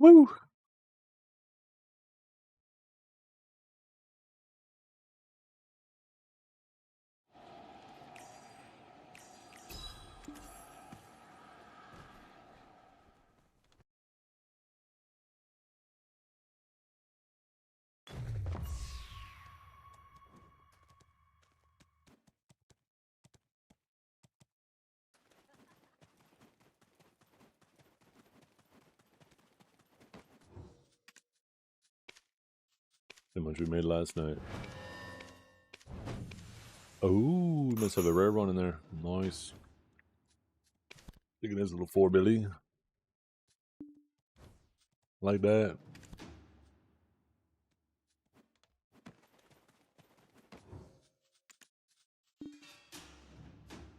Woo! How much we made last night. Oh, must have a rare one in there. Nice. Look at this little 4 Billy. Like that.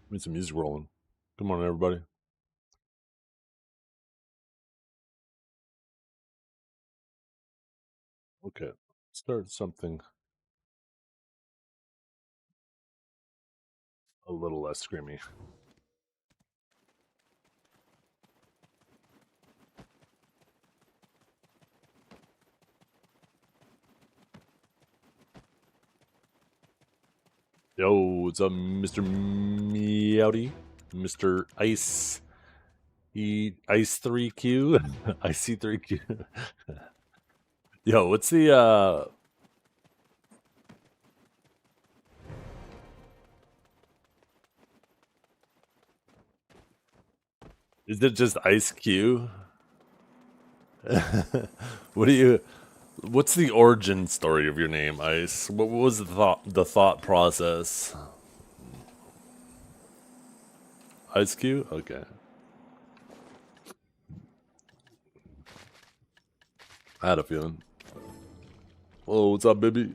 Need some music rolling. Come on, everybody. Okay. Start something a little less screamy. Yo, what's up, Mr. Meowdy? Mr. Ice... Ice 3Q? Icy 3Q? Yo, what's the, Is it just Ice Q? What's the origin story of your name, Ice? What was the thought process? Ice Q? Okay. I had a feeling. Oh, what's up, baby?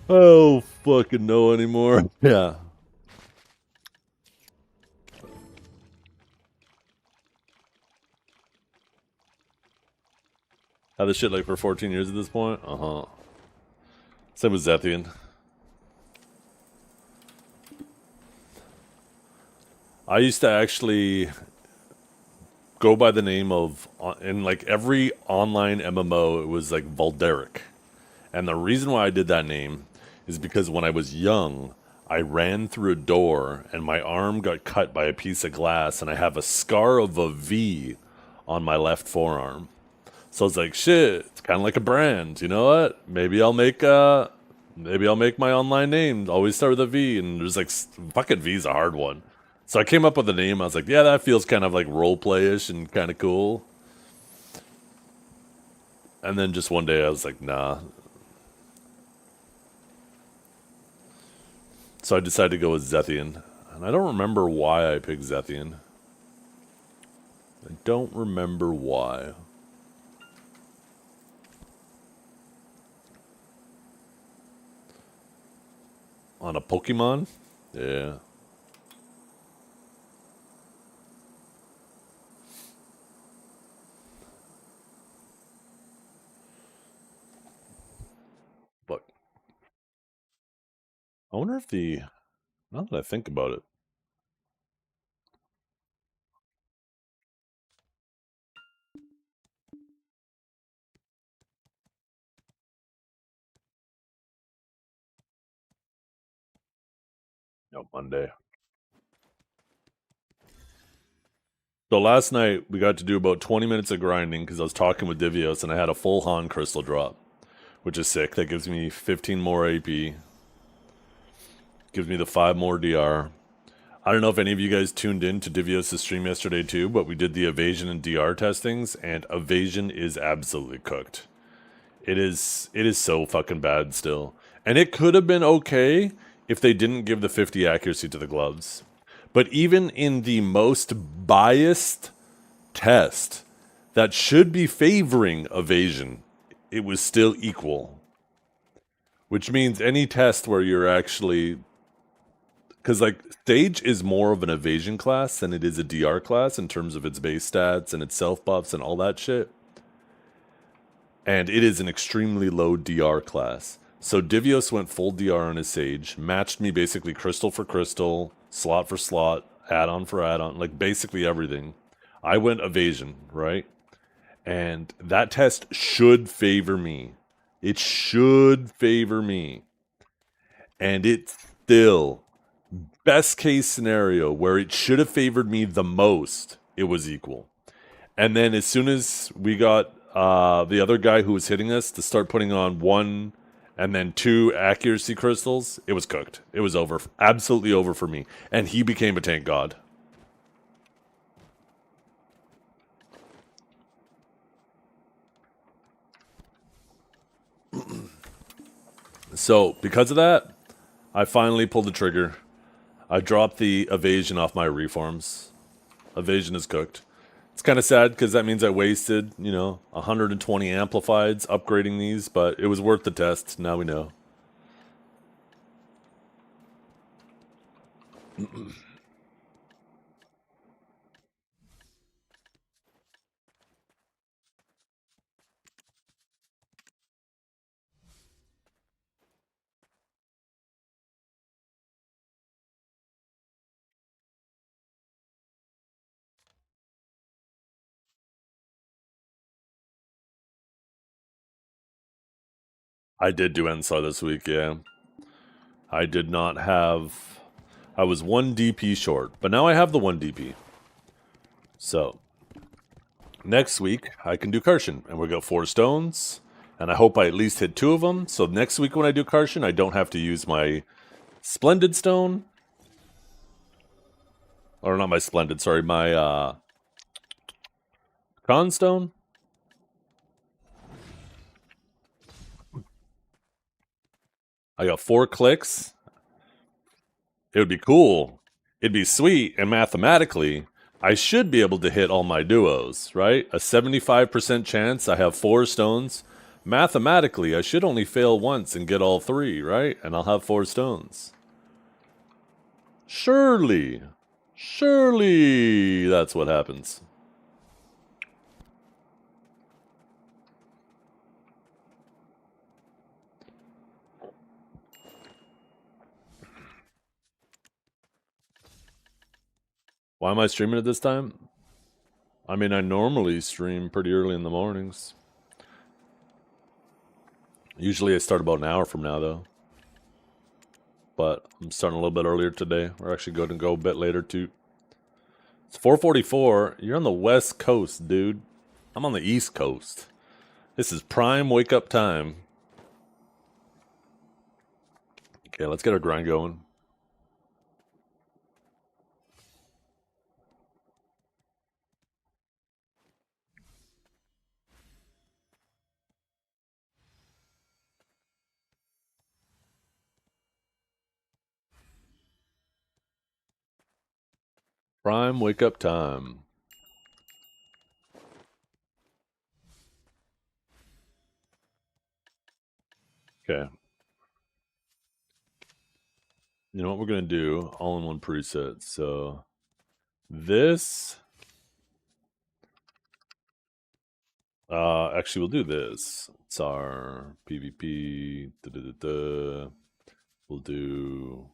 I don't fucking know anymore. Yeah. Had this shit like for 14 years at this point? Uh-huh. Same with Zethian. I used to actually go by the name of, in like every online MMO, it was like Valderic. And the reason why I did that name is because when I was young, I ran through a door and my arm got cut by a piece of glass and I have a scar of a V on my left forearm. So I was like, shit, it's kind of like a brand. You know what? Maybe I'll make my online name always start with a V. And there's like, fucking V's a hard one. So I came up with a name. I was like, yeah, that feels kind of like roleplay-ish and kind of cool. And then just one day I was like, nah. So I decided to go with Zethian. And I don't remember why I picked Zethian. I don't remember why. On a Pokemon? Yeah. But I wonder if now that I think about it. No, Monday. So last night we got to do about 20 minutes of grinding because I was talking with Divios and I had a full Han crystal drop, which is sick. That gives me 15 more AP. Gives me the 5 more DR. I don't know if any of you guys tuned in to Divios' stream yesterday too, but we did the Evasion and DR testings, and Evasion is absolutely cooked. It is so fucking bad still. And it could have been okay if they didn't give the 50 accuracy to the gloves. But even in the most biased test that should be favoring Evasion, it was still equal. Which means any test where you're actually... Because, like, Sage is more of an Evasion class than it is a DR class in terms of its base stats and its self-buffs and all that shit. And it is an extremely low DR class. So Divios went full DR on his Sage, matched me basically crystal for crystal, slot for slot, add-on for add-on, like basically everything. I went evasion, right? And that test should favor me. It should favor me. And it still, best case scenario, where it should have favored me the most, it was equal. And then as soon as we got the other guy who was hitting us to start putting on 1 and then 2 accuracy crystals, it was cooked. It was over. Absolutely over for me. And he became a tank god. So, because of that, I finally pulled the trigger. I dropped the evasion off my reforms. Evasion is cooked. It's kind of sad because that means I wasted, 120 amplifieds upgrading these, but it was worth the test. Now we know. I did do NSAR this week, yeah. I did not have... I was 1 DP short, but now I have the 1 DP. So, next week, I can do Karshan, and we got 4 stones, and I hope I at least hit 2 of them, so next week when I do Karshan, I don't have to use my Splendid stone. Or not my Splendid, sorry, my Con stone. I got 4 clicks. It would be cool. It'd be sweet, and mathematically, I should be able to hit all my duos, right? A 75% chance I have 4 stones. Mathematically, I should only fail once and get all 3, right? And I'll have 4 stones. Surely that's what happens. Why am I streaming it this time? I mean, I normally stream pretty early in the mornings. Usually I start about an hour from now, though. But I'm starting a little bit earlier today. We're actually going to go a bit later, too. It's 4:44. You're on the West Coast, dude. I'm on the East Coast. This is prime wake-up time. Okay, let's get our grind going. Prime wake-up time. Okay. You know what we're going to do? All-in-one preset. So this... actually, we'll do this. It's our PvP. We'll do...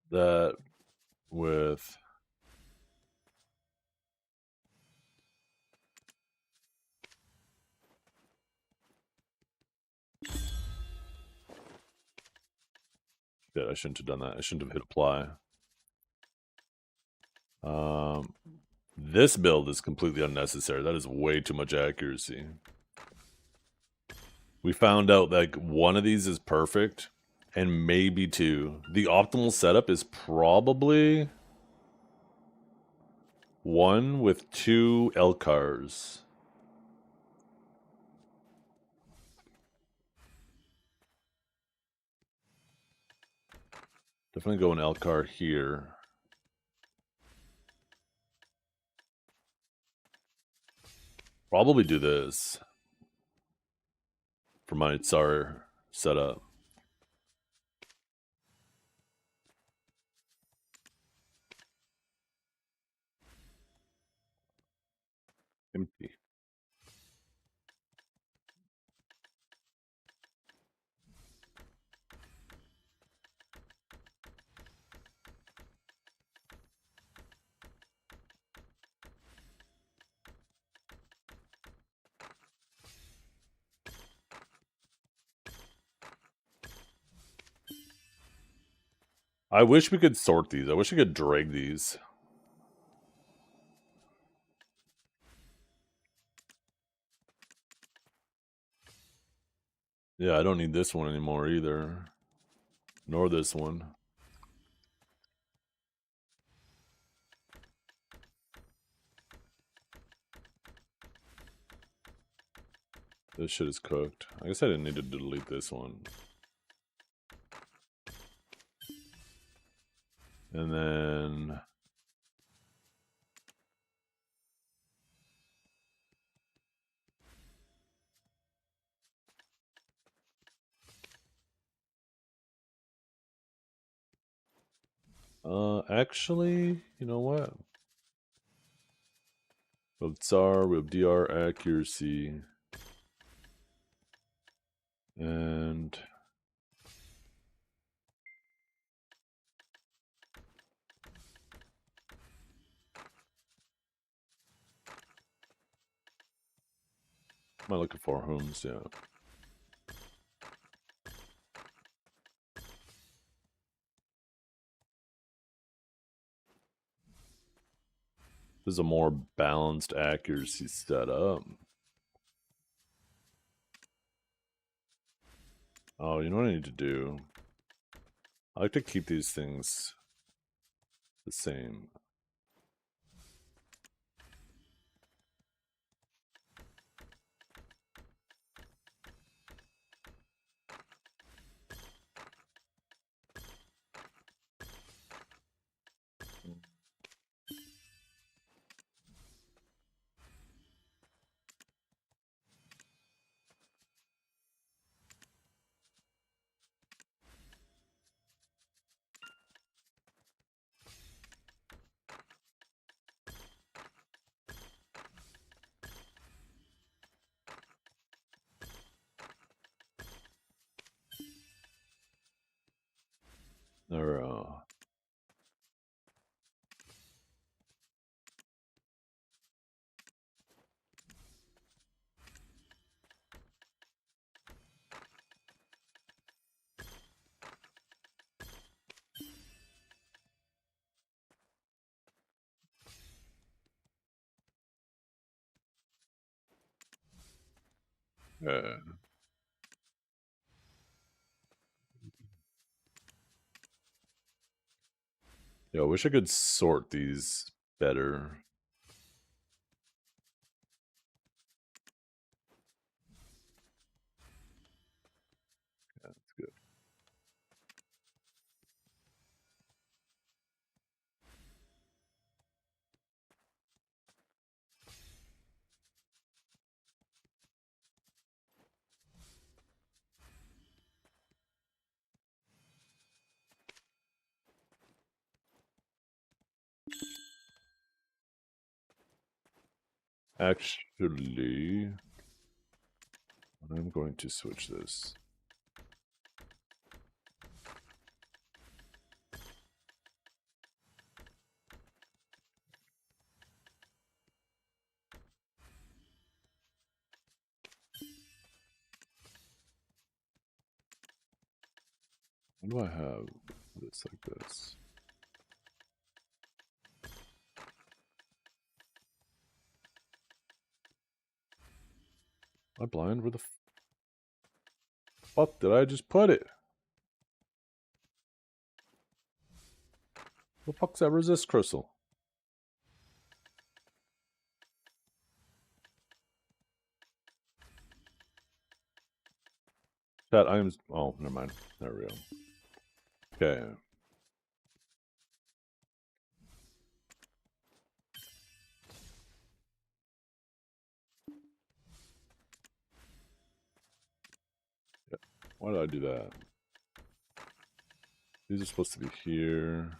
that with... Shit, I shouldn't have done that. I shouldn't have hit apply. This build is completely unnecessary. That is way too much accuracy. We found out that one of these is perfect, and maybe 2. The optimal setup is probably 1 with 2 Elcars. Definitely go an Elcar here. Probably do this for my Tsar setup. Empty. I wish we could sort these. I wish we could drag these. Yeah, I don't need this one anymore either. Nor this one. This shit is cooked. I guess I didn't need to delete this one. And then... actually, you know what? We have Tsar, we have DR accuracy. And... Am I looking for homes? Yeah. This is a more balanced accuracy setup. Oh, you know what I need to do? I like to keep these things the same. Or, yeah, I wish I could sort these better. Yeah, that's good. Actually, I'm going to switch this. What do I have this like this? Am I blind? Where the fuck did I just put it? The fuck's that resist crystal? Chat, I am... Oh, never mind. There we go. Okay. Why did I do that? These are supposed to be here.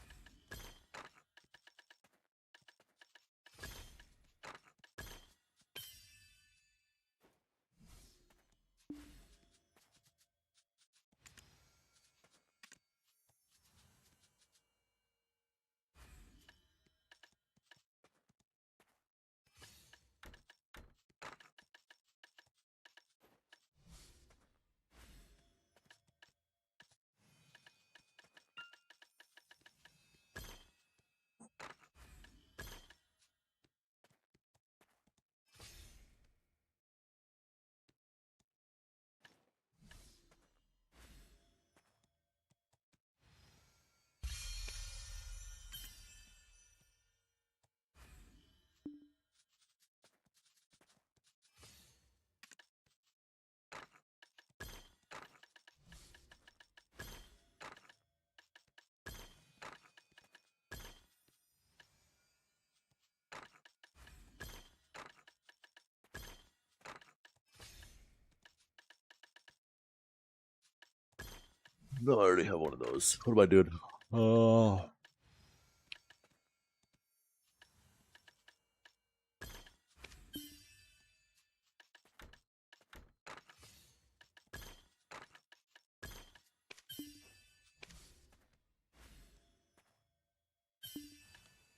No, I already have one of those. What am I doing? Oh.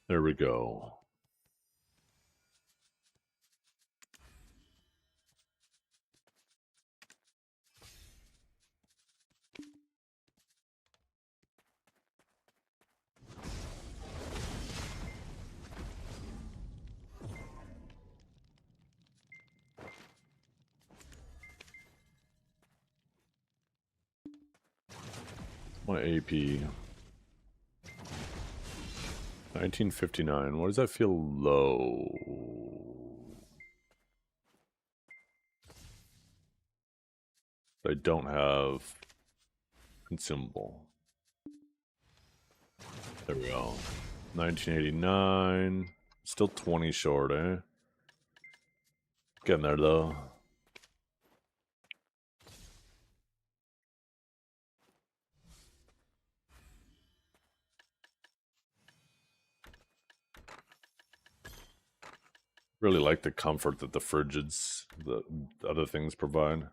There we go. My AP. 1959. Why does that feel low? I don't have consumable. There we go. 1989. Still 20 short, eh? Getting there, though. Really like the comfort that the frigids, the other things provide.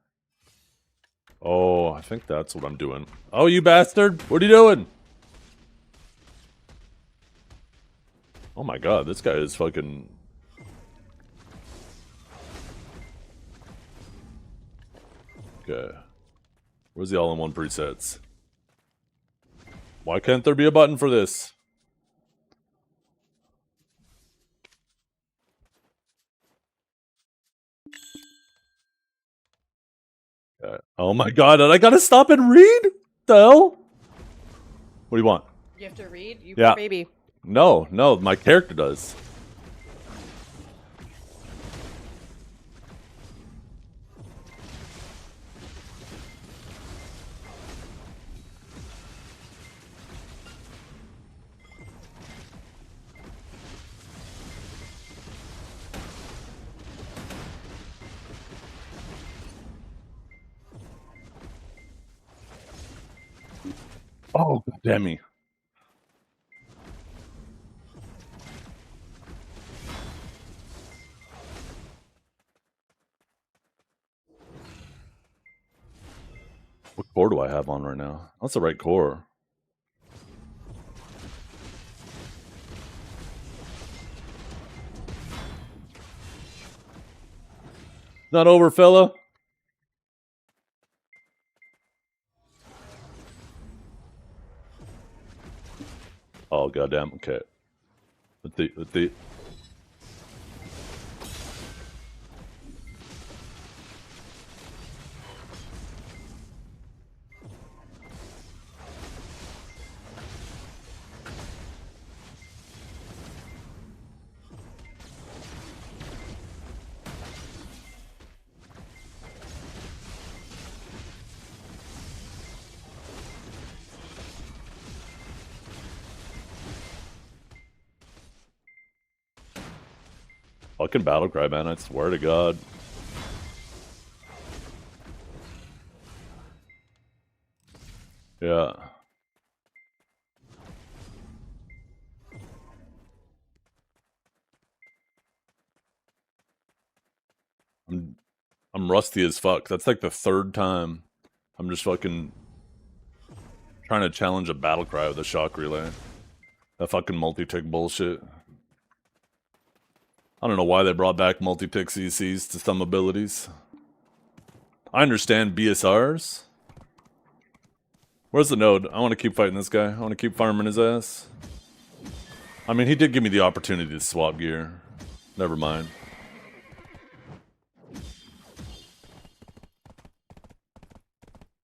Oh, I think that's what I'm doing. Oh, you bastard! What are you doing? Oh my god, this guy is fucking... Okay. Where's the all-in-one presets? Why can't there be a button for this? Oh my god, and I gotta stop and read? The hell? What do you want? You have to read? You Yeah. baby. No, my character does. Oh, damn me. What core do I have on right now? That's the right core. Not over, fella. Oh, goddamn. Okay. Let's see. Fucking battle cry, man. I swear to God. Yeah. I'm rusty as fuck. That's like the third time I'm just fucking trying to challenge a battle cry with a shock relay. That fucking multi-tick bullshit. I don't know why they brought back multi-tick CCs to some abilities. I understand BSRs. Where's the node? I want to keep fighting this guy. I want to keep farming his ass. I mean, he did give me the opportunity to swap gear. Never mind.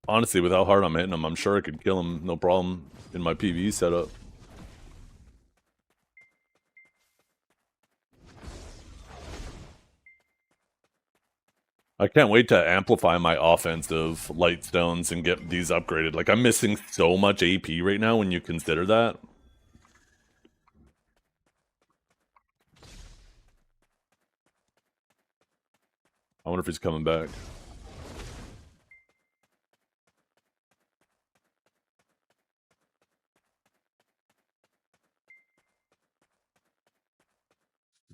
Honestly, with how hard I'm hitting him, I'm sure I could kill him no problem in my PvE setup. I can't wait to amplify my offensive light stones and get these upgraded. Like, I'm missing so much AP right now when you consider that. I wonder if he's coming back.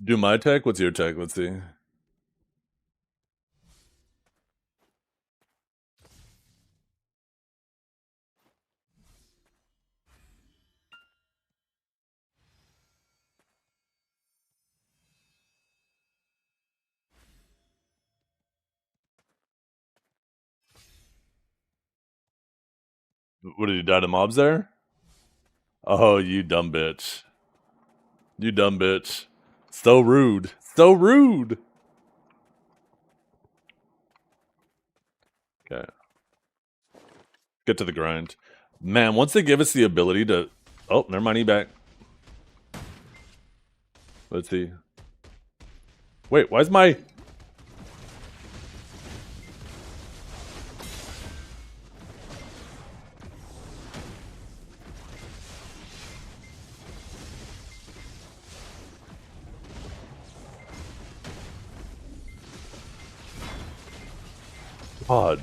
Do my tech? What's your tech? Let's see. What did he die to mobs there? Oh, you dumb bitch. You dumb bitch. So rude. So rude. Okay. Get to the grind. Man, once they give us the ability to... Oh, never mind, he back. Let's see. Wait, why is my... God.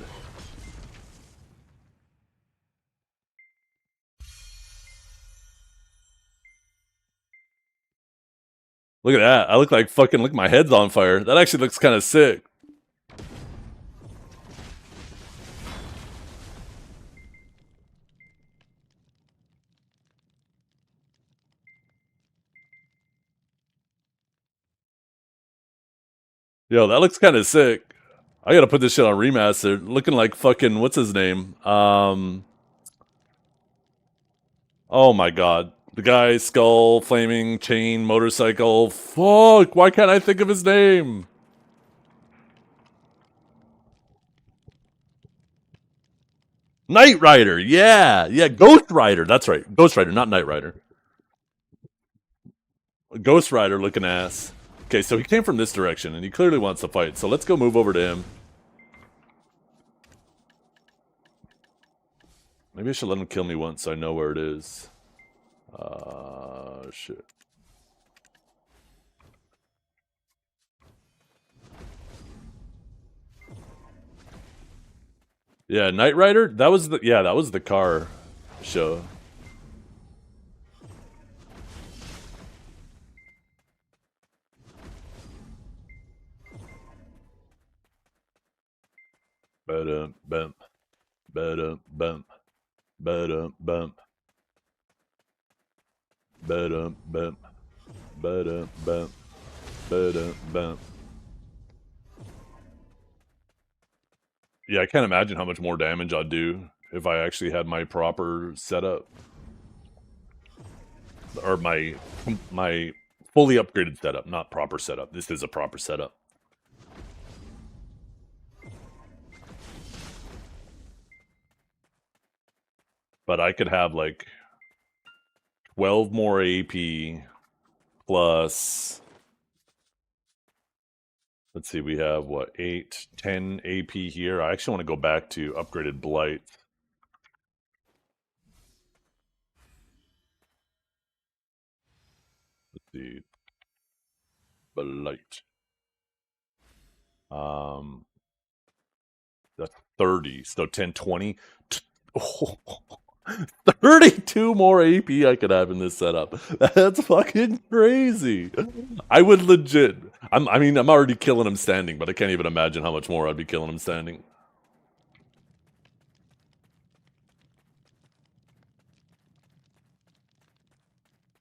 Look at that. I look like fucking... Look, my head's on fire. That actually looks kind of sick. Yo, that looks kind of sick. I gotta put this shit on remaster. Looking like fucking... What's his name? Oh my god. The guy, skull, flaming, chain, motorcycle. Fuck, why can't I think of his name? Knight Rider, yeah. Yeah, Ghost Rider, that's right. Ghost Rider, not Knight Rider. Ghost Rider looking ass. Okay, so he came from this direction, and he clearly wants to fight, so let's go move over to him. Maybe I should let him kill me once so I know where it is. Shit. Yeah, Knight Rider? That was the car show. Bump, bump, bump, bump, bump, bump, bump, bump, bump, bump, bump. Yeah, I can't imagine how much more damage I'd do if I actually had my proper setup. Or my fully upgraded setup, not proper setup. This is a proper setup. But I could have like 12 more AP plus... Let's see, we have what, 8, 10 AP here. I actually want to go back to upgraded Blight. Let's see. Blight. That's 30. So 10, 20. Oh, 32 more AP I could have in this setup. That's fucking crazy. I would legit... I'm already killing him standing, but I can't even imagine how much more I'd be killing him standing.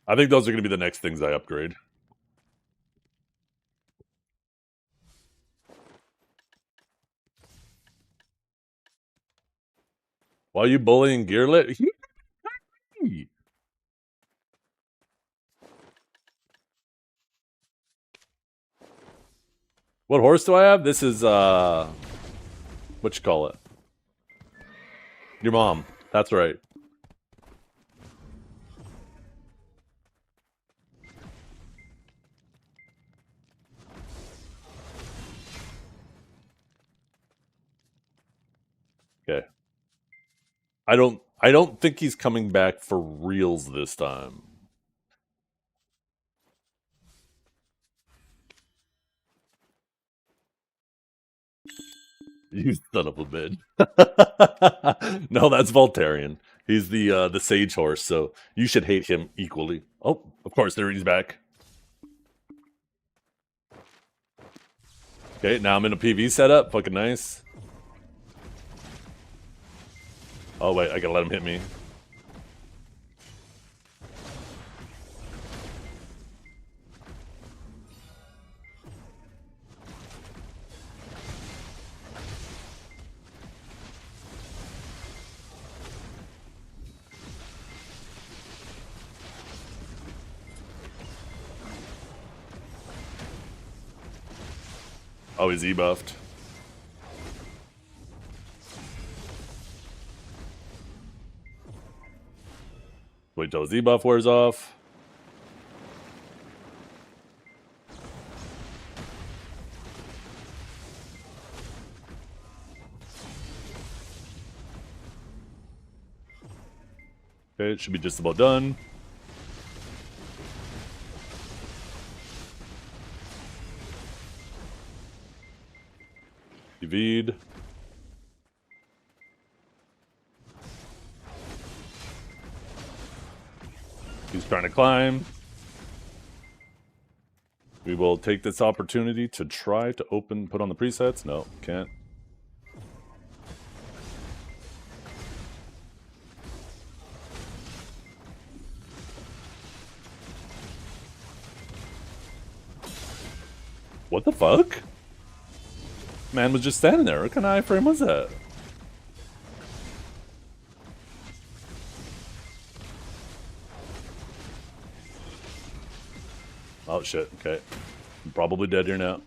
I think those are going to be the next things I upgrade. Why are you bullying Gearlit? What horse do I have? This is, what you call it? Your mom. That's right. Okay. I don't think he's coming back for reals this time. You son of a bitch. No, that's Voltarian. He's the sage horse, so you should hate him equally. Oh, of course, there he's back. Okay, now I'm in a PV setup. Fucking nice. Oh, wait, I gotta let him hit me. Oh, he's E-buffed. Wait till his E-buff wears off. Okay, it should be just about done. EV'd. He's trying to climb. We will take this opportunity to try to put on the presets. No, can't. What the fuck? Man was just standing there. What kind of iframe was that? Oh shit, okay. I'm probably dead here now.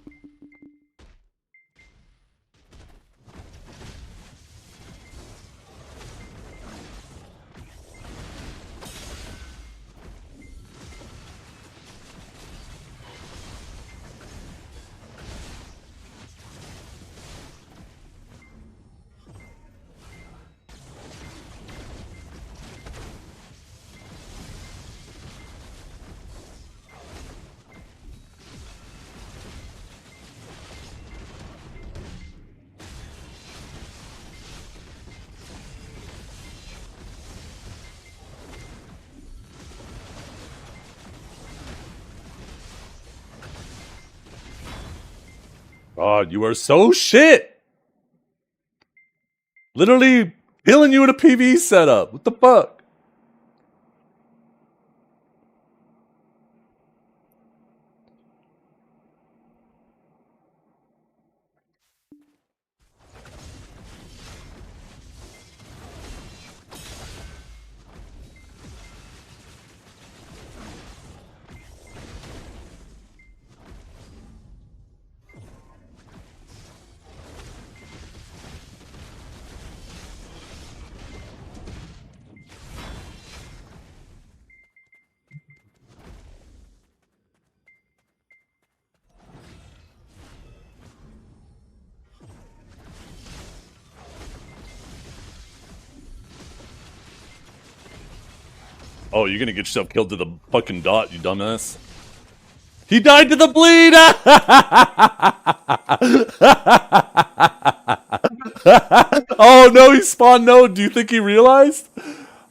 God, you are so shit! Literally killing you in a PV setup. What the fuck? Oh, you're gonna get yourself killed to the fucking dot, you dumbass. He died to the bleed! Oh no, he spawned node. Do you think he realized?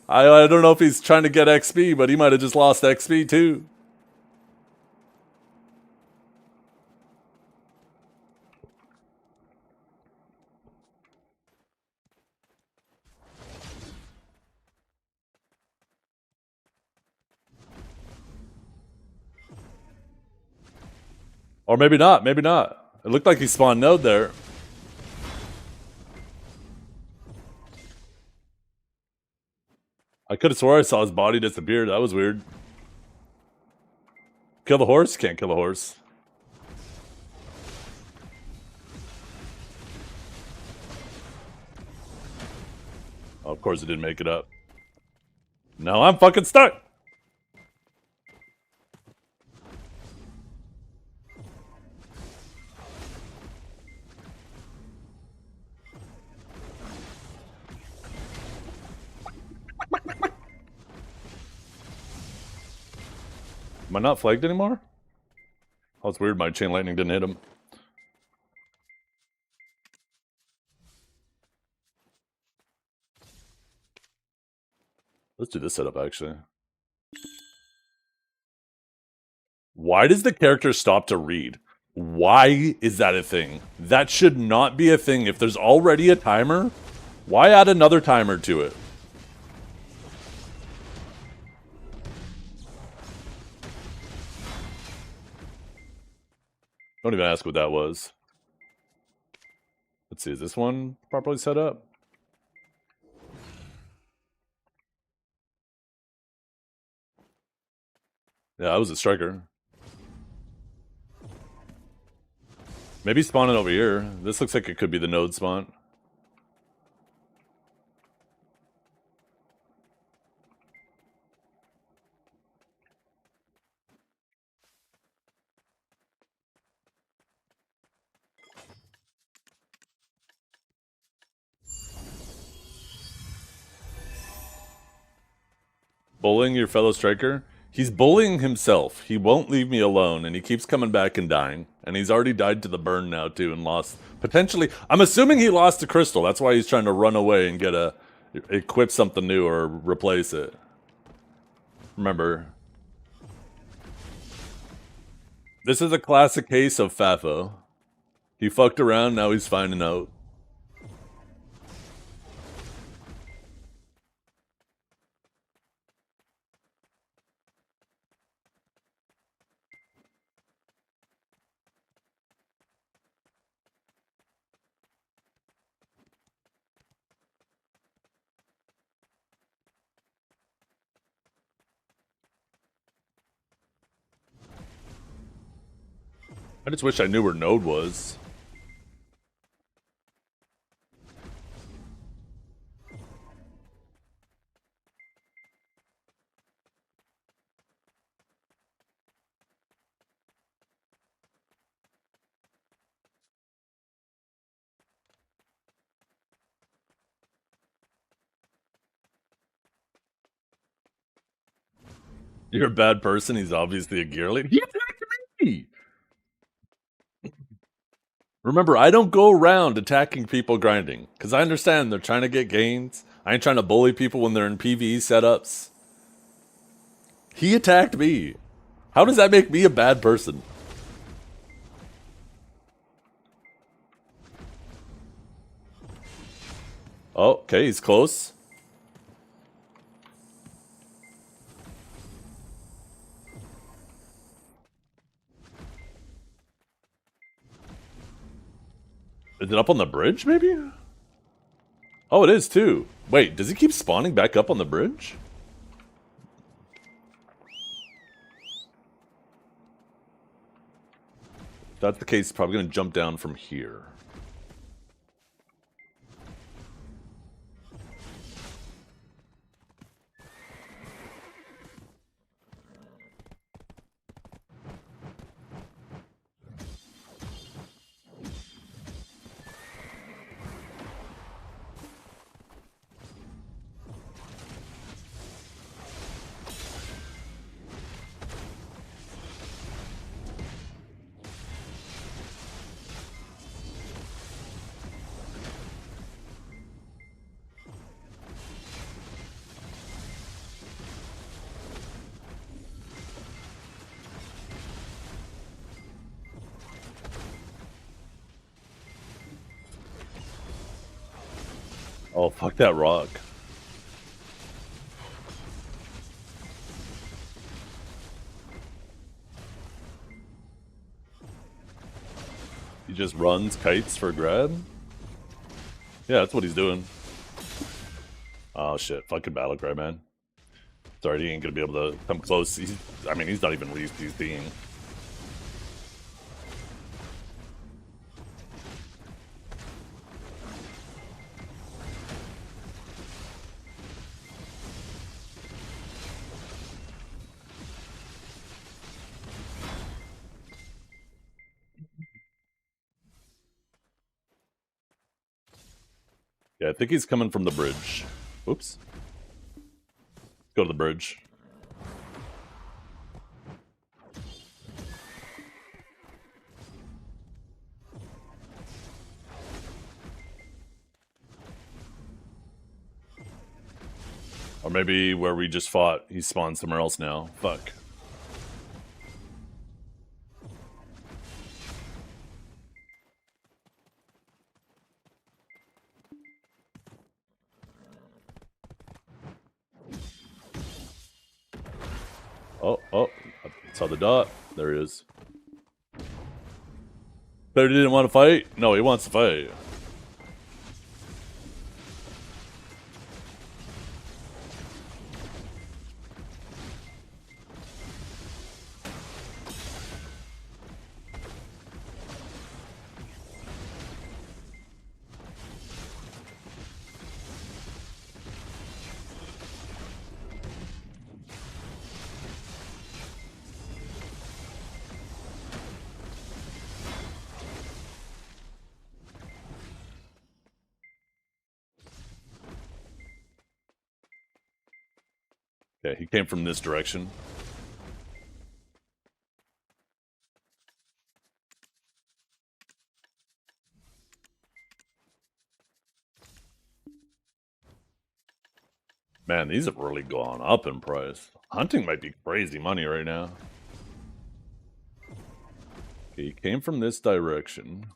I don't know if he's trying to get XP, but he might have just lost XP too. Or maybe not, maybe not. It looked like he spawned node there. I could have swore I saw his body disappear. That was weird. Kill the horse? Can't kill a horse. Oh, of course it didn't make it up. Now I'm fucking stuck! Am I not flagged anymore? Oh, it's weird. My chain lightning didn't hit him. Let's do this setup, actually. Why does the character stop to read? Why is that a thing? That should not be a thing. If there's already a timer, why add another timer to it? Don't even ask what that was. Let's see, is this one properly set up? Yeah, I was a striker. Maybe spawn it over here. This looks like it could be the node spawn. Bullying your fellow striker? He's bullying himself. He won't leave me alone, and he keeps coming back and dying. And he's already died to the burn now, too, and lost... Potentially... I'm assuming he lost a crystal. That's why he's trying to run away and get a... equip something new or replace it. Remember... This is a classic case of FAFO. He fucked around, now he's finding out. I just wish I knew where Node was. You're a bad person, he's obviously a gear lead. He attacked me! Remember, I don't go around attacking people grinding, because I understand they're trying to get gains. I ain't trying to bully people when they're in PvE setups. He attacked me. How does that make me a bad person? Oh, okay, he's close. Is it up on the bridge, maybe? Oh, it is, too. Wait, does he keep spawning back up on the bridge? If that's the case, he's probably going to jump down from here. Oh, fuck that rock. He just runs kites for grab? Yeah, that's what he's doing. Oh shit, fucking battle cry, man. Sorry, he ain't gonna be able to come close. I mean, he's not even re-CCing. Yeah, I think he's coming from the bridge. Oops. Go to the bridge. Or maybe where we just fought, he spawned somewhere else now. Fuck. Oh, I saw the dot. There he is. Better didn't want to fight? No, he wants to fight. Okay, he came from this direction. Man, these have really gone up in price. Hunting might be crazy money right now. Okay, he came from this direction.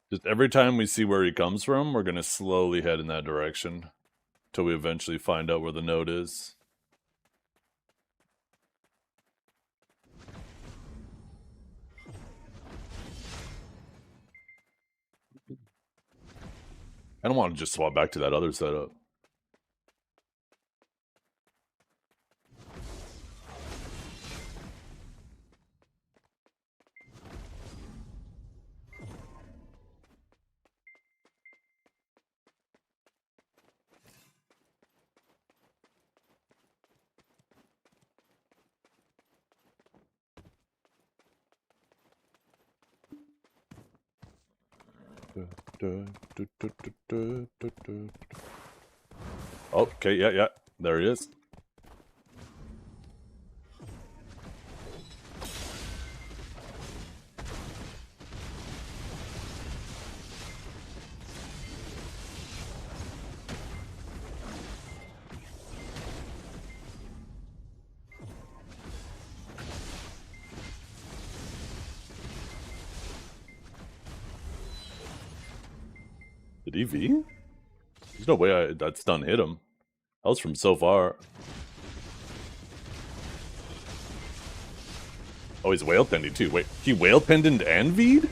Just every time we see where he comes from, we're going to slowly head in that direction. Till we eventually find out where the node is. I don't want to just swap back to that other setup. Okay, yeah. There he is. Did he V? There's no way that stun hit him. That was from so far. Oh, he's whale pending too. Wait, he whale pendant and V'd?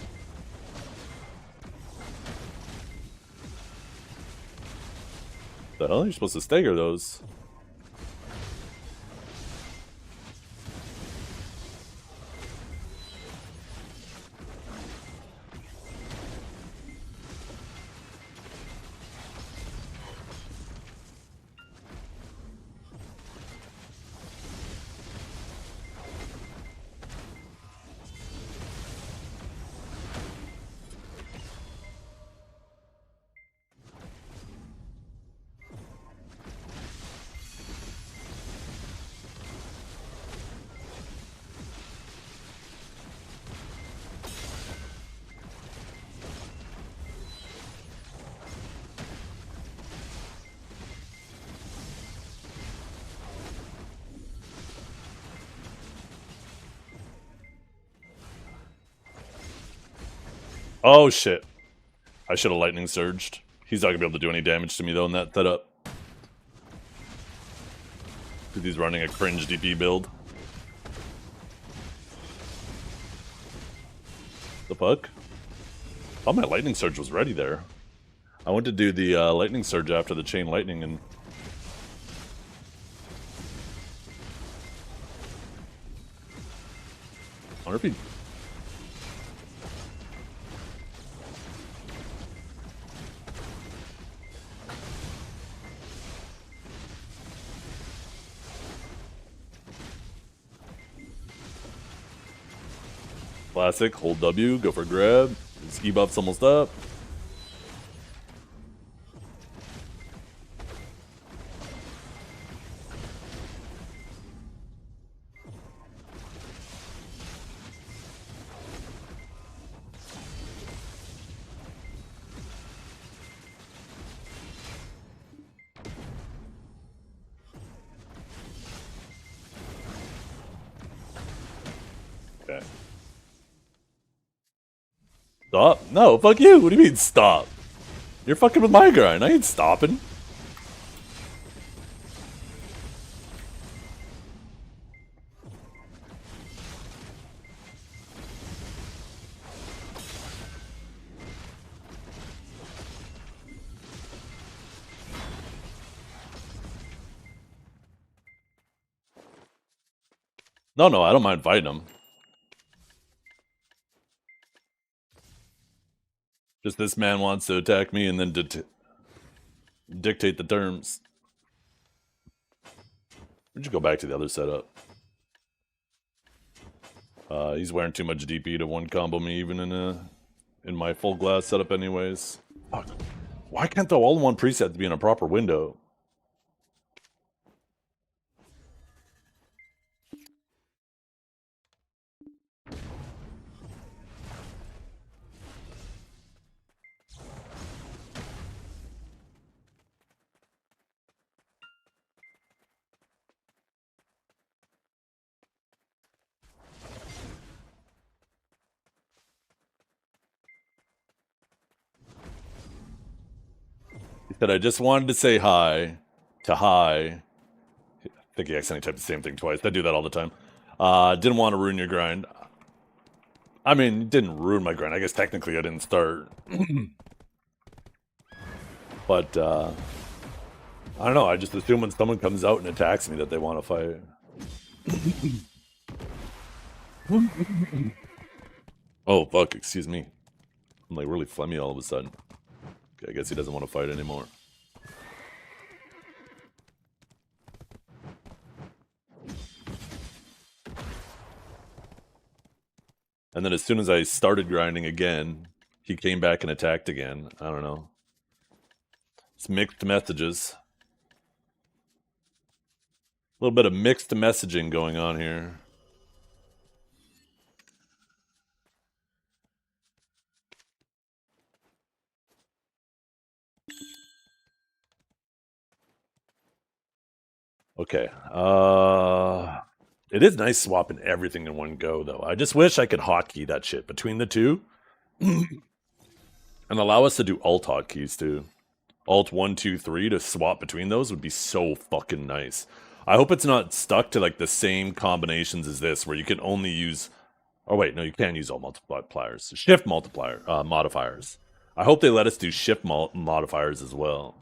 The hell? You're supposed to stagger those. Oh shit. I should have lightning surged. He's not gonna be able to do any damage to me though in that setup. Because he's running a cringe DP build. The fuck? Oh, my lightning surge was ready there. I went to do the lightning surge after the chain lightning and... I wonder if he... Classic, hold W, go for a grab. Ski buff's almost up. Okay. Stop? No, fuck you. What do you mean stop? You're fucking with my grind. I ain't stopping. No, I don't mind fighting him. Just this man wants to attack me and then dictate the terms. We should go back to the other setup. He's wearing too much DP to one combo me even in my full glass setup anyways. Fuck. Why can't the all-in-one preset be in a proper window? He said, I just wanted to say hi to hi. I think he accidentally typed the same thing twice. I do that all the time. Didn't want to ruin your grind. I mean, it didn't ruin my grind. I guess technically I didn't start. But, I don't know. I just assume when someone comes out and attacks me that they want to fight. Oh, fuck. Excuse me. I'm like really phlegmy all of a sudden. Okay, I guess he doesn't want to fight anymore. And then as soon as I started grinding again, he came back and attacked again. I don't know. It's mixed messages. A little bit of mixed messaging going on here. Okay. It is nice swapping everything in one go, though. I just wish I could hotkey that shit between the two. And allow us to do alt hotkeys, too. Alt 1, 2, 3 to swap between those would be so fucking nice. I hope it's not stuck to, like, the same combinations as this, where you can only use... Oh, wait, no, you can use all multipliers. Shift multiplier modifiers. I hope they let us do shift modifiers as well.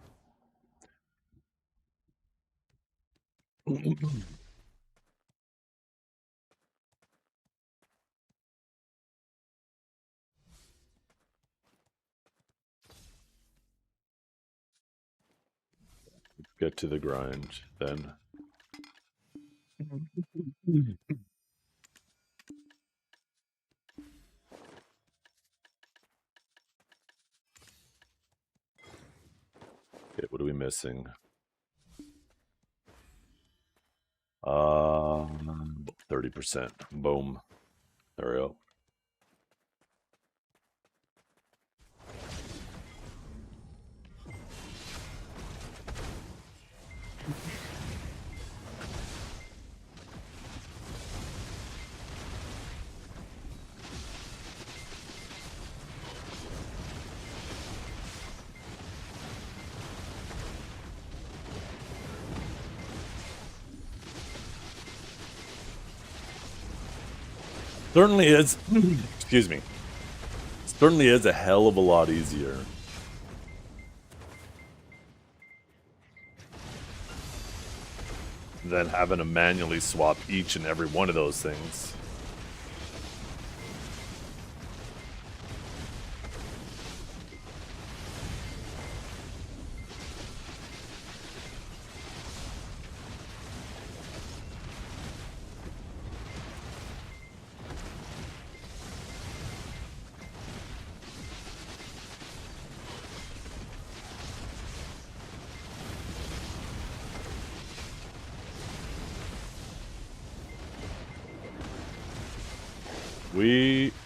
Get to the grind, then. Okay, what are we missing? 30%. Boom. There we go. Certainly is. Excuse me. Certainly is a hell of a lot easier. Than having to manually swap each and every one of those things.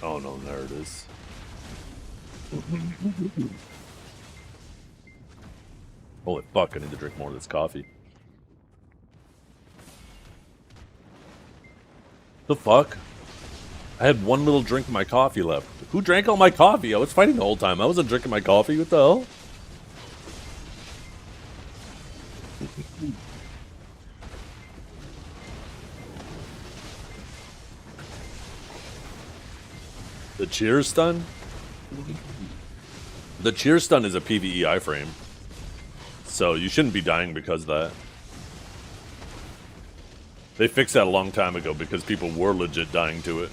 Oh no, there it is. Holy fuck, I need to drink more of this coffee. The fuck? I had one little drink of my coffee left. Who drank all my coffee? I was fighting the whole time. I wasn't drinking my coffee. What the hell? The cheer stun? The cheer stun is a PvE iframe. So you shouldn't be dying because of that. They fixed that a long time ago because people were legit dying to it.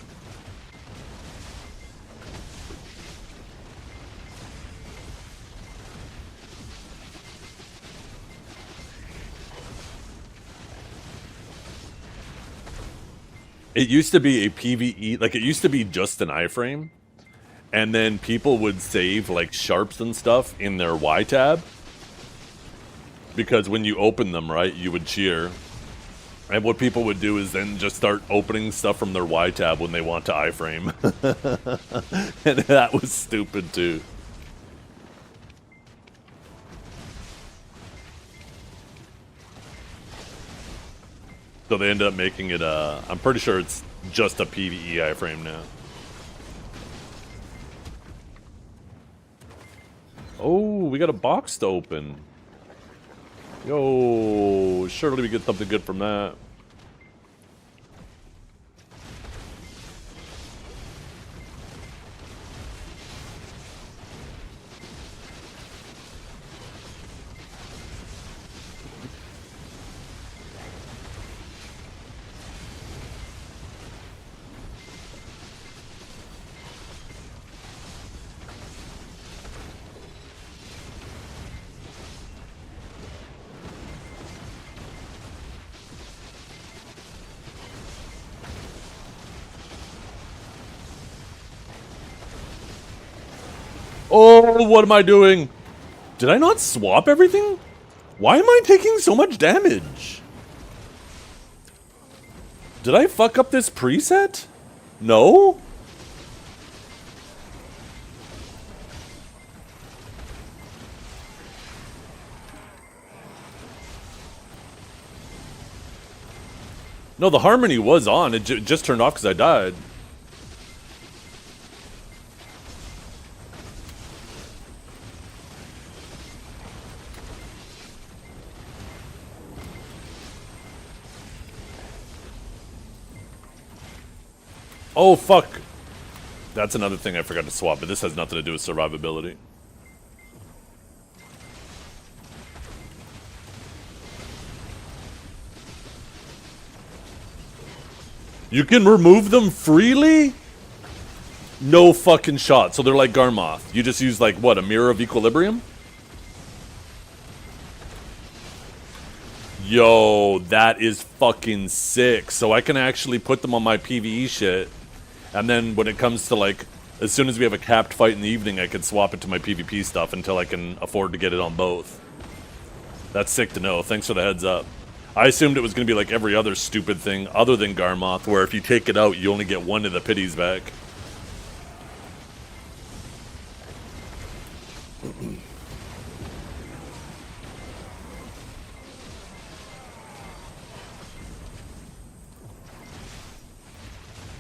It used to be a PvE, like it used to be just an iframe, and then people would save like sharps and stuff in their Y tab, because when you open them, right, you would cheer. And what people would do is then just start opening stuff from their Y tab when they want to iframe. And that was stupid too. So they ended up making it I'm pretty sure it's just a PvE iframe now. Oh, we got a box to open. Yo, surely we get something good from that. Oh, what am I doing? Did I not swap everything? Why am I taking so much damage? Did I fuck up this preset? No? No, the harmony was on. It just turned off because I died. Oh, fuck. That's another thing I forgot to swap, but this has nothing to do with survivability. You can remove them freely? No fucking shot. So they're like Garmoth. You just use, like, what, a mirror of equilibrium? Yo, that is fucking sick. So I can actually put them on my PvE shit. And then when it comes to, like, as soon as we have a capped fight in the evening, I can swap it to my PvP stuff until I can afford to get it on both. That's sick to know. Thanks for the heads up. I assumed it was going to be like every other stupid thing other than Garmoth, where if you take it out, you only get one of the pities back.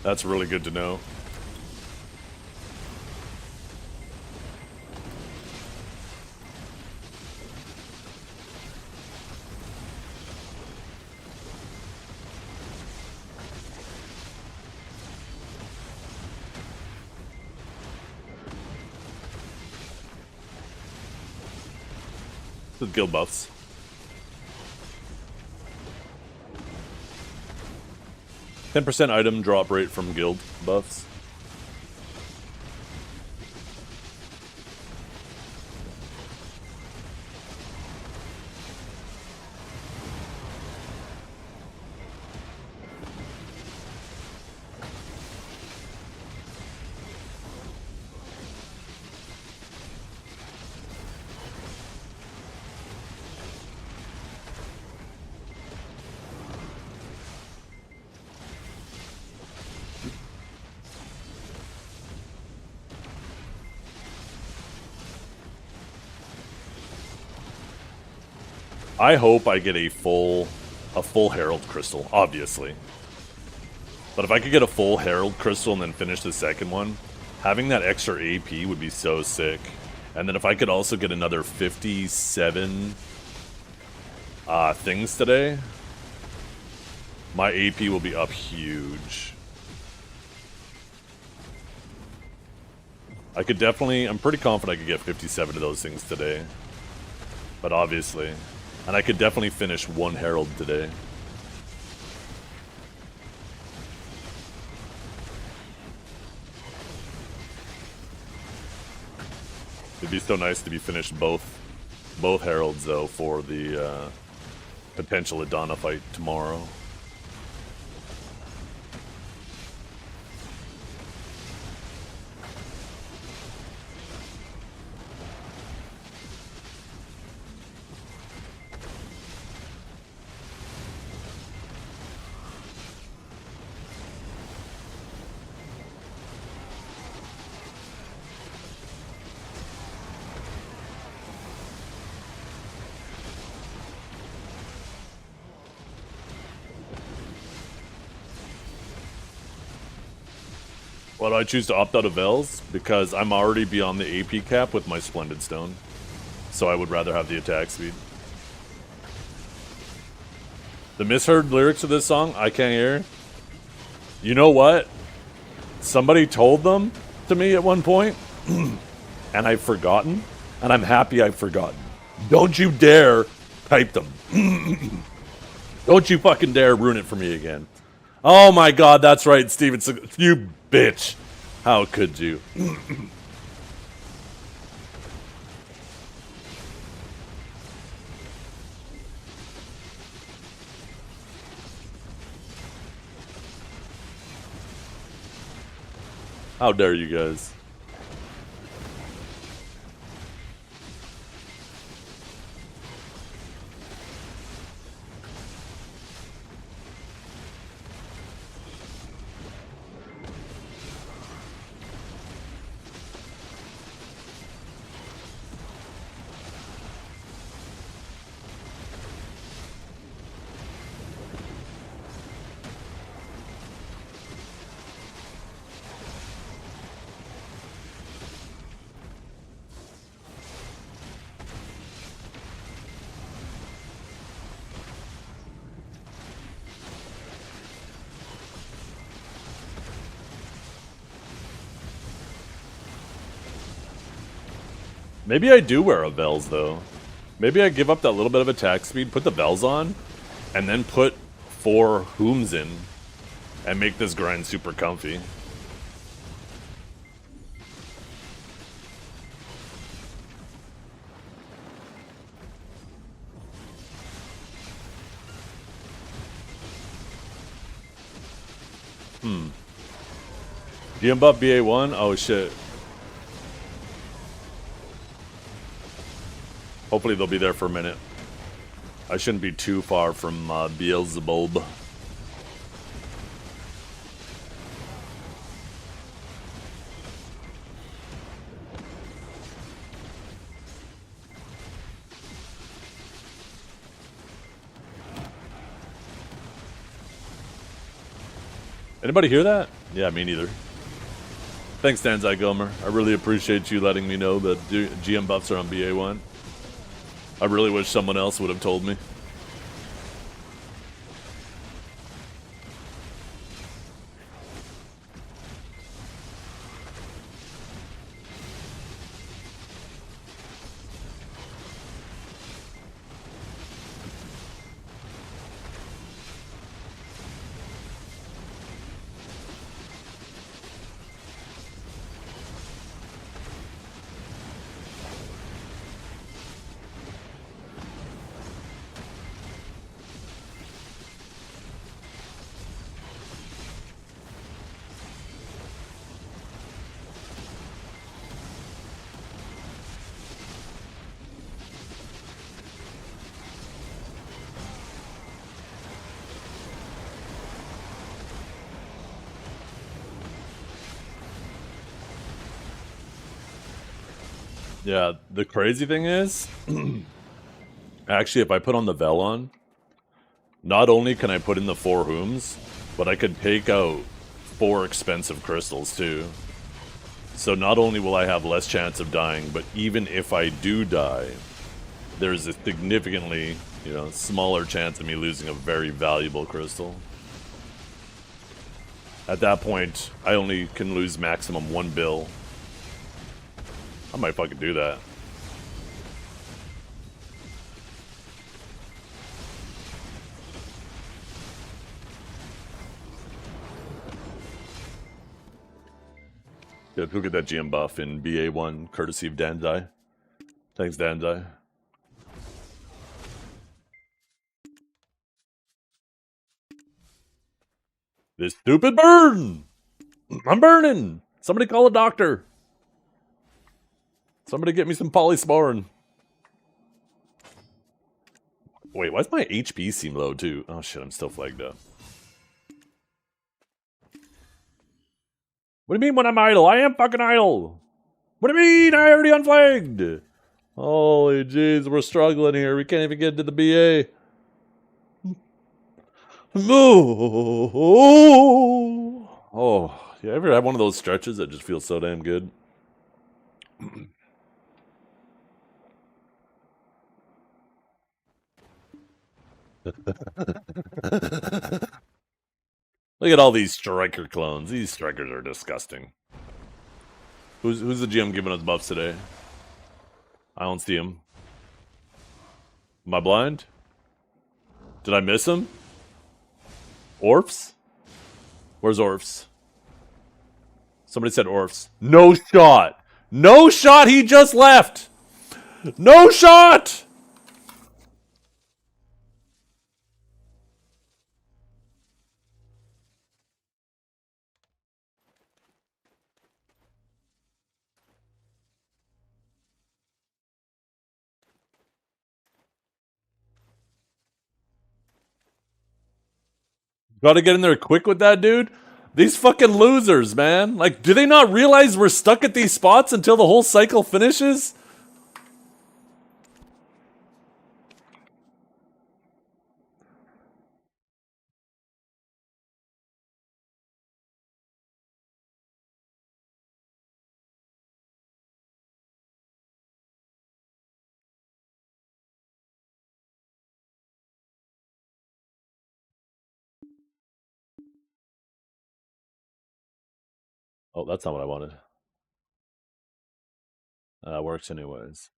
That's really good to know. With guild buffs. %10 item drop rate from guild buffs. I hope I get a full Herald Crystal, obviously. But if I could get a full Herald Crystal and then finish the second one, having that extra AP would be so sick. And then if I could also get another 57 things today, my AP will be up huge. I could definitely, I'm pretty confident I could get 57 of those things today. But obviously, and I could definitely finish one Herald today. be so nice to be finished both heralds though for the potential Adana fight tomorrow. Why do I choose to opt out of Vels? Because I'm already beyond the AP cap with my Splendid Stone. So I would rather have the attack speed. The misheard lyrics of this song, I can't hear. You know what? Somebody told them to me at one point, and I've forgotten, and I'm happy I've forgotten. Don't you dare type them. Don't you fucking dare ruin it for me again. Oh my god, that's right, Steven. You bitch. How could you? How dare you guys? Maybe I do wear a Vels, though. Maybe I give up that little bit of attack speed, put the Vels on, and then put 4 Hooms in, and make this grind super comfy. GM buff BA1? Oh shit. Hopefully they'll be there for a minute. I shouldn't be too far from Beelzebub. Anybody hear that? Yeah, me neither. Thanks, Danzai Gomer. I really appreciate you letting me know that GM buffs are on BA1. I really wish someone else would have told me. Yeah, the crazy thing is, actually, if I put on the Velon, not only can I put in the 4 Hooms, but I could take out 4 expensive crystals too. So not only will I have less chance of dying, but even if I do die, there's a significantly, smaller chance of me losing a very valuable crystal. At that point, I only can lose maximum 1 bill. I might fucking do that. Yeah, go get that GM buff in BA1, courtesy of Danzai. Thanks, Dandai. This stupid burn! I'm burning! Somebody call a doctor. Somebody get me some polysporin. Wait, why does my HP seem low too? Oh shit, I'm still flagged up. What do you mean when I'm idle? I am fucking idle! What do you mean? I already unflagged! Holy jeez, we're struggling here. We can't even get to the BA. Oh, you ever have one of those stretches that just feels so damn good? Look at all these striker clones. These strikers are disgusting. Who's the GM giving us buffs today? I don't see him. Am I blind? Did I miss him? Orphs? Where's Orphs? Somebody said Orphs. No shot! No shot! He just left! No shot! Gotta get in there quick with that, dude. These fucking losers, man. Like, do they not realize we're stuck at these spots until the whole cycle finishes? Oh, that's not what I wanted. Works anyways.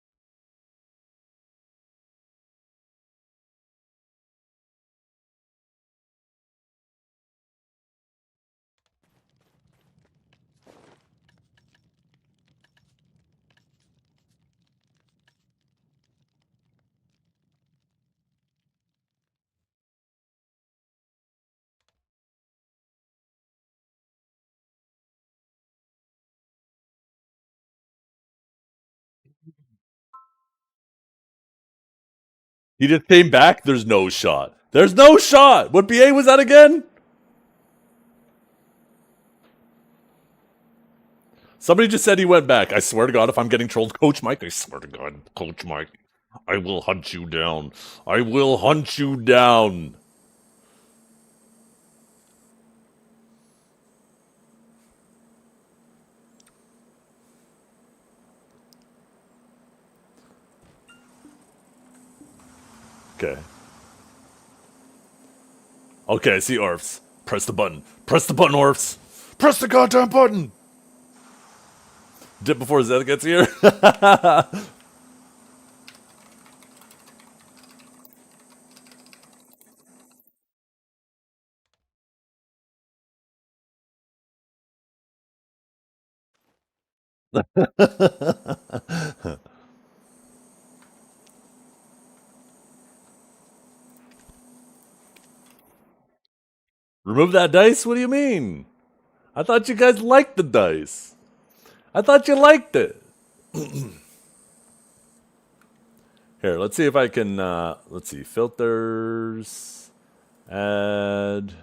He just came back. There's no shot. There's no shot. What BA was that again? Somebody just said he went back. I swear to God, if I'm getting trolled, Coach Mike, I swear to God, Coach Mike, I will hunt you down. I will hunt you down. Okay. Okay, I see Orphs. Press the button. Press the button, Orphs. Press the goddamn button. Dip before Zeth gets here. Remove that dice? What do you mean? I thought you guys liked the dice. I thought you liked it. Here, let's see if I can, let's see, filters, add,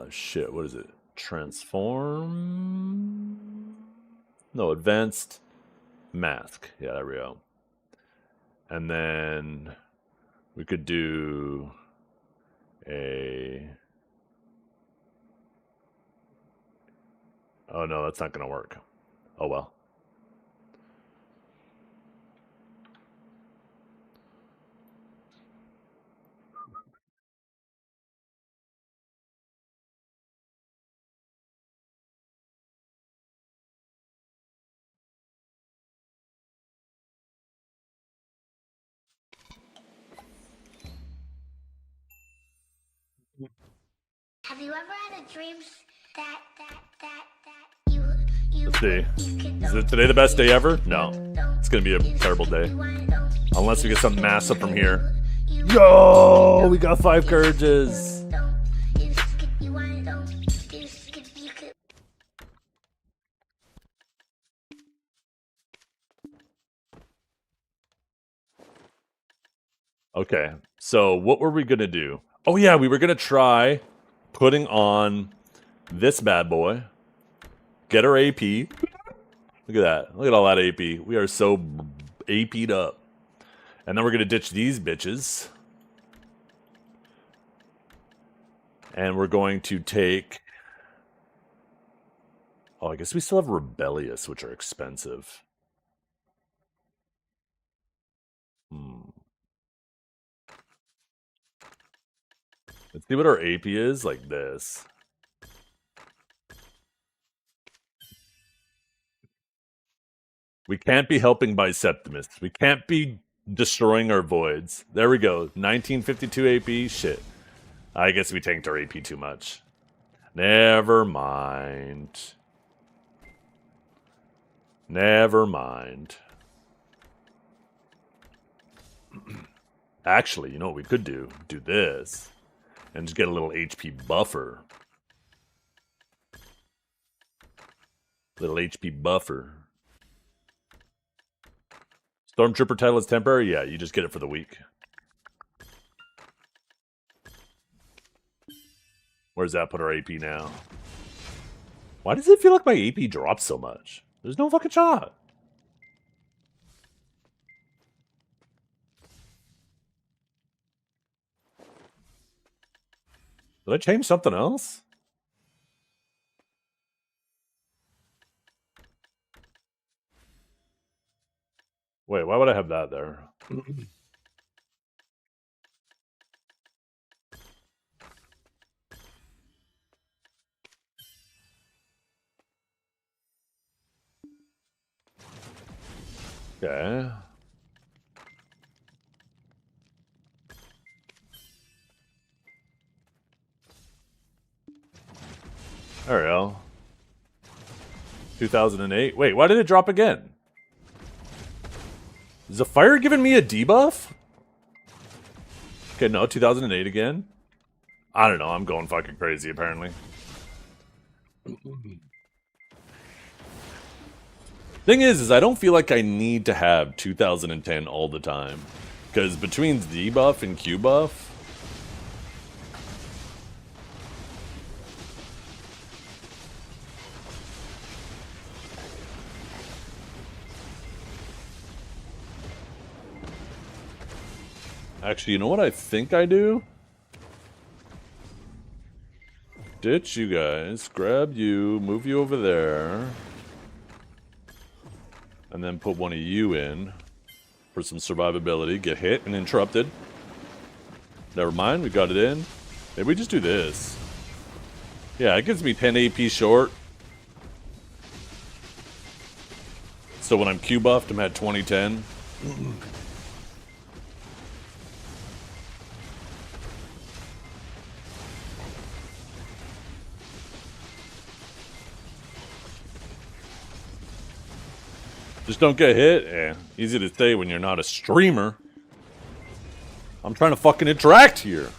shit, what is it? Transform? No, advanced mask. Yeah, there we go. And then we could do a... Oh no, that's not going to work. Oh well. Have you ever had a dream that you Let's see. Is it today the best day ever? No. It's gonna be a terrible day. Unless we get something massive from here. Yo, we got 5 courages. Okay, so what were we gonna do? Oh yeah, we were gonna try putting on this bad boy. Get our AP. Look at that. Look at all that AP. We are so AP'd up. And then we're gonna ditch these bitches. And we're going to take... Oh, I guess we still have Rebellious, which are expensive. Let's see what our AP is, like this. We can't be helping Biseptimus. We can't be destroying our voids. There we go. 1952 AP. Shit. I guess we tanked our AP too much. Never mind. Never mind. Actually, you know what we could do? Do this. And just get a little HP buffer. Little HP buffer. Stormtrooper title is temporary? Yeah, you just get it for the week. Where's that put our AP now? Why does it feel like my AP drops so much? There's no fucking shot. Did I change something else? Wait, why would I have that there? Okay. There we go. 2008. Wait, why did it drop again? Is the fire giving me a debuff? Okay, no, 2008 again. I don't know, I'm going fucking crazy apparently. Thing is I don't feel like I need to have 2010 all the time. Because between debuff and Q buff... Actually, you know what I think I do? Ditch you guys, grab you, move you over there. And then put one of you in for some survivability. Get hit and interrupted. Never mind, we got it in. Maybe we just do this. Yeah, it gives me 10 AP short. So when I'm Q buffed, I'm at 2010. Just don't get hit? Yeah, easy to say when you're not a streamer. I'm trying to fucking interact here.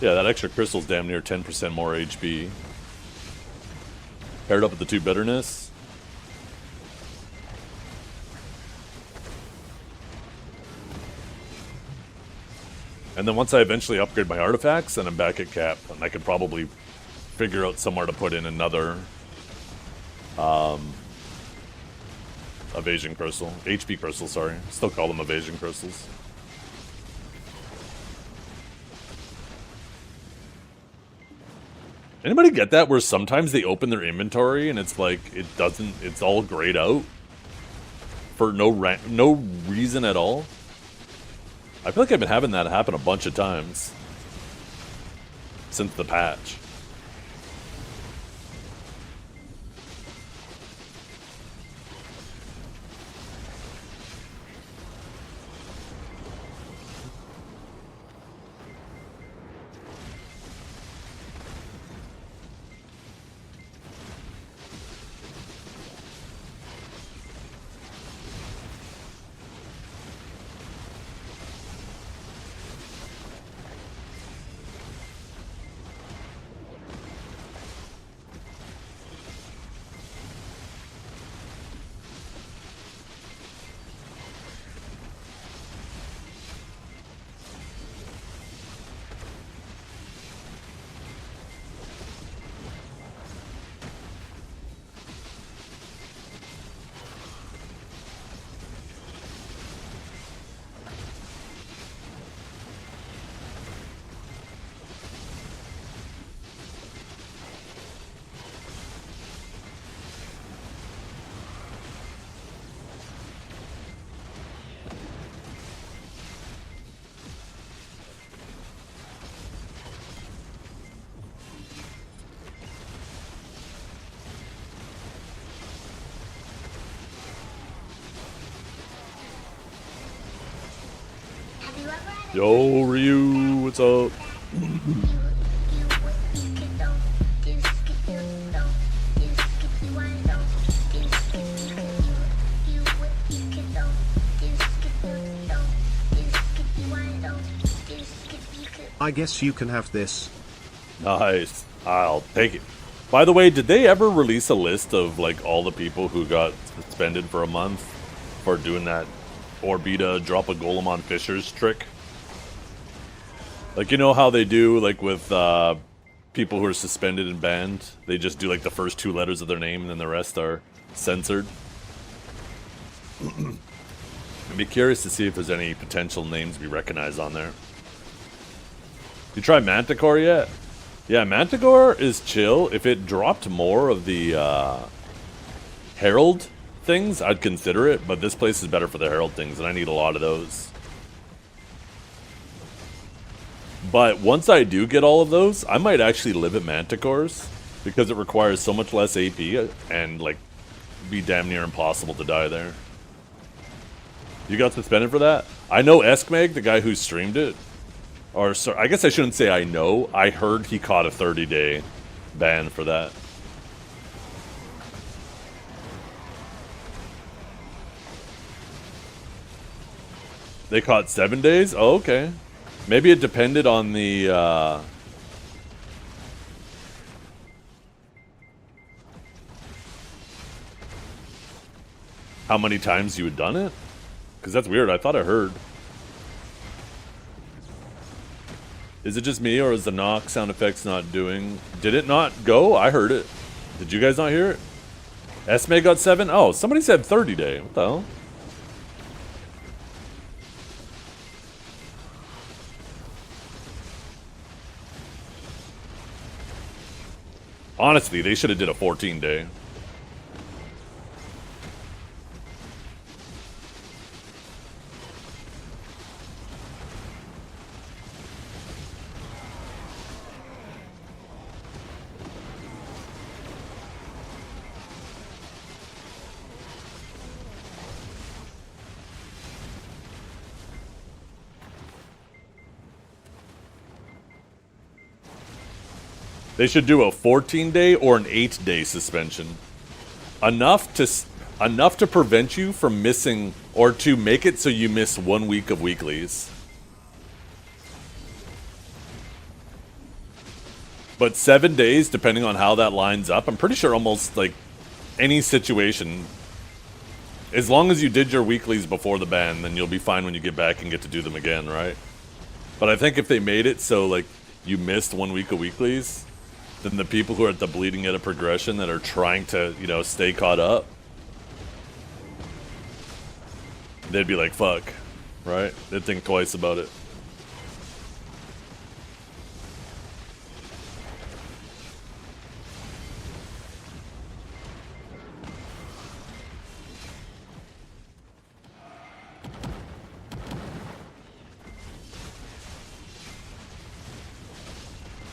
Yeah, that extra crystal's damn near 10% more HP. Paired up with the 2 bitterness. And then once I eventually upgrade my artifacts, then I'm back at cap. And I could probably figure out somewhere to put in another evasion crystal. HP crystal, sorry. Still call them evasion crystals. Anybody get that where sometimes they open their inventory and it's like it's all grayed out for no reason at all? I feel like I've been having that happen a bunch of times. since the patch. Have you ever had a Yo, Ryu, what's up? I guess you can have this. Nice. I'll take it. By the way, did they ever release a list of like all the people who got suspended for a month for doing that Orbita drop a golem on Fishers trick? Like, you know how they do like with people who are suspended and banned? They just do like the first 2 letters of their name and then the rest are censored. I'd be curious to see if there's any potential names we recognize on there. You try Manticore yet? Yeah, Manticore is chill. If it dropped more of the Herald things, I'd consider it, but this place is better for the Herald things, and I need a lot of those. But once I do get all of those, I might actually live at Manticore's, because it requires so much less AP, and, like, be damn near impossible to die there. You got suspended for that? I know Eskmeg, the guy who streamed it. Or, sorry, I guess I shouldn't say I know. I heard he caught a 30-day ban for that. They caught 7 days? Oh, okay. Maybe it depended on the, how many times you had done it? Because that's weird. I thought I heard. Is it just me, or is the knock sound effects not doing... Did it not go? I heard it. Did you guys not hear it? Esme got 7? Oh, somebody said 30 day. What the hell? Honestly, they should have did a 14 day. They should do a 14-day or an 8-day suspension. Enough to prevent you from missing, or to make it so you miss 1 week of weeklies. But 7 days, depending on how that lines up, I'm pretty sure almost like any situation, as long as you did your weeklies before the ban, then you'll be fine when you get back and get to do them again, right? But I think if they made it so like you missed 1 week of weeklies, then the people who are at the bleeding edge of progression that are trying to, you know, stay caught up, they'd be like, fuck, right? They'd think twice about it.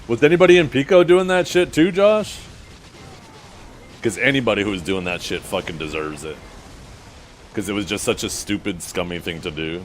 Was anybody in Pico doing that shit too, Josh? Because anybody who was doing that shit fucking deserves it. Because it was just such a stupid, scummy thing to do.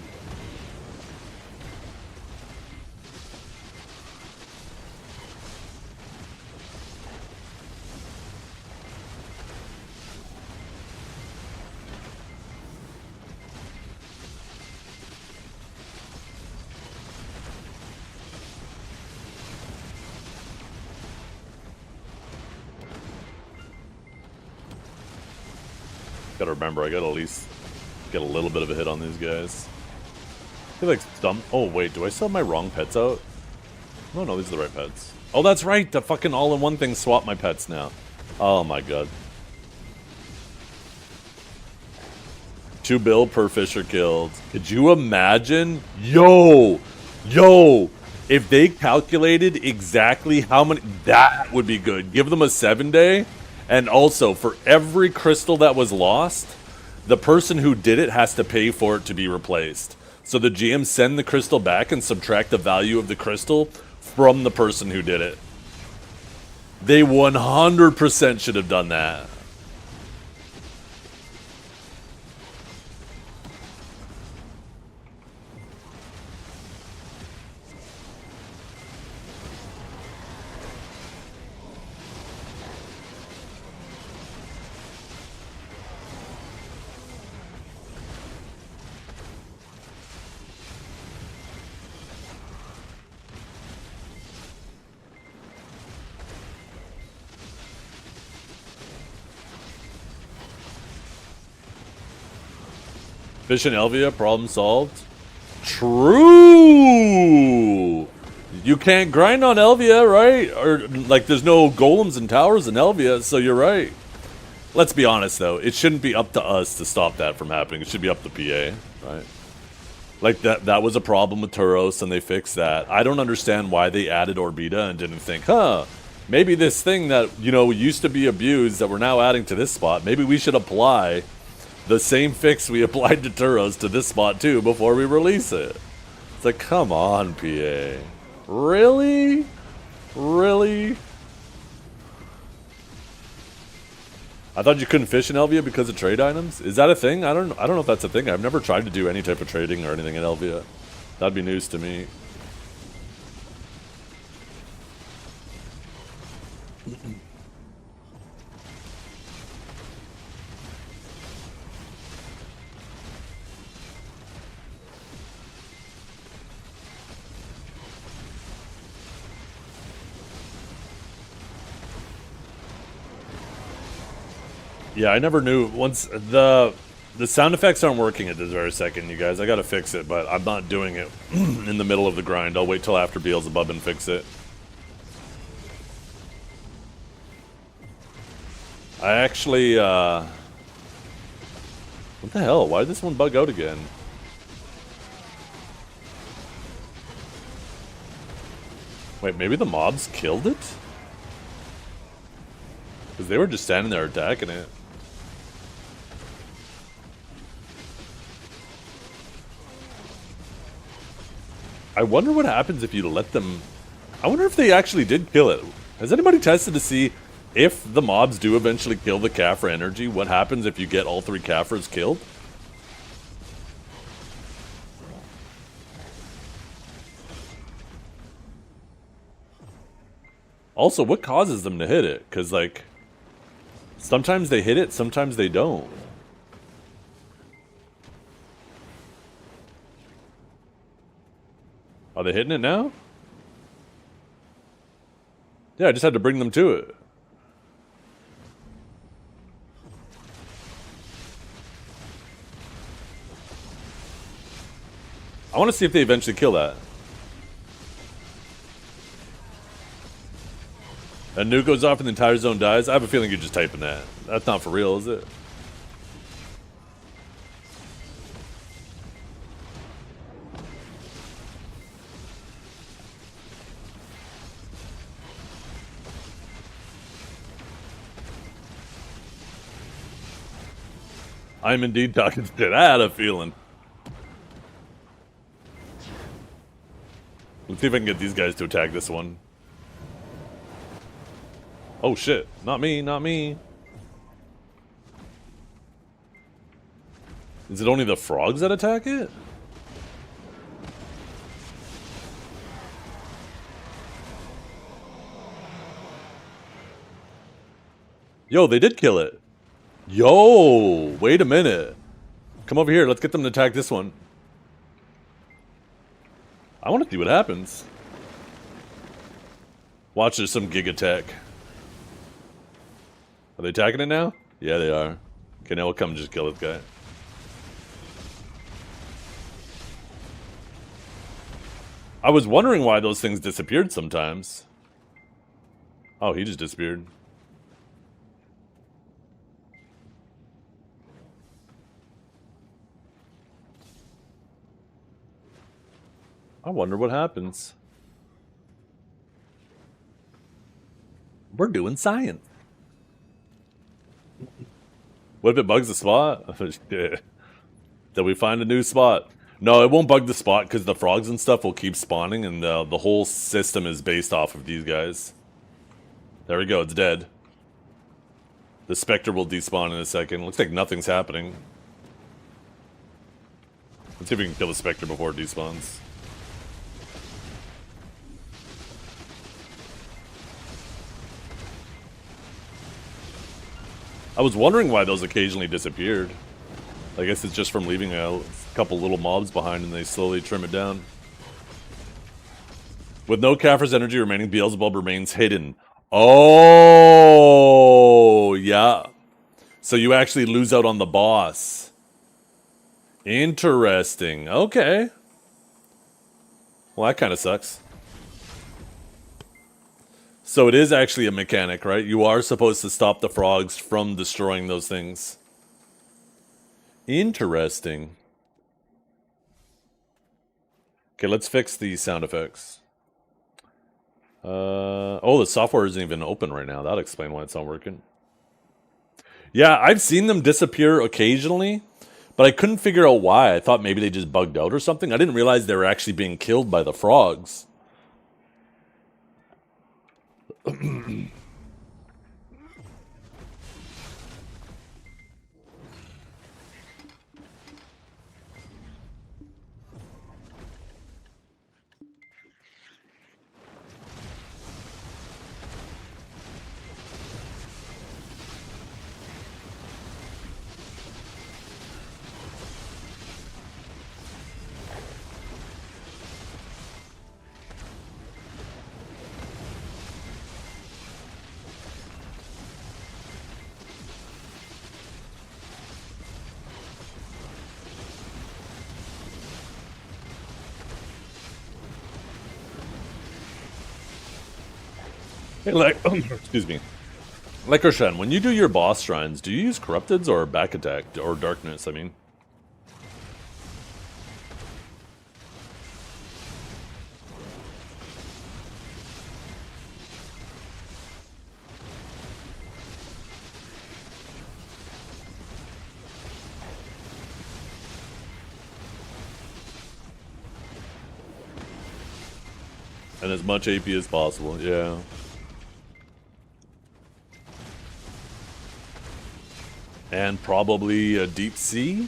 Gotta remember, I gotta at least get a little bit of a hit on these guys. I feel like some. Oh wait, do I still have my wrong pets out? No, no, these are the right pets. Oh, that's right. The fucking all-in-one thing swap my pets now. Oh my god. 2 bill per fisher killed. Could you imagine? Yo, if they calculated exactly how many, that would be good. Give them a 7-day. And also, for every crystal that was lost, the person who did it has to pay for it to be replaced. So the GM send the crystal back and subtract the value of the crystal from the person who did it. They 100% should have done that. Fish and Elvia, problem solved. True! You can't grind on Elvia, right? Or, like, there's no golems and towers in Elvia, so you're right. Let's be honest, though. It shouldn't be up to us to stop that from happening. It should be up to PA, right? Like, that was a problem with Turos, and they fixed that. I don't understand why they added Orbita and didn't think, huh, maybe this thing that, you know, used to be abused that we're now adding to this spot, maybe we should apply the same fix we applied to Turos to this spot too before we release it. It's like, come on, PA. Really? Really? I thought you couldn't fish in Elvia because of trade items. Is that a thing? I don't know if that's a thing. I've never tried to do any type of trading or anything in Elvia. That'd be news to me. Yeah, I never knew. Once the sound effects aren't working at this very second, you guys. I gotta fix it, but I'm not doing it in the middle of the grind. I'll wait till after Beelzebub and fix it. I actually, what the hell? Why did this one bug out again? Wait, maybe the mobs killed it? Because they were just standing there attacking it. I wonder what happens if you let them... I wonder if they actually did kill it. Has anybody tested to see if the mobs do eventually kill the Kafra energy? What happens if you get all 3 Kafras killed? Also, what causes them to hit it? Because, like, sometimes they hit it, sometimes they don't. Are they hitting it now? Yeah, I just had to bring them to it. I want to see if they eventually kill that. A nuke goes off and the entire zone dies? I have a feeling you're just typing that. That's not for real, is it? I'm indeed talking shit. I had a feeling. Let's see if I can get these guys to attack this one. Oh shit, not me, not me. Is it only the frogs that attack it? Yo, they did kill it. Yo, wait a minute. Come over here, let's get them to attack this one. I want to see what happens. Watch, there's some giga tech. Are they attacking it now? Yeah, they are. Okay, now we'll come and just kill this guy. I was wondering why those things disappeared sometimes. Oh, he just disappeared. I wonder what happens. We're doing science. What if it bugs the spot? Did we find a new spot? No, it won't bug the spot because the frogs and stuff will keep spawning, and the whole system is based off of these guys. There we go, it's dead. The Spectre will despawn in a second. Looks like nothing's happening. Let's see if we can kill the Spectre before it despawns. I was wondering why those occasionally disappeared. I guess it's just from leaving a couple little mobs behind and they slowly trim it down. With no Kaffir's energy remaining, Beelzebub remains hidden. Oh, yeah. So you actually lose out on the boss. Interesting. Okay. Well, that kind of sucks. So it is actually a mechanic, right? You are supposed to stop the frogs from destroying those things. Interesting. Okay, let's fix the sound effects. Oh, the software isn't even open right now. That'll explain why it's not working. Yeah, I've seen them disappear occasionally, but I couldn't figure out why. I thought maybe they just bugged out or something. I didn't realize they were actually being killed by the frogs. Hey, like, excuse me. Like Roshan, when you do your boss shrines, do you use Corrupteds or Back Attack? Or Darkness, I mean? And as much AP as possible, yeah. And probably a Deep Sea?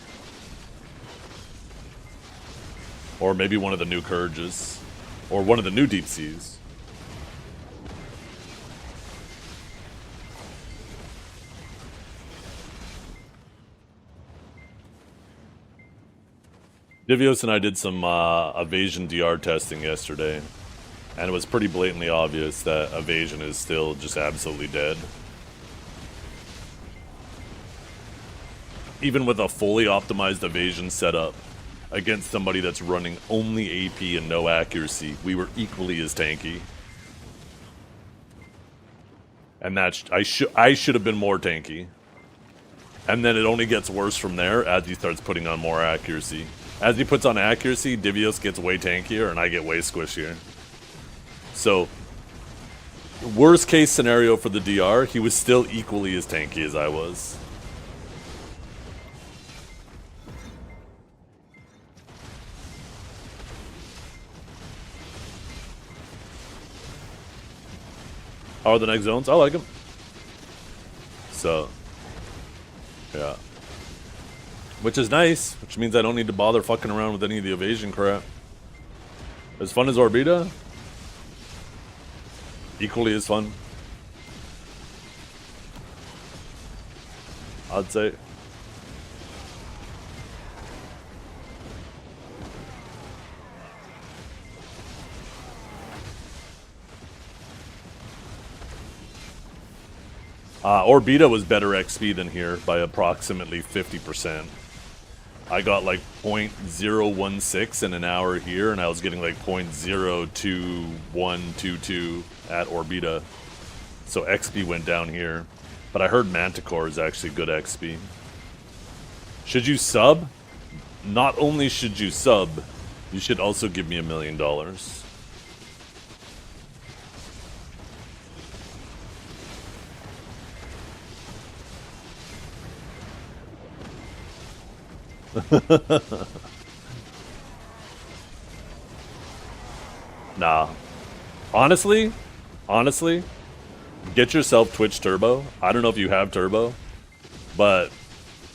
Or maybe one of the new Courages. Or one of the new Deep Seas. Divios and I did some Evasion DR testing yesterday. And it was pretty blatantly obvious that Evasion is still just absolutely dead. Even with a fully optimized Evasion setup against somebody that's running only AP and no accuracy, we were equally as tanky. And that I should have been more tanky. And then it only gets worse from there as he starts putting on more accuracy. As he puts on accuracy, Divios gets way tankier and I get way squishier. So, worst case scenario for the DR, he was still equally as tanky as I was. How are the next zones? I like them. So, yeah. Which is nice, which means I don't need to bother fucking around with any of the evasion crap. As fun as Orbita? Equally as fun. I'd say. Orbita was better XP than here by approximately 50%. I got like 0.016 in an hour here, and I was getting like 0.02122 at Orbita. So XP went down here. But I heard Manticore is actually good XP. Should you sub? Not only should you sub, you should also give me $1 million. Nah. Honestly, get yourself Twitch Turbo. I don't know if you have Turbo, but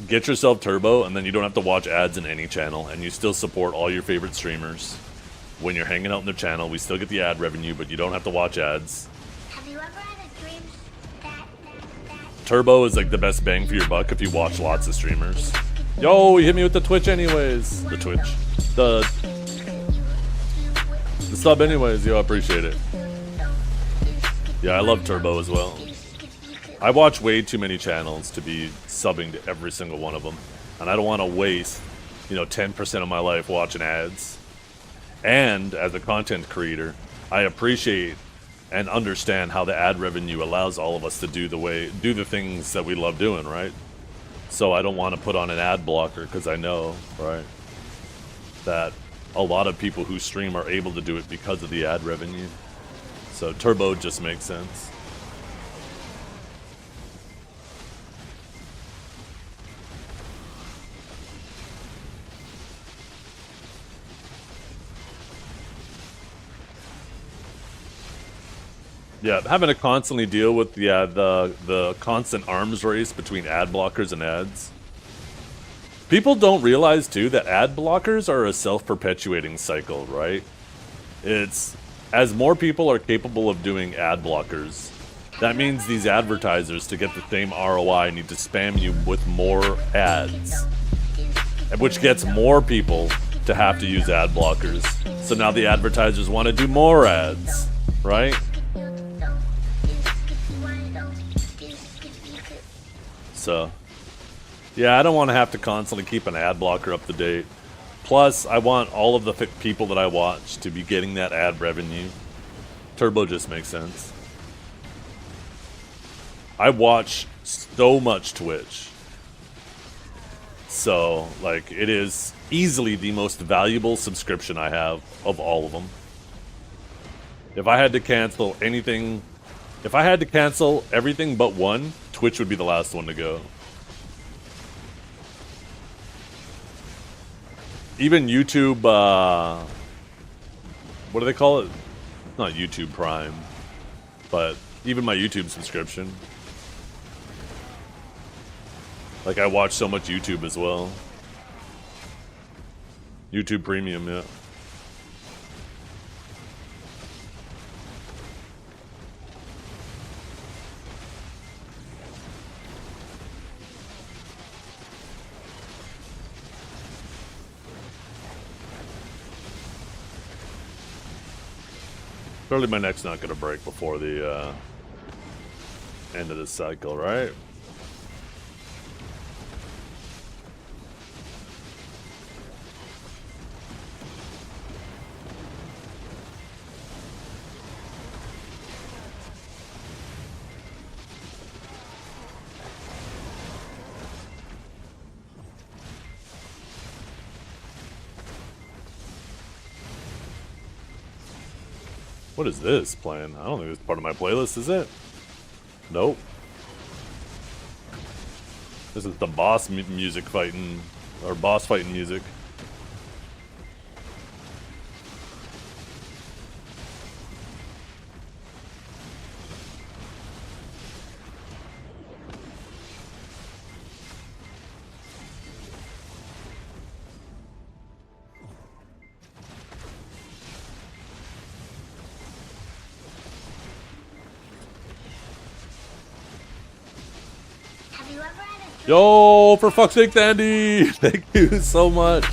get yourself Turbo, and then you don't have to watch ads in any channel, and you still support all your favorite streamers. When you're hanging out in their channel, we still get the ad revenue, but you don't have to watch ads. Have you ever had a dream that Turbo is like the best bang for your buck if you watch lots of streamers. Yo, you hit me with the Twitch anyways. The Twitch. The sub anyways. Yo, I appreciate it. Yeah, I love Turbo as well. I watch way too many channels to be subbing to every single one of them. And I don't want to waste, 10% of my life watching ads. And as a content creator, I appreciate and understand how the ad revenue allows all of us to do the things that we love doing, right? So I don't want to put on an ad blocker because I know, right, that a lot of people who stream are able to do it because of the ad revenue. So Turbo just makes sense. Yeah, having to constantly deal with the constant arms race between ad blockers and ads. People don't realize too that ad blockers are a self-perpetuating cycle, right? It's as more people are capable of doing ad blockers, that means these advertisers, to get the same ROI, need to spam you with more ads, which gets more people to have to use ad blockers. So now the advertisers want to do more ads, right? So, yeah, I don't want to have to constantly keep an ad blocker up to date. Plus, I want all of the people that I watch to be getting that ad revenue. Turbo just makes sense. I watch so much Twitch. So, like, it is easily the most valuable subscription I have of all of them. If I had to cancel anything, if I had to cancel everything but one, Twitch would be the last one to go. Even YouTube, what do they call it? Not YouTube Prime, but even my YouTube subscription. Like, I watch so much YouTube as well. YouTube Premium, yeah. Surely my neck's not going to break before the end of this cycle, right? What is this playing? I don't think it's part of my playlist, is it? Nope. This is the boss music fighting, or boss fighting music. you ever had a dream Yo, for fuck's sake, Andy! Thank you so much.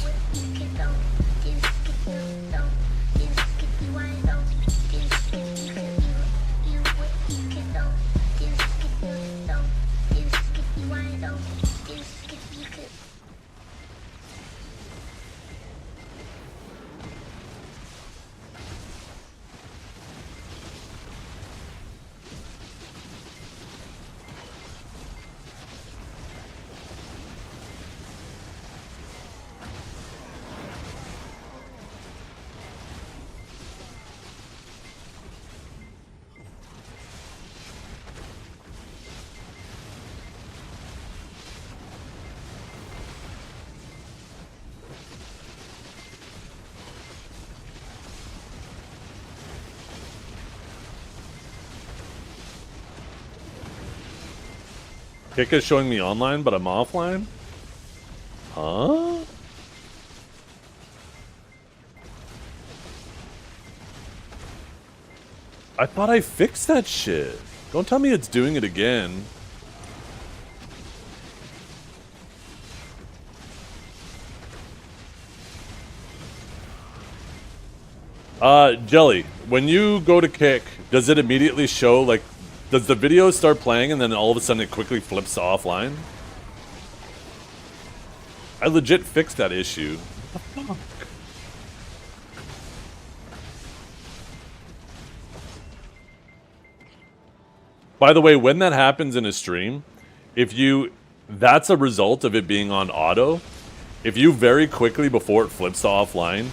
Kika's showing me online, but I'm offline? Huh? I thought I fixed that shit. Don't tell me it's doing it again. Jelly, when you go to kick, does it immediately show, like, does the video start playing and then all of a sudden it quickly flips to offline? I legit fixed that issue. What the fuck? By the way, when that happens in a stream, that's a result of it being on auto. If you very quickly, before it flips to offline,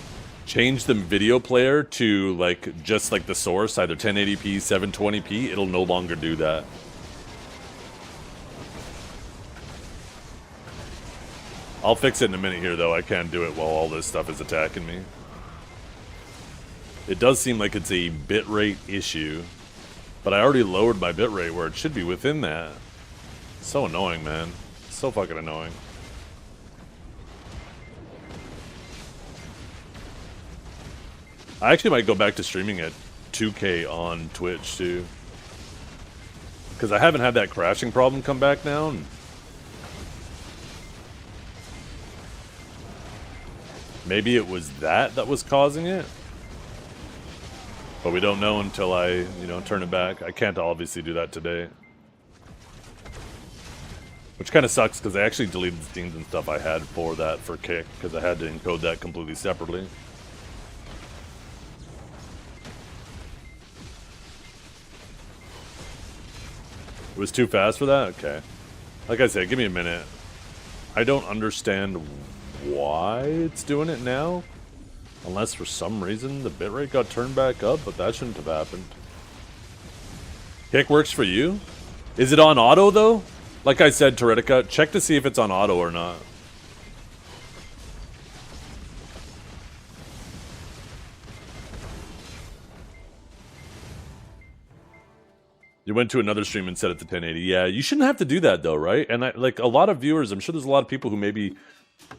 change the video player to like just like the source, either 1080p, 720p, it'll no longer do that. I'll fix it in a minute here though. I can't do it while all this stuff is attacking me. It does seem like it's a bitrate issue, but I already lowered my bitrate where it should be within that. So annoying, man. So fucking annoying. I actually might go back to streaming at 2K on Twitch, too. Because I haven't had that crashing problem come back now. And maybe it was that was causing it. But we don't know until I, turn it back. I can't obviously do that today. Which kind of sucks, because I actually deleted the scenes and stuff I had for that for Kick, because I had to encode that completely separately. It was too fast for that? Okay. Like I said, give me a minute. I don't understand why it's doing it now. Unless for some reason the bitrate got turned back up, but that shouldn't have happened. Kick works for you? Is it on auto though? Like I said, Teritica, check to see if it's on auto or not. You went to another stream and set it to 1080. Yeah, you shouldn't have to do that though, right? And like a lot of viewers, I'm sure there's a lot of people who maybe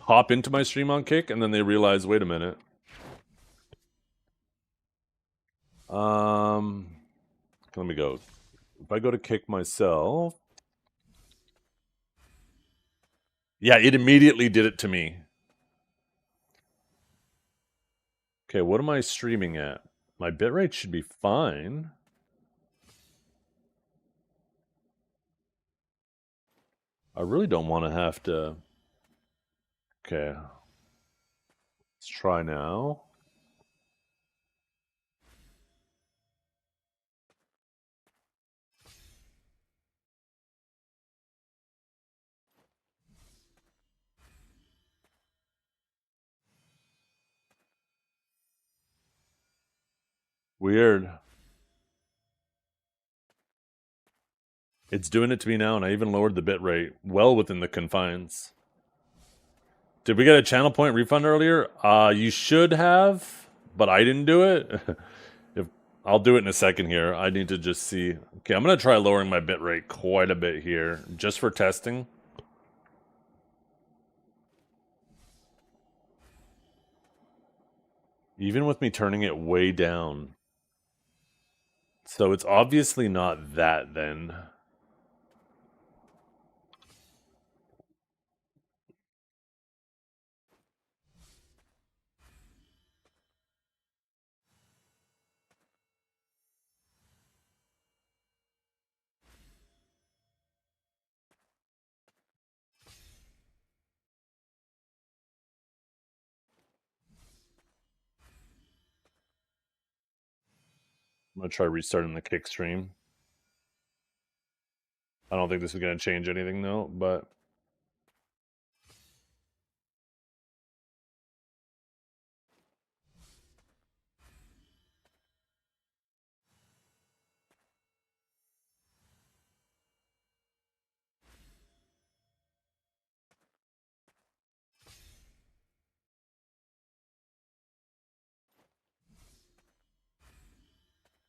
hop into my stream on Kick and then they realize, wait a minute. Let me go. If I go to Kick myself. Yeah, it immediately did it to me. Okay, what am I streaming at? My bitrate should be fine. I really don't want to have to... Okay. Let's try now. Weird. It's doing it to me now, and I even lowered the bitrate well within the confines. Did we get a channel point refund earlier? You should have, but I didn't do it. I'll do it in a second here. I need to just see. Okay, I'm going to try lowering my bitrate quite a bit here, just for testing. Even with me turning it way down. So it's obviously not that then. I'm gonna try restarting the kick stream. I don't think this is gonna change anything though, but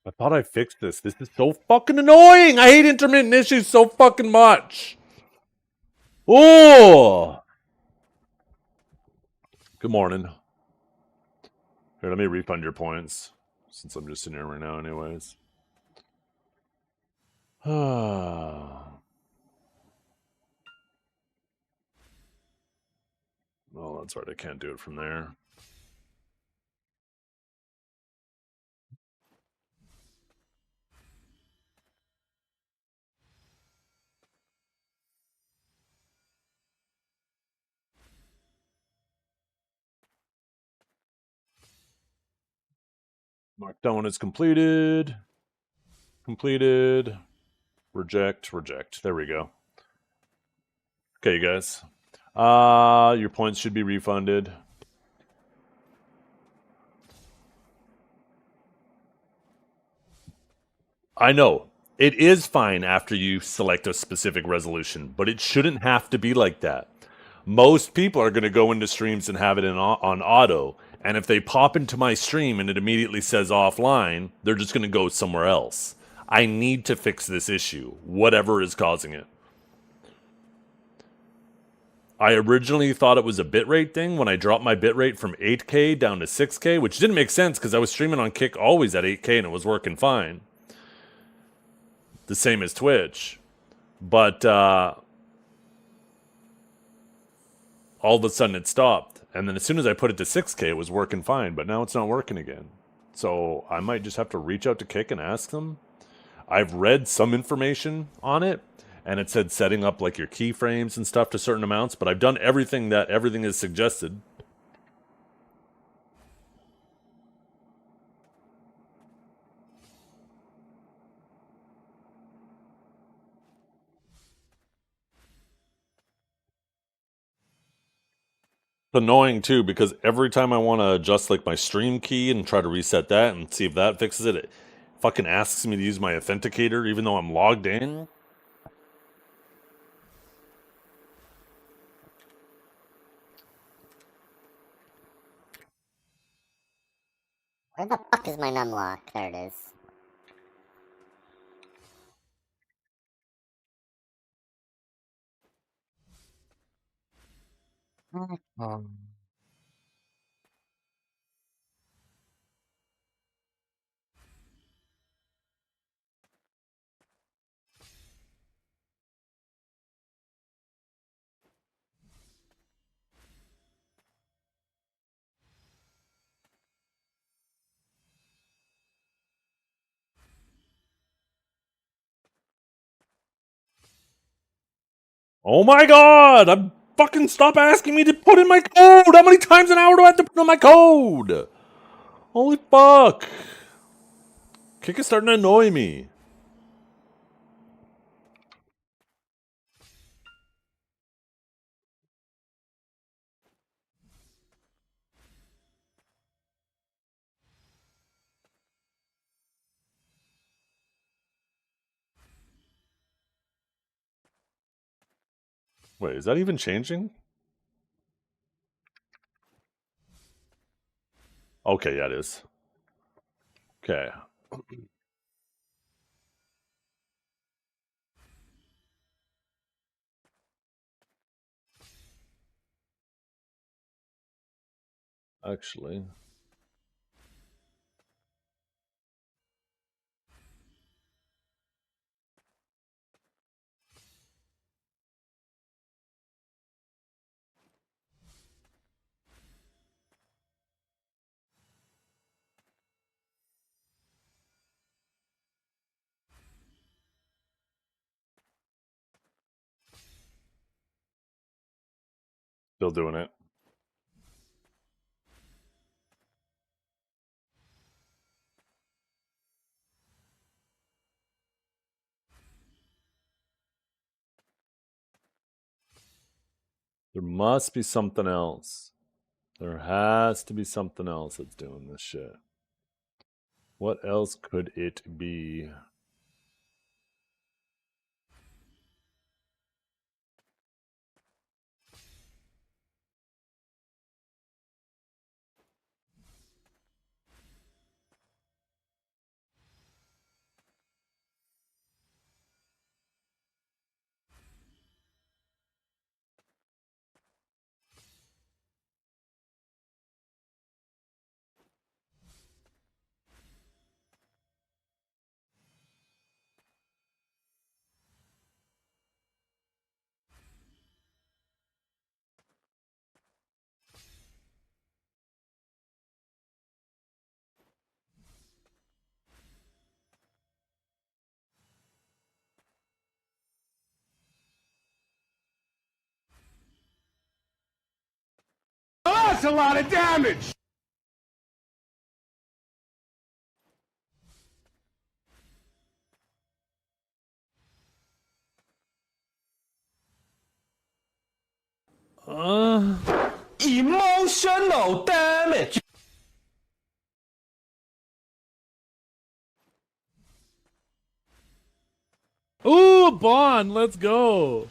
I thought I fixed this. This is so fucking annoying. I hate intermittent issues so fucking much. Oh, good morning. Here, let me refund your points since I'm just in here right now, anyways. Oh, that's right. I can't do it from there. Markdown is completed. Completed. Reject, reject. There we go. Okay, you guys. Your points should be refunded. I know. It is fine after you select a specific resolution, but it shouldn't have to be like that. Most people are going to go into streams and have it on auto, and if they pop into my stream and it immediately says offline, they're just going to go somewhere else. I need to fix this issue, whatever is causing it. I originally thought it was a bitrate thing when I dropped my bitrate from 8K down to 6K, which didn't make sense because I was streaming on Kick always at 8K and it was working fine. The same as Twitch. But all of a sudden it stopped. And then as soon as I put it to 6K, it was working fine, but now it's not working again. So I might just have to reach out to Kick and ask them. I've read some information on it, and it said setting up like your keyframes and stuff to certain amounts, but I've done everything is suggested. It's annoying too because every time I want to adjust like my stream key and try to reset that and see if that fixes it, it fucking asks me to use my authenticator even though I'm logged in. Where the fuck is my numlock? There it is. Oh my god! I'm fucking stop asking me to put in my code! How many times an hour do I have to put in my code? Holy fuck! Kick is starting to annoy me. Wait, is that even changing? Okay, yeah, it is. Okay. Actually. Still doing it. There must be something else. There has to be something else that's doing this shit. What else could it be? Oh, that's a lot of damage! Emotional damage! Ooh, Bond, let's go.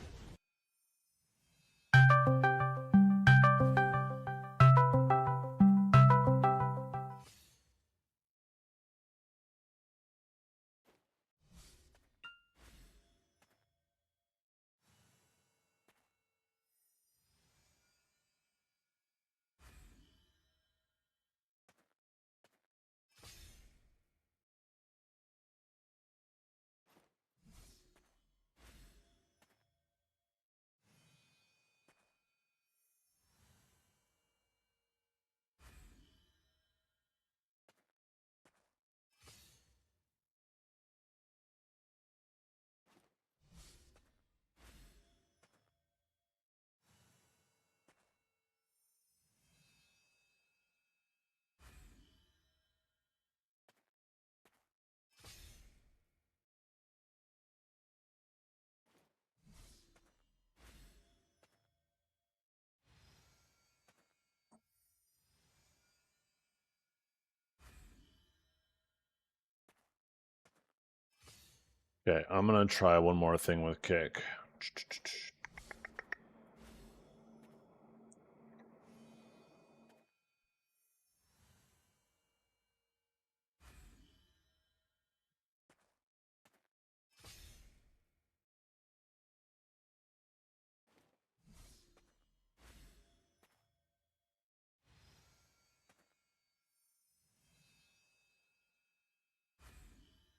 Okay, I'm gonna try one more thing with kick.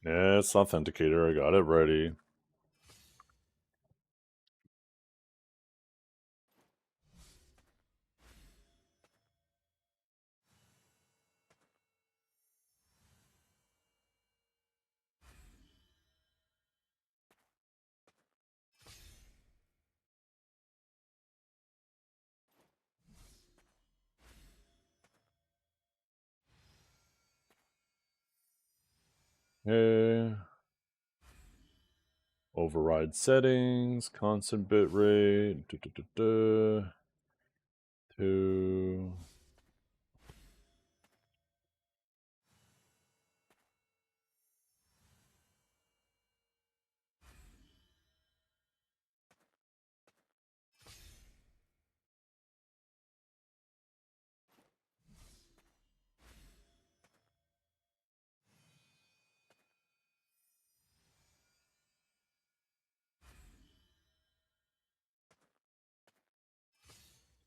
Yeah, it's Authenticator. I got it ready. Okay. Override settings, constant bitrate, 2.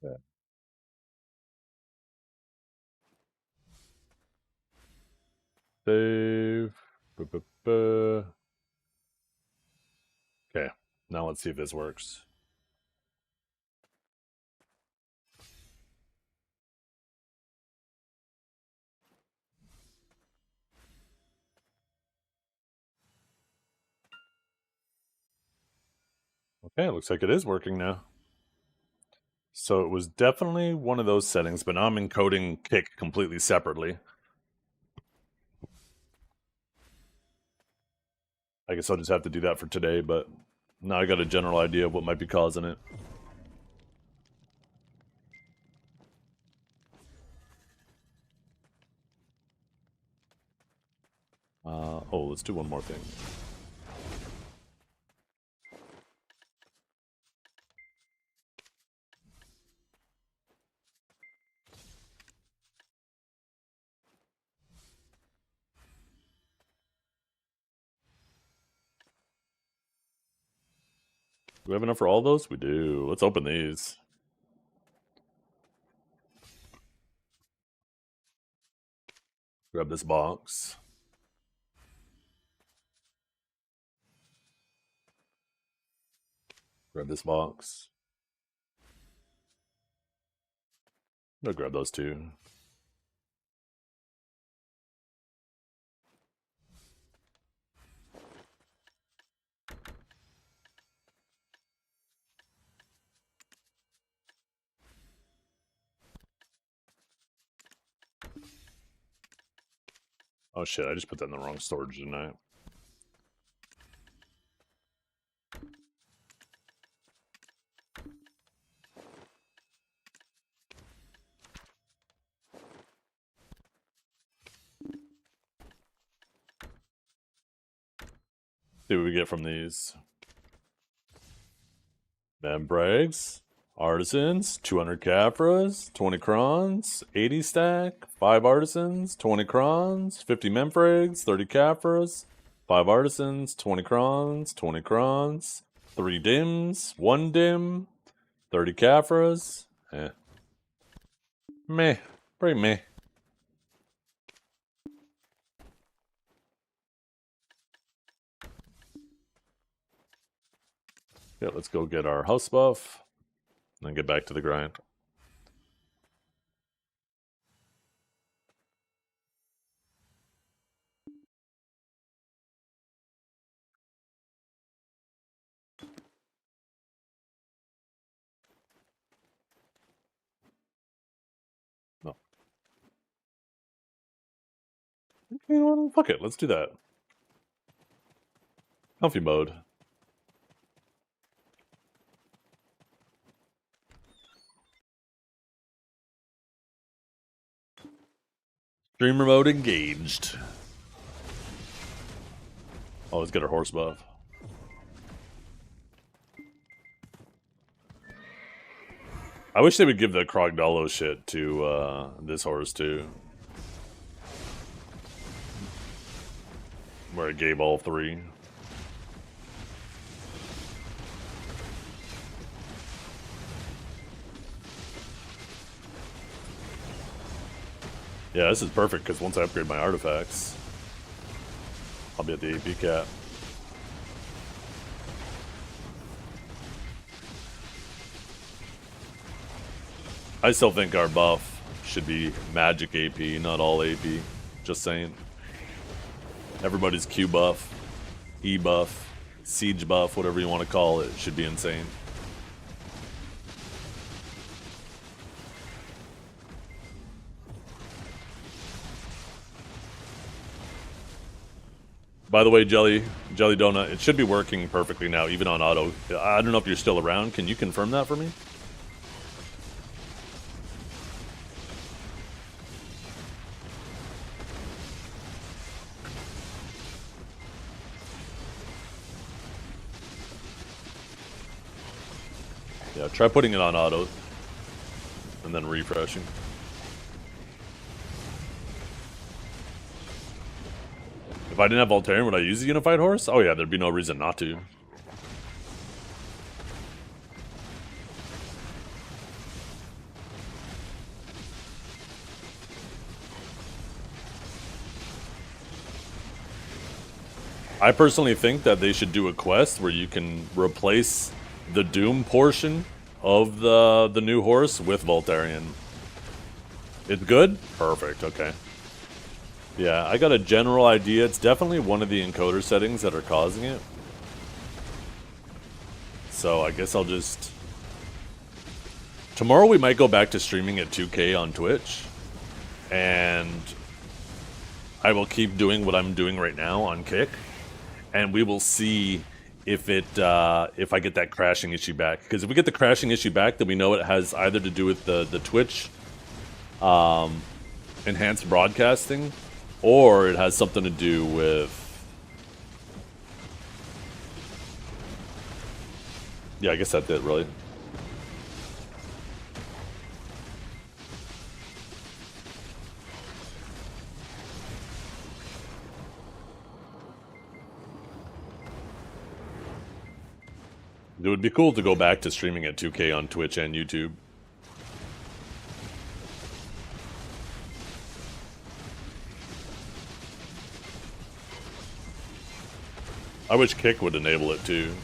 Yeah. Save. Okay, now let's see if this works. Okay, looks like it is working now. So it was definitely one of those settings, but now I'm encoding kick completely separately. I guess I'll just have to do that for today, but now I got a general idea of what might be causing it. Oh, let's do one more thing. Do we have enough for all those? We do. Let's open these. Grab this box. Grab this box. I'm gonna grab those two. Oh shit, I just put that in the wrong storage, didn't I? See what we get from these. Membrags, Artisans, 200 Capras, 20 Crons, 80 stack, 5 Artisans, 20 Crons, 50 Membrags, 30 Capras, 5 Artisans, 20 Crons, 20 Crons, 3 Dims, 1 Dim, 30 Capras. Meh. Pretty meh. Yeah, let's go get our house buff and get back to the grind. No. You know what? Fuck it. Let's do that. Comfy mode. Streamer mode engaged. Oh, let's get our horse buff. I wish they would give the Krogdalo shit to this horse too. Where it gave all 3. Yeah, this is perfect because once I upgrade my artifacts, I'll be at the AP cap. I still think our buff should be magic AP, not all AP. Just saying. Everybody's Q buff, E buff, siege buff, whatever you want to call it, should be insane. By the way, Jelly Donut, it should be working perfectly now, even on auto. I don't know if you're still around. Can you confirm that for me? Yeah, try putting it on auto and then refreshing. If I didn't have Voltaren, would I use a Unified Horse? Oh yeah, there'd be no reason not to. I personally think that they should do a quest where you can replace the Doom portion of the new horse with Voltaren. It's good? Perfect, okay. Yeah, I got a general idea. It's definitely one of the encoder settings that are causing it. So I guess I'll just... Tomorrow we might go back to streaming at 2K on Twitch. And I will keep doing what I'm doing right now on Kick. And we will see if if I get that crashing issue back. Because if we get the crashing issue back, then we know it has either to do with the Twitch enhanced broadcasting, or it has something to do with... Yeah, I guess that's it, really. It would be cool to go back to streaming at 2K on Twitch and YouTube. I wish Kick would enable it too.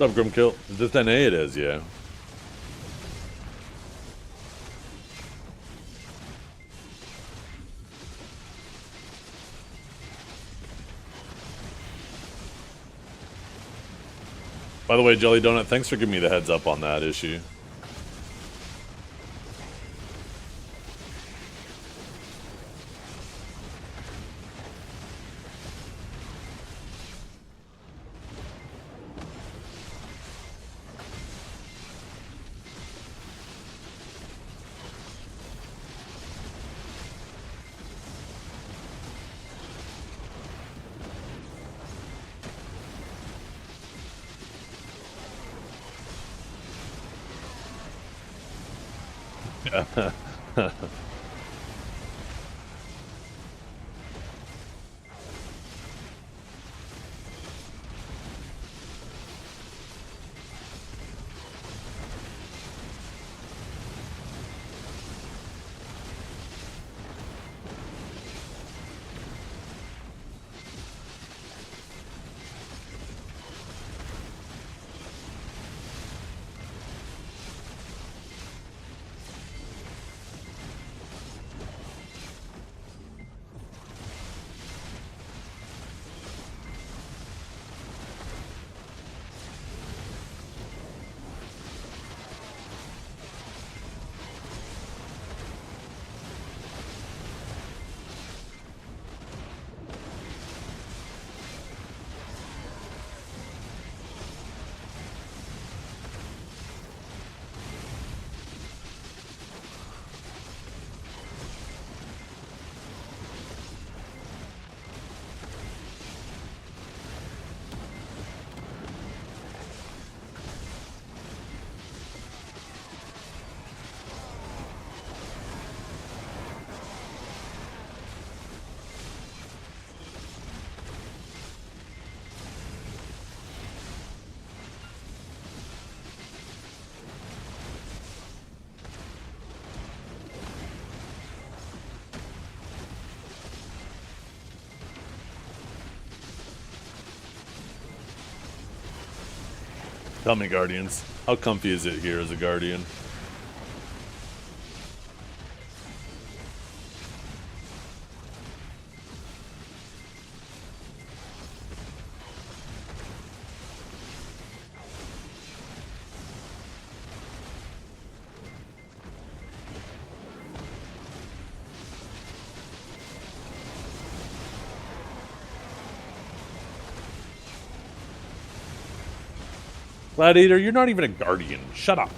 What's up, Grimkill? Is this NA? It is, yeah. By the way, Jelly Donut, thanks for giving me the heads up on that issue. Tell me, Guardians, how comfy is it here as a Guardian? Gladiator, you're not even a Guardian. Shut up.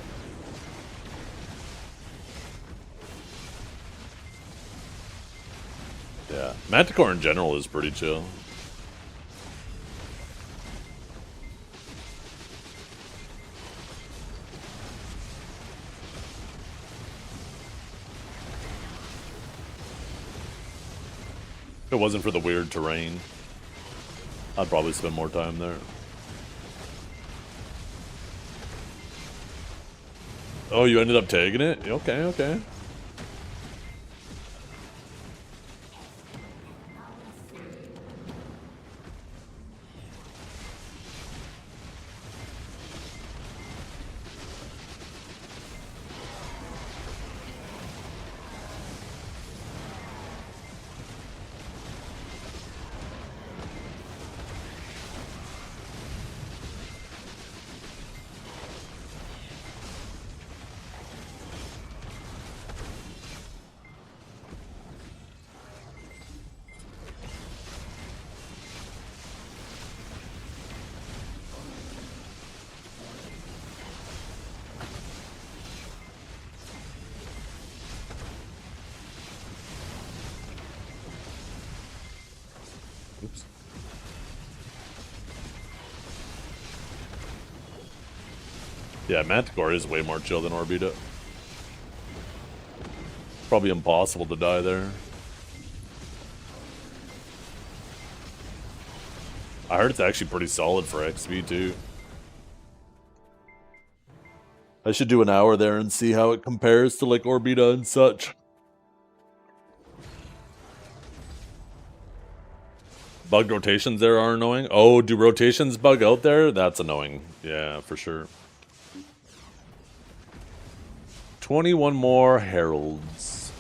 Yeah, Manticore in general is pretty chill. If it wasn't for the weird terrain, I'd probably spend more time there. Oh, you ended up tagging it? Okay, okay. Oops. Yeah, Manticore is way more chill than Orbita. Probably impossible to die there. I heard it's actually pretty solid for XP too. I should do an hour there and see how it compares to like Orbita and such. Bug rotations there are annoying. Oh, do rotations bug out there? That's annoying. Yeah, for sure. 21 more heralds.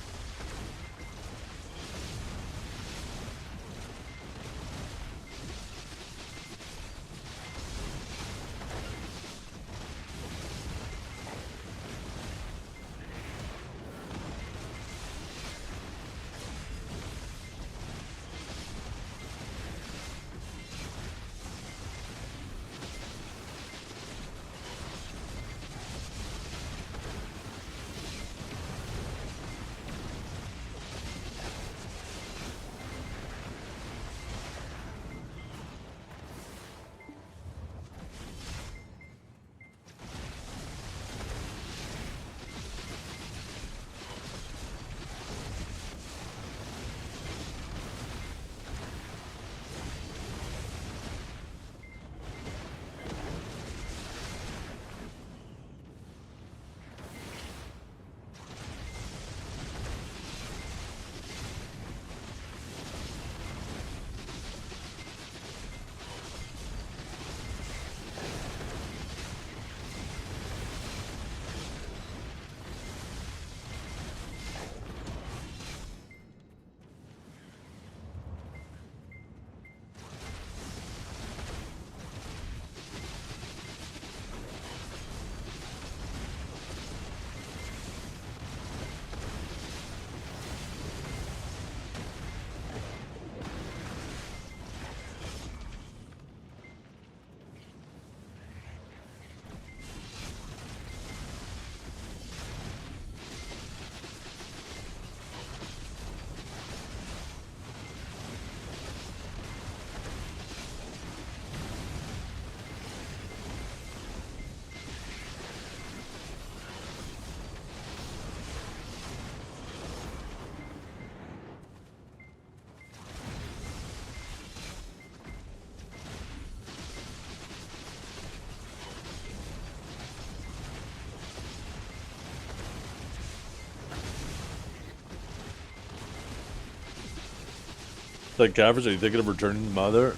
Like, Caverns, are you thinking of returning Mother?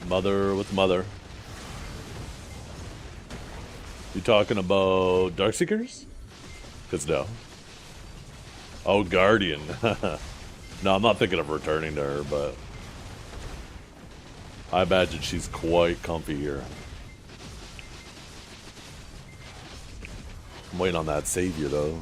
What's Mother? You talking about Darkseekers? Because no. Oh, Guardian. No, I'm not thinking of returning to her, but I imagine she's quite comfy here. I'm waiting on that savior, though.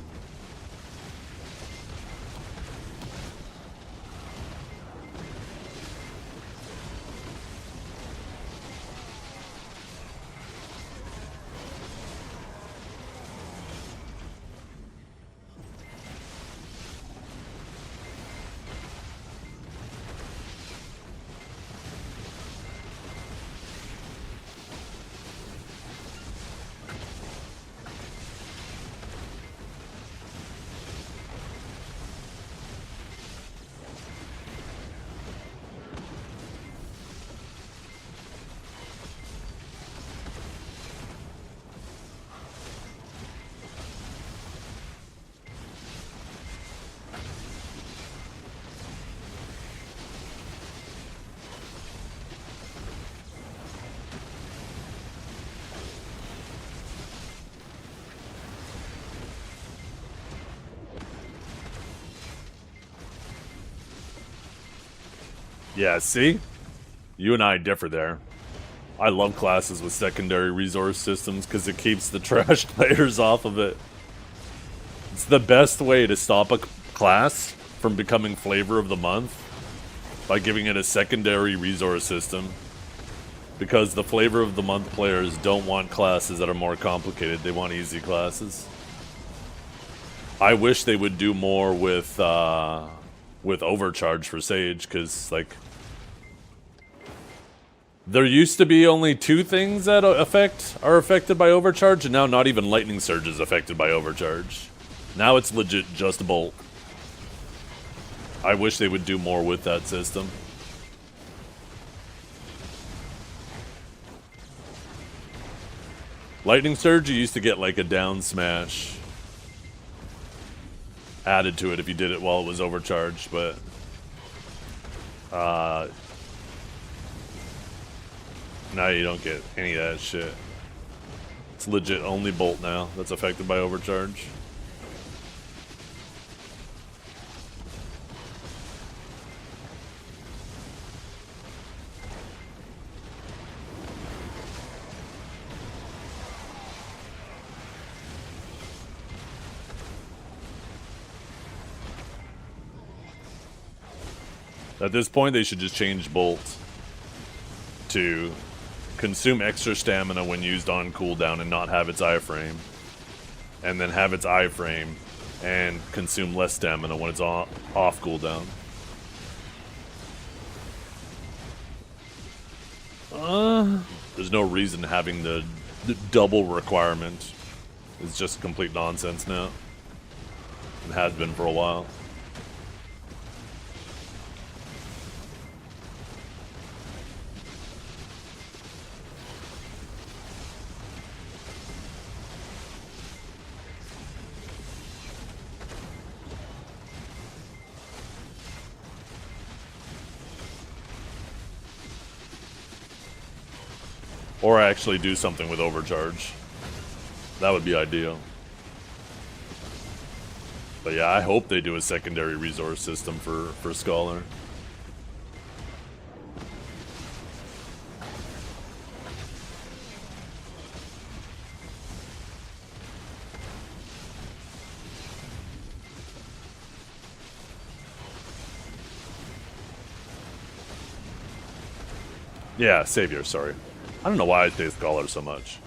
Yeah, see? You and I differ there. I love classes with secondary resource systems because it keeps the trash players off of it. It's the best way to stop a class from becoming flavor of the month by giving it a secondary resource system. Because the flavor of the month players don't want classes that are more complicated. They want easy classes. I wish they would do more with overcharge for Sage, because, like, there used to be only 2 things that are affected by overcharge, and now not even lightning surge is affected by overcharge. Now it's legit just a bolt. I wish they would do more with that system. Lightning surge, you used to get like a down smash added to it if you did it while it was overcharged, but now you don't get any of that shit. It's legit only bolt now that's affected by overcharge. At this point, they should just change Bolt to consume extra stamina when used on cooldown and not have its iframe. And then have its iframe and consume less stamina when it's off cooldown. There's no reason having the double requirement. It's just complete nonsense now. It has been for a while. Or actually do something with overcharge. That would be ideal. But yeah, I hope they do a secondary resource system for Scholar. Yeah, Savior, sorry. I don't know why I say Scholar so much.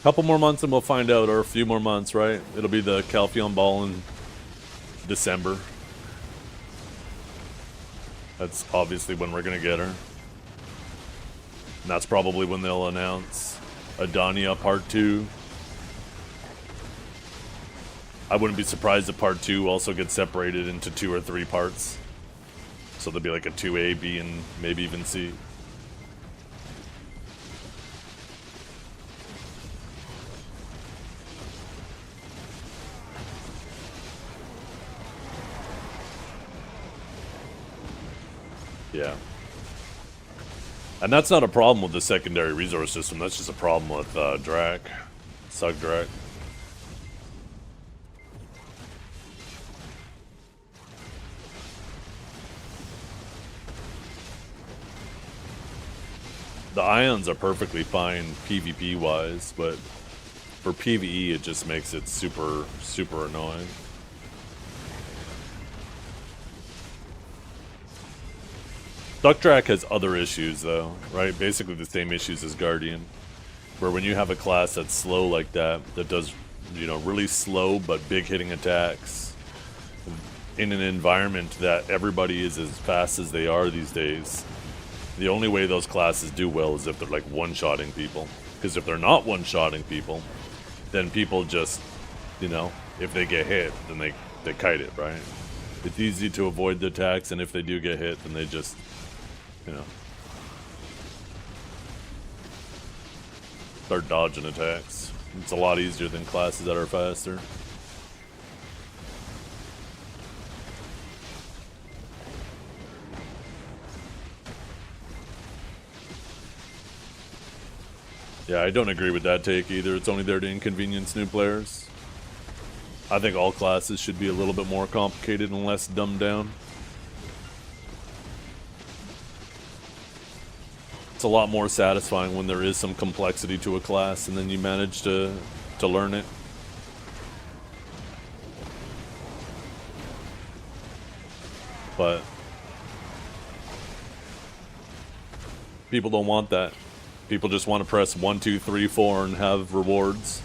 Couple more months and we'll find out, or a few more months, right? It'll be the Calpheon Ball in December. That's obviously when we're gonna get her. And that's probably when they'll announce Adania Part 2. I wouldn't be surprised if part 2 also gets separated into 2 or 3 parts. So there'll be like a 2A, B, and maybe even C. Yeah. And that's not a problem with the secondary resource system, that's just a problem with Drac. Sug Drac. The ions are perfectly fine PvP wise, but for PvE it just makes it super, super annoying. Duckdrac has other issues though, right? Basically the same issues as Guardian. Where when you have a class that's slow like that, that does, you know, really slow but big hitting attacks, in an environment that everybody is as fast as they are these days, the only way those classes do well is if they're like one-shotting people. Because if they're not one-shotting people, then people just, you know, if they get hit, then they kite it, right? It's easy to avoid the attacks, and if they do get hit, then they just, you know, start dodging attacks. It's a lot easier than classes that are faster. Yeah, I don't agree with that take either. It's only there to inconvenience new players. I think all classes should be a little bit more complicated and less dumbed down. It's a lot more satisfying when there is some complexity to a class and then you manage to learn it. But people don't want that. People just want to press 1, 2, 3, 4 and have rewards.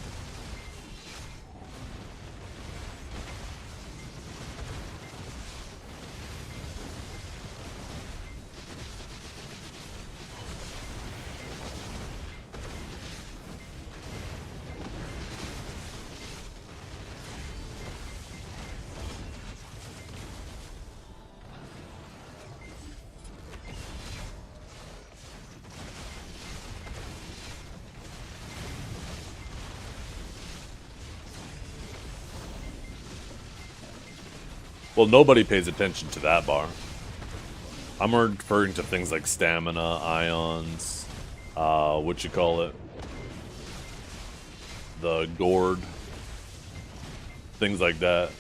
Well, nobody pays attention to that bar. I'm referring to things like stamina, ions, what you call it, the gourd, things like that.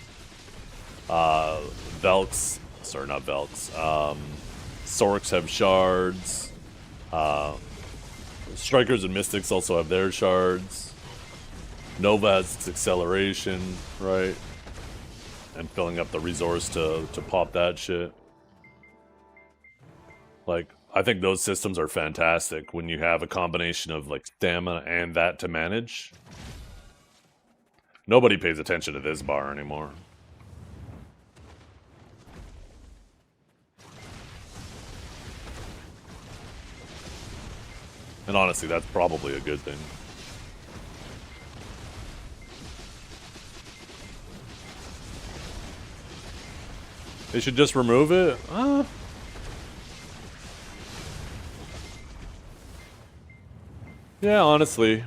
Velks, sorry, not Velks. Sorks have shards. Strikers and Mystics also have their shards. Nova has its acceleration, right? And filling up the resource to pop that shit. Like, I think those systems are fantastic when you have a combination of like stamina and that to manage. Nobody pays attention to this bar anymore. And honestly, that's probably a good thing. They should just remove it? Yeah, honestly.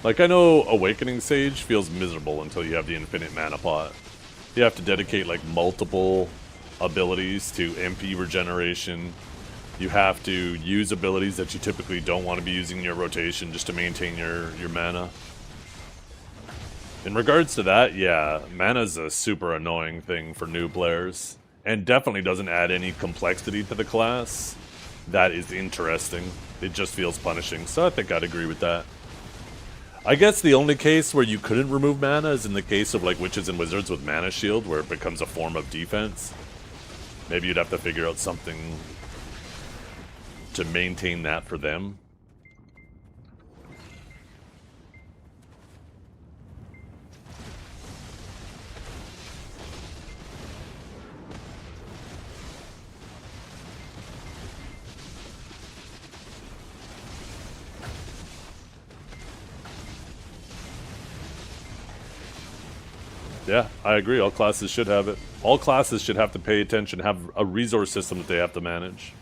Like, I know Awakening Sage feels miserable until you have the infinite mana pot. You have to dedicate, like, multiple abilities to MP regeneration. You have to use abilities that you typically don't want to be using in your rotation just to maintain your mana. In regards to that, yeah, mana's a super annoying thing for new players. And definitely doesn't add any complexity to the class. That is interesting. It just feels punishing, so I think I'd agree with that. I guess the only case where you couldn't remove mana is in the case of like Witches and Wizards with Mana Shield, where it becomes a form of defense. Maybe you'd have to figure out something to maintain that for them. Yeah, I agree. All classes should have it. All classes should have to pay attention, have a resource system that they have to manage.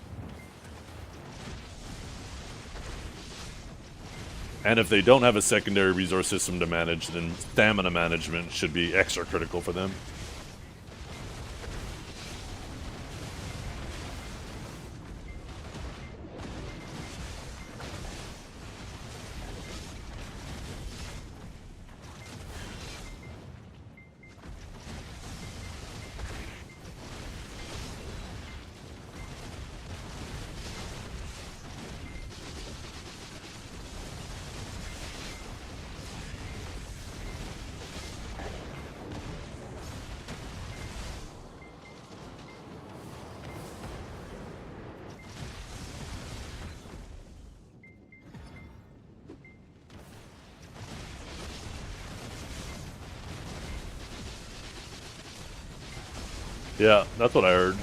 And if they don't have a secondary resource system to manage, then stamina management should be extra critical for them. Yeah, that's what I heard.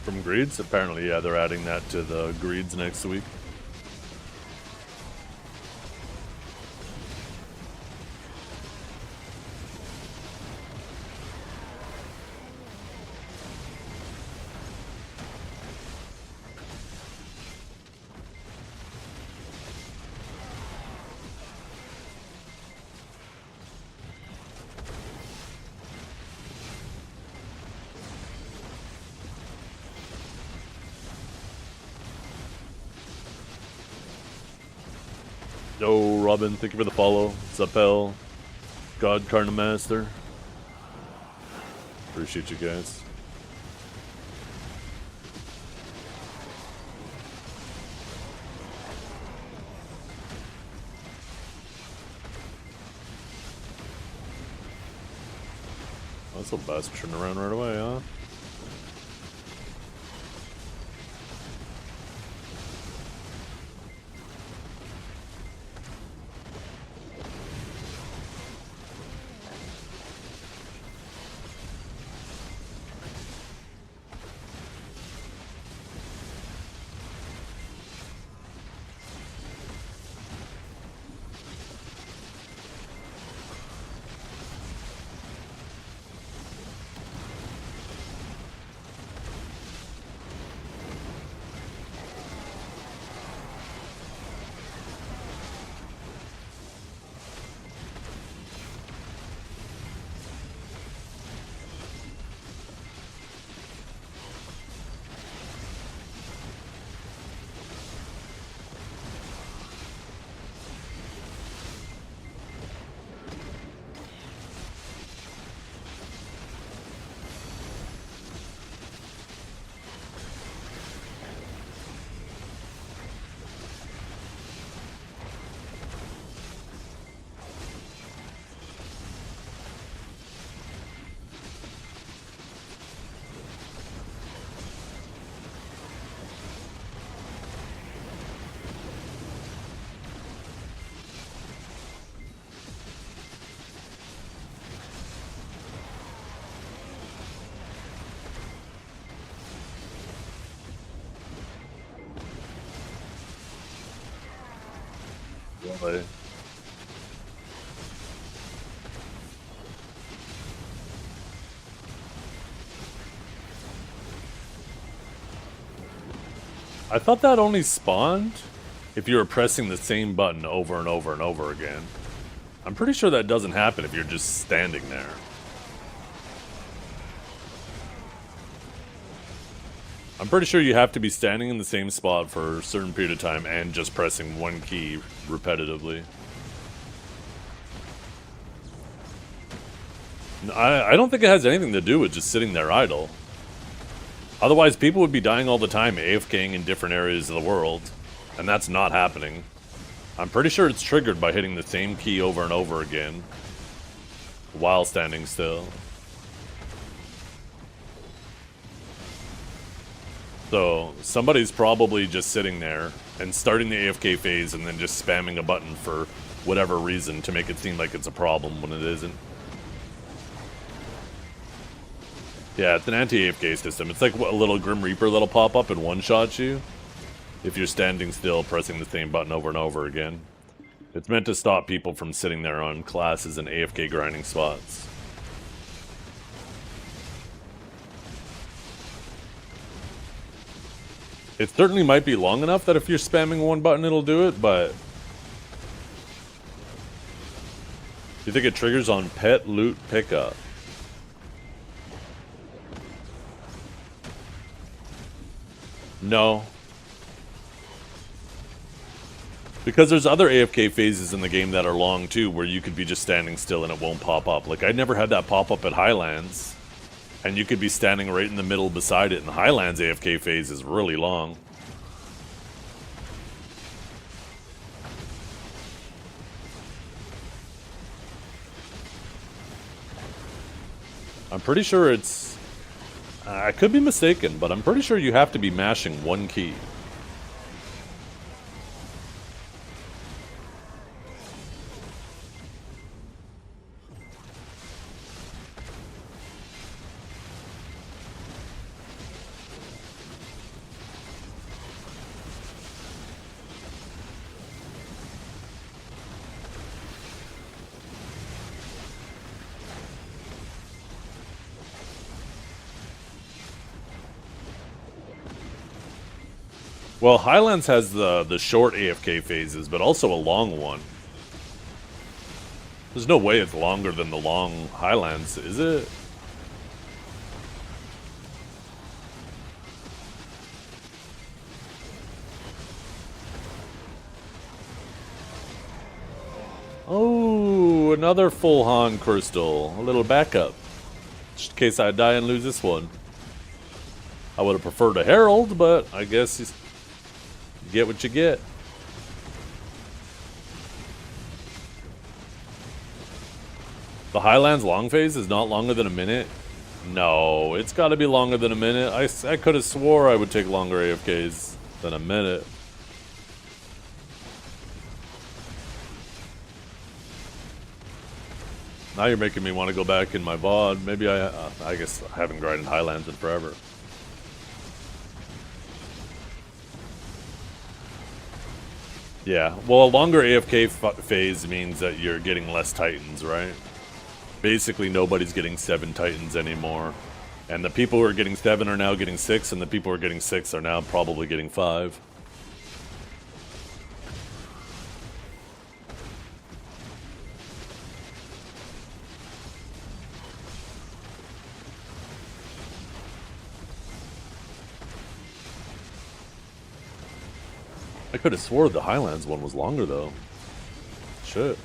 From greeds? Apparently, yeah, they're adding that to the greeds next week. Yo, Robin, thank you for the follow. Zappel, God Carnamaster. Appreciate you guys. That's a best turn around right away, huh? Really? I thought that only spawned if you were pressing the same button over and over and over again. I'm pretty sure that doesn't happen if you're just standing there. I'm pretty sure you have to be standing in the same spot for a certain period of time and just pressing one key repetitively. I don't think it has anything to do with just sitting there idle. Otherwise, people would be dying all the time AFKing in different areas of the world, and that's not happening. I'm pretty sure it's triggered by hitting the same key over and over again while standing still. So, somebody's probably just sitting there and starting the AFK phase and then just spamming a button for whatever reason to make it seem like it's a problem when it isn't. Yeah, it's an anti-AFK system. It's like a little Grim Reaper that'll pop up and one-shot you if you're standing still pressing the same button over and over again. It's meant to stop people from sitting there on classes and AFK grinding spots. It certainly might be long enough that if you're spamming one button it'll do it, but... You think it triggers on pet loot pickup? No. Because there's other AFK phases in the game that are long too, where you could be just standing still and it won't pop up. Like, I never had that pop up at Highlands. And you could be standing right in the middle beside it, and the Highlands AFK phase is really long. I'm pretty sure it's... I could be mistaken, but I'm pretty sure you have to be mashing one key. Well, Highlands has the short AFK phases, but also a long one. There's no way it's longer than the long Highlands, is it? Oh, another full Han crystal. A little backup. Just in case I die and lose this one. I would have preferred a Herald, but I guess you get what you get. The Highlands long phase is not longer than a minute? No, it's got to be longer than a minute. I could have swore I would take longer AFKs than a minute. Now you're making me want to go back in my VOD. Maybe I guess I haven't grinded Highlands in forever. Yeah, well, a longer AFK phase means that you're getting less Titans, right? Basically, nobody's getting 7 Titans anymore. And the people who are getting 7 are now getting 6, and the people who are getting 6 are now probably getting 5. I could have swore the Highlands one was longer, though. Shit.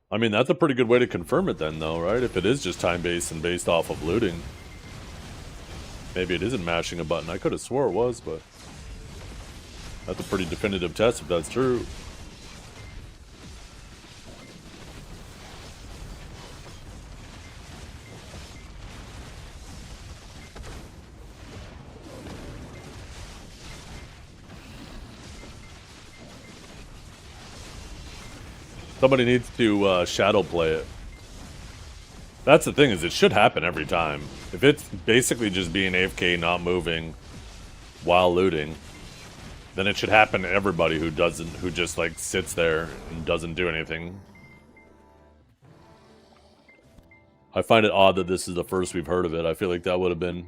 I mean, that's a pretty good way to confirm it then, though, right? If it is just time-based and based off of looting. Maybe it isn't mashing a button. I could have swore it was, but... That's a pretty definitive test if that's true. Somebody needs to shadow play it. That's the thing, is it should happen every time. If it's basically just being AFK, not moving, while looting, then it should happen to everybody who just like sits there and doesn't do anything. I find it odd that this is the first we've heard of it. I feel like that would have been...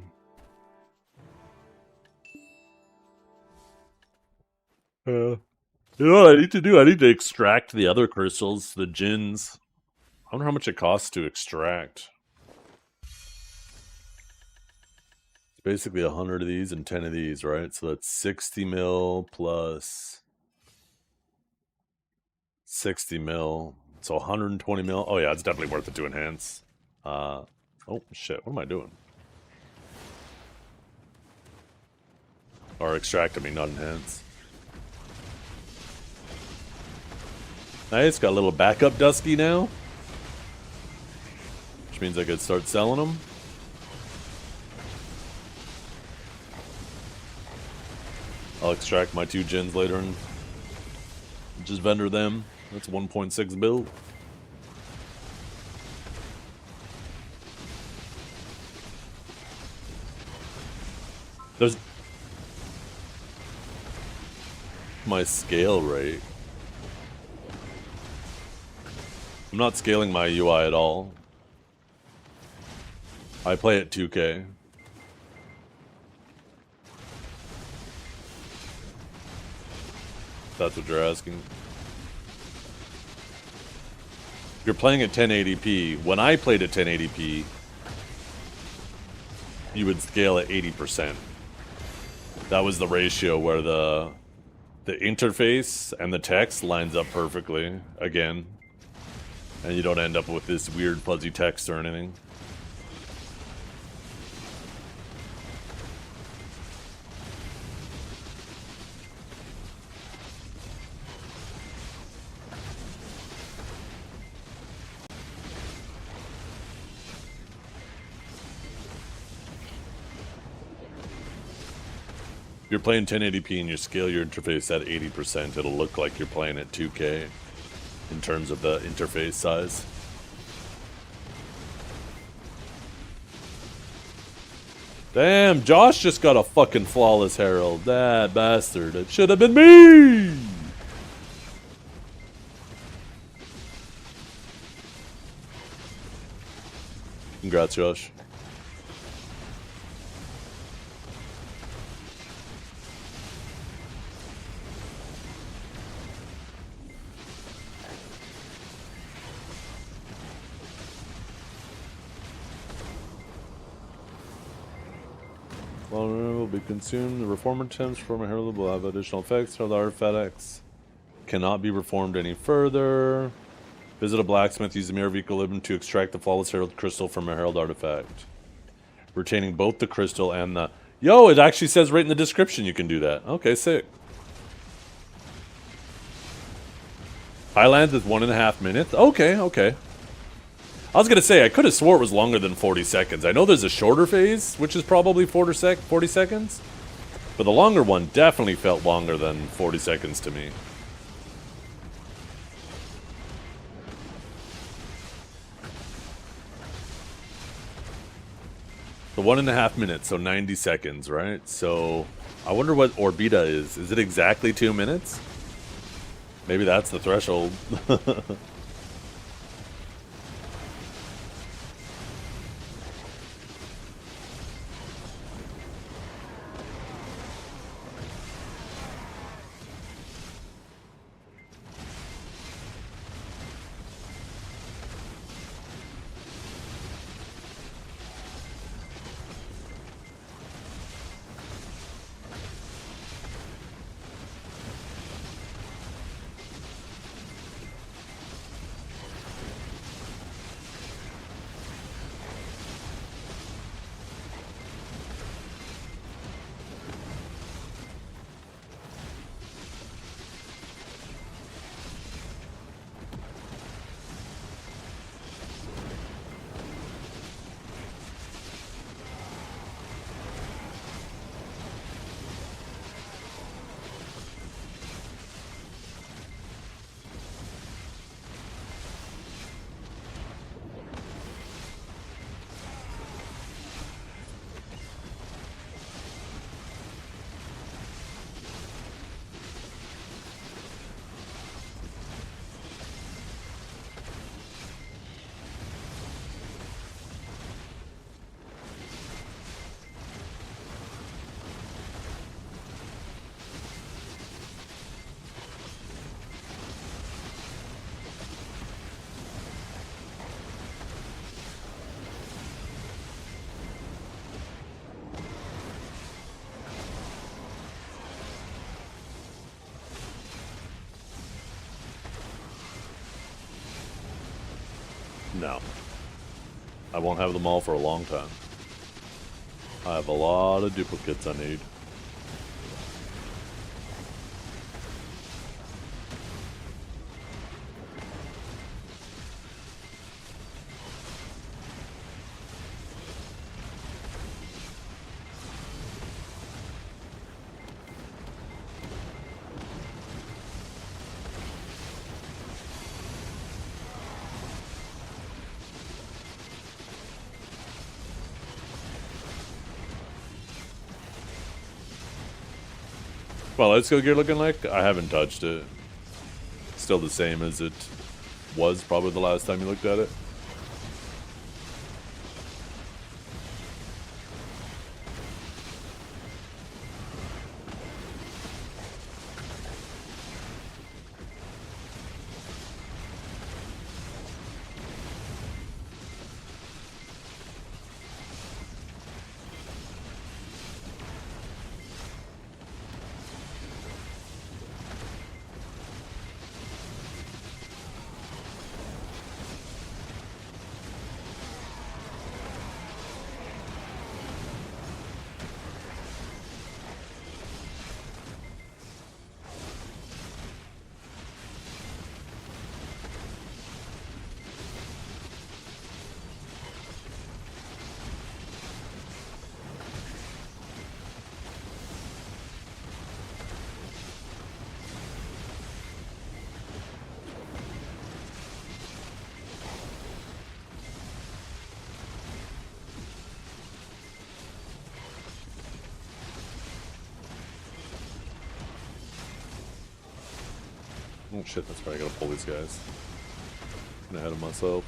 You know what I need to do? I need to extract the other crystals, the Djinns. I wonder how much it costs to extract. It's basically 100 of these and 10 of these, right? So that's 60 mil plus 60 mil. So 120 mil. Oh yeah, it's definitely worth it to enhance. Oh shit, what am I doing? Or extract, I mean, not enhance. Nice, got a little backup Dusky now. Which means I could start selling them. I'll extract my 2 gens later and just vendor them. That's 1.6 bill. There's my scale rate. I'm not scaling my UI at all. I play at 2K. That's what you're asking. You're playing at 1080p. When I played at 1080p, you would scale at 80%. That was the ratio where the interface and the text lines up perfectly, again. And you don't end up with this weird fuzzy text or anything. If you're playing 1080p and you scale your interface at 80%, it'll look like you're playing at 2K in terms of the interface size. Damn, Josh just got a fucking flawless herald. That bastard. It should have been me! Congrats, Josh. Will be consumed. The reform attempts from a herald will have additional effects. So the artifacts cannot be reformed any further. Visit a blacksmith. Use the mirror of equilibrium to extract the flawless herald crystal from a herald artifact, retaining both the crystal and the. Yo, it actually says right in the description you can do that. Okay, sick. Highlands is 1.5 minutes. Okay, okay. I was gonna say, I could have swore it was longer than 40 seconds. I know there's a shorter phase, which is probably 40 seconds. But the longer one definitely felt longer than 40 seconds to me. So 1.5 minutes, so 90 seconds, right? So, I wonder what Orbita is. Is it exactly 2 minutes? Maybe that's the threshold. No. I won't have them all for a long time. I have a lot of duplicates I need. Well, let's go gear looking like I haven't touched it. Still the same as it was probably the last time you looked at it. Oh shit, that's right, I gotta pull these guys. I'm ahead of myself.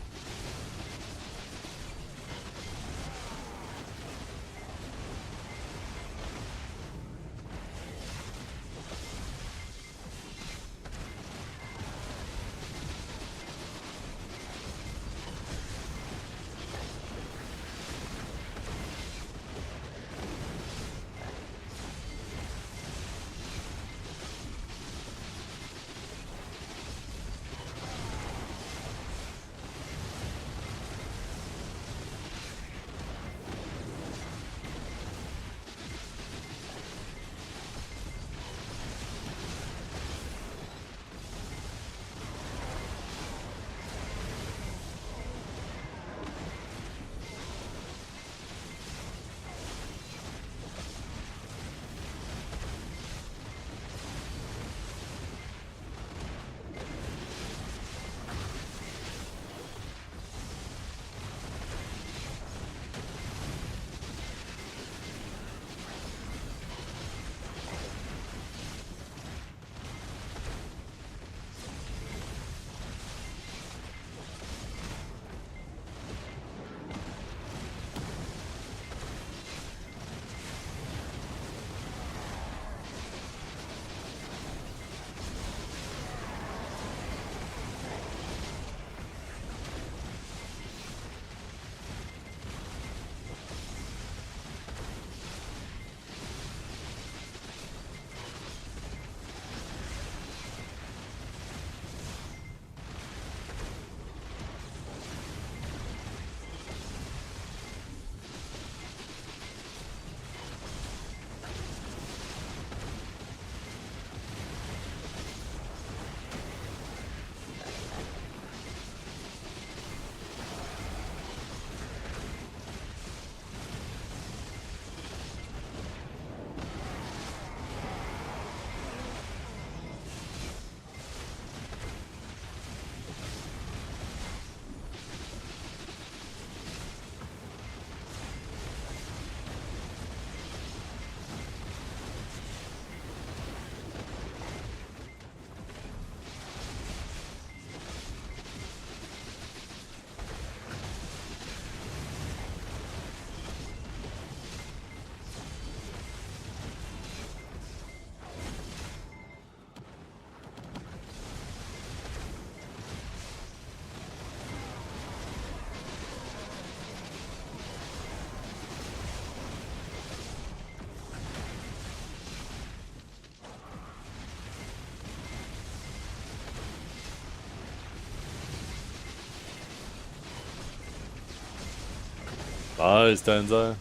Nice, Tenzai.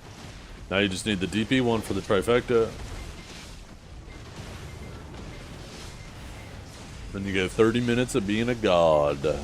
Now you just need the DP one for the trifecta. Then you get 30 minutes of being a god.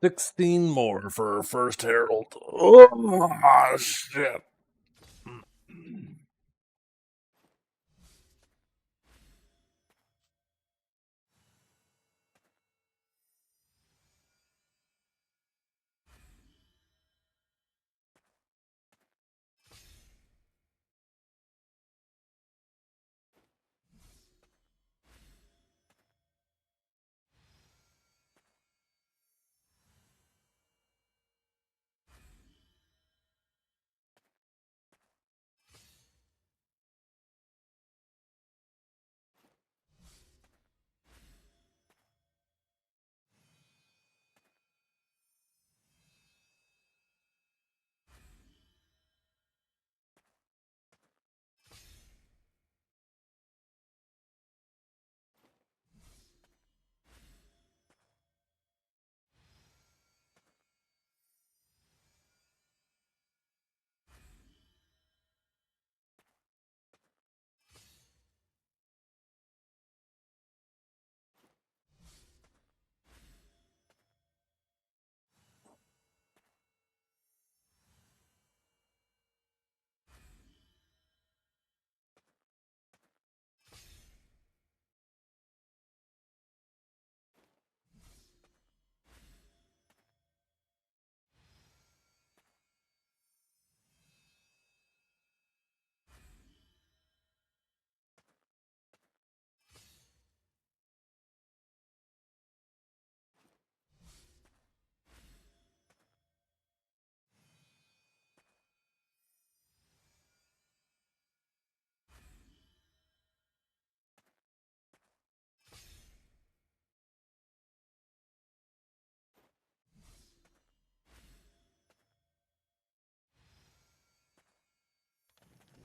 16 more for first Herald. Oh, shit.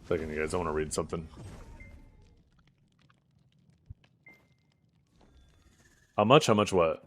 Second, you guys, I want to read something. How much? How much what?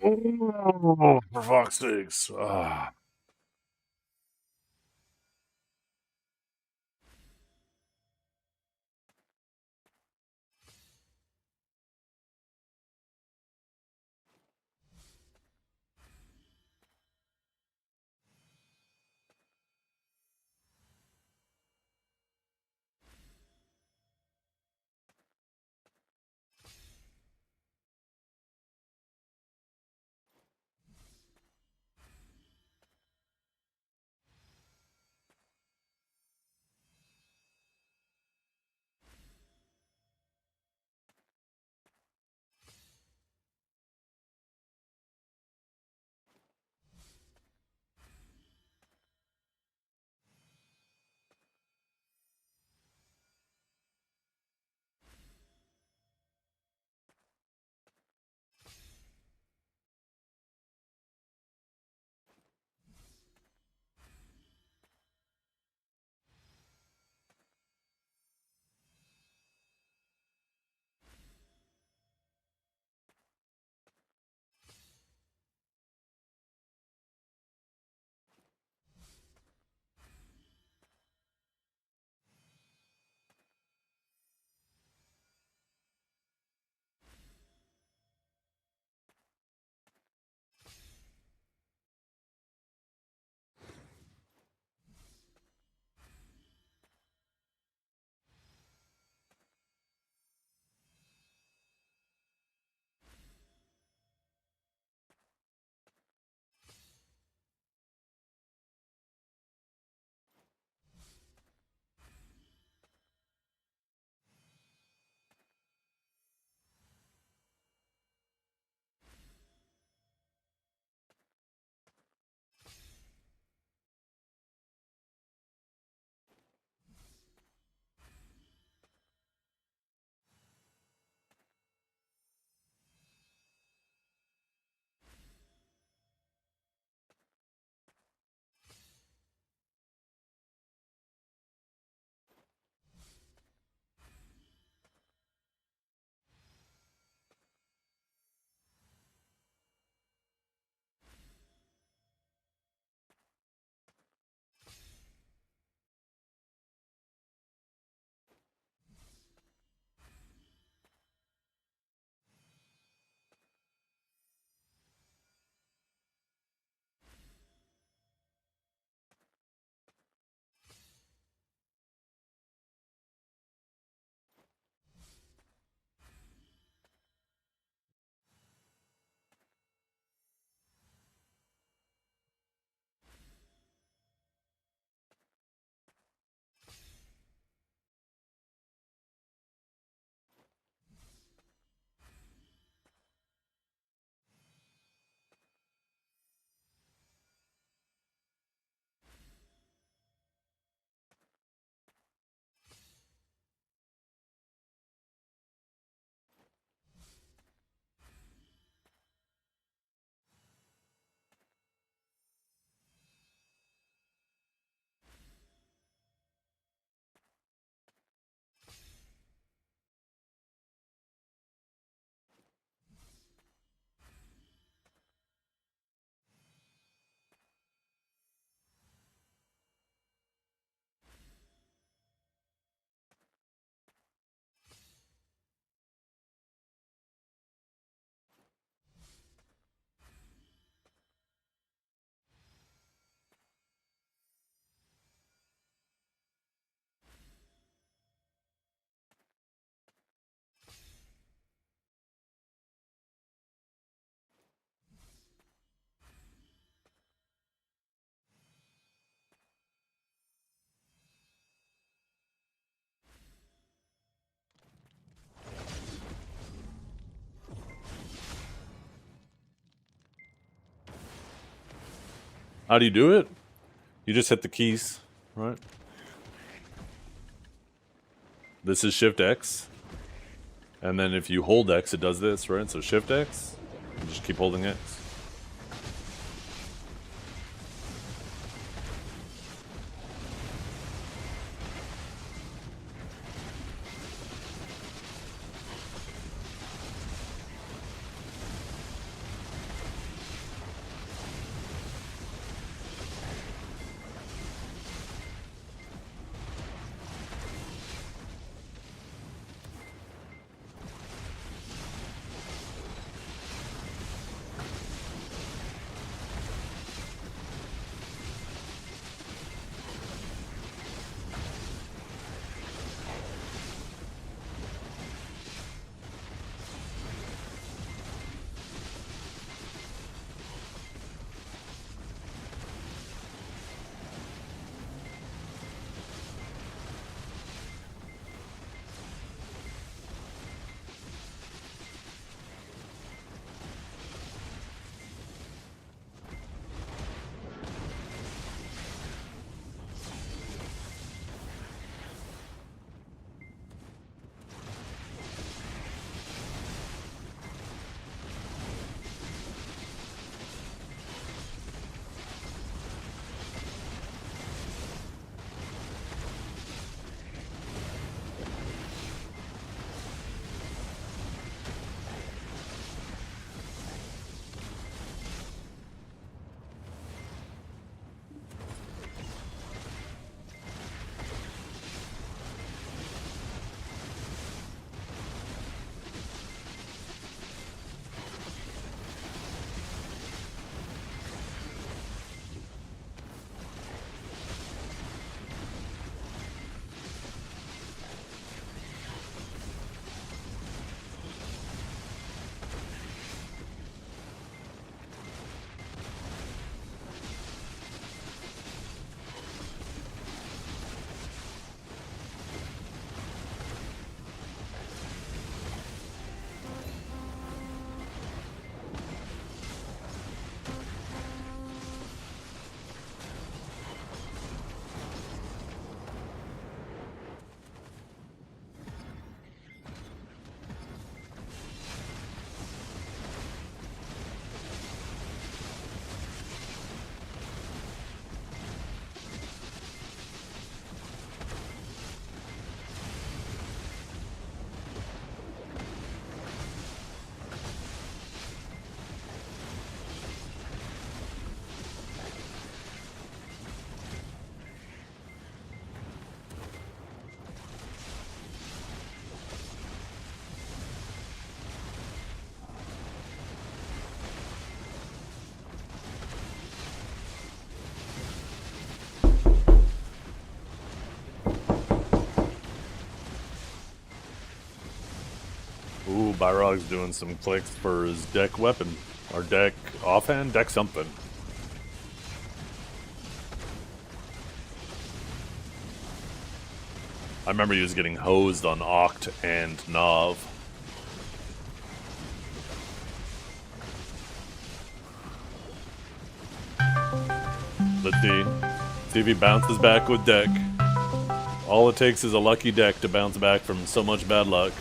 Oh, for fuck's sakes. Ah. How do you do it? You just hit the keys, right? This is Shift X. And then if you hold X, it does this, right? So Shift X, and just keep holding X. Byrog's doing some clicks for his deck weapon. Or deck offhand? Deck something. I remember he was getting hosed on Oct and Nav. Let's see. See if he bounces back with deck. All it takes is a lucky deck to bounce back from so much bad luck.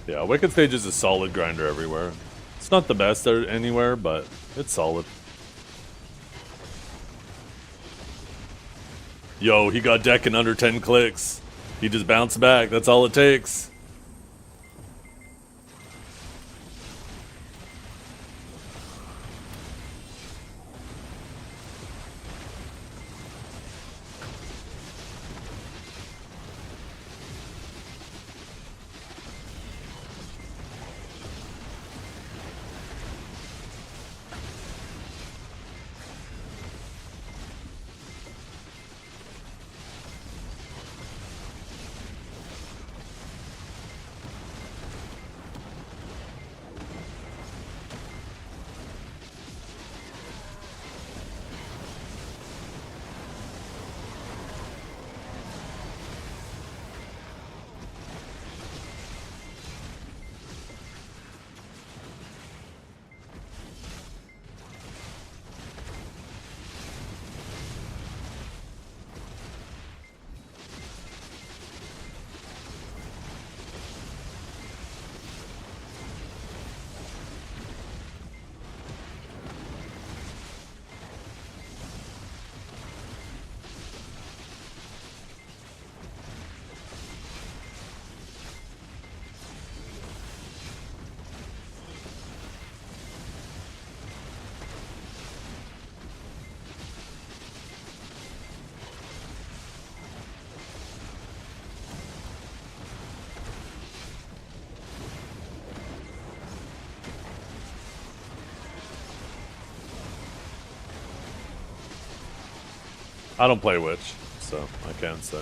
Yeah, Wicked Stage is a solid grinder everywhere. It's not the best anywhere, but it's solid. Yo, he got deck in under 10 clicks. He just bounced back. That's all it takes. I don't play Witch, so I can't say.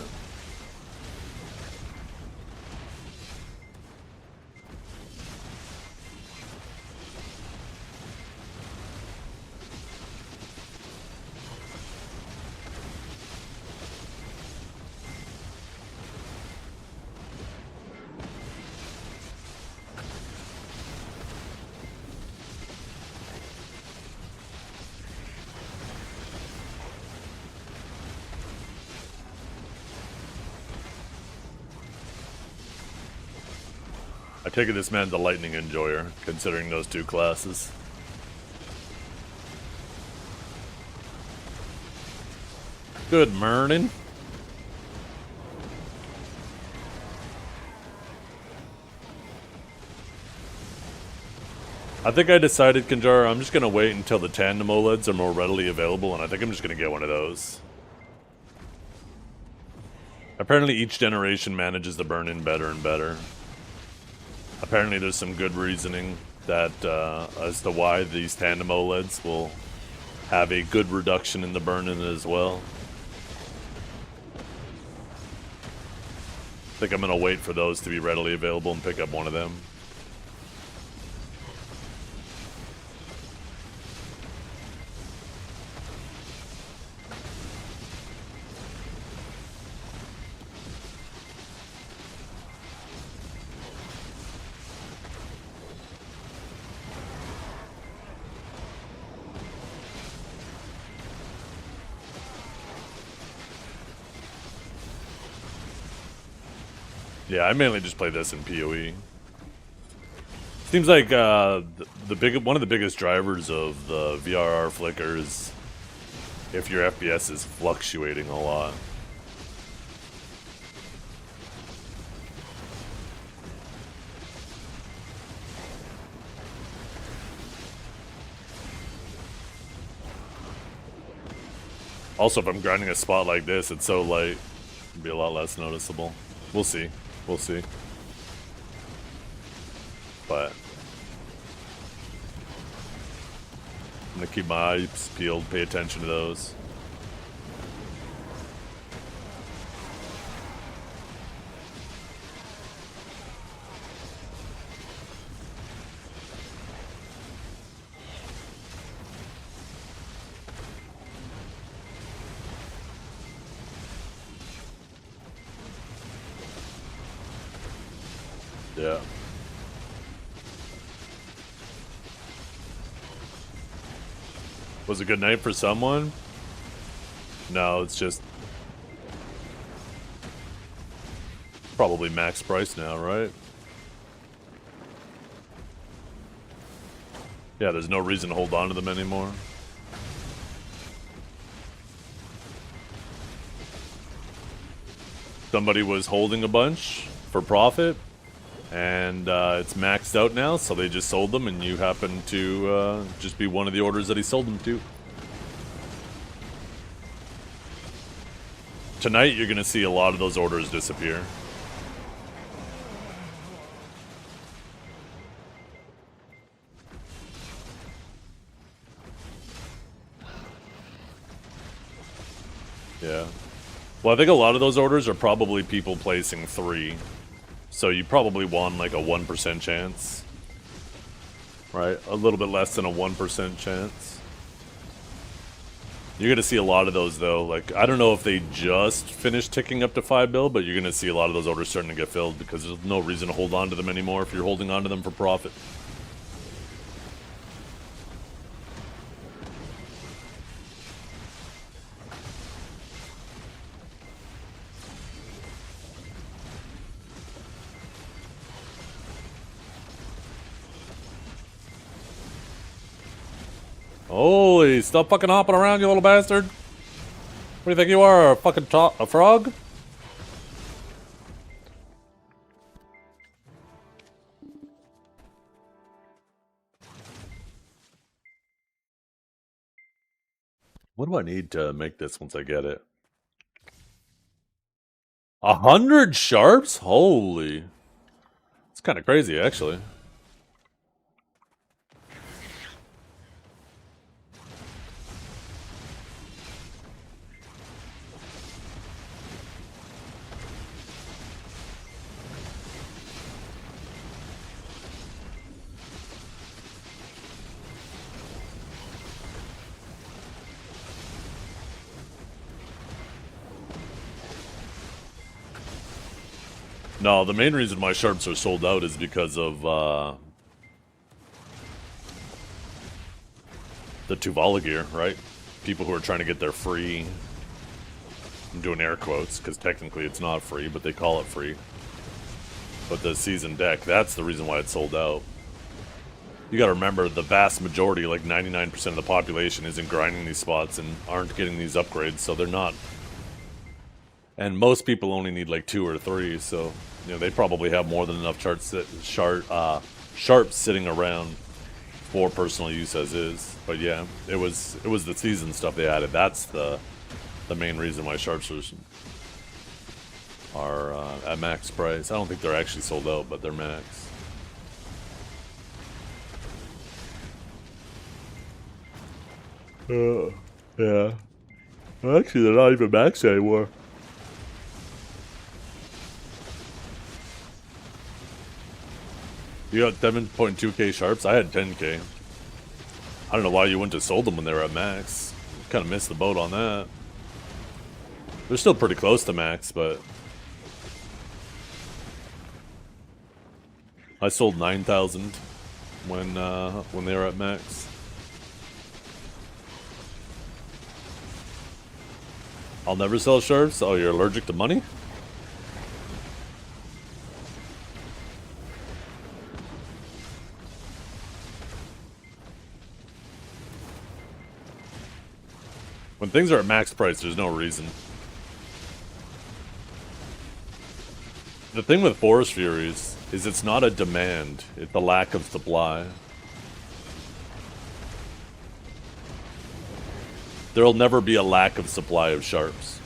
I take it this man's a lightning enjoyer, considering those two classes. Good morning. I think I decided, Kanjara, I'm just going to wait until the tandem OLEDs are more readily available, and I think I'm just going to get one of those. Apparently each generation manages to burn in better and better. Apparently there's some good reasoning that as to why these tandem OLEDs will have a good reduction in the burn-in as well. I think I'm going to wait for those to be readily available and pick up one of them. Yeah, I mainly just play this in PoE. Seems like one of the biggest drivers of the VRR flicker is if your FPS is fluctuating a lot. Also, if I'm grinding a spot like this, it's so light, it'll be a lot less noticeable. We'll see. We'll see. But I'm gonna keep my eyes peeled, pay attention to those. Yeah. Was it a good night for someone? No, it's just probably max price now, right? Yeah, there's no reason to hold on to them anymore. Somebody was holding a bunch for profit, and it's maxed out now, so they just sold them, and you happen to just be one of the orders that he sold them to. Tonight, you're going to see a lot of those orders disappear. Yeah. Well, I think a lot of those orders are probably people placing 3. So you probably won like a 1% chance. Right? A little bit less than a 1% chance. You're going to see a lot of those, though. Like, I don't know if they just finished ticking up to 5 bill, but you're going to see a lot of those orders starting to get filled because there's no reason to hold on to them anymore if you're holding on to them for profit. Holy, stop fucking hopping around, you little bastard. What do you think you are, a fucking a frog? What do I need to make this once I get it? 100 sharps? Holy. It's kind of crazy, actually. No, the main reason why sharps are sold out is because of the Tuvala gear, right? People who are trying to get their free, I'm doing air quotes because technically it's not free, but they call it free. But the season deck, that's the reason why it's sold out. You gotta remember, the vast majority, like 99% of the population, isn't grinding these spots and aren't getting these upgrades, so they're not. And most people only need like 2 or 3, so you know they probably have more than enough sharps sitting around for personal use as is. But yeah, it was the season stuff they added. That's the main reason why sharps are at max price. I don't think they're actually sold out, but they're max. Yeah. Actually, they're not even max anymore. You got 7.2k sharps? I had 10k. I don't know why you wouldn't have sold them when they were at max. Kind of missed the boat on that. They're still pretty close to max, but I sold 9,000 when they were at max. I'll never sell sharps? Oh, you're allergic to money? When things are at max price, there's no reason. The thing with Forest Furies is it's not a demand, it's the lack of supply. There'll never be a lack of supply of sharps.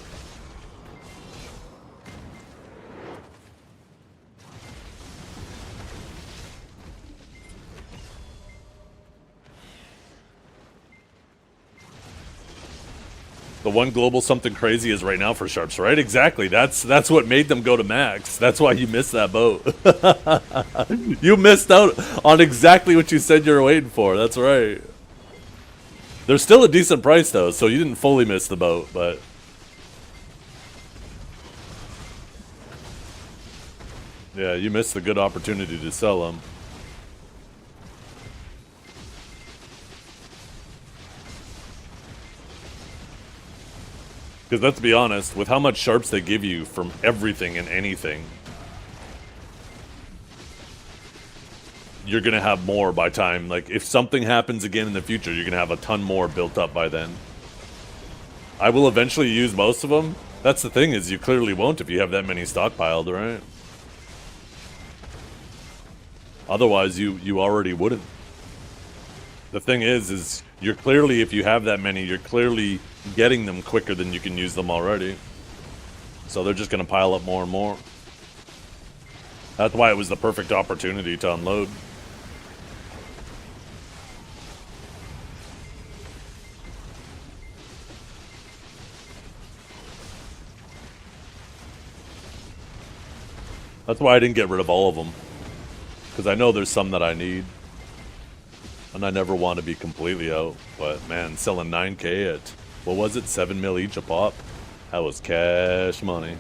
The one global something crazy is right now for sharps, right? Exactly. That's what made them go to max. That's why you missed that boat. You missed out on exactly what you said you were waiting for. That's right. There's still a decent price though, so you didn't fully miss the boat, but yeah, you missed the good opportunity to sell them. Because let's be honest, with how much sharps they give you from everything and anything, you're going to have more by time. Like, if something happens again in the future, you're going to have a ton more built up by then. I will eventually use most of them. That's the thing, is you clearly won't if you have that many stockpiled, right? Otherwise, you already wouldn't. The thing is you're clearly, if you have that many, you're clearly getting them quicker than you can use them already. So they're just going to pile up more and more. That's why it was the perfect opportunity to unload. That's why I didn't get rid of all of them. Because I know there's some that I need. And I never want to be completely out. But man, selling 9K at, what was it, 7 mil each a pop? That was cash money.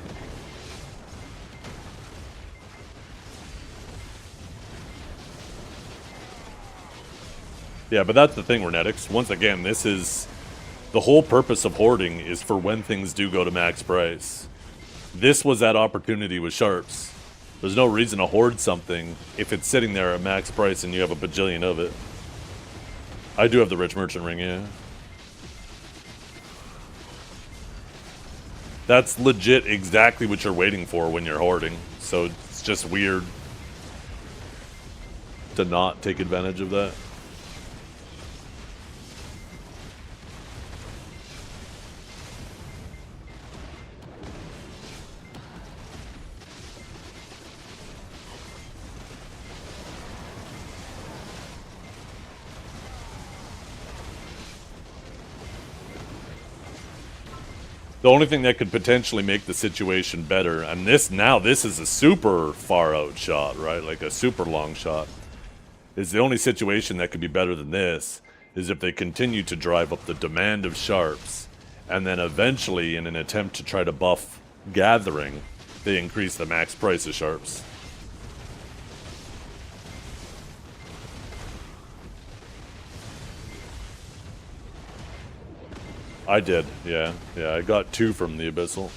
Yeah, but that's the thing, Renetics. Once again, this is... The whole purpose of hoarding is for when things do go to max price. This was that opportunity with sharps. There's no reason to hoard something if it's sitting there at max price and you have a bajillion of it. I do have the Rich Merchant ring, yeah. That's legit exactly what you're waiting for when you're hoarding. So it's just weird to not take advantage of that. The only thing that could potentially make the situation better, and this is a super far out shot, right? Like a super long shot. Is the only situation that could be better than this is if they continue to drive up the demand of sharps, and then eventually, in an attempt to try to buff gathering, they increase the max price of sharps. I did, yeah. Yeah, I got 2 from the Abyssal.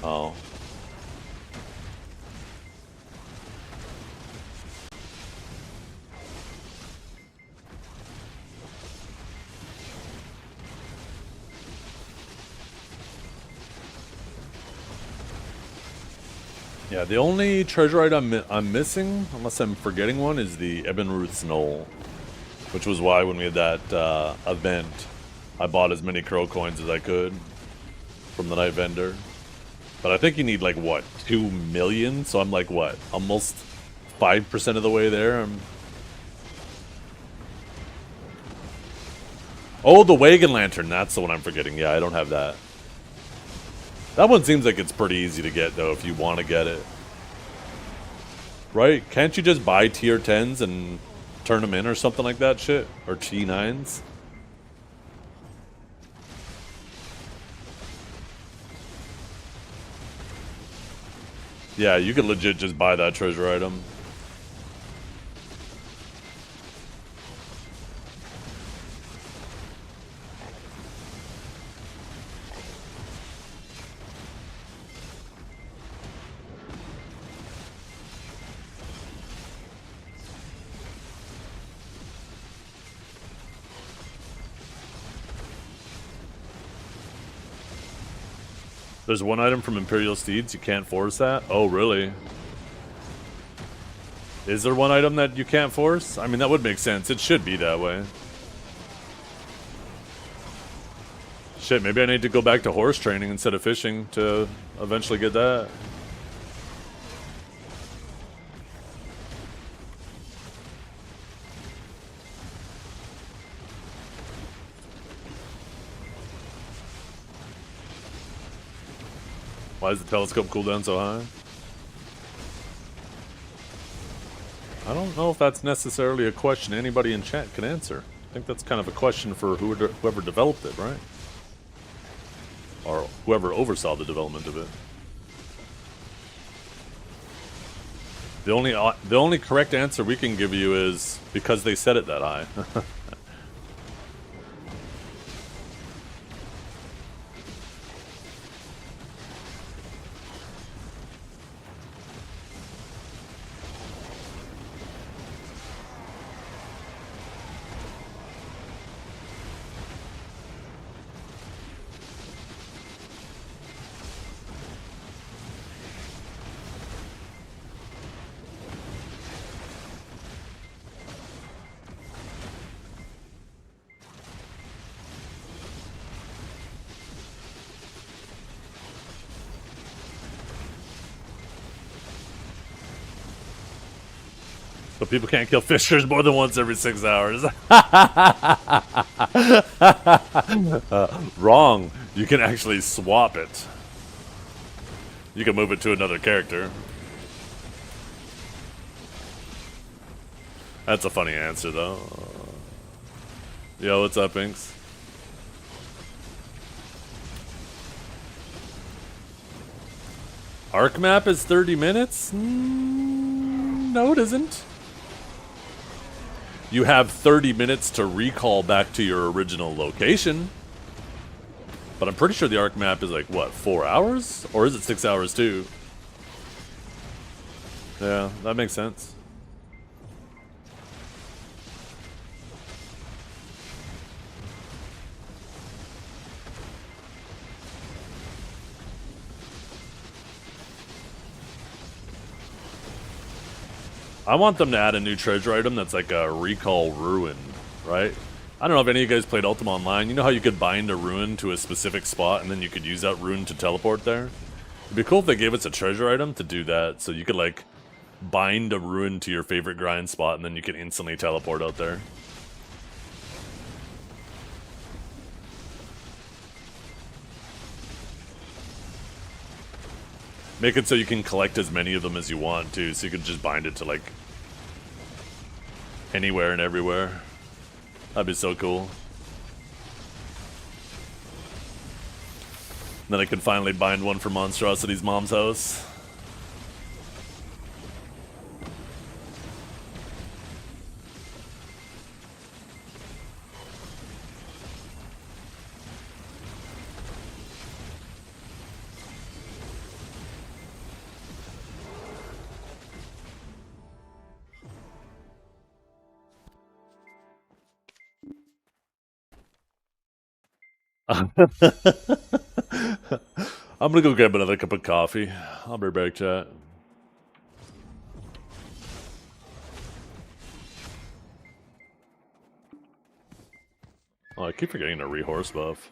Oh. Yeah, the only treasure item I'm missing, unless I'm forgetting one, is the Ebon Ruth's Knoll. Which was why when we had that event, I bought as many crow coins as I could from the night vendor. But I think you need like, what, 2 million? So I'm like, what, almost 5% of the way there? Oh, the wagon lantern. That's the one I'm forgetting. Yeah, I don't have that. That one seems like it's pretty easy to get, though, if you want to get it. Right? Can't you just buy tier 10s and turn them in or something like that shit? Or T9s? Yeah, you could legit just buy that treasure item. There's one item from Imperial Steeds, you can't force that? Oh, really? Is there one item that you can't force? I mean, that would make sense. It should be that way. Shit, maybe I need to go back to horse training instead of fishing to eventually get that. Why is the telescope cooldown so high? I don't know if that's necessarily a question anybody in chat can answer. I think that's kind of a question for whoever developed it, right? Or whoever oversaw the development of it. The only correct answer we can give you is because they set it that high. So people can't kill fishers more than once every 6 hours. Wrong. You can actually swap it. You can move it to another character. That's a funny answer, though. Yo, what's up, Inks? Arc map is 30 minutes? No, it isn't. You have 30 minutes to recall back to your original location. But I'm pretty sure the arc map is like, what, 4 hours? Or is it 6 hours too? Yeah, that makes sense. I want them to add a new treasure item that's like a recall ruin, right? I don't know if any of you guys played Ultima Online. You know how you could bind a ruin to a specific spot and then you could use that ruin to teleport there? It'd be cool if they gave us a treasure item to do that, so you could like bind a ruin to your favorite grind spot and then you can instantly teleport out there. Make it so you can collect as many of them as you want too, so you can just bind it to like anywhere and everywhere. That'd be so cool. Then I could finally bind one for Monstrosity's mom's house. I'm gonna go grab another cup of coffee. I'll be back, chat. Oh, I keep forgetting to re-horse buff.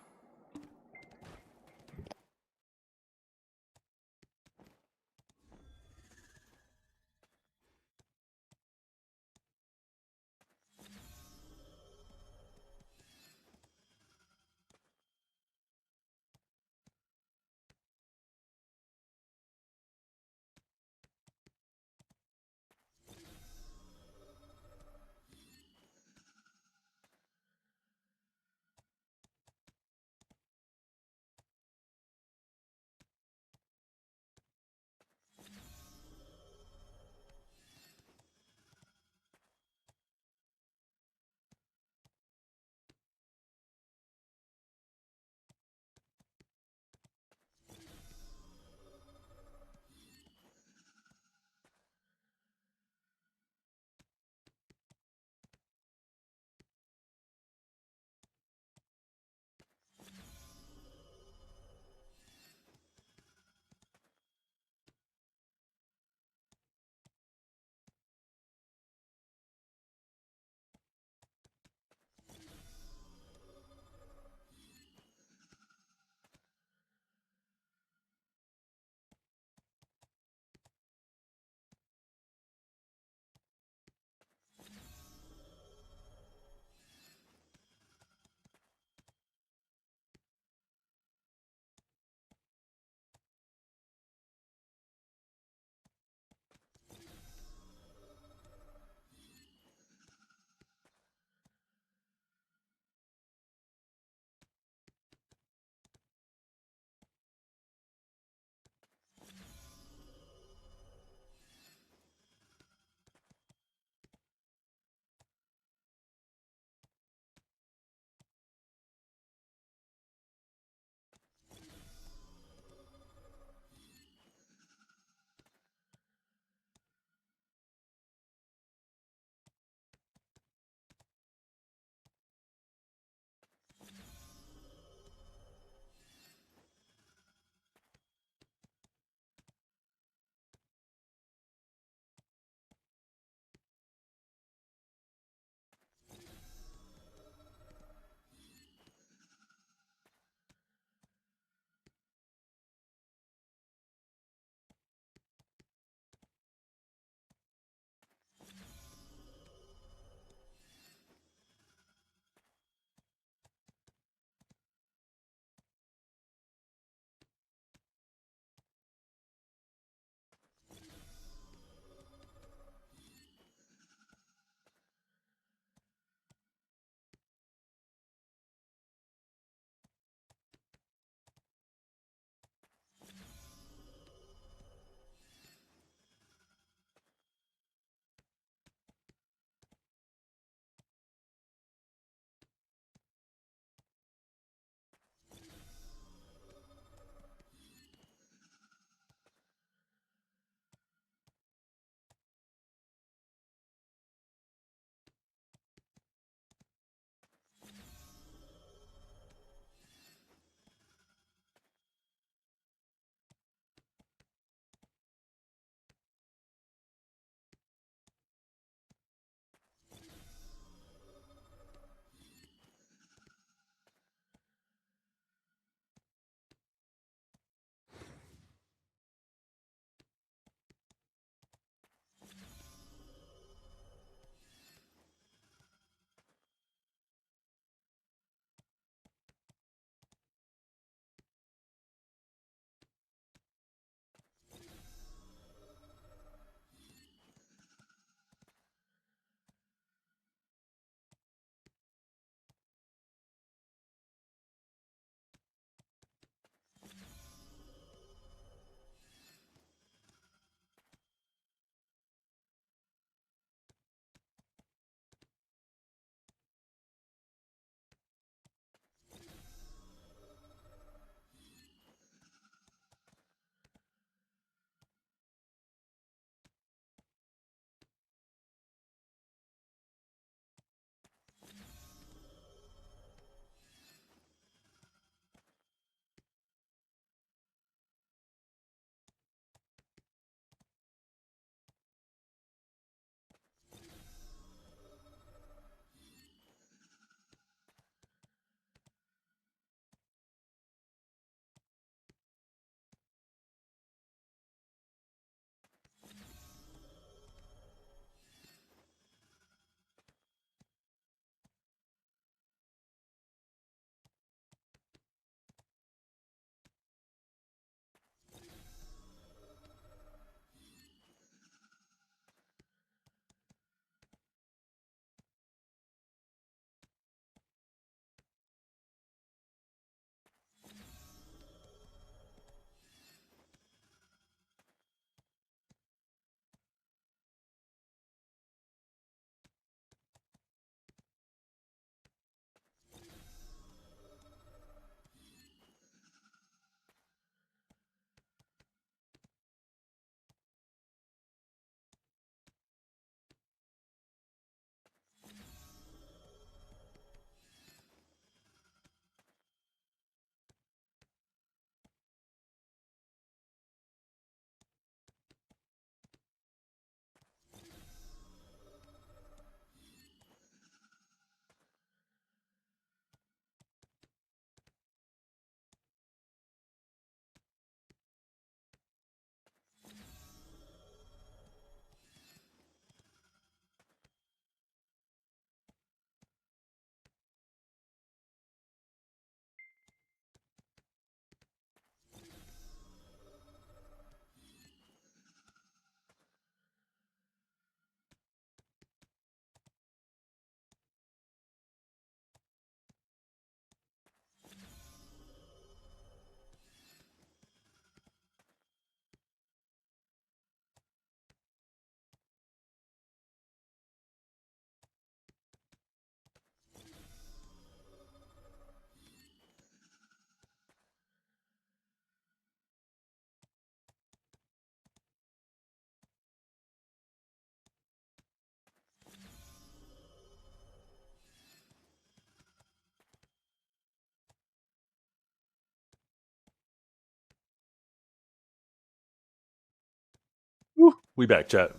We back, chat.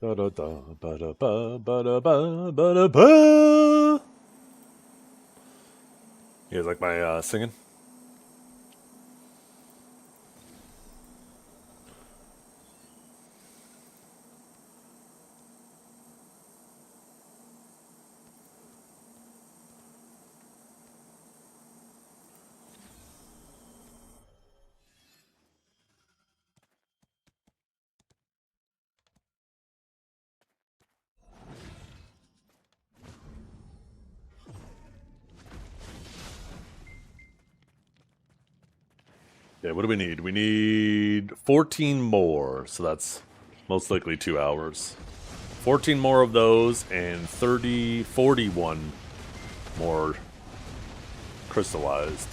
Ba-da-da, ba-da-ba, ba-da-ba, ba-da-ba. You guys like my singing? Yeah, what do we need? We need 14 more, so that's most likely 2 hours. 14 more of those and 41 more crystallized.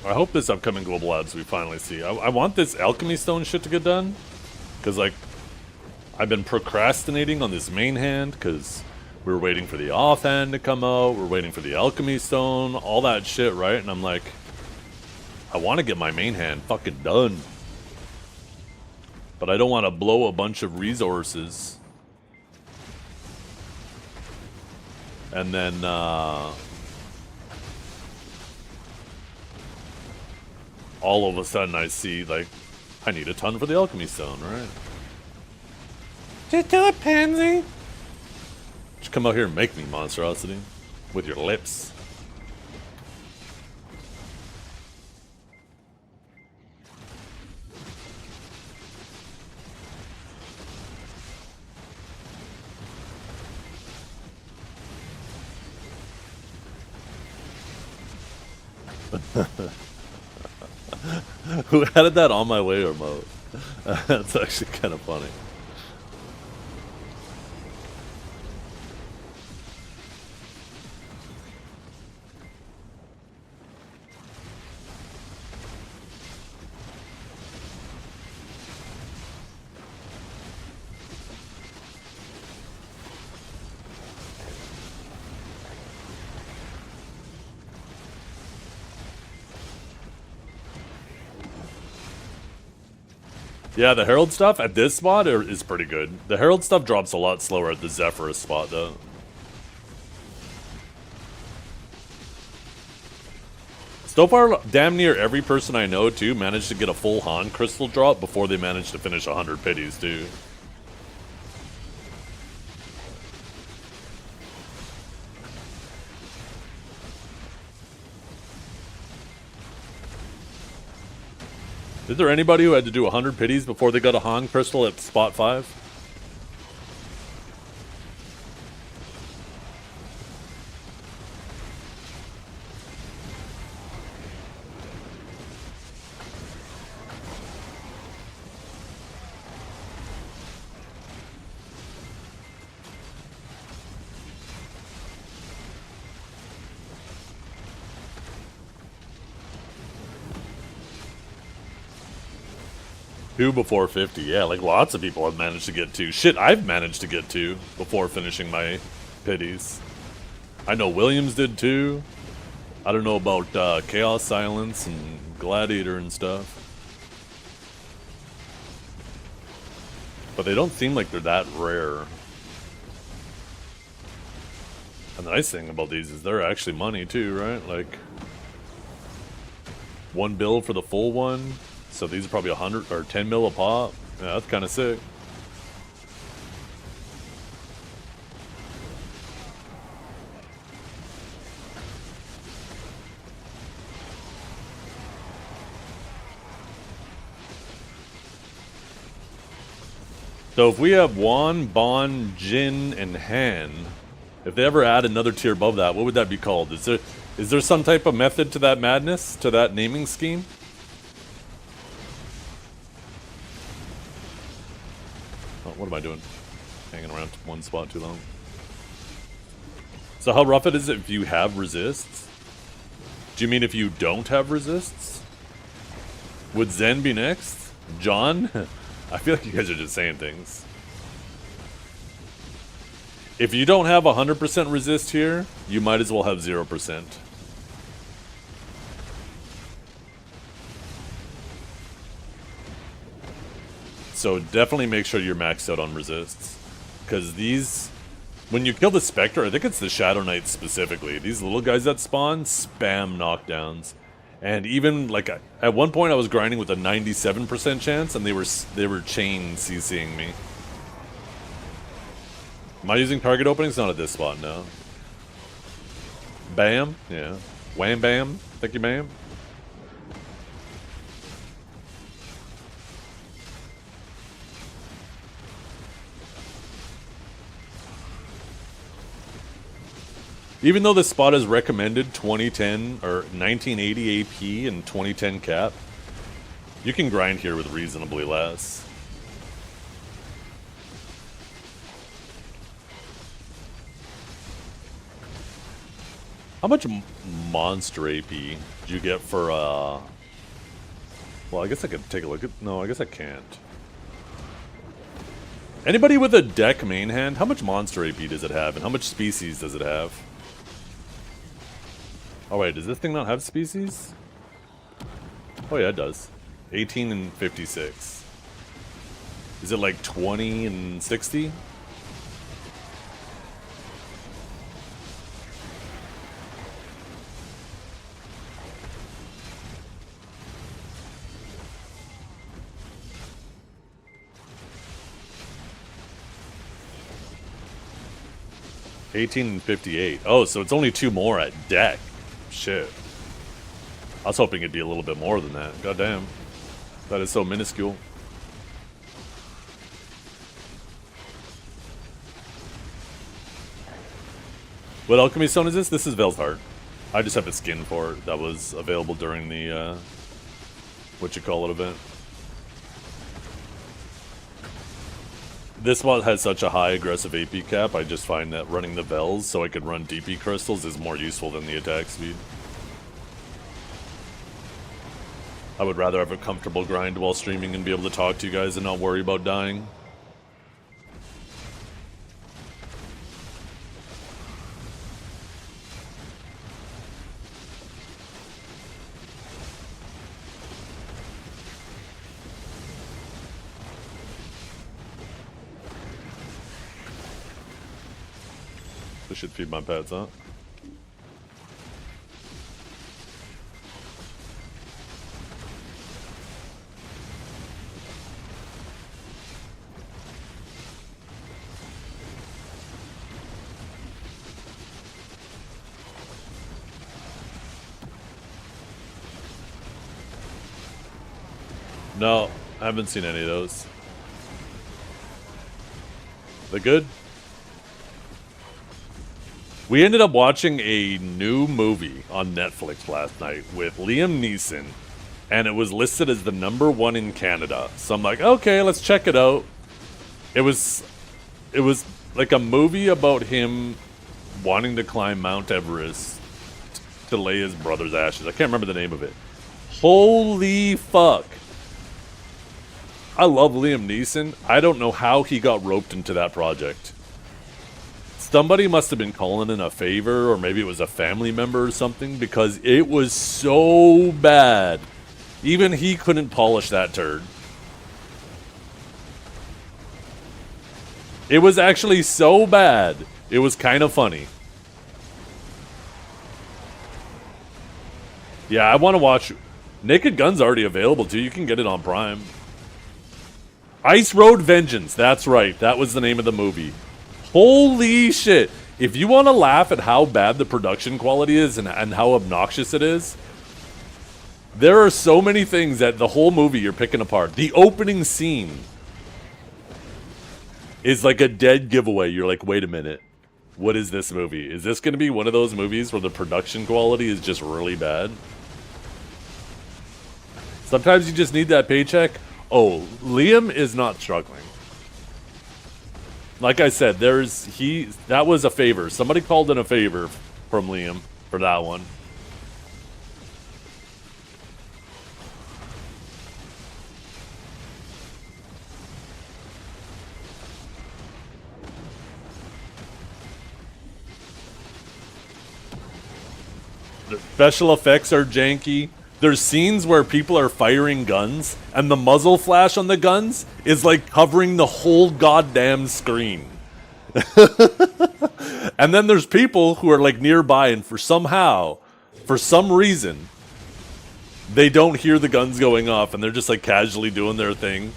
I hope this upcoming global ads we finally see. I want this alchemy stone shit to get done. Because, like, I've been procrastinating on this main hand because we were waiting for the off hand to come out. We're waiting for the alchemy stone, all that shit, right? And I'm like, I want to get my main hand fucking done. But I don't want to blow a bunch of resources. And then, all of a sudden I see, like, I need a ton for the alchemy stone, right? Just do it, pansy! Just come out here and make me, monstrosity. With your lips. Who added that on my way remote? That's actually kind of funny. Yeah, the Herald stuff at this spot is pretty good. The Herald stuff drops a lot slower at the Zephyrus spot, though. So far, damn near every person I know, too, managed to get a full Han crystal drop before they managed to finish 100 pities, too. Is there anybody who had to do 100 pities before they got a Han crystal at spot 5? 2 before 50. Yeah, like lots of people have managed to get 2. Shit, I've managed to get 2 before finishing my pities. I know Williams did 2. I don't know about Chaos Silence and Gladiator and stuff. But they don't seem like they're that rare. And the nice thing about these is they're actually money too, right? Like 1 bill for the full one. So these are probably 100 or 10 mil a pop. Yeah, that's kind of sick. So if we have Juan, Bon, Jin, and Han, if they ever add another tier above that, what would that be called? Is there some type of method to that madness, to that naming scheme? Oh, what am I doing? Hanging around one spot too long. So how rough it is if you have resists? Do you mean if you don't have resists? Would Zen be next? John? I feel like you guys are just saying things. If you don't have 100% resist here, you might as well have 0%. So definitely make sure you're maxed out on resists. Because these, when you kill the Spectre, I think it's the Shadow Knight specifically, these little guys that spawn spam knockdowns. And even, like, at one point I was grinding with a 97% chance, and they were chain CCing me. Am I using target openings? Not at this spot, no. Bam? Yeah. Wham bam? Thank you, ma'am. Even though this spot is recommended 2010 or 1980 AP and 2010 cap, you can grind here with reasonably less. How much monster AP do you get for, well, I guess I could take a look at, no, I guess I can't. Anybody with a deck main hand, how much monster AP does it have, and how much species does it have? Oh wait, does this thing not have species? Oh yeah, it does. 18 and 56. Is it like 20 and 60? and 58. Oh, so it's only 2 more at deck. Shit. I was hoping it'd be a little bit more than that. God damn. That is so minuscule. What alchemy stone is this? This is Veil's Heart. I just have a skin for it that was available during the, event. This one has such a high aggressive AP cap, I just find that running the Vels so I could run DP crystals is more useful than the attack speed. I would rather have a comfortable grind while streaming and be able to talk to you guys and not worry about dying. I should feed my pets, huh? No, I haven't seen any of those. They good? We ended up watching a new movie on Netflix last night with Liam Neeson, and it was listed as the #1 in Canada. So I'm like, okay, let's check it out. It was like a movie about him wanting to climb Mount Everest to lay his brother's ashes. I can't remember the name of it. Holy fuck. I love Liam Neeson. I don't know how he got roped into that project. Somebody must have been calling in a favor, or maybe it was a family member or something, because it was so bad. Even he couldn't polish that turd. It was actually so bad, it was kind of funny. Yeah, I want to watch... Naked Gun's already available, too. You can get it on Prime. Ice Road Vengeance. That's right. That was the name of the movie. Holy shit. If you want to laugh at how bad the production quality is and how obnoxious it is, there are so many things that the whole movie you're picking apart. The opening scene is like a dead giveaway. You're like, wait a minute. What is this movie? Is this going to be one of those movies where the production quality is just really bad? Sometimes you just need that paycheck. Oh, Liam is not struggling. Like I said, that was a favor. Somebody called in a favor from Liam for that one. The special effects are janky. There's scenes where people are firing guns, and the muzzle flash on the guns is like covering the whole goddamn screen. And then there's people who are like nearby, and for some reason, they don't hear the guns going off, and they're just like casually doing their thing.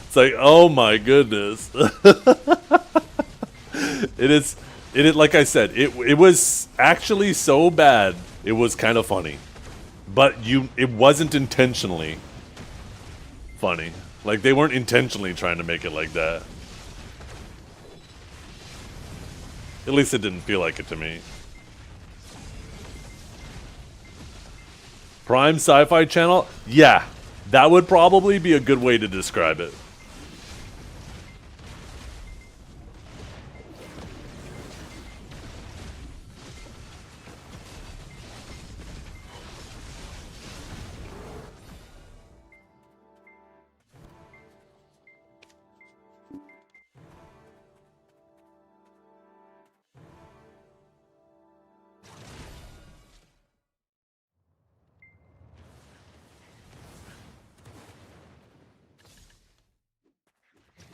It's like, oh my goodness. It is, like I said, it was actually so bad, it was kind of funny. But it wasn't intentionally funny. Like, they weren't intentionally trying to make it like that. At least it didn't feel like it to me. Prime Sci-Fi Channel? Yeah, that would probably be a good way to describe it.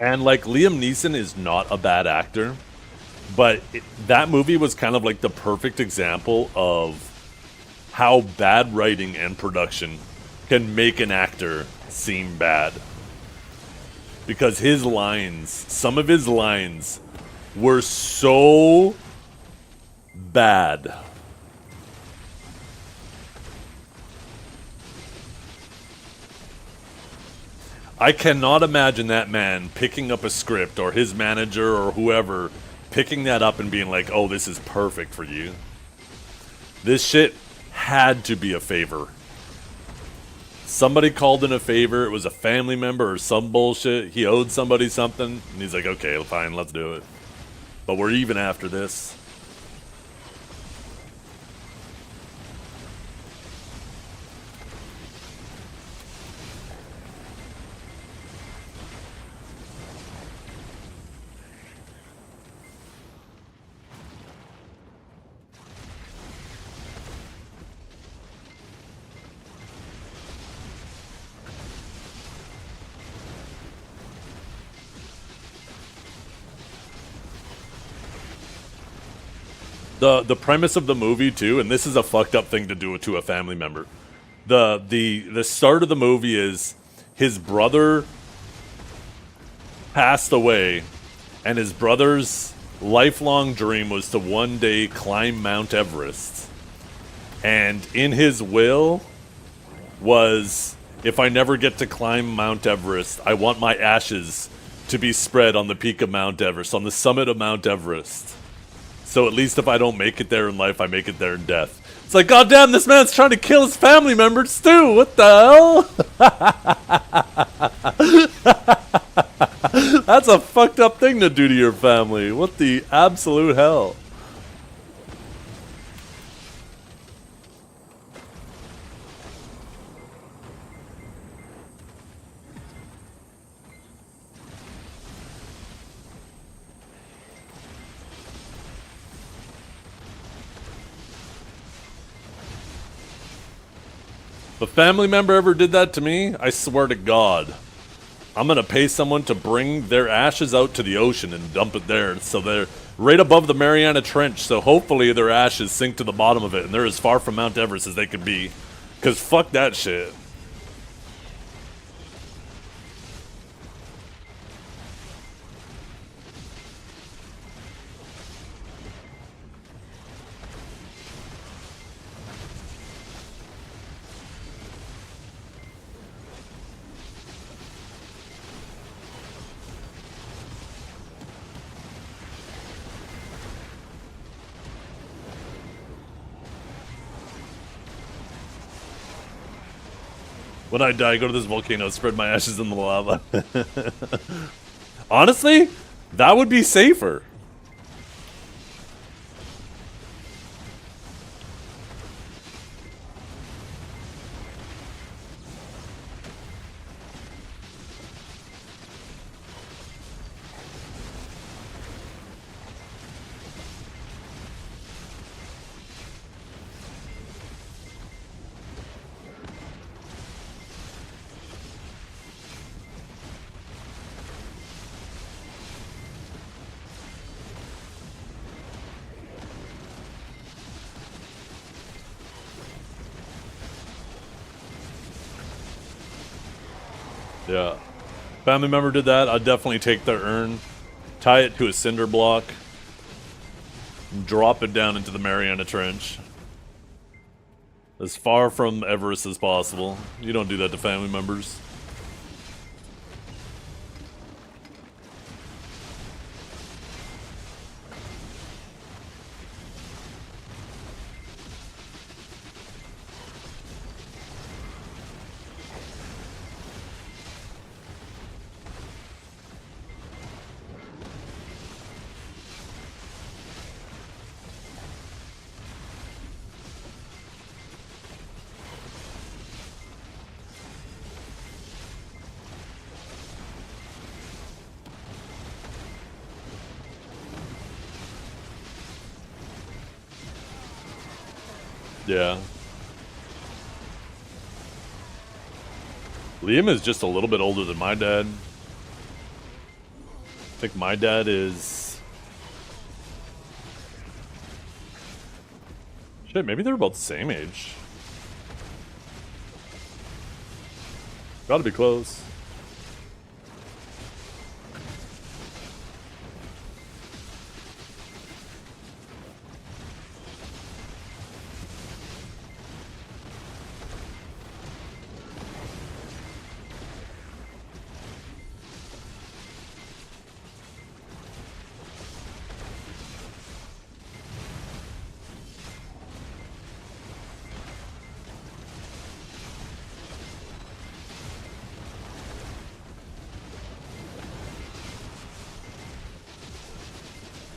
And, like, Liam Neeson is not a bad actor, but that movie was kind of like the perfect example of how bad writing and production can make an actor seem bad. Because some of his lines were so bad. I cannot imagine that man picking up a script, or his manager or whoever picking that up and being like, oh, this is perfect for you. This shit had to be a favor. Somebody called in a favor. It was a family member or some bullshit. He owed somebody something, and he's like, okay, fine, let's do it. But we're even after this. The premise of the movie too, and this is a fucked up thing to do to a family member. The start of the movie is his brother passed away, and his brother's lifelong dream was to one day climb Mount Everest. And in his will was, if I never get to climb Mount Everest, I want my ashes to be spread on the peak of Mount Everest, on the summit of Mount Everest. So at least if I don't make it there in life, I make it there in death. It's like, goddamn, this man's trying to kill his family members too. What the hell? That's a fucked up thing to do to your family. What the absolute hell? If a family member ever did that to me, I swear to God, I'm gonna pay someone to bring their ashes out to the ocean and dump it there. So they're right above the Mariana Trench, so hopefully their ashes sink to the bottom of it and they're as far from Mount Everest as they could be. Cause fuck that shit. When I die, go to this volcano, spread my ashes in the lava. Honestly, that would be safer. Yeah. Family member did that, I'd definitely take their urn, tie it to a cinder block, and drop it down into the Mariana Trench. As far from Everest as possible. You don't do that to family members. Yeah. Liam is just a little bit older than my dad. I think my dad is... Shit, maybe they're about the same age. Gotta be close.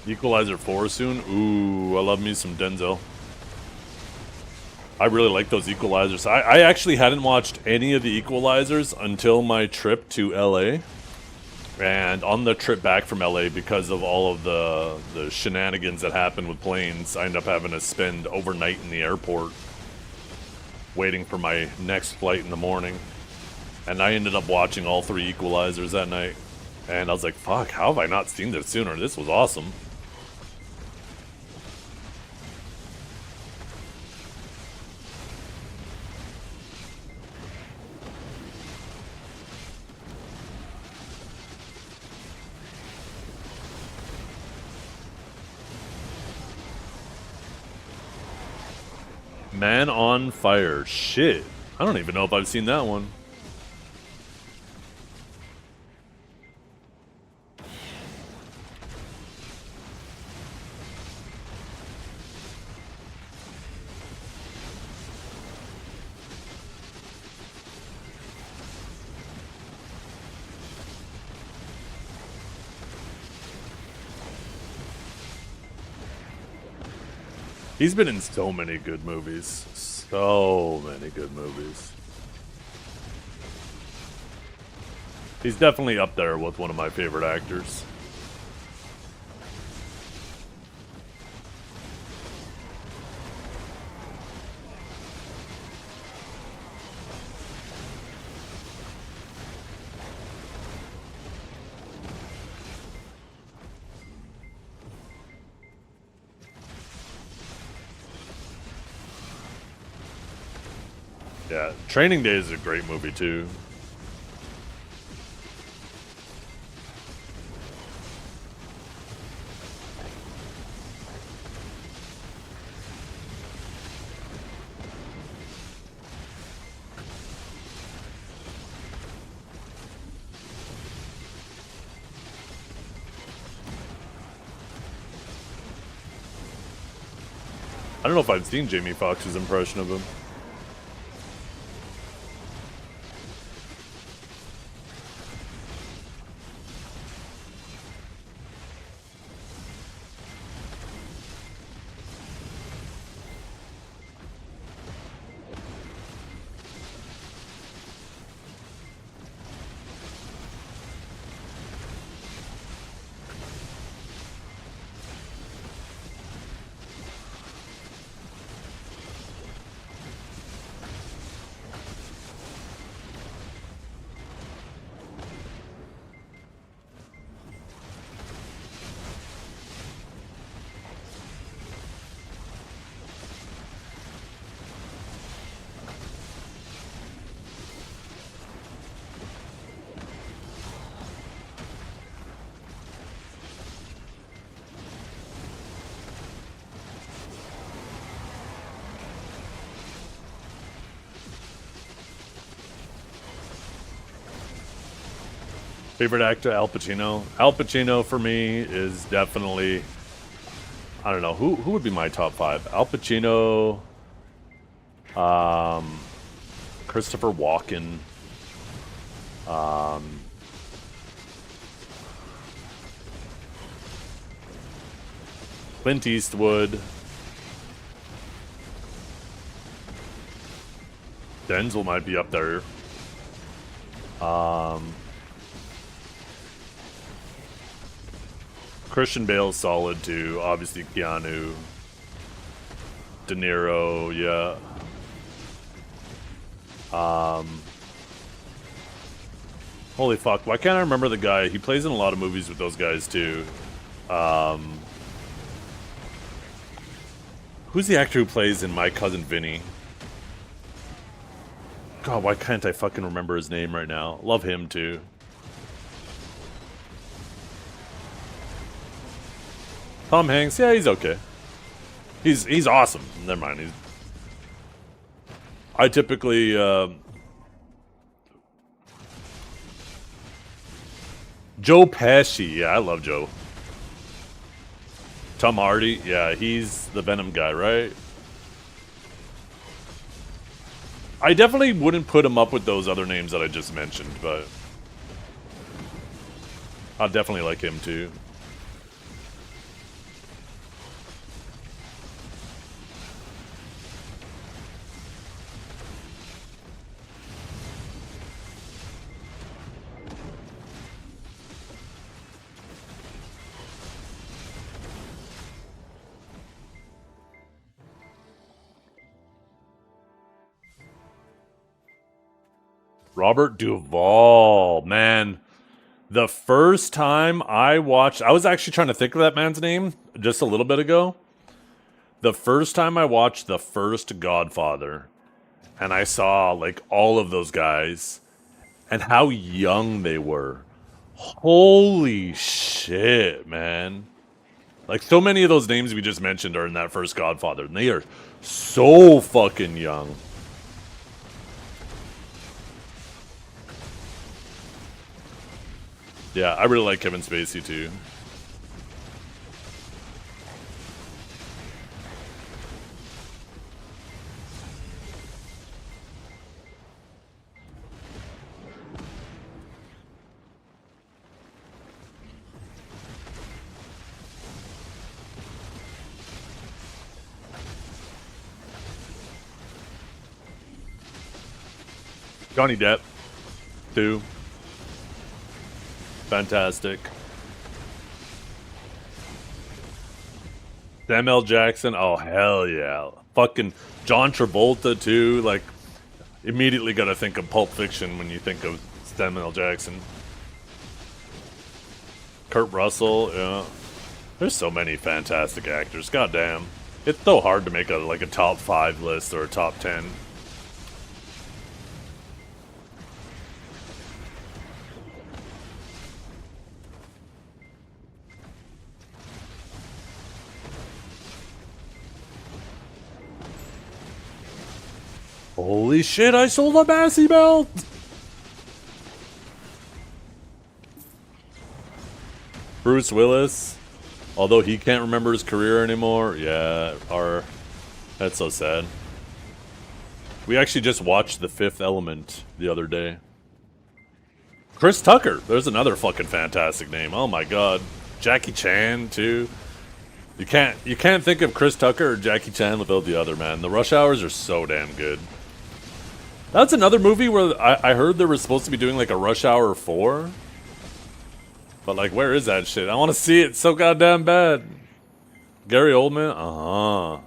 Equalizer 4 soon? Ooh, I love me some Denzel. I really like those Equalizers. I actually hadn't watched any of the Equalizers until my trip to LA. And on the trip back from LA, because of all of the shenanigans that happened with planes, I ended up having to spend overnight in the airport waiting for my next flight in the morning. And I ended up watching all 3 Equalizers that night. And I was like, fuck, how have I not seen this sooner? This was awesome. Man on Fire. Shit. I don't even know if I've seen that one. He's been in so many good movies. So many good movies. He's definitely up there with one of my favorite actors. Yeah, Training Day is a great movie too. I don't know if I've seen Jamie Foxx's impression of him. Favorite actor, Al Pacino. Al Pacino for me is definitely, I don't know, who would be my top 5? Al Pacino, Christopher Walken, Clint Eastwood, Denzel might be up there. Christian Bale's solid too. Obviously Keanu, De Niro, yeah. Holy fuck! Why can't I remember the guy? He plays in a lot of movies with those guys too. Who's the actor who plays in My Cousin Vinny? God, why can't I fucking remember his name right now? Love him too. Tom Hanks, yeah, he's okay. He's awesome. Never mind. I typically Joe Pesci, yeah, I love Joe. Tom Hardy, yeah, he's the Venom guy, right? I definitely wouldn't put him up with those other names that I just mentioned, but I definitely like him too. Robert Duvall, man. The first time I watched, I was actually trying to think of that man's name just a little bit ago. The first time I watched the first Godfather, and I saw like all of those guys and how young they were. Holy shit, man. Like so many of those names we just mentioned are in that first Godfather, and they are so fucking young. Yeah, I really like Kevin Spacey too. Johnny Depp, too. Fantastic. Samuel Jackson, oh hell yeah. Fucking John Travolta too, like immediately gotta think of Pulp Fiction when you think of Samuel Jackson. Kurt Russell, yeah. There's so many fantastic actors, goddamn. It's so hard to make a top 5 list or a top 10. Holy shit, I sold a Massey belt! Bruce Willis, although he can't remember his career anymore. Yeah, that's so sad. We actually just watched The Fifth Element the other day. Chris Tucker, there's another fucking fantastic name. Oh my god. Jackie Chan too. You can't think of Chris Tucker or Jackie Chan without the other, man. The Rush Hours are so damn good. That's another movie where I heard they were supposed to be doing like a Rush Hour 4. But like, where is that shit? I want to see it so goddamn bad. Gary Oldman? Uh-huh.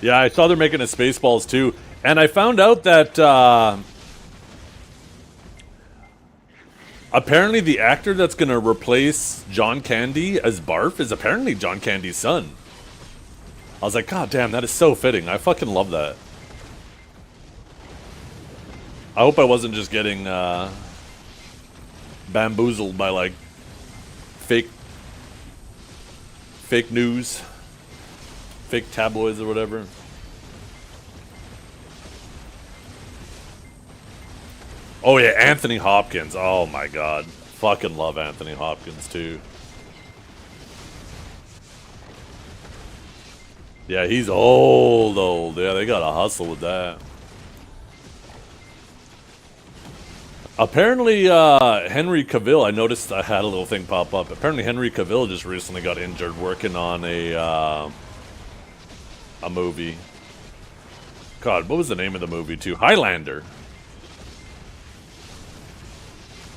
Yeah, I saw they're making a Spaceballs too. And I found out that apparently the actor that's going to replace John Candy as Barf is apparently John Candy's son. I was like, god damn, that is so fitting. I fucking love that. I hope I wasn't just getting bamboozled by like fake news. Fake tabloids or whatever. Oh yeah, Anthony Hopkins. Oh my god. Fucking love Anthony Hopkins too. Yeah, he's old. Yeah, they gotta hustle with that. Apparently, Henry Cavill, I noticed I had a little thing pop up. Apparently Henry Cavill just recently got injured working on a movie. God, what was the name of the movie too? Highlander.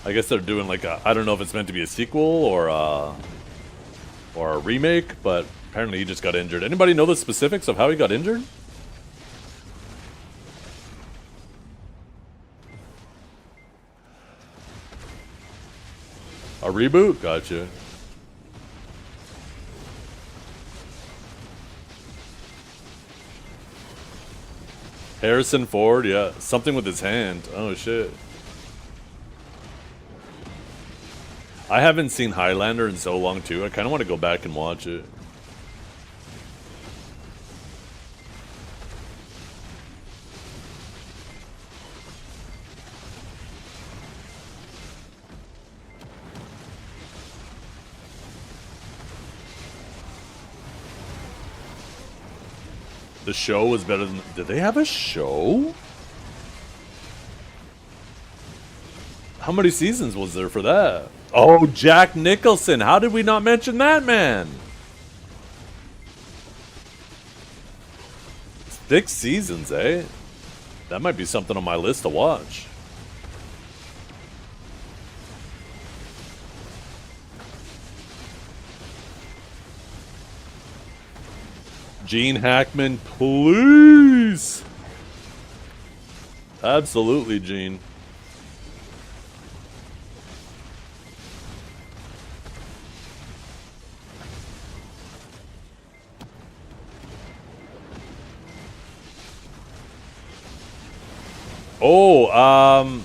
I guess they're doing like a, I don't know if it's meant to be a sequel or a remake, but apparently he just got injured. Anybody know the specifics of how he got injured? A reboot? Gotcha. Harrison Ford, yeah. Something with his hand. Oh, shit. I haven't seen Highlander in so long, too. I kind of want to go back and watch it. The show was better than... Did they have a show? How many seasons was there for that? Oh, Jack Nicholson. How did we not mention that man? 6 seasons, eh? That might be something on my list to watch. Gene Hackman, please. Absolutely, Gene. Oh,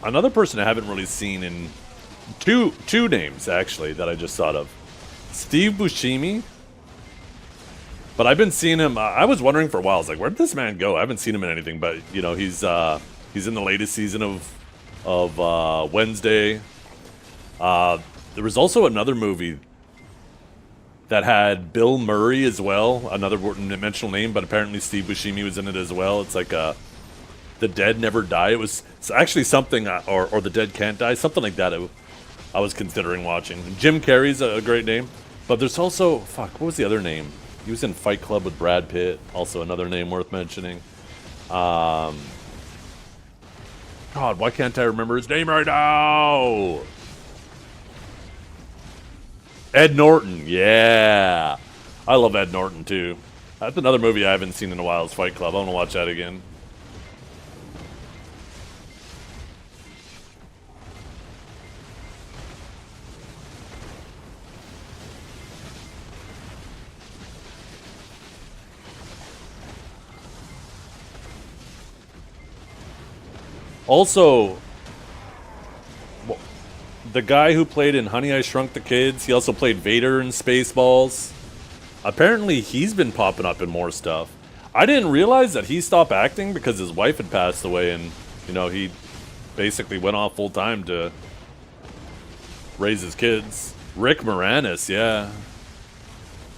another person I haven't really seen in two names actually that I just thought of. Steve Buscemi. But I've been seeing him. I was wondering for a while. I was like, where did this man go? I haven't seen him in anything. But you know, he's in the latest season of Wednesday. There was also another movie that had Bill Murray as well, another dimensional name. But apparently Steve Buscemi was in it as well. It's like The Dead Never Die. It's actually something, or The Dead Can't Die, something like that. I was considering watching. Jim Carrey's a great name. But there's also what was the other name? He was in Fight Club with Brad Pitt. Also another name worth mentioning. God, why can't I remember his name right now? Ed Norton. Yeah. I love Ed Norton, too. That's another movie I haven't seen in a while is Fight Club. I want to watch that again. Also, the guy who played in Honey, I Shrunk the Kids, he also played Vader in Spaceballs. Apparently, he's been popping up in more stuff. I didn't realize that he stopped acting because his wife had passed away, and, you know, he basically went off full time to raise his kids. Rick Moranis, yeah.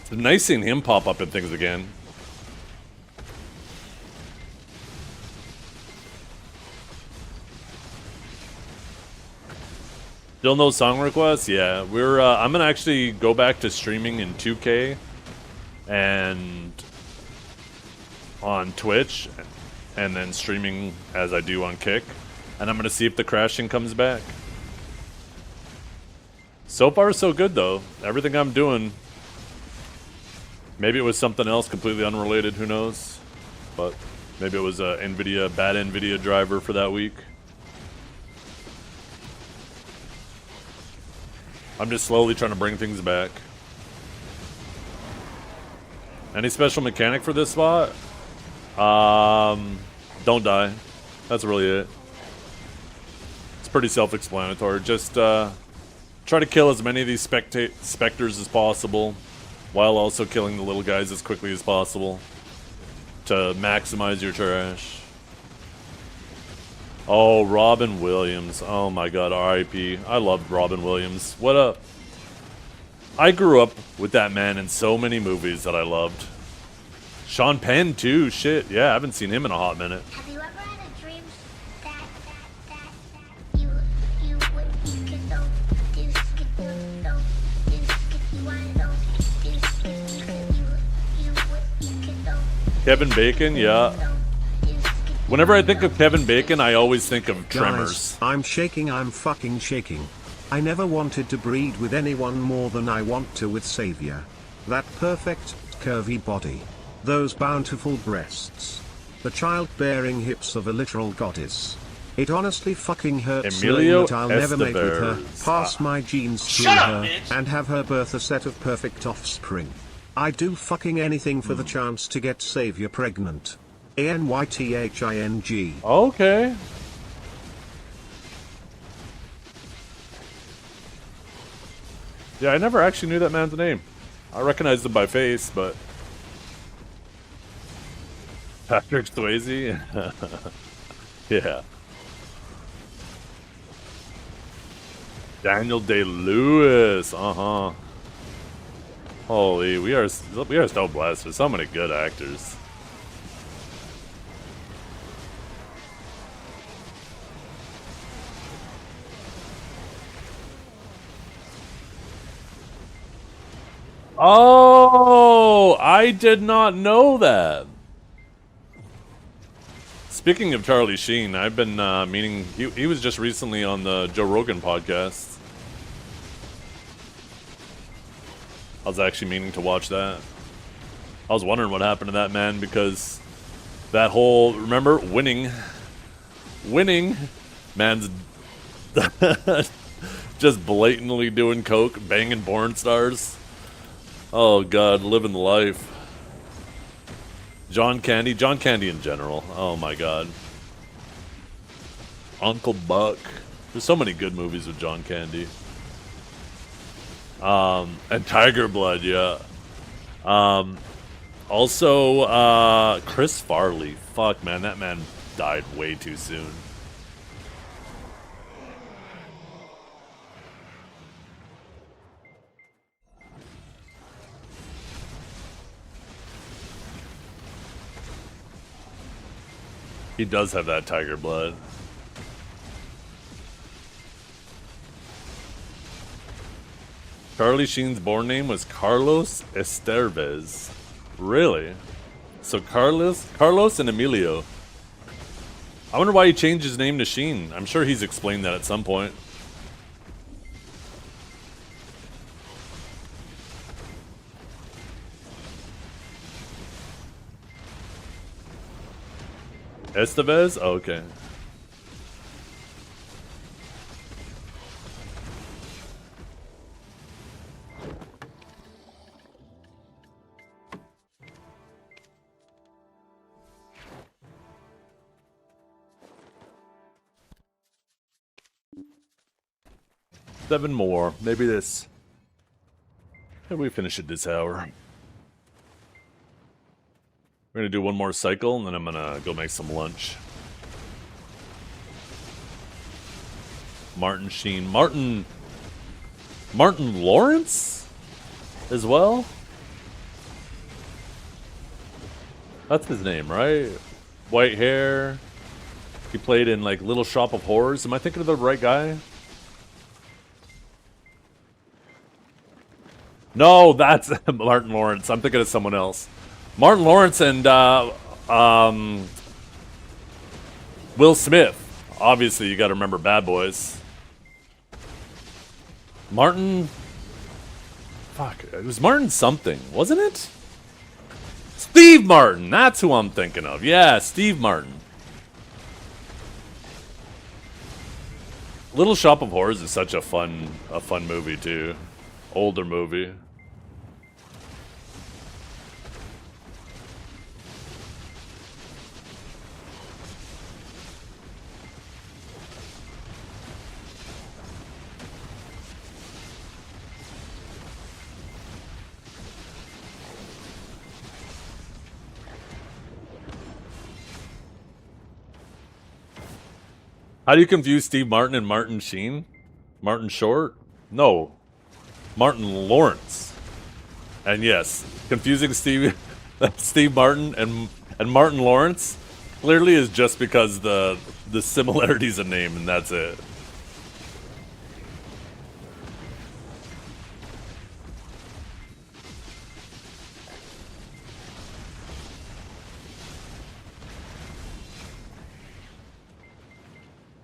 It's nice seeing him pop up in things again. Still no song requests? Yeah, we're. I'm gonna actually go back to streaming in 2K and on Twitch, and then streaming as I do on Kick, and I'm gonna see if the crashing comes back. So far, so good though. Everything I'm doing. Maybe it was something else completely unrelated. Who knows? But maybe it was a bad NVIDIA driver for that week. I'm just slowly trying to bring things back. Any special mechanic for this spot? Don't die. That's really it. It's pretty self-explanatory. Just try to kill as many of these specters as possible, while also killing the little guys as quickly as possible to maximize your trash. Oh, Robin Williams. Oh my god, R.I.P. I loved Robin Williams. What up? I grew up with that man in so many movies that I loved. Sean Penn, too. Shit, yeah, I haven't seen him in a hot minute. Have you ever had a dream that you could know, you could know, you wanna know, you could know. Kevin Bacon, yeah. Whenever I think of Kevin Bacon, I always think of Tremors. Guys, I'm shaking, I'm fucking shaking. I never wanted to breed with anyone more than I want to with Savior. That perfect, curvy body. Those bountiful breasts. The childbearing hips of a literal goddess. It honestly fucking hurts knowing Emilio that I'll never make with her, Estevez. pass my genes through her, and have her birth a set of perfect offspring. I'd do fucking anything for the chance to get Savior pregnant. ANYTHING. Okay. Yeah, I never actually knew that man's name. I recognized him by face, but... Patrick Swayze? Yeah. Daniel Day-Lewis, uh-huh. Holy, we are so blessed with so many good actors. Oh, I did not know that. Speaking of Charlie Sheen, I've been meaning... He was just recently on the Joe Rogan podcast. I was actually meaning to watch that. I was wondering what happened to that man because that whole... Remember? Winning. Man's just blatantly doing coke, banging porn stars. Oh god, living the life. John Candy in general. Oh my god. Uncle Buck. There's so many good movies with John Candy. And Tiger Blood, yeah. Also, Chris Farley. Fuck, man, that man died way too soon. He does have that tiger blood. Charlie Sheen's born name was Carlos Estevez. Really? So Carlos and Emilio. I wonder why he changed his name to Sheen. I'm sure he's explained that at some point. Estevez? Oh, okay. 7 more. Maybe this. Maybe we finish it this hour. We're gonna do one more cycle, and then I'm gonna go make some lunch. Martin Sheen. Martin Lawrence? As well? That's his name, right? White hair. He played in, like, Little Shop of Horrors. Am I thinking of the right guy? No, that's Martin Lawrence. I'm thinking of someone else. Martin Lawrence and Will Smith. Obviously, you got to remember Bad Boys. Martin. Fuck, it was Martin something, wasn't it? Steve Martin. That's who I'm thinking of. Yeah, Steve Martin. Little Shop of Horrors is such a fun movie too. Older movie. How do you confuse Steve Martin and Martin Sheen? Martin Short? No. Martin Lawrence. And yes, confusing Steve Martin and Martin Lawrence clearly is just because the similarities in name, and that's it.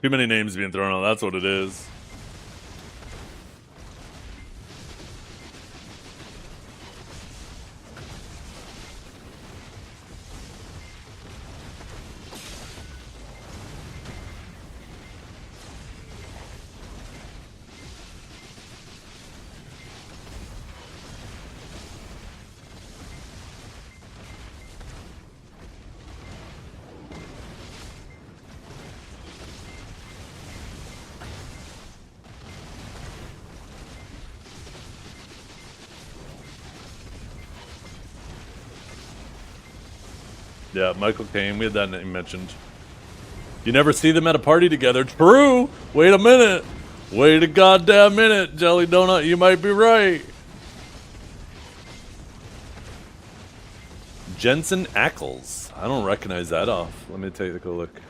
Too many names being thrown out, that's what it is. Yeah, Michael Caine, we had that name mentioned. You never see them at a party together. True! Wait a minute! Wait a goddamn minute, Jelly Donut, you might be right. Jensen Ackles. I don't recognize that off. Let me take a look.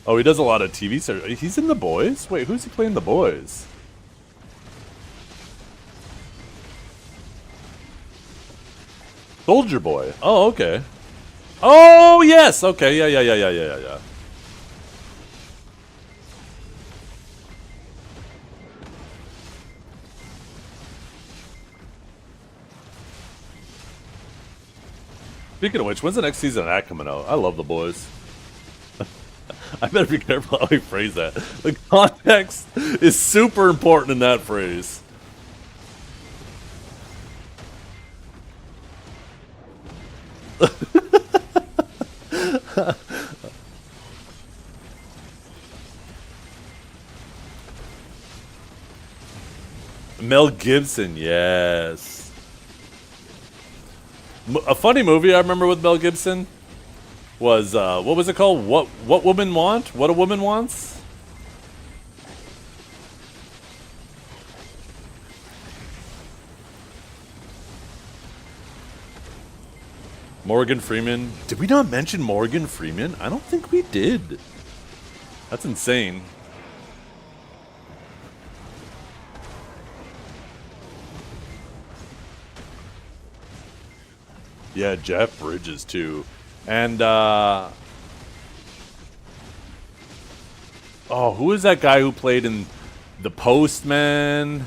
Oh, he does a lot of TV series. He's in The Boys? Wait, who's he playing The Boys? Soldier Boy. Oh, okay. Oh, yes. Okay. Yeah. Speaking of which, when's the next season of that coming out? I love The Boys. I better be careful how I phrase that. The context is super important in that phrase. Mel Gibson, yes. A funny movie I remember with Mel Gibson was what was it called? What Women Want? What a Woman Wants? Morgan Freeman. Did we not mention Morgan Freeman? I don't think we did. That's insane. Yeah, Jeff Bridges too. And oh, who is that guy who played in The Postman?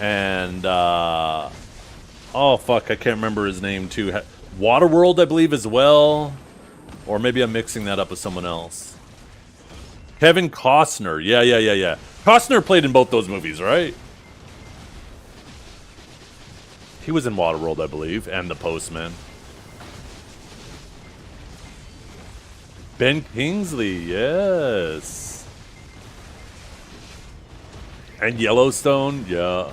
And oh fuck, I can't remember his name too. Waterworld, I believe, as well. Or maybe I'm mixing that up with someone else. Kevin Costner. Yeah. Costner played in both those movies, right? He was in Waterworld, I believe, and The Postman. Ben Kingsley, yes. And Yellowstone, yeah.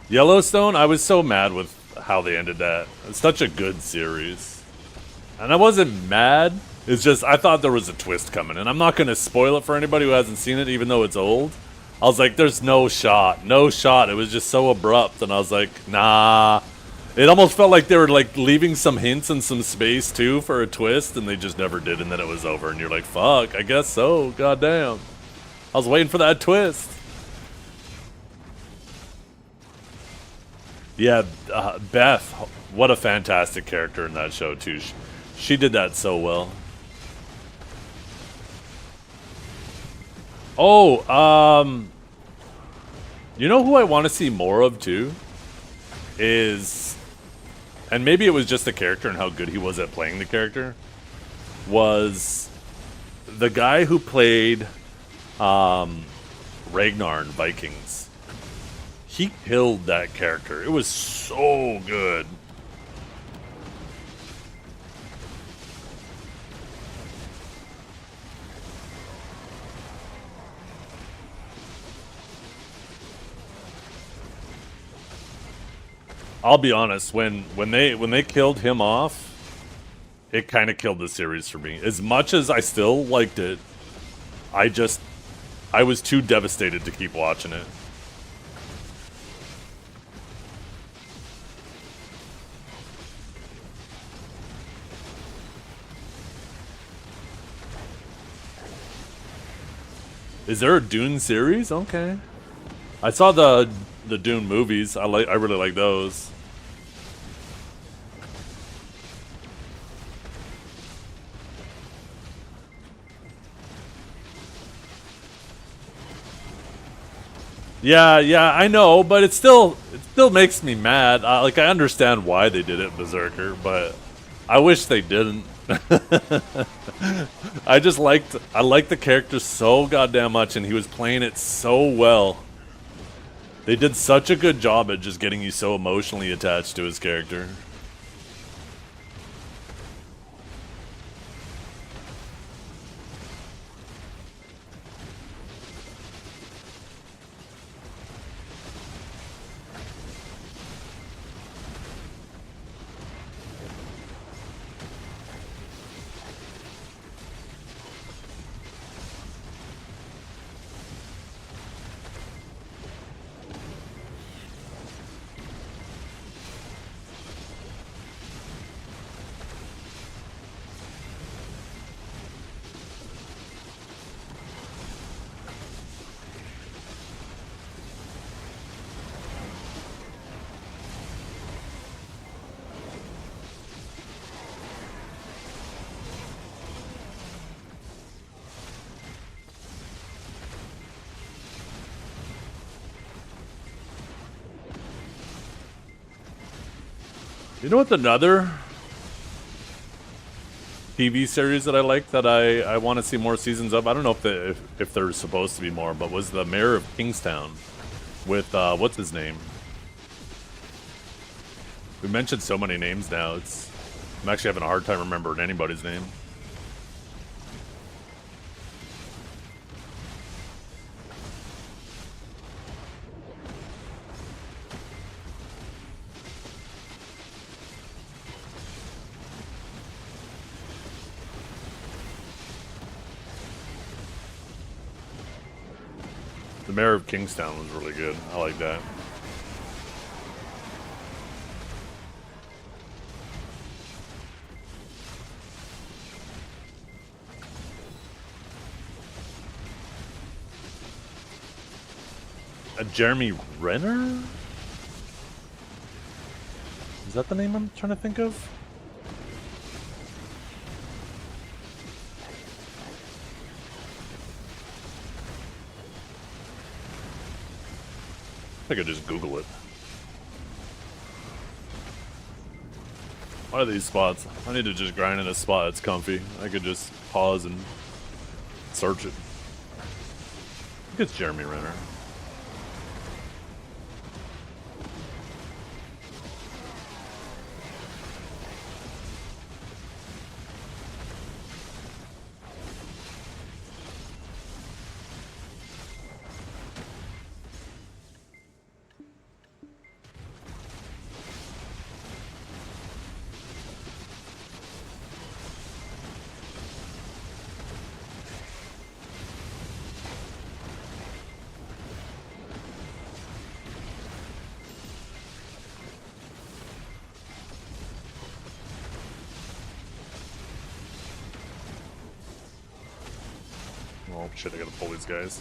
Yellowstone, I was so mad with how they ended that. It's such a good series. And I wasn't mad. It's just, I thought there was a twist coming. And I'm not going to spoil it for anybody who hasn't seen it, even though it's old. I was like, there's no shot. No shot. It was just so abrupt. And I was like, nah. It almost felt like they were like leaving some hints and some space too for a twist. And they just never did. And then it was over. And you're like, fuck, I guess so. Goddamn. I was waiting for that twist. Yeah, Beth, what a fantastic character in that show too. She did that so well. Oh, you know who I want to see more of too? Is, and maybe it was just the character and how good he was at playing the character, was the guy who played Ragnar in Vikings. He killed that character. It was so good. I'll be honest, when they killed him off, it kind of killed the series for me. As much as I still liked it, I was too devastated to keep watching it. Is there a Dune series? Okay. I saw the Dune movies. I really like those. Yeah, I know, but it still makes me mad. Like, I understand why they did it, Berserker, but I wish they didn't. I liked the character so goddamn much, and he was playing it so well. They did such a good job at just getting you so emotionally attached to his character. You know what's another TV series that I like that I want to see more seasons of? I don't know if there's supposed to be more, but was the Mayor of Kingstown with what's his name? We mentioned so many names now. I'm actually having a hard time remembering anybody's name. The Mayor of Kingstown was really good. I like that. Jeremy Renner? Is that the name I'm trying to think of? I could just Google it. What are these spots? I need to just grind in a spot that's comfy. I could just pause and search it. I think it's Jeremy Renner. Oh shit, I gotta pull these guys.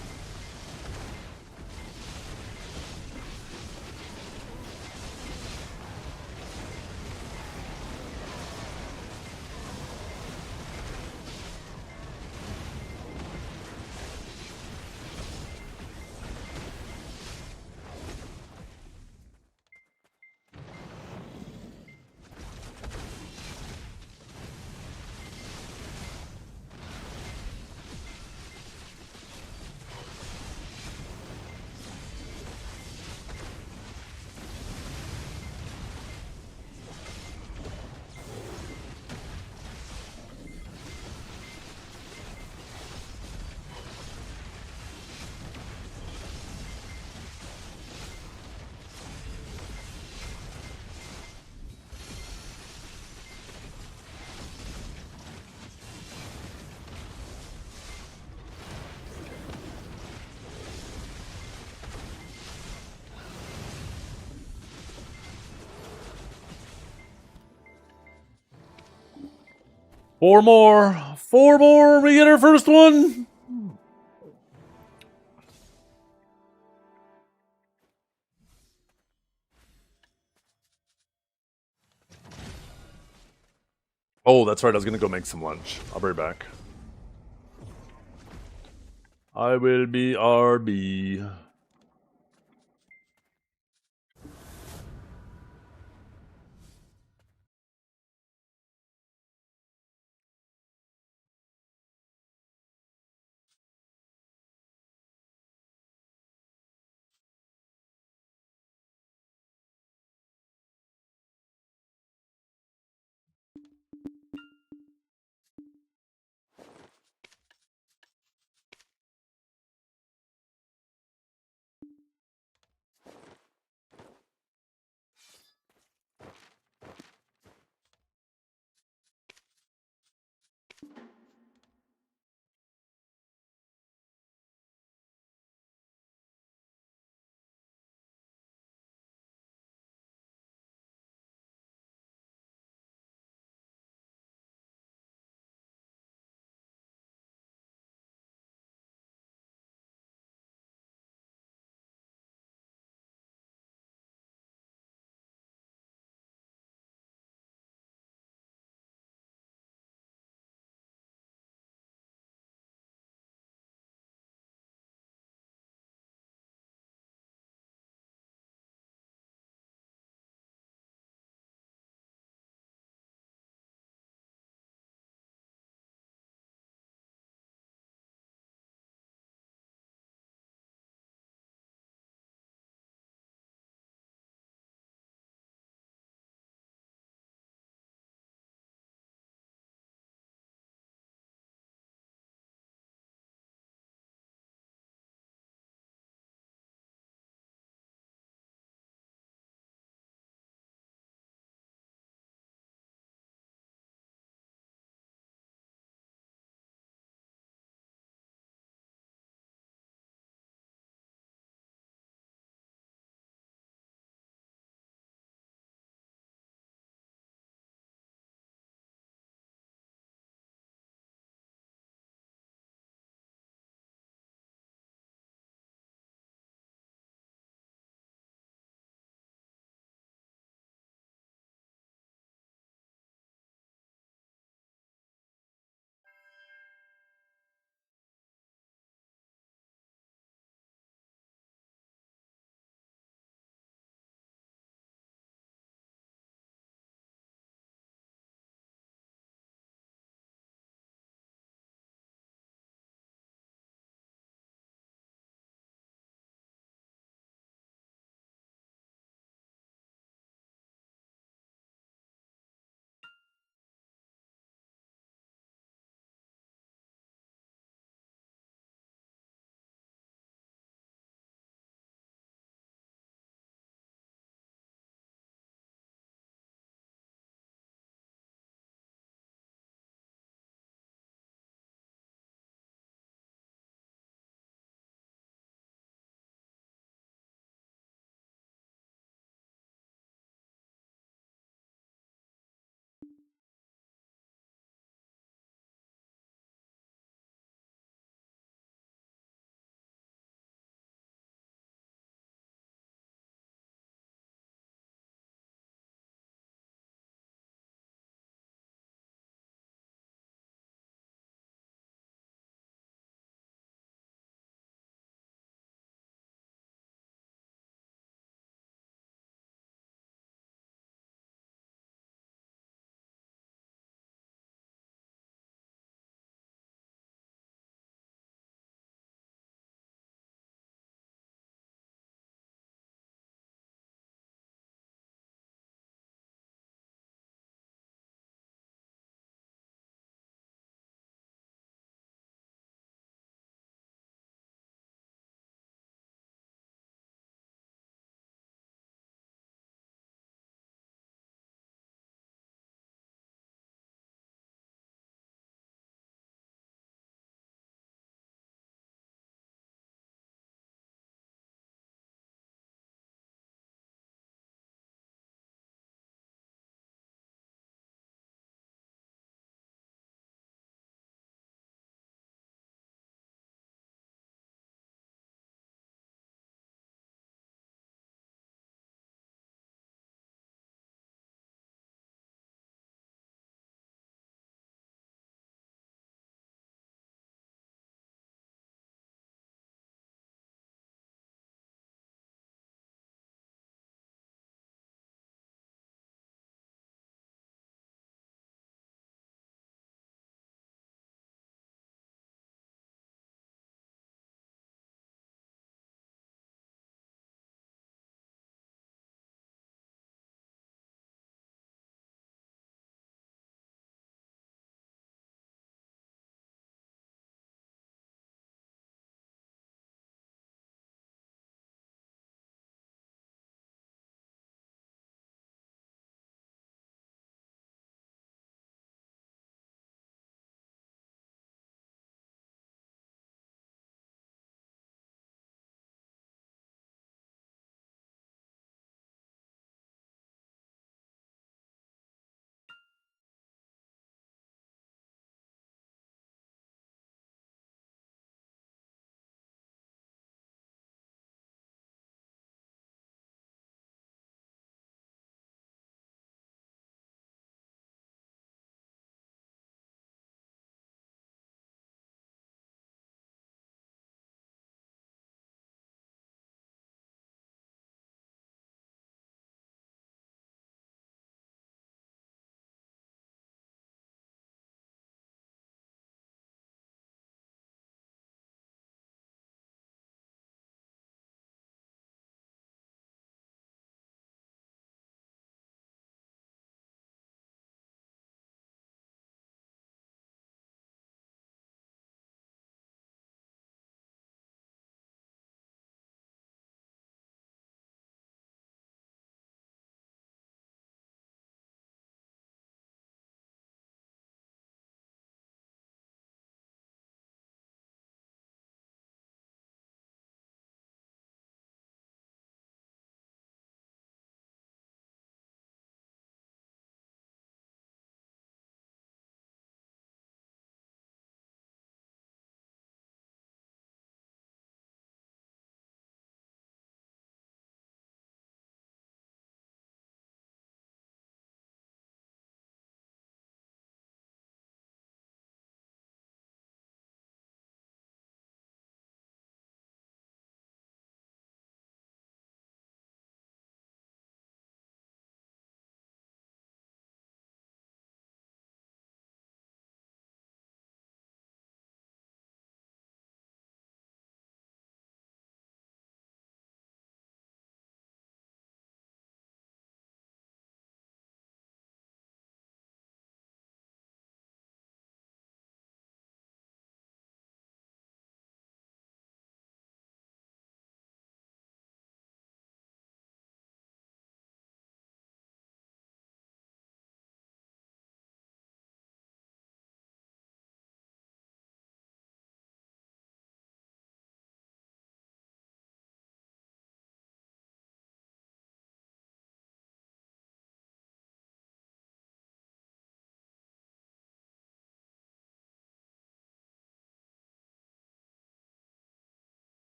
Four more! Four more! We get our first one! Oh, that's right. I was gonna go make some lunch. I'll be right back. I will be RB.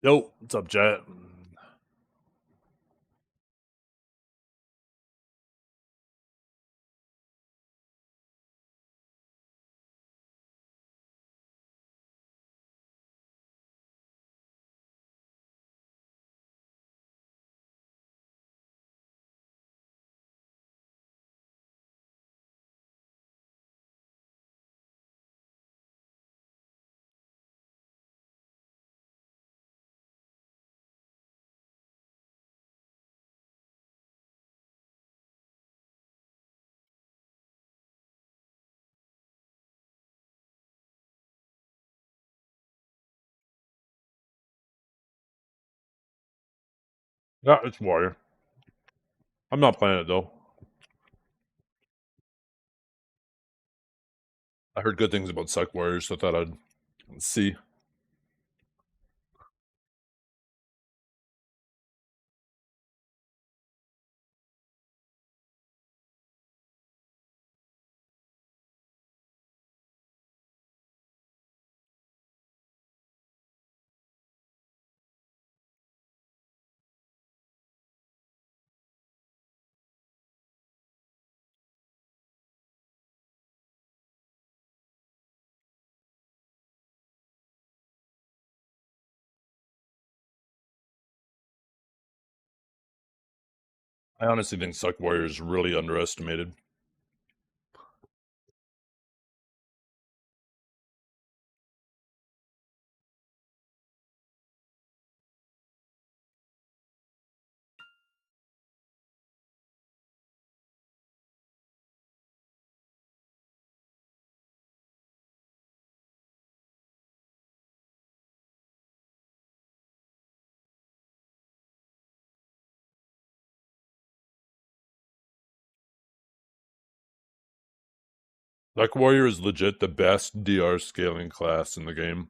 Yo, what's up, chat? Yeah, it's Warrior. I'm not playing it though. I heard good things about Psych Warriors, so I thought I'd see. I honestly think Psych Warrior is really underestimated. Psych Warrior is legit the best DR scaling class in the game.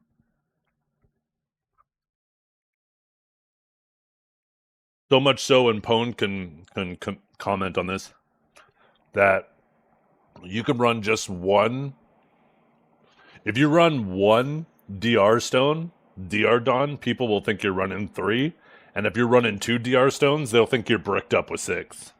So much so, and Pone can comment on this, that you can run just one. If you run one DR stone, DR Dawn, people will think you're running 3. And if you're running 2 DR stones, they'll think you're bricked up with 6.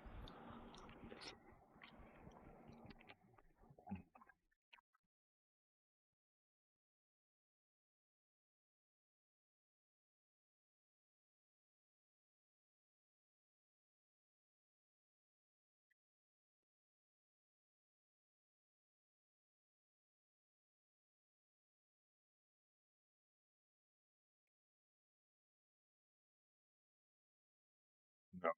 No.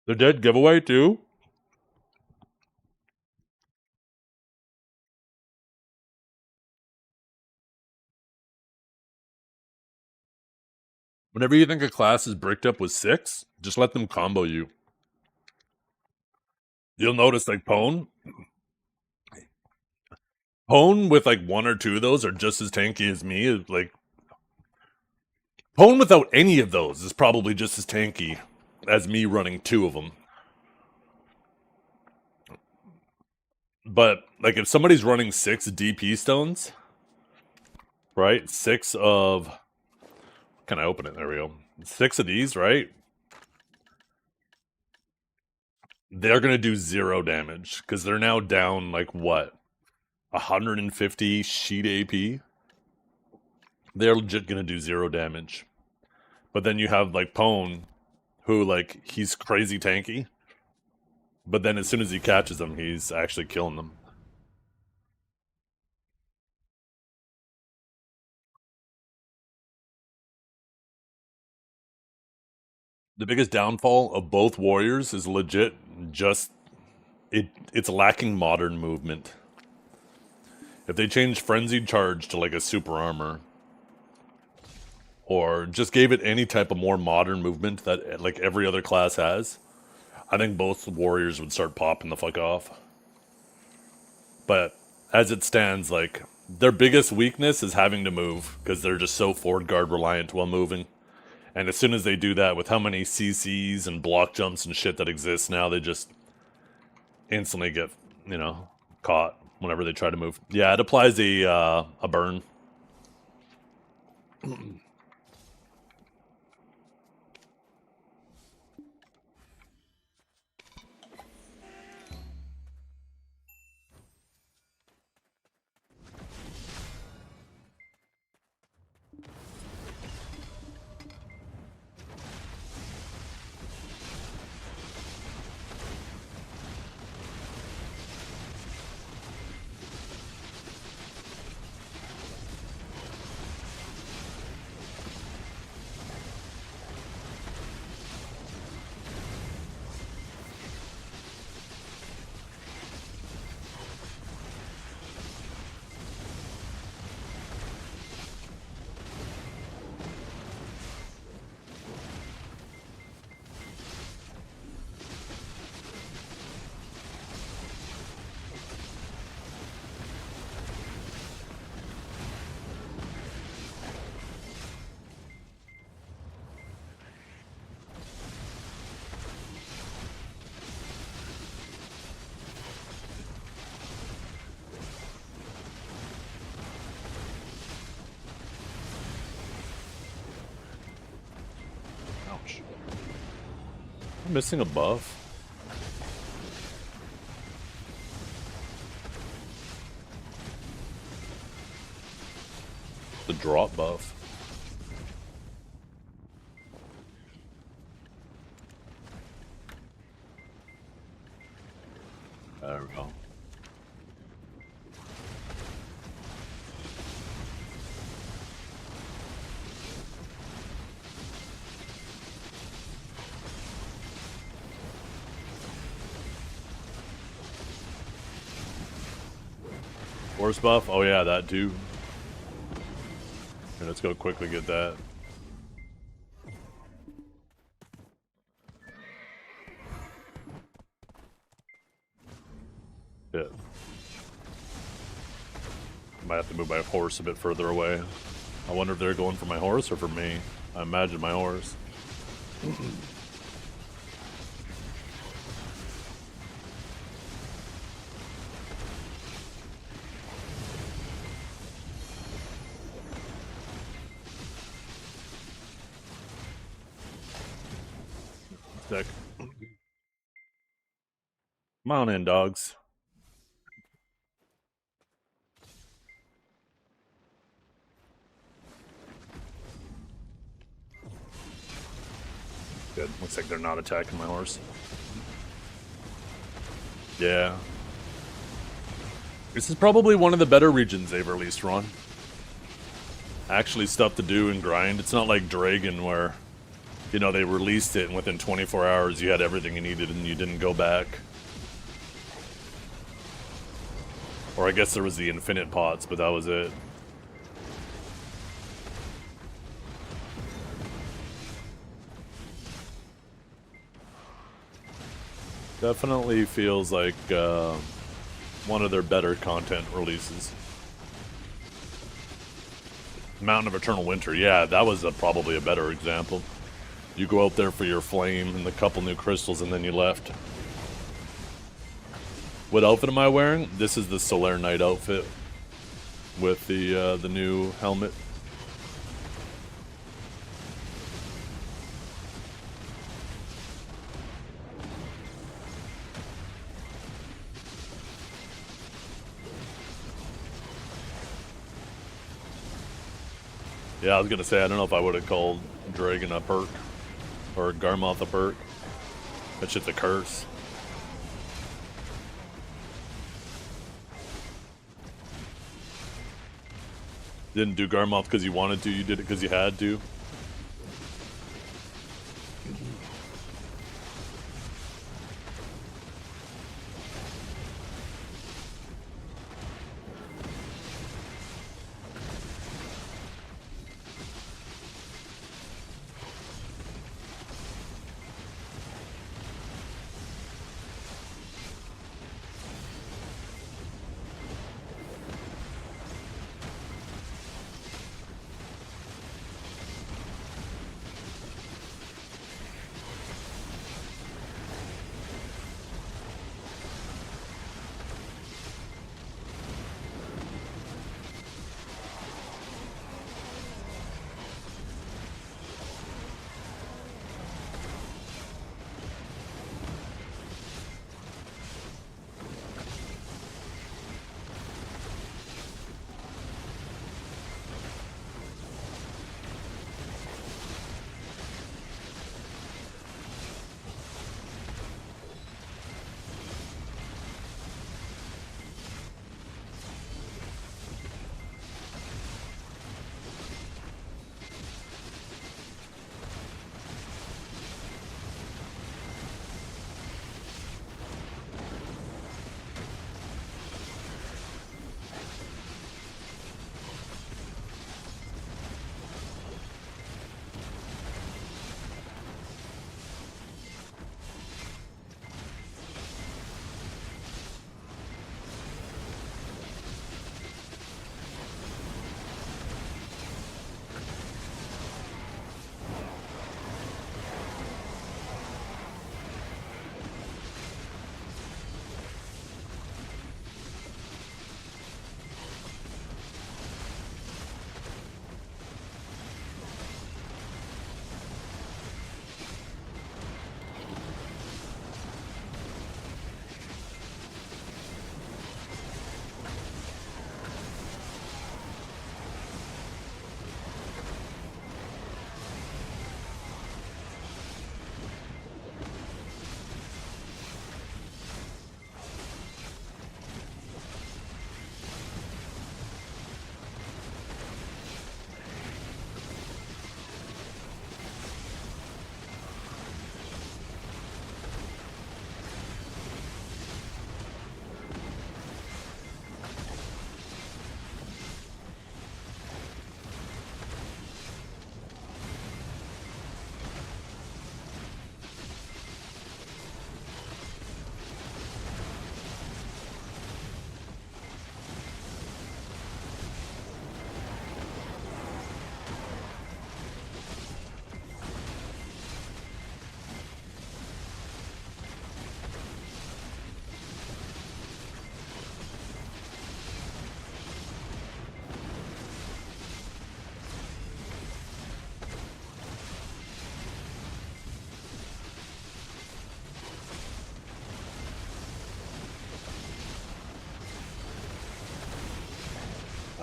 The dead giveaway too? Whenever you think a class is bricked up with 6, just let them combo you. You'll notice, like, Pone with like 1 or 2 of those are just as tanky as me. Like, Pone without any of those is probably just as tanky as me running 2 of them. But like, if somebody's running 6 DP stones, right? 6 of, can I open it? There we go. 6 of these, right? They're gonna do 0 damage because they're now down like what, 150 sheet AP. They're legit gonna do 0 damage. But then you have like Pone, who, like, he's crazy tanky. But then as soon as he catches them, he's actually killing them. The biggest downfall of both warriors is legit just it's lacking modern movement. If they changed Frenzied Charge to like a super armor, or just gave it any type of more modern movement that like every other class has, I think both warriors would start popping the fuck off. But as it stands, like, their biggest weakness is having to move, because they're just so forward guard reliant while moving. And as soon as they do that, with how many CCs and block jumps and shit that exists now, they just instantly get, caught. whenever they try to move. Yeah, it applies a burn. Ouch. I'm missing a buff. The drop buff. There we go. Horse buff? Oh yeah, that too. Here, let's go quickly get that. Yeah. Might have to move my horse a bit further away. I wonder if they're going for my horse or for me. I imagine my horse. Sick. Come on in, dogs. Good. Looks like they're not attacking my horse. Yeah. This is probably one of the better regions they've released, Ron. Actually stuff to do and grind. It's not like Dragon where, you know, they released it and within 24 hours you had everything you needed and you didn't go back. Or I guess there was the infinite pots, but that was it. Definitely feels like one of their better content releases. Mountain of Eternal Winter, yeah, that was probably a better example. You go out there for your flame and the couple new crystals and then you left. What outfit am I wearing? This is the Solaire Knight outfit with the new helmet. Yeah, I was gonna say, I don't know if I would have called Dragon a perk or Garmoth a perk. That shit's a curse. Didn't do Garmoth because you wanted to, you did it because you had to.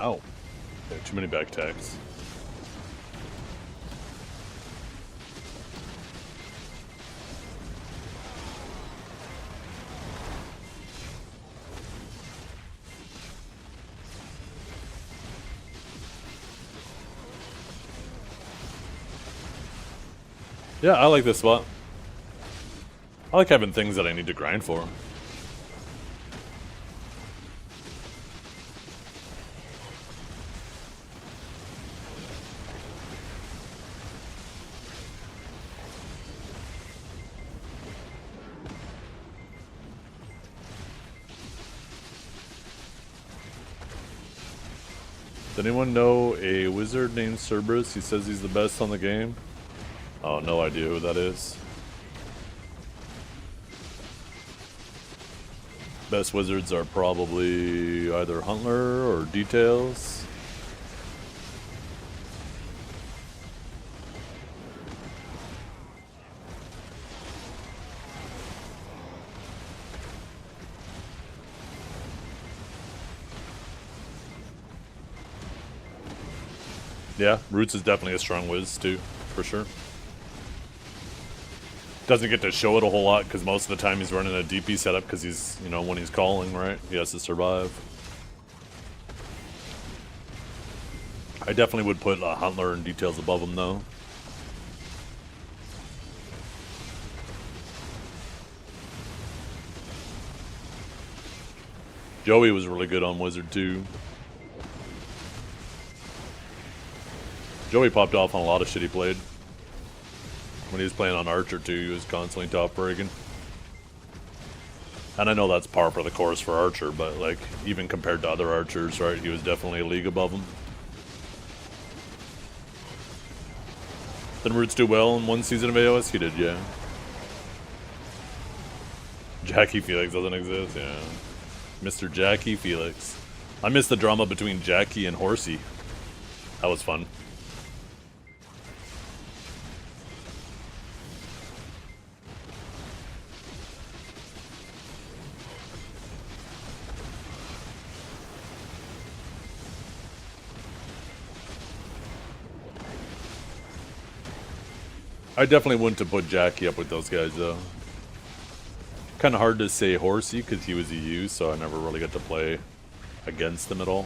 Ow. Yeah, too many back attacks. Yeah, I like this spot. I like having things that I need to grind for. Does anyone know a wizard named Cerberus? He says he's the best on the game. Oh, no idea who that is. Best wizards are probably either Huntler or Details. Yeah, Roots is definitely a strong whiz too, for sure. Doesn't get to show it a whole lot because most of the time he's running a DP setup because he's, you know, when he's calling, right? He has to survive. I definitely would put Huntler and Details above him though. Joey was really good on Wizard too. Joey popped off on a lot of shit he played. When he was playing on Archer too, he was constantly top breaking. And I know that's par for the course for Archer, but like, even compared to other Archers, right, he was definitely a league above him. Did Roots do well in one season of AOS? He did, yeah. Jackie Felix doesn't exist, yeah. Mr. Jackie Felix. I missed the drama between Jackie and Horsey. That was fun. I definitely wouldn't have put Jackie up with those guys though. Kind of hard to say Horsey because he was EU, so I never really got to play against them at all.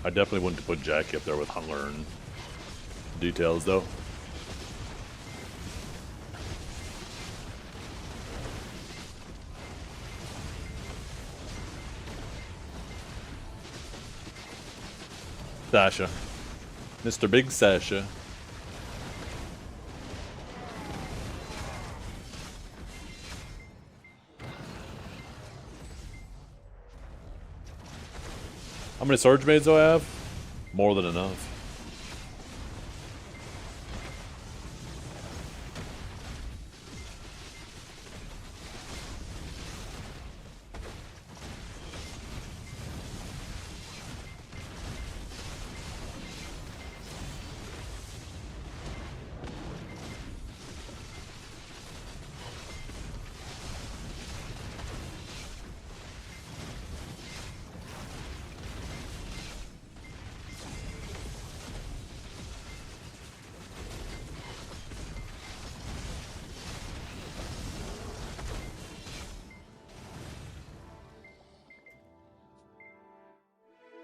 I definitely wouldn't have put Jackie up there with Huntler and Details though. Sasha. Mr. Big Sasha. How many Surge Maids do I have? More than enough.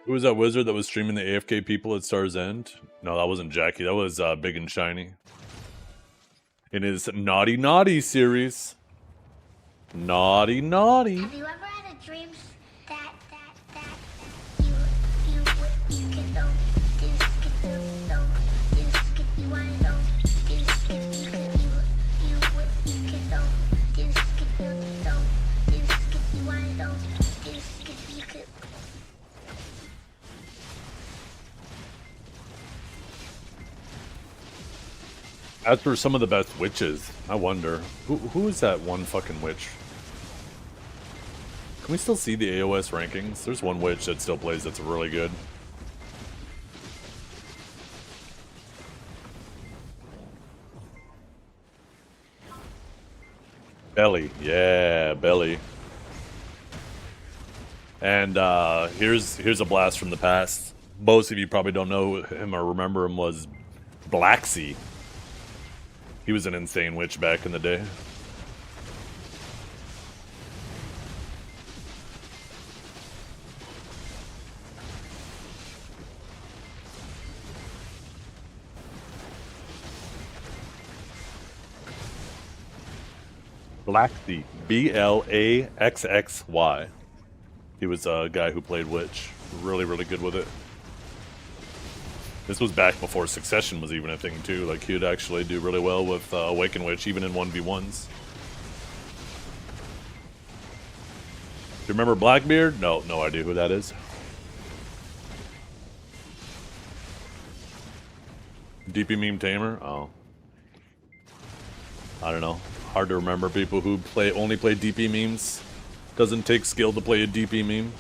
Who was that wizard that was streaming the AFK people at Star's End? No, that wasn't Jackie. That was Big and Shiny. In his Naughty Naughty series. Naughty Naughty. Have you ever had a dream that you could know this, could know this, could you wanna know this, could you could know this, could know this, could you wanna know this, could you could. As for some of the best witches, I wonder who is that one fucking witch? Can we still see the AOS rankings? There's one witch that still plays that's really good. Belly, yeah, Belly. And here's a blast from the past. Most of you probably don't know him or remember him was Blacksea. He was an insane witch back in the day. Blacksea. Blaxxy. He was a guy who played witch. Really, really good with it. This was back before Succession was even a thing too. Like, he'd actually do really well with Awaken Witch, even in 1v1s. Do you remember Blackbeard? No idea who that is. DP Meme Tamer? Oh. I don't know. Hard to remember people who only play DP memes. Doesn't take skill to play a DP meme.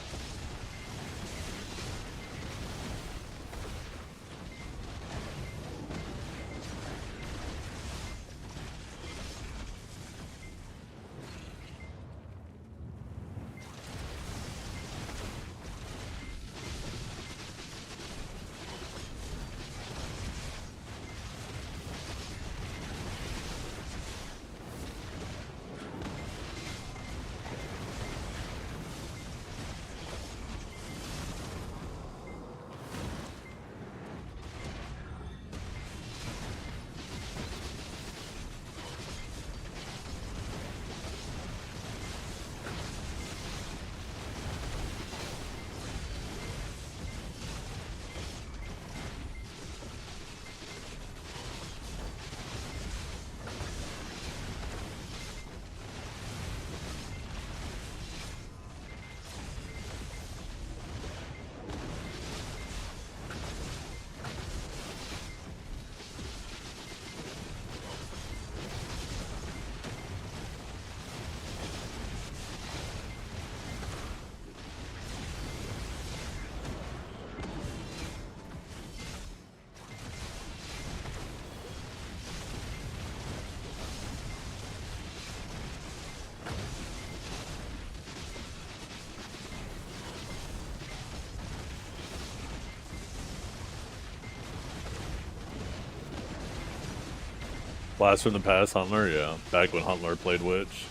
Blast from the past, Huntler? Yeah, back when Huntler played Witch.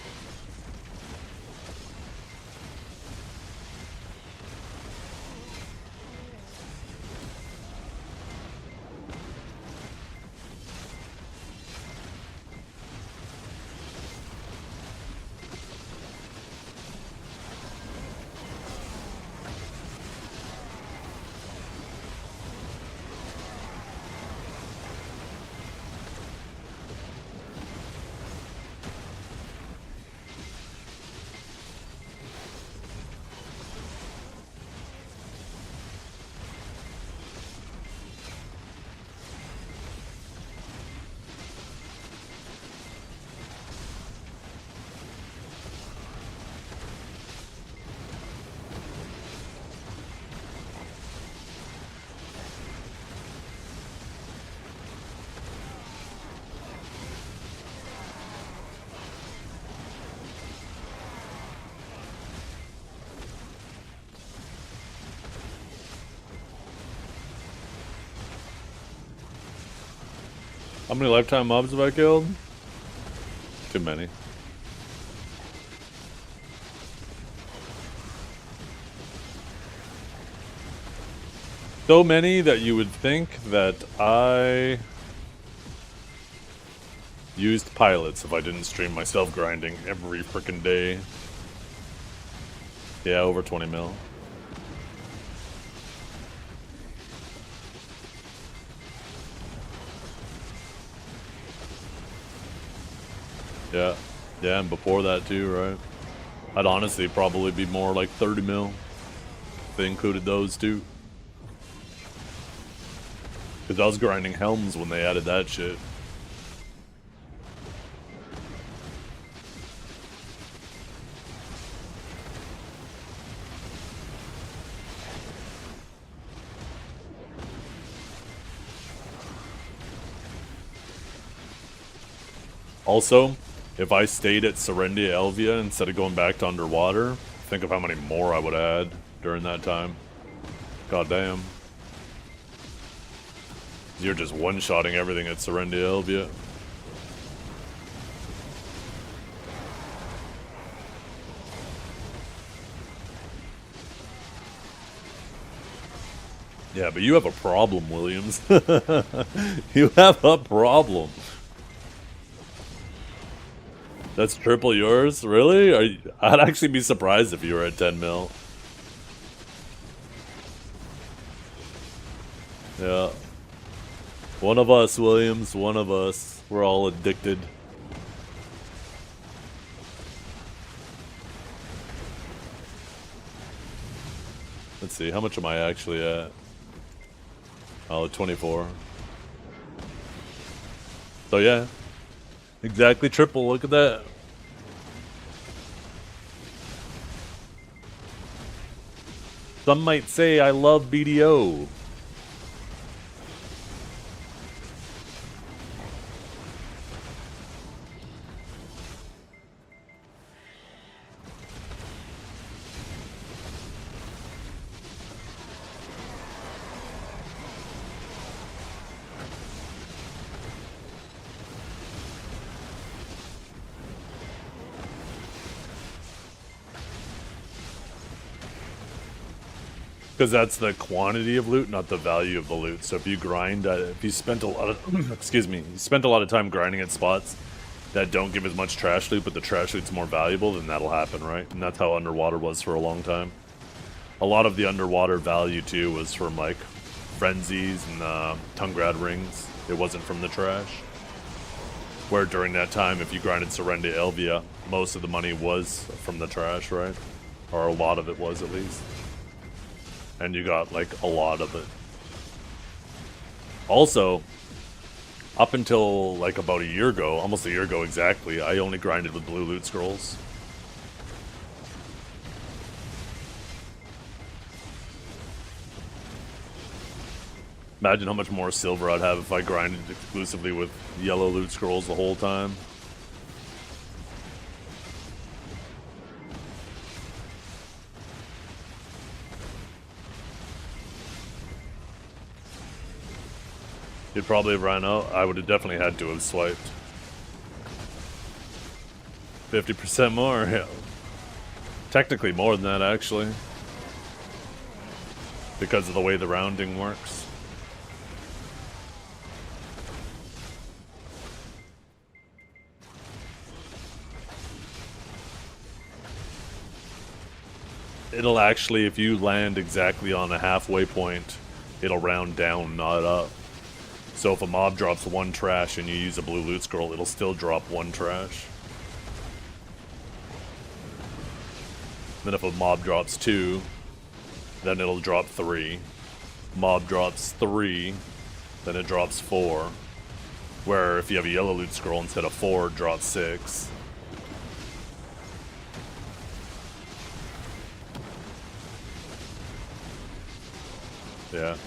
How many lifetime mobs have I killed? Too many. So many that you would think that I used pilots if I didn't stream myself grinding every frickin' day. Yeah, over 20 mil. Yeah, yeah, and before that too, right? I'd honestly probably be more like 30 mil if they included those too. Because I was grinding Helms when they added that shit. Also, if I stayed at Serendia Elvia instead of going back to underwater, think of how many more I would add. during that time. God damn. You're just one-shotting everything at Serendia Elvia. Yeah, but you have a problem, Williams. You have a problem. That's triple yours? Really? I'd actually be surprised if you were at 10 mil. Yeah. One of us, Williams. One of us. We're all addicted. Let's see. How much am I actually at? Oh, 24. So yeah. Exactly triple. Look at that. Some might say I love BDO. Because that's the quantity of loot, not the value of the loot. So if you grind, if you spent a lot of, excuse me, you spent a lot of time grinding at spots that don't give as much trash loot, but the trash loot's more valuable, then that'll happen, right? And that's how underwater was for a long time. A lot of the underwater value too was from like frenzies and Tungrad rings. It wasn't from the trash. Where during that time, if you grinded Serendia Elvia, most of the money was from the trash, right? Or a lot of it was, at least. And you got, like, a lot of it. Also, up until, like, about a year ago, almost a year ago exactly, I only grinded with blue loot scrolls. Imagine how much more silver I'd have if I grinded exclusively with yellow loot scrolls the whole time. You'd probably have run out. I would have definitely had to have swiped. 50% more, yeah. Technically more than that, actually. Because of the way the rounding works. It'll actually, if you land exactly on a halfway point, it'll round down, not up. So if a mob drops one trash and you use a blue loot scroll, it'll still drop one trash. Then if a mob drops 2, then it'll drop 3. Mob drops 3, then it drops 4. Where if you have a yellow loot scroll, instead of 4, it drops 6. Yeah.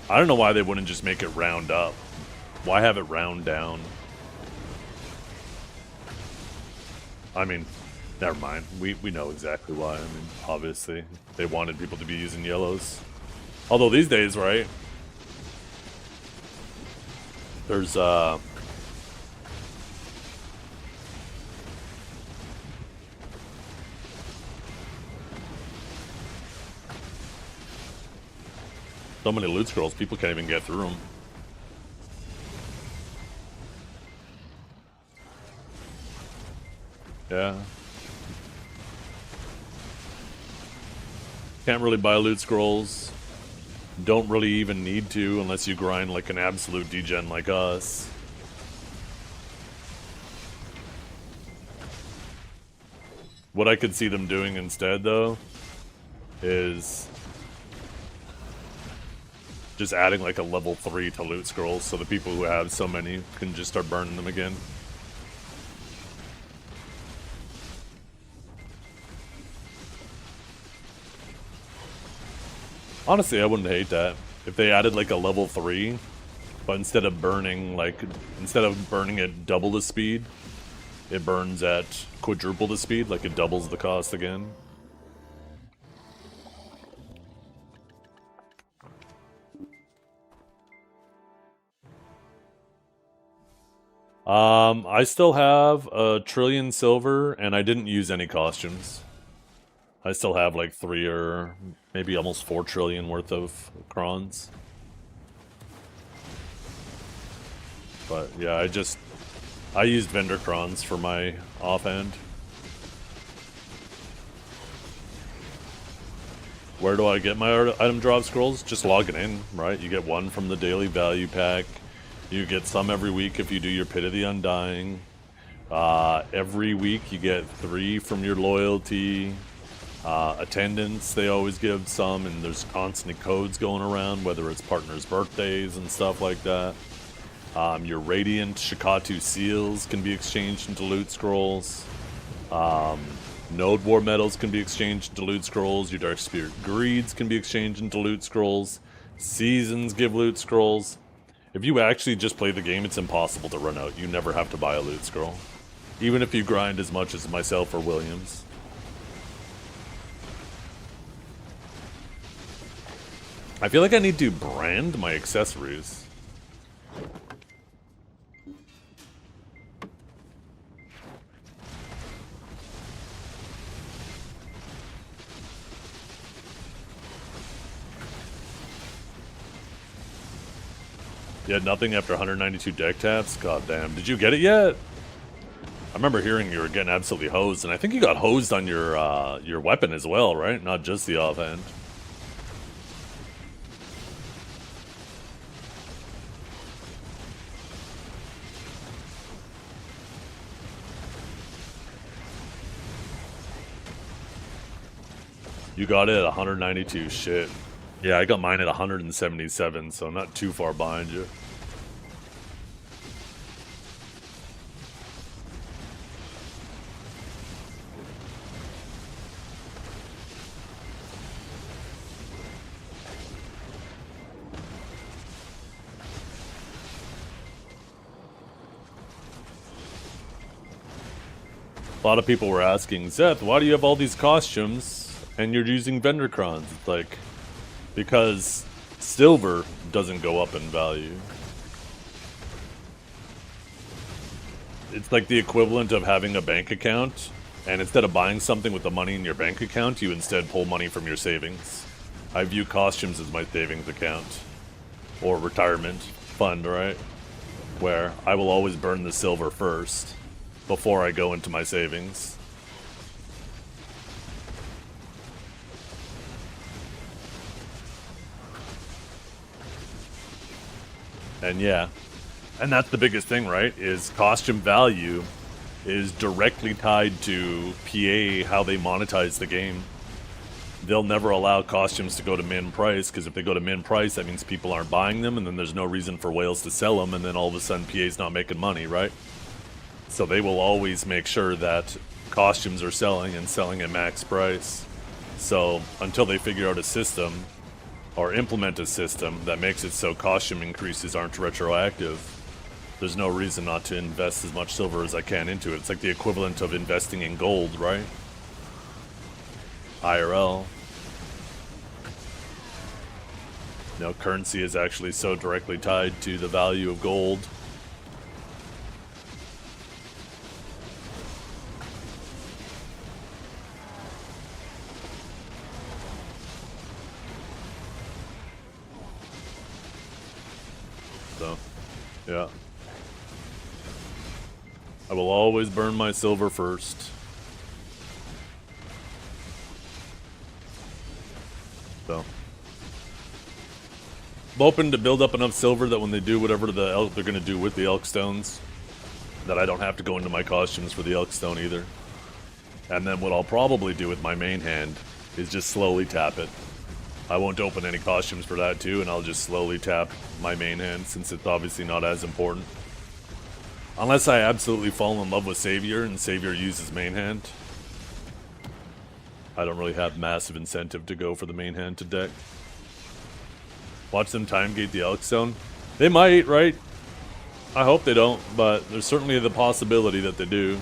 I don't know why they wouldn't just make it round up. Why have it round down? I mean, never mind. We know exactly why. I mean, obviously, they wanted people to be using yellows. Although these days, right? There's so many loot scrolls, people can't even get through them. Yeah. Can't really buy loot scrolls. Don't really even need to unless you grind like an absolute degen like us. What I could see them doing instead, though, is just adding like a level 3 to loot scrolls so the people who have so many can just start burning them again. Honestly, I wouldn't hate that. If they added like a level 3, but instead of burning at double the speed, it burns at quadruple the speed, like it doubles the cost again. I still have a trillion silver, and I didn't use any costumes. I still have like 3 or maybe almost 4 trillion worth of crons. But yeah, I used vendor crons for my offhand. Where do I get my item drop scrolls? Just logging in, right? You get 1 from the daily value pack. You get some every week if you do your Pit of the Undying. Every week you get 3 from your loyalty. Attendance, they always give some, and there's constant codes going around, whether it's partners' birthdays and stuff like that. Your Radiant Shikatu seals can be exchanged into loot scrolls. Node War medals can be exchanged into loot scrolls. Your Dark Spirit Greeds can be exchanged into loot scrolls. Seasons give loot scrolls. If you actually just play the game, it's impossible to run out. You never have to buy a loot scroll. Even if you grind as much as myself or Williams. I feel like I need to brand my accessories. You had nothing after 192 deck taps? God damn. Did you get it yet? I remember hearing you were getting absolutely hosed, and I think you got hosed on your weapon as well, right? Not just the offhand. You got it at 192, shit. Yeah, I got mine at 177, so I'm not too far behind you. A lot of people were asking, Zeth, why do you have all these costumes and you're using vendor crons? It's like, because silver doesn't go up in value. It's like the equivalent of having a bank account, and instead of buying something with the money in your bank account, you instead pull money from your savings. I view costumes as my savings account. Or retirement fund, right? Where I will always burn the silver first before I go into my savings. And yeah, and that's the biggest thing, right? Is costume value is directly tied to PA, how they monetize the game. They'll never allow costumes to go to min price, because if they go to min price, that means people aren't buying them, and then there's no reason for whales to sell them, and then all of a sudden PA's not making money, right? So they will always make sure that costumes are selling and selling at max price. So until they figure out a system or implement a system that makes it so costume increases aren't retroactive, there's no reason not to invest as much silver as I can into it. It's like the equivalent of investing in gold, right? IRL. No, currency is actually so directly tied to the value of gold. So, yeah. I will always burn my silver first. So, I'm hoping to build up enough silver that when they do whatever they're going to do with the elk stones, that I don't have to go into my costumes for the elk stone either. And then what I'll probably do with my main hand is just slowly tap it. I won't open any costumes for that too, and I'll just slowly tap my main hand, since it's obviously not as important. Unless I absolutely fall in love with Savior and Savior uses main hand, I don't really have massive incentive to go for the main hand to deck. Watch them time gate the elk stone. They might, right? I hope they don't, but there's certainly the possibility that they do.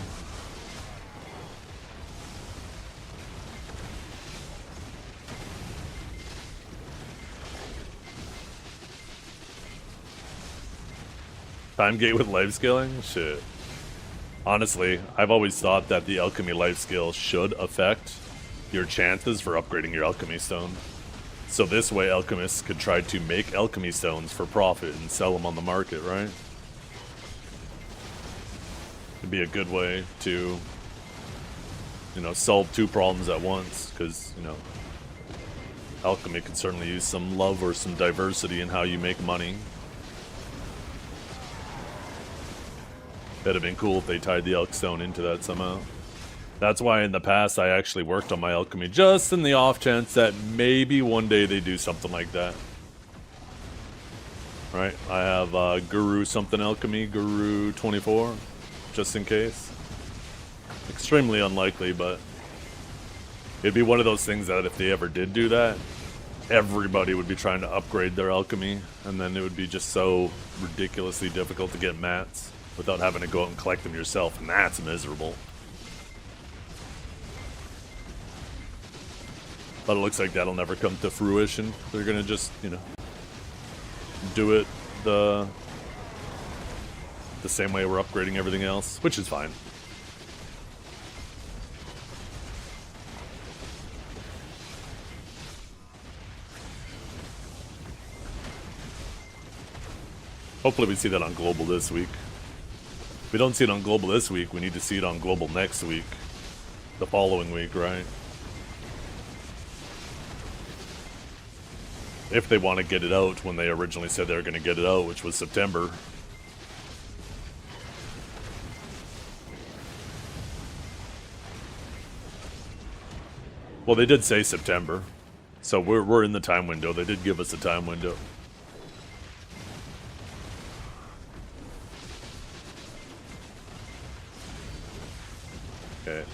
Time gate with life scaling? Shit. Honestly, I've always thought that the alchemy life skill should affect your chances for upgrading your alchemy stone. So this way alchemists could try to make alchemy stones for profit and sell them on the market, right? It'd be a good way to, you know, solve two problems at once, because, you know, alchemy could certainly use some love or some diversity in how you make money. It'd have been cool if they tied the elk stone into that somehow. That's why in the past I actually worked on my alchemy, just in the off chance that maybe one day they do something like that. Right? I have Guru something alchemy, Guru 24, just in case. Extremely unlikely, but it'd be one of those things that if they ever did do that, everybody would be trying to upgrade their alchemy, and then it would be just so ridiculously difficult to get mats without having to go out and collect them yourself, and that's miserable. But it looks like that'll never come to fruition. They're gonna just, you know, do it the same way we're upgrading everything else, which is fine. Hopefully we see that on global this week. If we don't see it on global this week, we need to see it on global next week. The following week, right? If they want to get it out when they originally said they were going to get it out, which was September. Well, they did say September. So we're in the time window. They did give us a time window. Okay.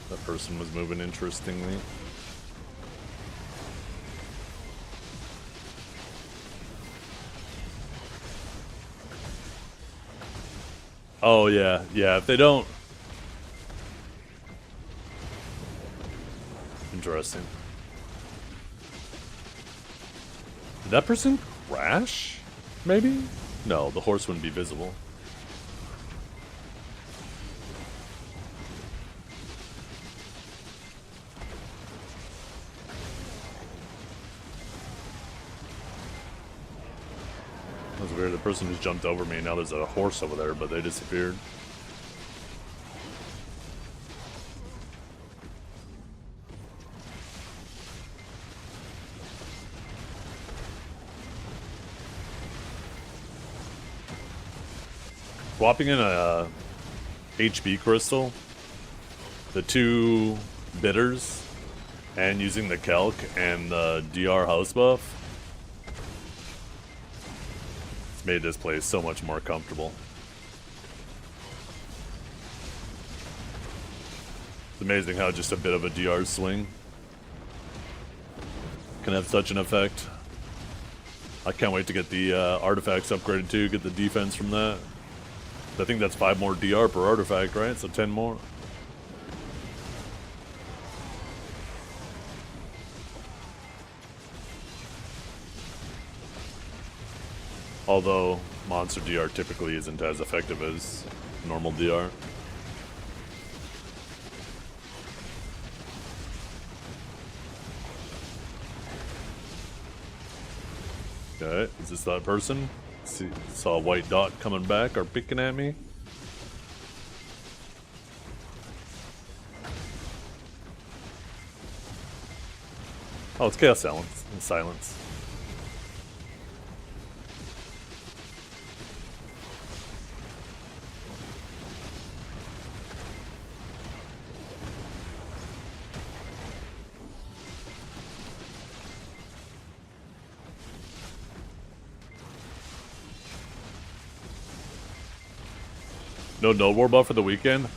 That person was moving interestingly. Oh yeah, yeah, if they don't... Interesting. Did that person crash? Maybe? No, the horse wouldn't be visible. That was weird. The person just jumped over me, and now there's a horse over there, but they disappeared. Swapping in a HB crystal, the two bitters, and using the calc and the DR house buff, it's made this place so much more comfortable. It's amazing how just a bit of a DR swing can have such an effect. I can't wait to get the artifacts upgraded too, get the defense from that. I think that's 5 more DR per artifact, right? So 10 more. Although monster DR typically isn't as effective as normal DR. Okay, is this that person? See, saw a white dot coming back or picking at me. Oh, it's Chaos Silence. Silence. No node war buff for the weekend?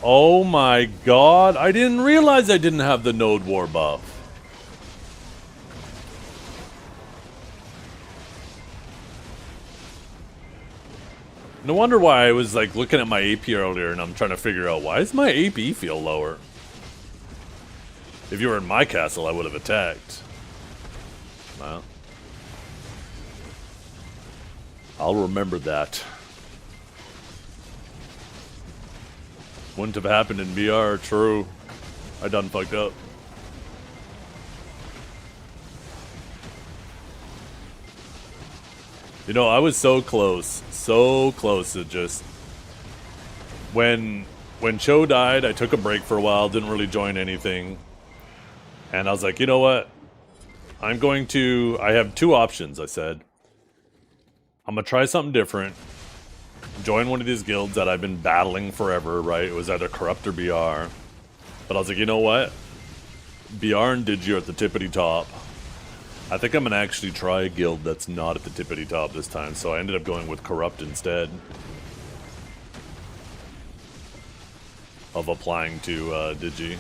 Oh my god, I didn't realize I didn't have the node war buff. No wonder why I was like looking at my AP earlier and I'm trying to figure out why does my AP feel lower? If you were in my castle, I would have attacked. Well, I'll remember that. Wouldn't have happened in VR, true. I done fucked up. You know, I was so close to just... When Cho died, I took a break for a while, didn't really join anything. And I was like, you know what? I have two options, I said. I'm gonna try something different. Join one of these guilds that I've been battling forever, right? It was either Corrupt or BR. But I was like, you know what? BR and Digi are at the tippity top. I think I'm gonna actually try a guild that's not at the tippity top this time, so I ended up going with Corrupt instead of applying to Digi.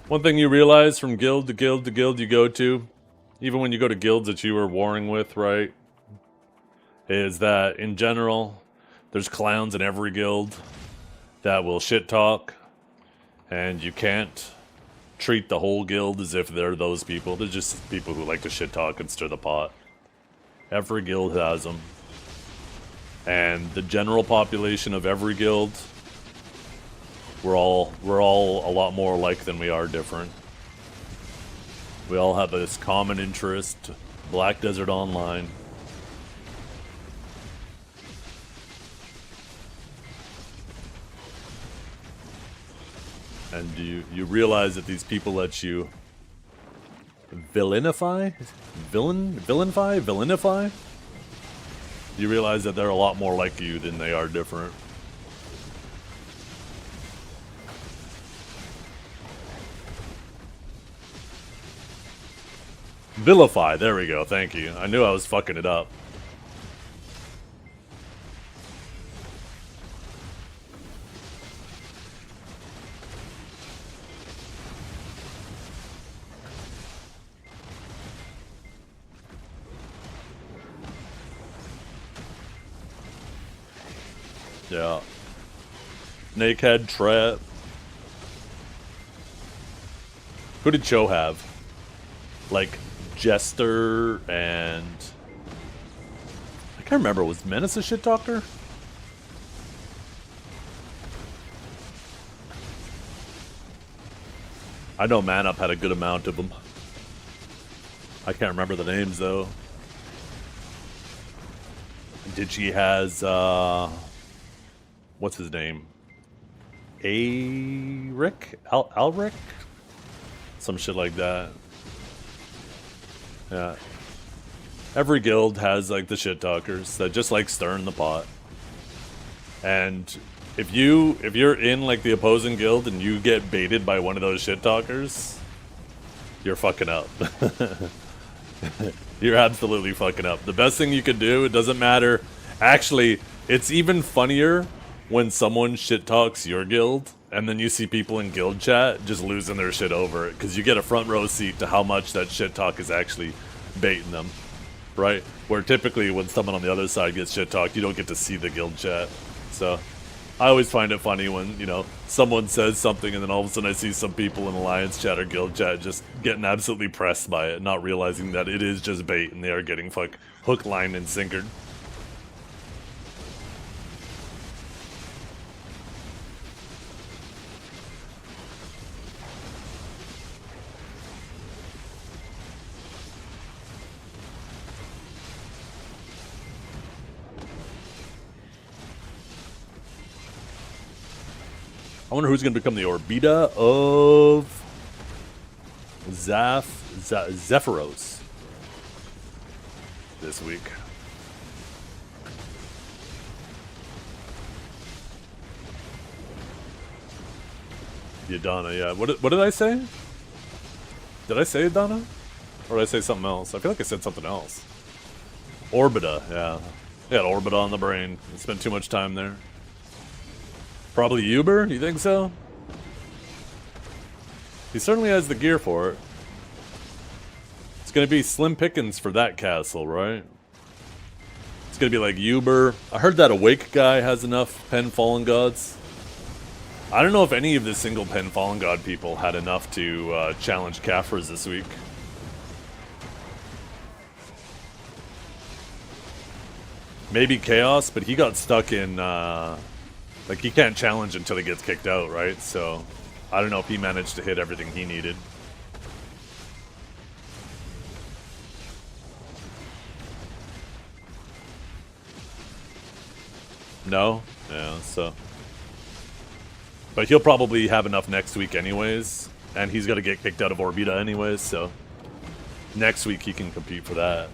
One thing you realize from guild to guild to guild you go to, even when you go to guilds that you were warring with, right, is that in general, there's clowns in every guild that will shit talk, and you can't treat the whole guild as if they're those people. They're just people who like to shit talk and stir the pot. Every guild has them. And the general population of every guild, we're all a lot more alike than we are different. We all have this common interest, Black Desert Online. And you realize that these people let you villainify? You realize that they're a lot more like you than they are different. Vilify, there we go, thank you. I knew I was fucking it up. Yeah. Snakehead, Trap. Who did Cho have? Like, Jester and... I can't remember, was Menace a shit talker? I know Man Up had a good amount of them. I can't remember the names though. Digi has, what's his name? Alric? Some shit like that. Yeah. Every guild has like the shit talkers that just like stirring the pot. And if you're in like the opposing guild and you get baited by one of those shit talkers, you're fucking up. You're absolutely fucking up. The best thing you can do, it doesn't matter. Actually, it's even funnier when someone shit talks your guild and then you see people in guild chat just losing their shit over it because you get a front row seat to how much that shit talk is actually baiting them, right? Where typically when someone on the other side gets shit talked, you don't get to see the guild chat. So I always find it funny when, you know, someone says something and then all of a sudden I see some people in Alliance chat or guild chat just getting absolutely pressed by it, not realizing that it is just bait and they are getting hook, line, and sinkered. I wonder who's going to become the Orbita of Zephyros this week. Yadana, yeah. What did I say? Did I say Yadana? Or did I say something else? I feel like I said something else. Orbita, yeah. I got Orbita on the brain. I spent too much time there. Probably Uber? You think so? He certainly has the gear for it. It's gonna be slim pickings for that castle, right? It's It's gonna be like Uber. I heard that Awake guy has enough Pen Fallen Gods. I don't know if any of the single Pen Fallen God people had enough to challenge Kaffers this week. Maybe Chaos, but he got stuck in, like, he can't challenge until he gets kicked out, right? So, I don't know if he managed to hit everything he needed. No? Yeah, so... But he'll probably have enough next week anyways, and he's gonna get kicked out of Orbita anyways, so... Next week he can compete for that.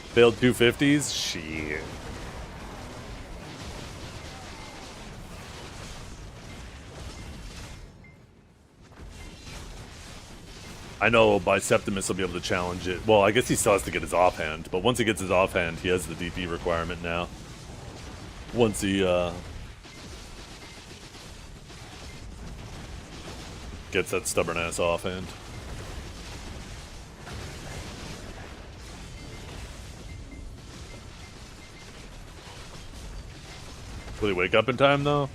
Failed 250s? Shit. I know Biceptimus will be able to challenge it. Well, I guess he still has to get his offhand, but once he gets his offhand, he has the DP requirement now. Once he, gets that stubborn-ass offhand. Will he wake up in time, though?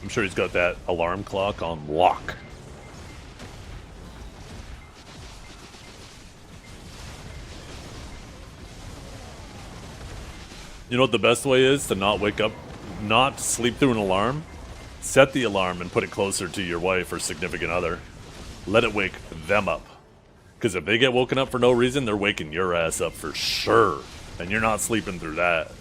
I'm sure he's got that alarm clock on lock. You know what the best way is to not wake up, not sleep through an alarm? Set the alarm and put it closer to your wife or significant other. Let it wake them up. Because if they get woken up for no reason, they're waking your ass up for sure. And you're not sleeping through that.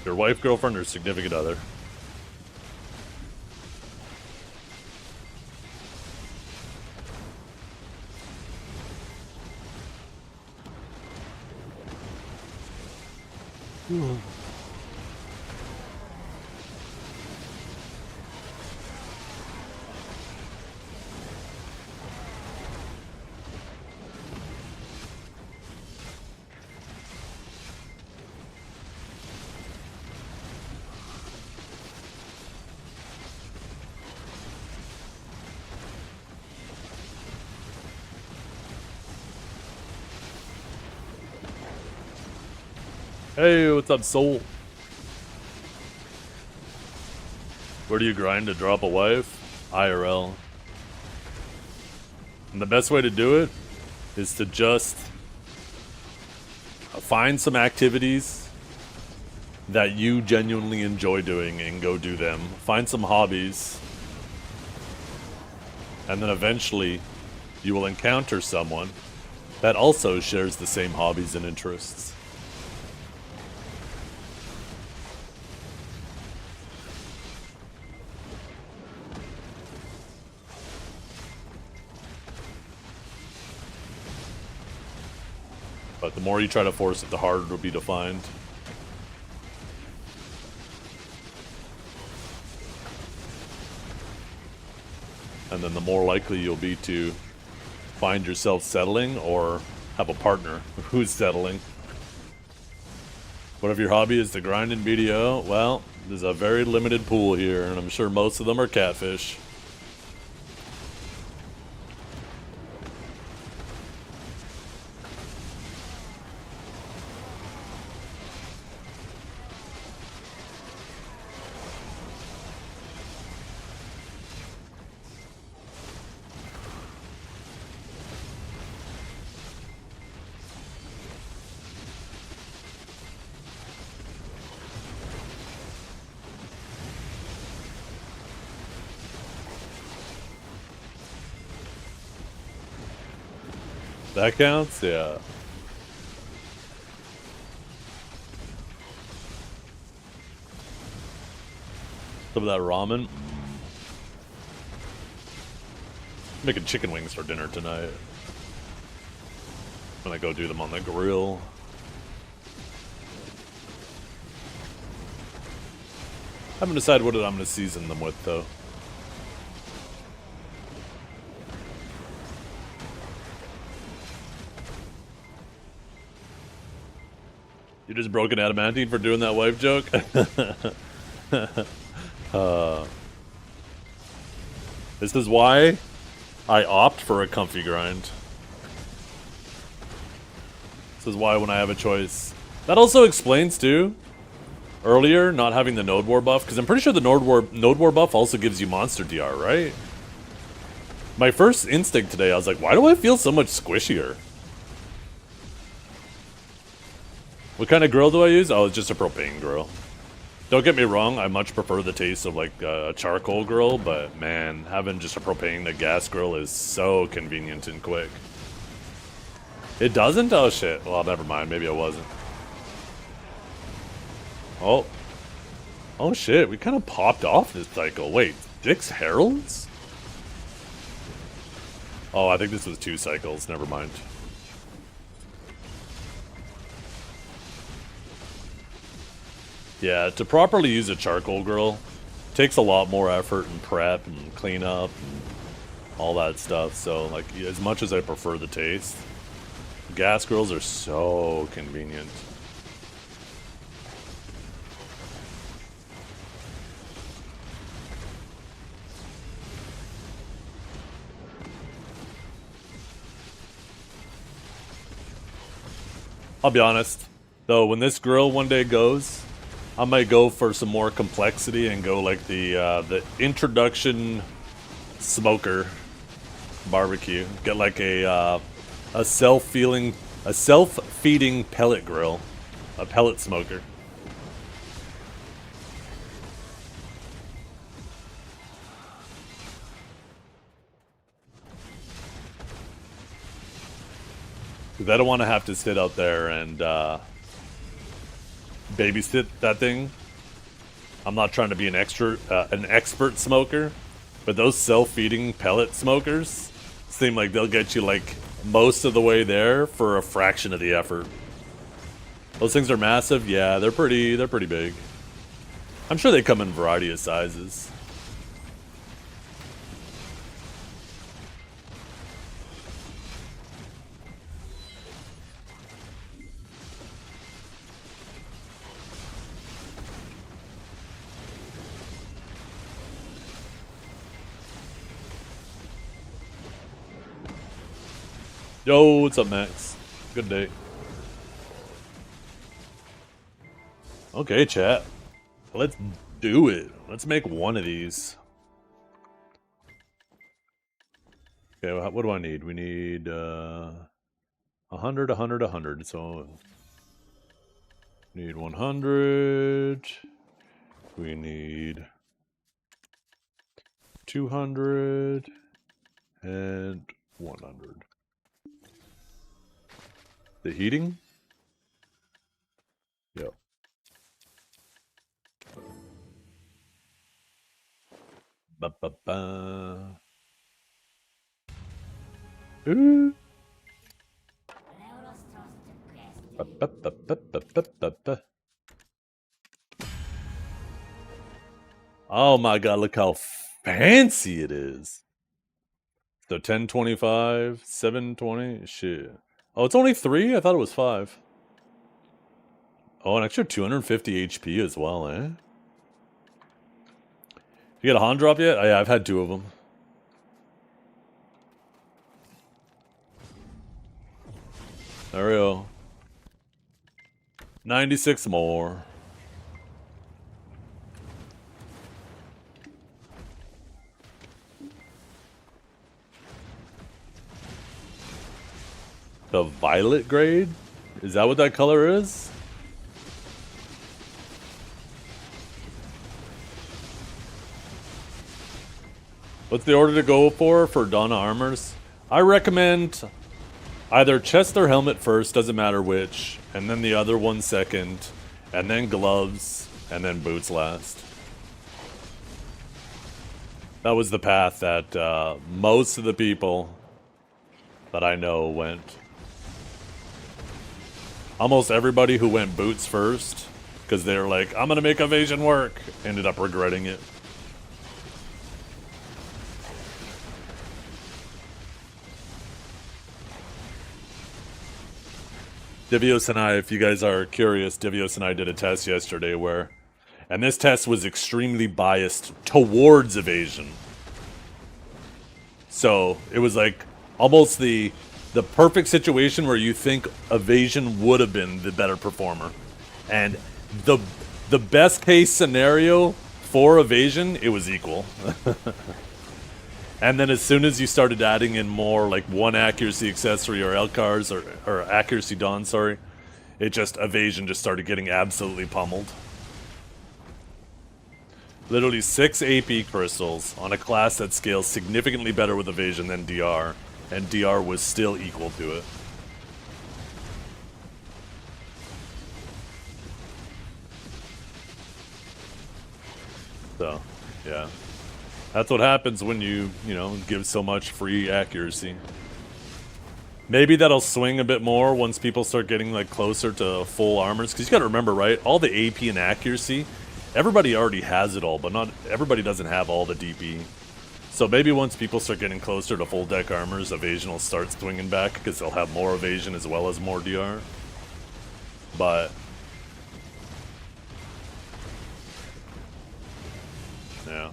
Your wife, girlfriend, or significant other. Hey, what's up, soul? Where do you grind to drop a wife? IRL. And the best way to do it is to just find some activities that you genuinely enjoy doing and go do them. Find some hobbies. And then eventually you will encounter someone that also shares the same hobbies and interests. But the more you try to force it, the harder it'll be to find. And then the more likely you'll be to find yourself settling or have a partner who's settling. What if your hobby is to grind in BDO? Well, there's a very limited pool here, and I'm sure most of them are catfish. That counts? Yeah. Some of that ramen. Making chicken wings for dinner tonight. I'm gonna go do them on the grill. Haven't decided what I'm gonna season them with though. You just broke an adamantine for doing that wife joke? This is why I opt for a comfy grind. This is why when I have a choice. That also explains too, earlier, not having the Node War buff, because I'm pretty sure the Node War buff also gives you monster DR, right? My first instinct today, I was like, why do I feel so much squishier? What kind of grill do I use? Oh, it's just a propane grill. Don't get me wrong, I much prefer the taste of like a charcoal grill, but man, having just a propane, a gas grill is so convenient and quick. It doesn't? Oh shit. Well, never mind. Maybe I wasn't. Oh. Oh shit, we kind of popped off this cycle. Wait, 6 heralds? Oh, I think this was 2 cycles. Never mind. Yeah, to properly use a charcoal grill takes a lot more effort and prep and cleanup and all that stuff. So, like, as much as I prefer the taste, gas grills are so convenient. I'll be honest, though, when this grill one day goes, I might go for some more complexity and go like the introduction smoker barbecue. Get like a self-feeding pellet grill, a pellet smoker. Because I don't want to have to sit out there and babysit that thing. I'm not trying to be an expert smoker, but those self-feeding pellet smokers seem like they'll get you like most of the way there for a fraction of the effort. Those things are massive. Yeah, they're pretty big. I'm sure they come in a variety of sizes. Yo, what's up, Max? Good day. Okay, chat. Let's do it. Let's make one of these. Okay, what do I need? We need 100, 100, 100. So need 100. We need 200 and 100. The heating? Yep. Ba-ba-ba. Ooh. Ba-ba-ba-ba-ba-ba-ba. Oh my god, look how fancy it is. So 1025, 720, shit. Oh, it's only 3? I thought it was 5. Oh, an extra 250 HP as well, eh? You get a Han drop yet? Oh, yeah, I've had 2 of them. There we go. 96 more. The violet grade? Is that what that color is? What's the order to go for Donna armors? I recommend either chest or helmet first, doesn't matter which, and then the other one second, and then gloves, and then boots last. That was the path that most of the people that I know went. Almost everybody who went boots first, because they were like, I'm gonna make Evasion work, ended up regretting it. Divios and I, if you guys are curious, Divios and I did a test yesterday where, and this test was extremely biased towards evasion. So it was like almost the perfect situation where you think evasion would have been the better performer, and the best case scenario for evasion, it was equal. And then as soon as you started adding in more like one accuracy accessory or LCARs or accuracy dawn, sorry, it just, evasion just started getting absolutely pummeled. Literally 6 AP crystals on a class that scales significantly better with evasion than DR, and DR was still equal to it. So, yeah. That's what happens when you know, give so much free accuracy. Maybe that'll swing a bit more once people start getting like closer to full armors, because you gotta remember, right, all the AP and accuracy, everybody already has it all, but not everybody doesn't have all the DP. So maybe once people start getting closer to full deck armors, evasion will start swinging back, because they'll have more evasion as well as more DR. But yeah,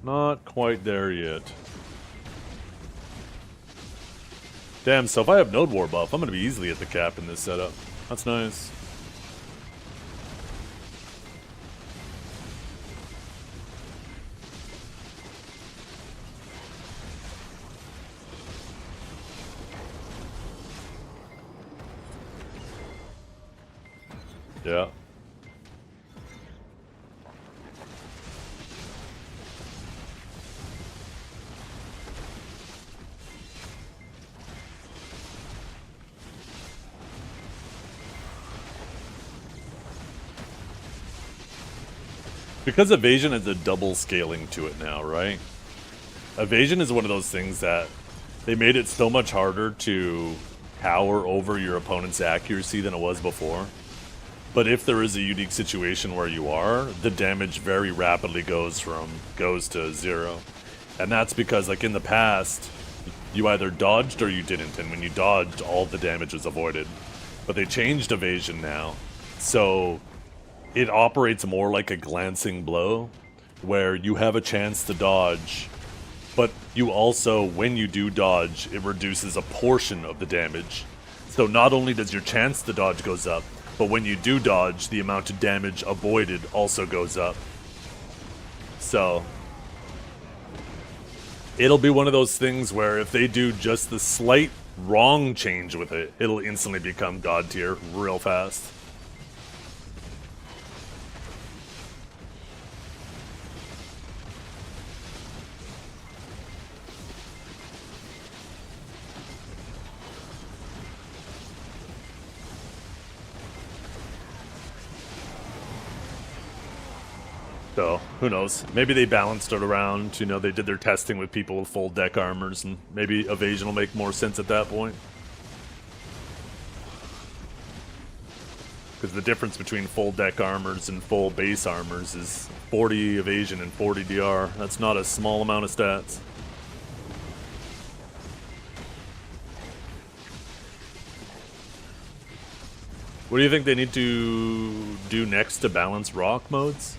not quite there yet. Damn, so if I have Node War buff, I'm going to be easily at the cap in this setup. That's nice. Yeah. Because evasion has a double scaling to it now, right? Evasion is one of those things that they made it so much harder to tower over your opponent's accuracy than it was before. But if there is a unique situation where you are, the damage very rapidly goes to 0. And that's because, like, in the past, you either dodged or you didn't, and when you dodged, all the damage was avoided. But they changed evasion now, so it operates more like a glancing blow, where you have a chance to dodge, but you also, when you do dodge, it reduces a portion of the damage. So not only does your chance to dodge goes up, but when you do dodge, the amount of damage avoided also goes up. So it'll be one of those things where if they do just the slight wrong change with it, it'll instantly become God tier real fast. So, who knows? Maybe they balanced it around, you know, they did their testing with people with full deck armors, and maybe evasion will make more sense at that point. Because the difference between full deck armors and full base armors is 40 evasion and 40 DR. That's not a small amount of stats. What do you think they need to do next to balance rock modes?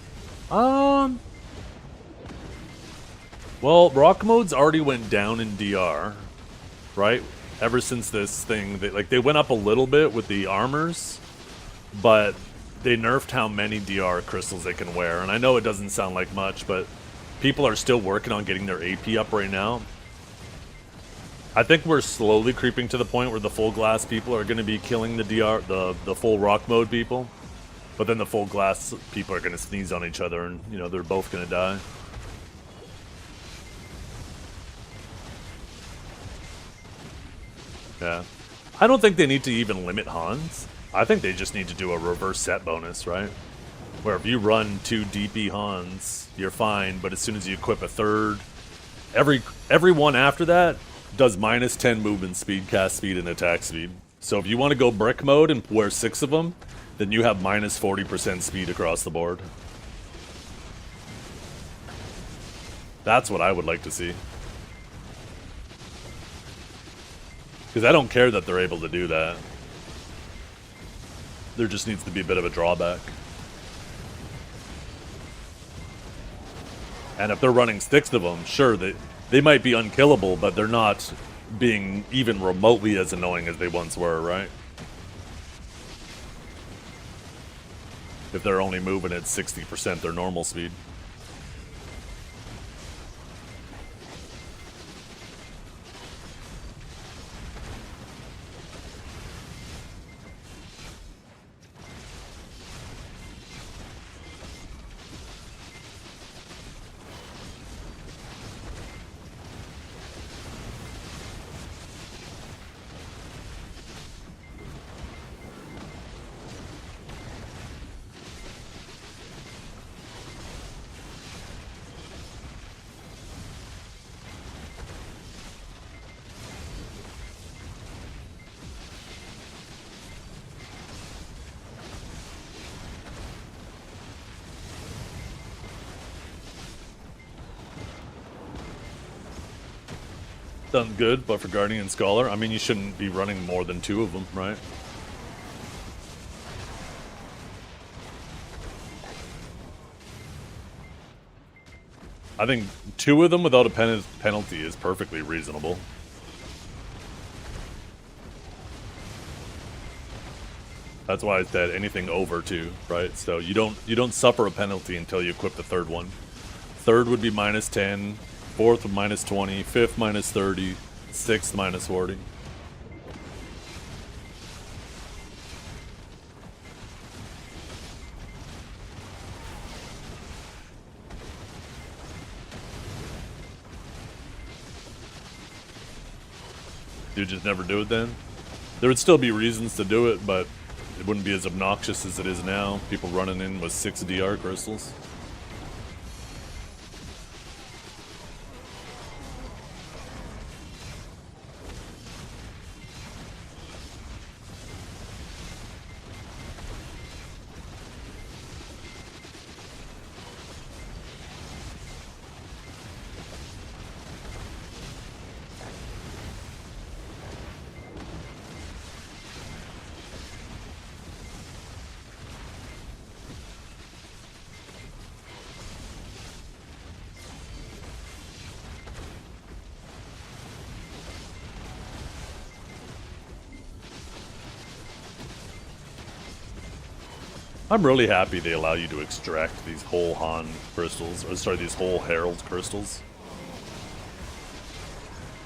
Well, rock modes already went down in DR, right? Ever since this thing, they went up a little bit with the armors, but they nerfed how many DR crystals they can wear. And I know it doesn't sound like much, but people are still working on getting their AP up right now. I think we're slowly creeping to the point where the full glass people are going to be killing the DR, the full rock mode people. But then the full glass people are going to sneeze on each other and, you know, they're both going to die. Yeah. I don't think they need to even limit Hans. I think they just need to do a reverse set bonus, right? Where if you run 2 DP Hans, you're fine, but as soon as you equip a third, every one after that does minus 10 movement speed, cast speed, and attack speed. So if you want to go brick mode and wear 6 of them, then you have minus 40% speed across the board. That's what I would like to see. Because I don't care that they're able to do that. There just needs to be a bit of a drawback. And if they're running 6 of them, sure, they might be unkillable, but they're not being even remotely as annoying as they once were, right? If they're only moving at 60% their normal speed. Done good, but for Guardian Scholar, I mean, you shouldn't be running more than 2 of them, right? I think 2 of them without a penalty is perfectly reasonable. That's why I said anything over 2, right? So you don't suffer a penalty until you equip the 3rd one. 3rd would be -10. 4th -20, 5th -30, 6th -40. You just never do it then? There would still be reasons to do it, but it wouldn't be as obnoxious as it is now. People running in with 6 DR crystals. I'm really happy they allow you to extract these whole Han crystals, or sorry, these whole Herald crystals.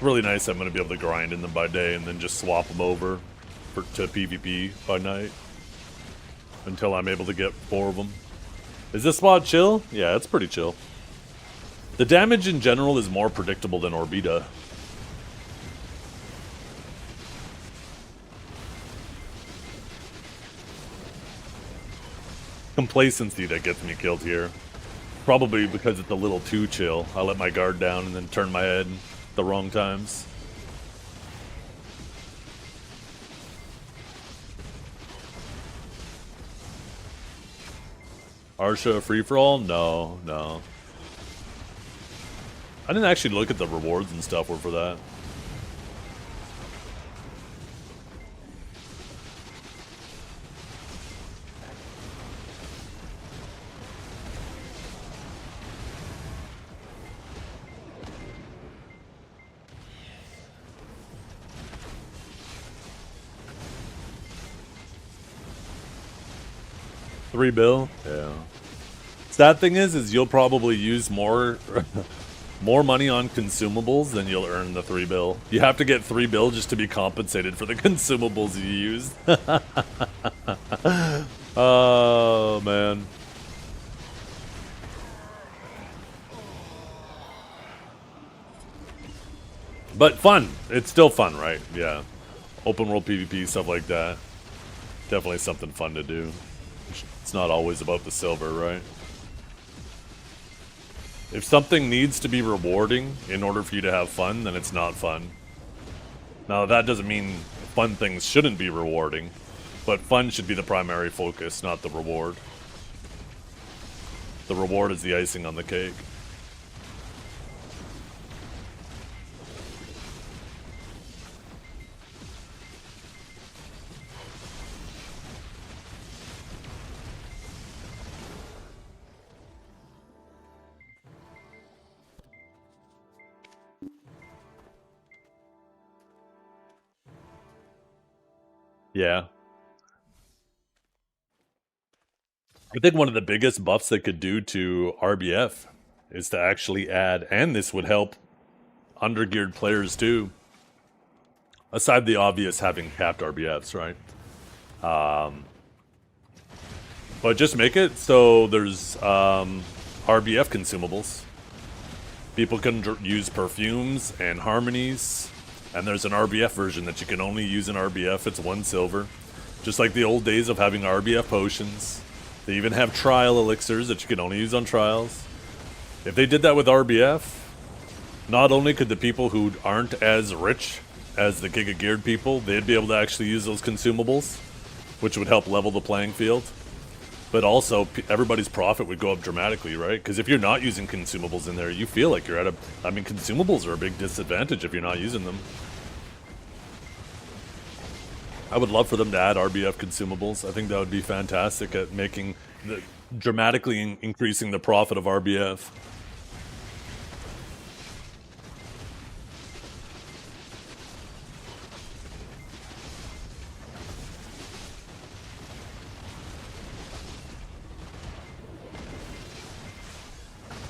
Really nice. I'm going to be able to grind in them by day and then just swap them over to PvP by night until I'm able to get 4 of them. Is this spot chill? Yeah, it's pretty chill. The damage in general is more predictable than Orbita. Complacency that gets me killed here. Probably because it's a little too chill. I let my guard down and then turn my head at the wrong times. Arsha free-for-all? No, no. I didn't actually look at the rewards and stuff were for that. $3 bill? Yeah. Sad thing is you'll probably use more more money on consumables than you'll earn the $3 bill. You have to get $3 bill just to be compensated for the consumables you use. Oh man. But fun. It's still fun, right? Yeah. Open world PvP, stuff like that. Definitely something fun to do. It's not always about the silver, right? If something needs to be rewarding in order for you to have fun, then it's not fun. Now, that doesn't mean fun things shouldn't be rewarding, but fun should be the primary focus, not the reward. The reward is the icing on the cake. Yeah. I think one of the biggest buffs they could do to RBF is to actually add, and this would help undergeared players too, aside the obvious having capped RBFs, right? But just make it so there's RBF consumables. People can use perfumes and harmonies, and there's an RBF version that you can only use in RBF. It's 1 silver. Just like the old days of having RBF potions. They even have trial elixirs that you can only use on trials. If they did that with RBF, not only could the people who aren't as rich as the Giga Geared people, they'd be able to actually use those consumables, which would help level the playing field. But also, everybody's profit would go up dramatically, right? Because if you're not using consumables in there, you feel like you're at a... I mean, consumables are a big disadvantage if you're not using them. I would love for them to add RBF consumables. I think that would be fantastic at making... dramatically increasing the profit of RBF.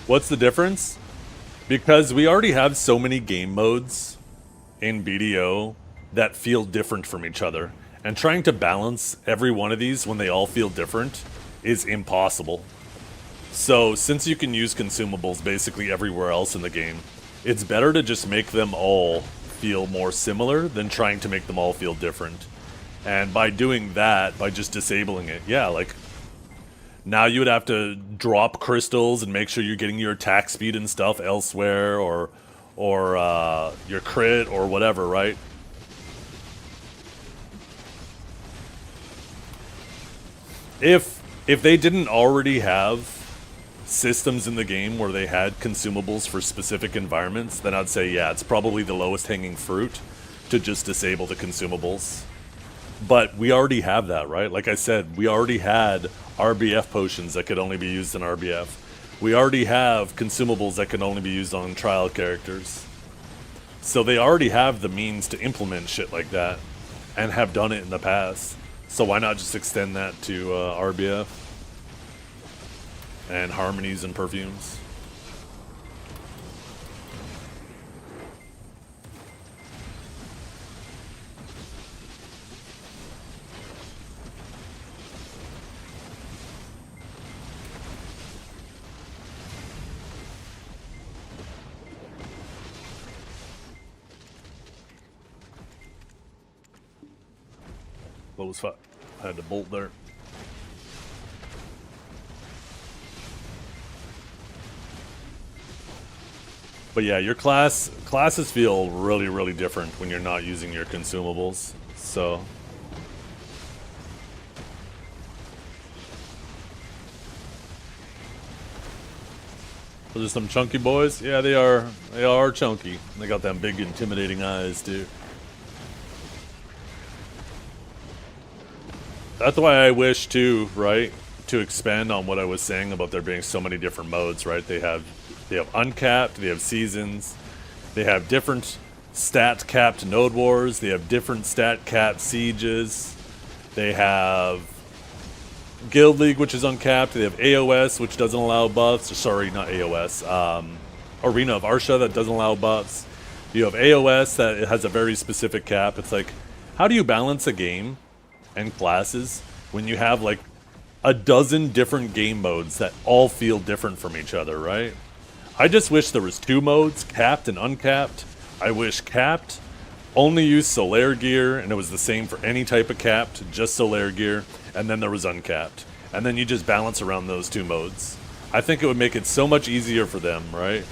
What's the difference? Because we already have so many game modes in BDO that feel different from each other. And trying to balance every one of these when they all feel different is impossible. So since you can use consumables basically everywhere else in the game, it's better to just make them all feel more similar than trying to make them all feel different. And by doing that, by just disabling it, yeah, like... Now you would have to drop crystals and make sure you're getting your attack speed and stuff elsewhere, or your crit or whatever, right? If they didn't already have systems in the game where they had consumables for specific environments, then I'd say, yeah, it's probably the lowest hanging fruit to just disable the consumables. But we already have that, right? Like I said, we already had RBF potions that could only be used in RBF. We already have consumables that can only be used on trial characters. So they already have the means to implement shit like that, and have done it in the past. So why not just extend that to RBF? And harmonies and perfumes? Close fuck. I had to bolt there. But yeah, your classes feel really, really different when you're not using your consumables. So those are some chunky boys. Yeah, they are. They are chunky. They got them big, intimidating eyes too. That's why I wish too, right, to expand on what I was saying about there being so many different modes, right? They have uncapped, they have seasons, they have different stat capped node wars, they have different stat capped sieges, they have Guild League, which is uncapped, they have AOS, which doesn't allow buffs, or sorry, not AOS, Arena of Arsha that doesn't allow buffs. You have AOS that it has a very specific cap. It's like, how do you balance a game and classes when you have like a dozen different game modes that all feel different from each other, right? I just wish there was 2 modes, capped and uncapped. I wish capped only used Solaire gear and it was the same for any type of capped, just Solaire gear, and then there was uncapped. And then you just balance around those 2 modes. I think it would make it so much easier for them, right?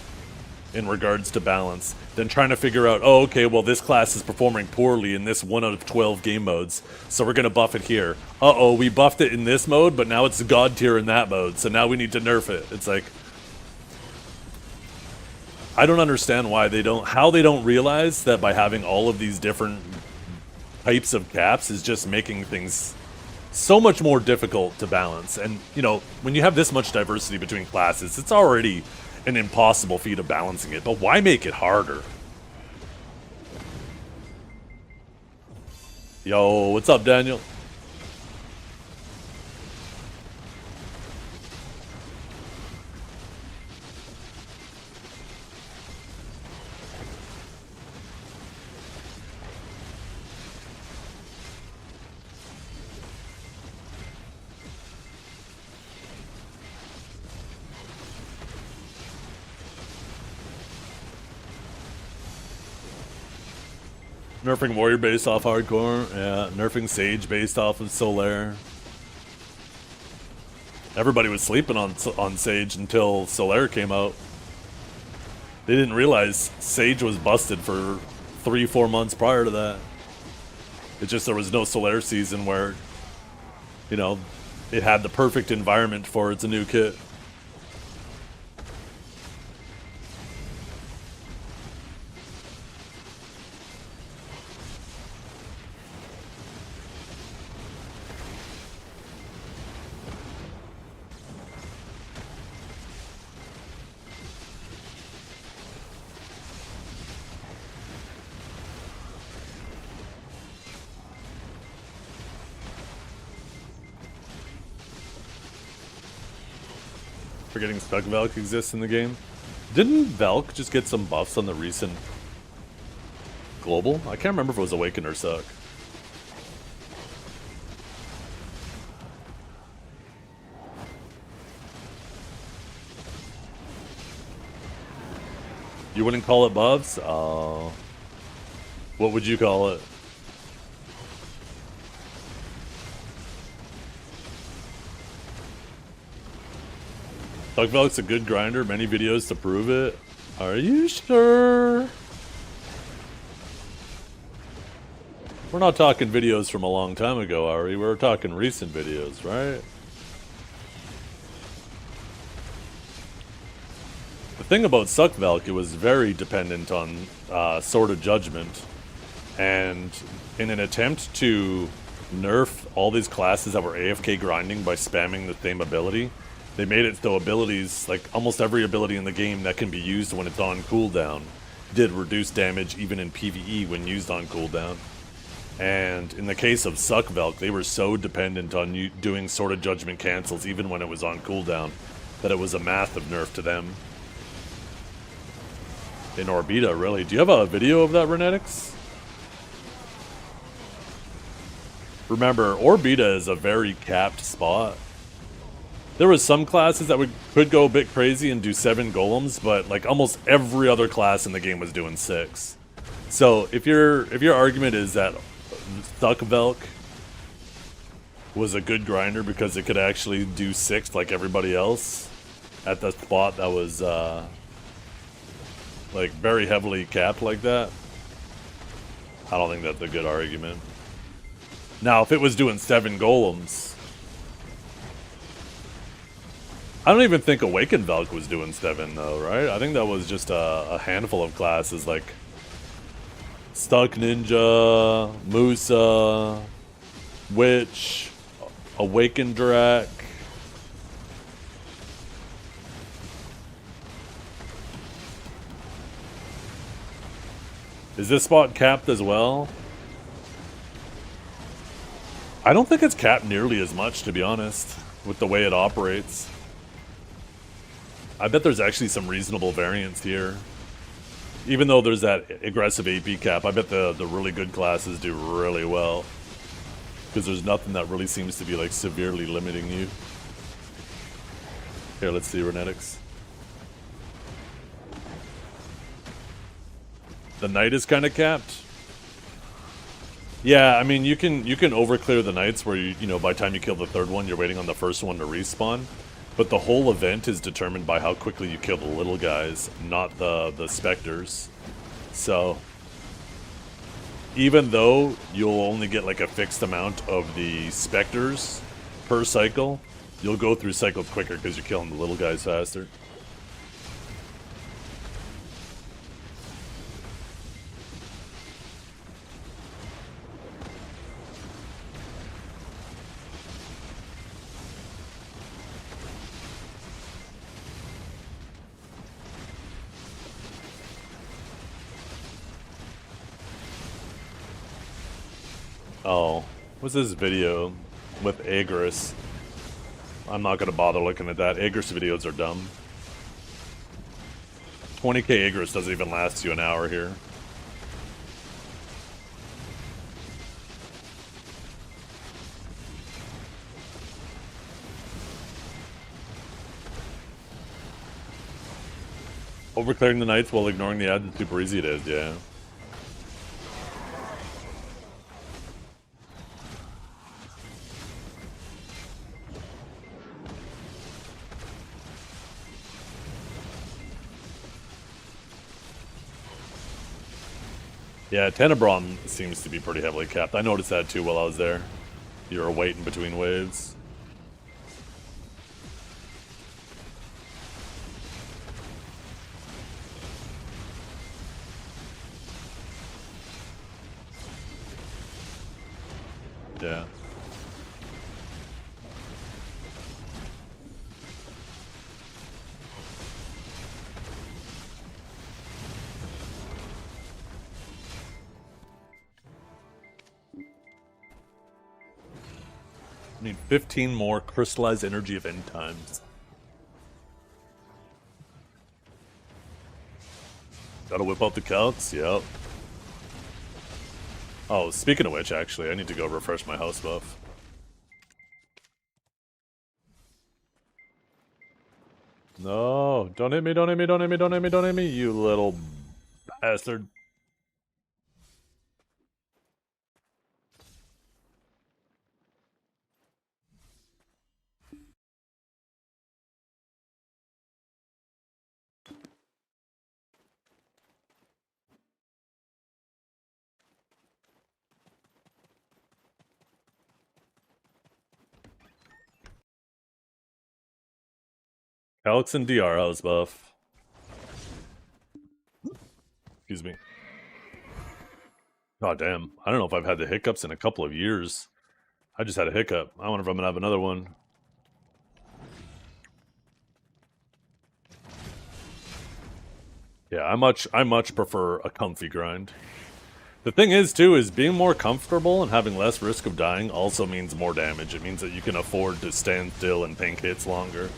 In regards to balance, than trying to figure out, oh, okay, well, this class is performing poorly in this 1 out of 12 game modes, so we're going to buff it here. Uh-oh, we buffed it in this mode, but now it's God tier in that mode, so now we need to nerf it. It's like, I don't understand why they don't, how they don't realize that by having all of these different types of caps is just making things so much more difficult to balance. And, you know, when you have this much diversity between classes, it's already an impossible feat of balancing it, but why make it harder? Yo, what's up, Daniel? Nerfing Warrior based off Hardcore, yeah. Nerfing Sage based off of Solaire. Everybody was sleeping on Sage until Solaire came out. They didn't realize Sage was busted for 3-4 months prior to that. It's just there was no Solaire season where, you know, it had the perfect environment for its new kit. Forgetting Stuck Velk exists in the game. Didn't Velk just get some buffs on the recent Global? I can't remember if it was Awaken or Suck. You wouldn't call it buffs? Oh. What would you call it? Velk's a good grinder, many videos to prove it. Are you sure? We're not talking videos from a long time ago, are we? We're talking recent videos, right? The thing about Suck Velk, it was very dependent on Sword of Judgment. And in an attempt to nerf all these classes that were AFK grinding by spamming the same ability, they made it so abilities, like almost every ability in the game that can be used when it's on cooldown, did reduce damage even in PvE when used on cooldown. And in the case of Suck Velk, they were so dependent on doing Sword of Judgment cancels even when it was on cooldown that it was a massive nerf to them. In Orbita, really. Do you have a video of that, Renetics? Remember, Orbita is a very capped spot. There was some classes that could go a bit crazy and do 7 golems, but like almost every other class in the game was doing 6. So if your argument is that Suck Velk was a good grinder because it could actually do 6 like everybody else at the spot that was like very heavily capped like that, I don't think that's a good argument. Now, if it was doing 7 golems, I don't even think Awakened Velk was doing 7 though, right? I think that was just a handful of classes like Stuck Ninja, Musa, Witch, Awakened Drac. Is this spot capped as well? I don't think it's capped nearly as much, to be honest, with the way it operates. I bet there's actually some reasonable variance here. Even though there's that aggressive AP cap, I bet the really good classes do really well. Because there's nothing that really seems to be like severely limiting you. Here, let's see, Renetics. The Knight is kind of capped. Yeah, I mean, you can overclear the Knights where you know, by the time you kill the third one, you're waiting on the first one to respawn. But the whole event is determined by how quickly you kill the little guys, not the Spectres. So, even though you'll only get like a fixed amount of the Spectres per cycle, you'll go through cycles quicker because you're killing the little guys faster. Oh, what's this video with Agris? I'm not gonna bother looking at that. Agris videos are dumb. 20k Agris doesn't even last you an hour here. Overclearing the nights while ignoring the ads is super easy it is, yeah. Yeah, Tenebron seems to be pretty heavily capped. I noticed that too while I was there. You were waiting between waves. Yeah. Need 15 more crystallized energy of end times. Gotta whip out the calcs, yep. Oh, speaking of which, actually, I need to go refresh my house buff. No, don't hit me, don't hit me, don't hit me, don't hit me, don't hit me, you little bastard. Alex and DR house buff. Excuse me. God damn. I don't know if I've had the hiccups in a couple of years. I just had a hiccup. I wonder if I'm gonna have another one. Yeah, I much prefer a comfy grind. The thing is, too, is being more comfortable and having less risk of dying also means more damage. It means that you can afford to stand still and tank hits longer,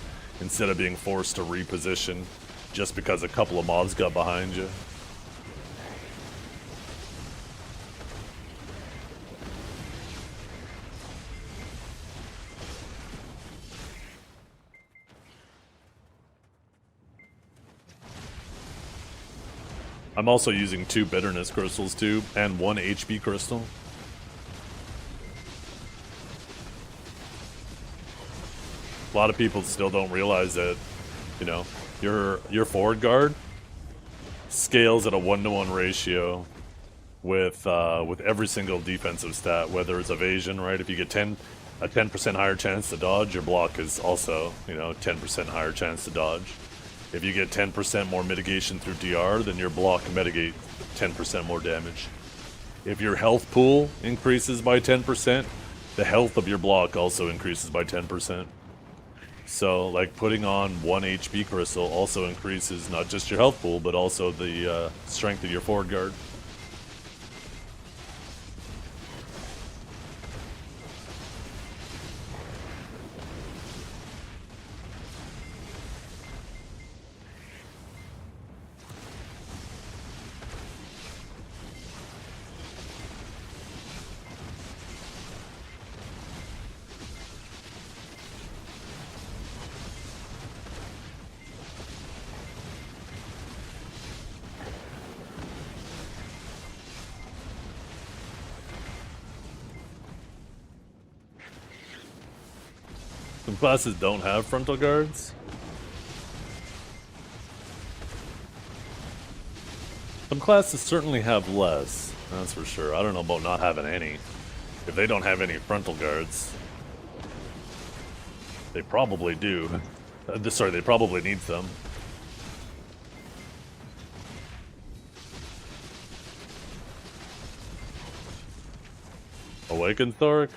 instead of being forced to reposition just because a couple of mobs got behind you. I'm also using 2 bitterness crystals too, and 1 HP crystal. A lot of people still don't realize that, you know, your forward guard scales at a 1-to-1 ratio with every single defensive stat, whether it's evasion, right? If you get a 10% higher chance to dodge, your block is also, 10% higher chance to dodge. If you get 10% more mitigation through DR, then your block can mitigate 10% more damage. If your health pool increases by 10%, the health of your block also increases by 10%. So, like, putting on 1 HP crystal also increases not just your health pool, but also the strength of your forward guard. Some classes don't have frontal guards. Some classes certainly have less, that's for sure. I don't know about not having any. If they don't have any frontal guards, they probably do. Sorry, they probably need some. Awaken Thoric?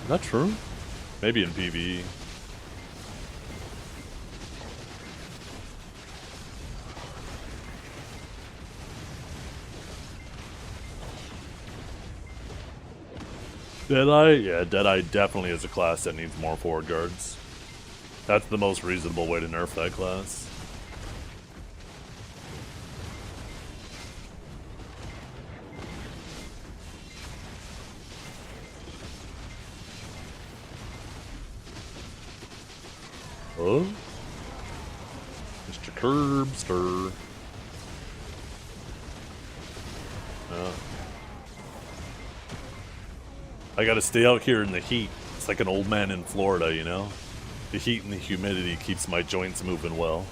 Is that true? Maybe in PvE. Deadeye? Yeah, Deadeye definitely is a class that needs more forward guards. That's the most reasonable way to nerf that class. Oh? Mr. Curbster. I gotta stay out here in the heat. It's like an old man in Florida, you know? The heat and the humidity keeps my joints moving well.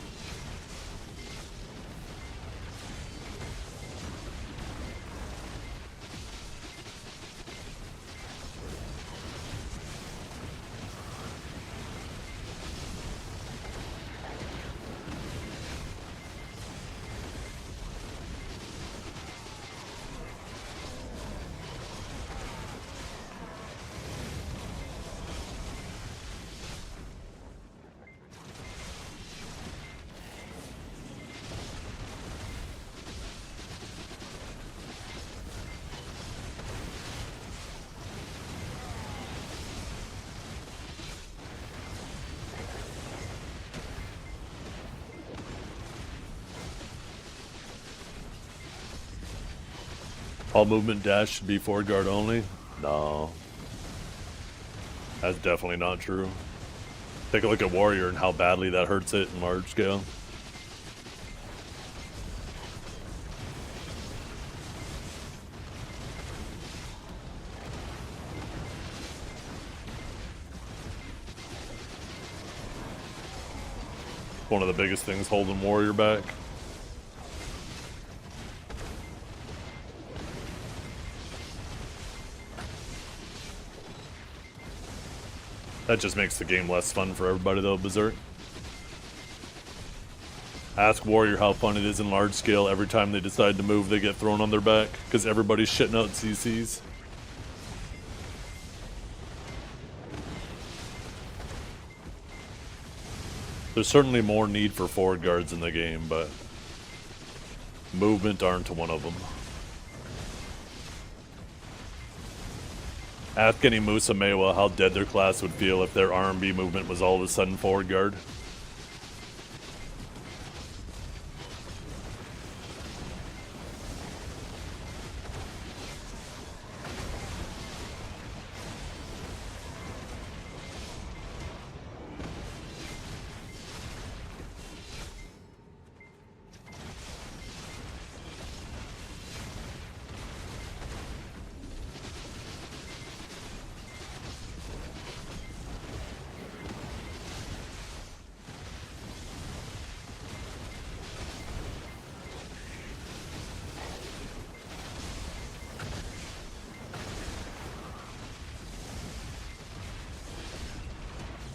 All movement dash should be forward guard only? No. That's definitely not true. Take a look at Warrior and how badly that hurts it in large scale. One of the biggest things holding Warrior back. That just makes the game less fun for everybody though, Berserk. Ask Warrior how fun it is in large scale. Every time they decide to move, they get thrown on their back because everybody's shitting out CCs. There's certainly more need for forward guards in the game, but movement aren't one of them. Ask any Musa Mewa how dead their class would feel if their R&B movement was all of a sudden forward guard.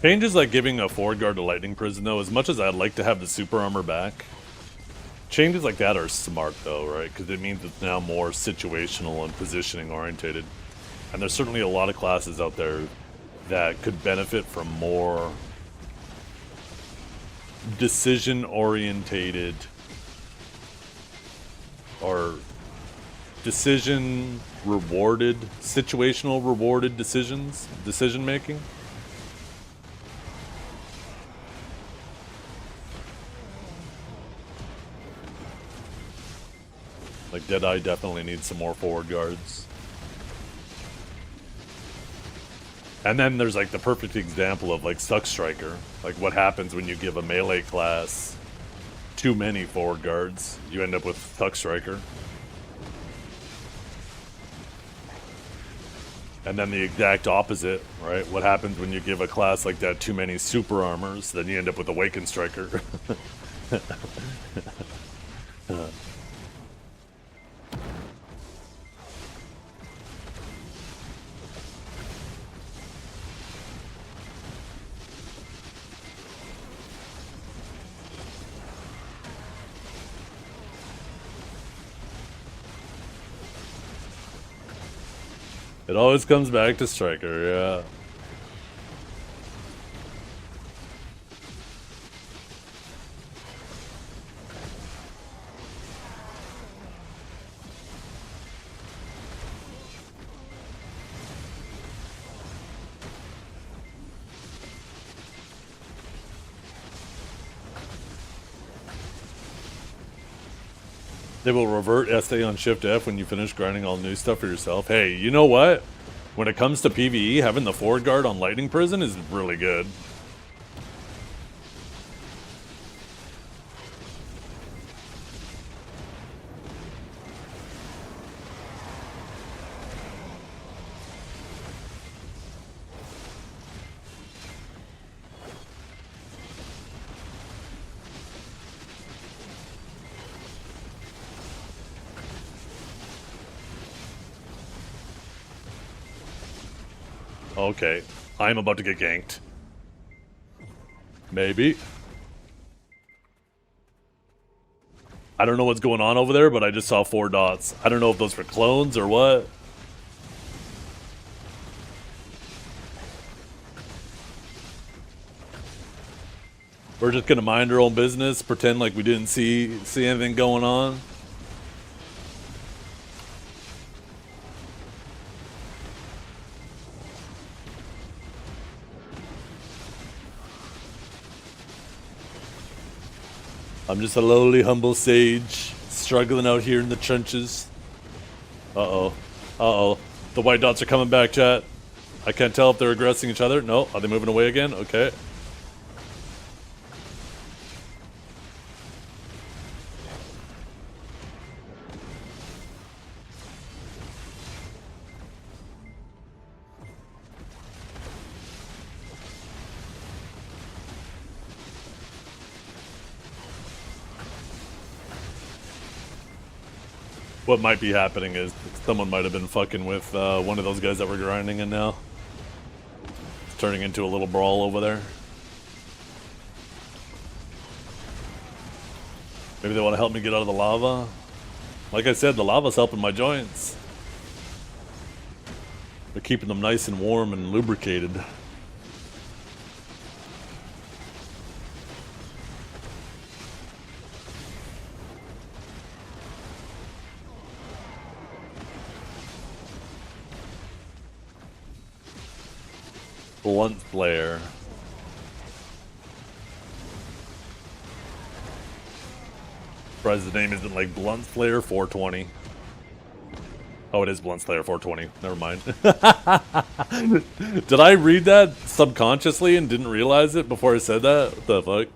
Changes like giving a forward guard to Lightning Prison, though, as much as I'd like to have the super armor back, changes like that are smart, though, right? Because it means it's now more situational and positioning orientated. And there's certainly a lot of classes out there that could benefit from more decision-orientated or decision-rewarded, situational-rewarded decision-making. Like, Deadeye definitely needs some more forward guards. And then there's, like, the perfect example of, like, Suck Striker. Like, what happens when you give a melee class too many forward guards? You end up with Suck Striker. And then the exact opposite, right? What happens when you give a class like that too many super armors? Then you end up with Awakened Striker. It always comes back to Striker, yeah. They will revert SA on Shift F when you finish grinding all new stuff for yourself. Hey, you know what? When it comes to PvE, having the forward guard on Lightning Prison is really good. Okay, I'm about to get ganked. Maybe. I don't know what's going on over there, but I just saw 4 dots. I don't know if those were clones or what. We're just gonna mind our own business, pretend like we didn't see anything going on. I'm just a lowly, humble sage, struggling out here in the trenches. Uh-oh. Uh-oh. The white dots are coming back, chat. I can't tell if they're aggressing each other. No. Are they moving away again? Okay. What might be happening is someone might have been fucking with one of those guys that we're grinding in now. It's turning into a little brawl over there. Maybe they want to help me get out of the lava. Like I said, the lava's helping my joints. They're keeping them nice and warm and lubricated. Blunt flare. Surprised the name isn't like Blunt Flare 420. Oh, it is Blunt Slayer 420. Never mind. Did I read that subconsciously and didn't realize it before I said that? What the fuck?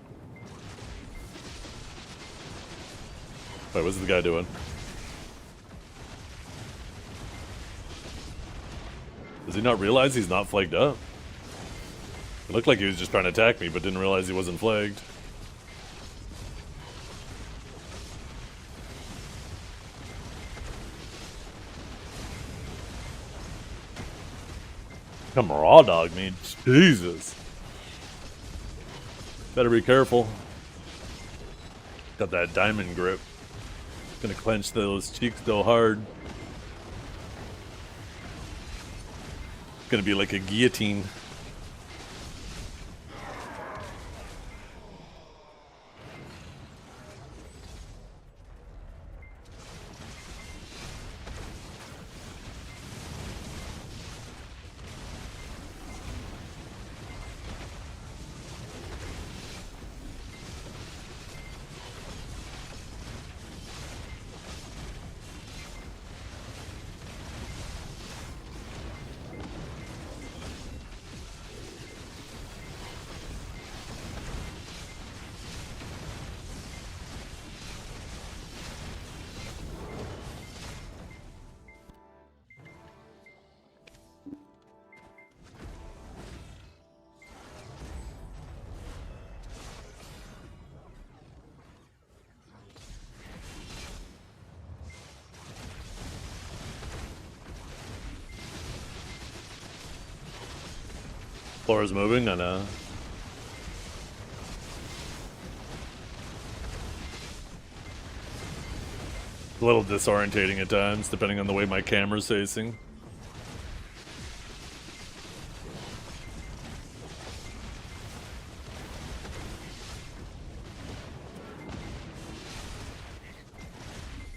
Wait, what's the guy doing? Does he not realize he's not flagged up? It looked like he was just trying to attack me, but didn't realize he wasn't flagged. Come raw dog me, Jesus. Better be careful. Got that diamond grip. Gonna clench those cheeks so hard. Gonna be like a guillotine. Floor is moving, I know. A little disorientating at times, depending on the way my camera's facing.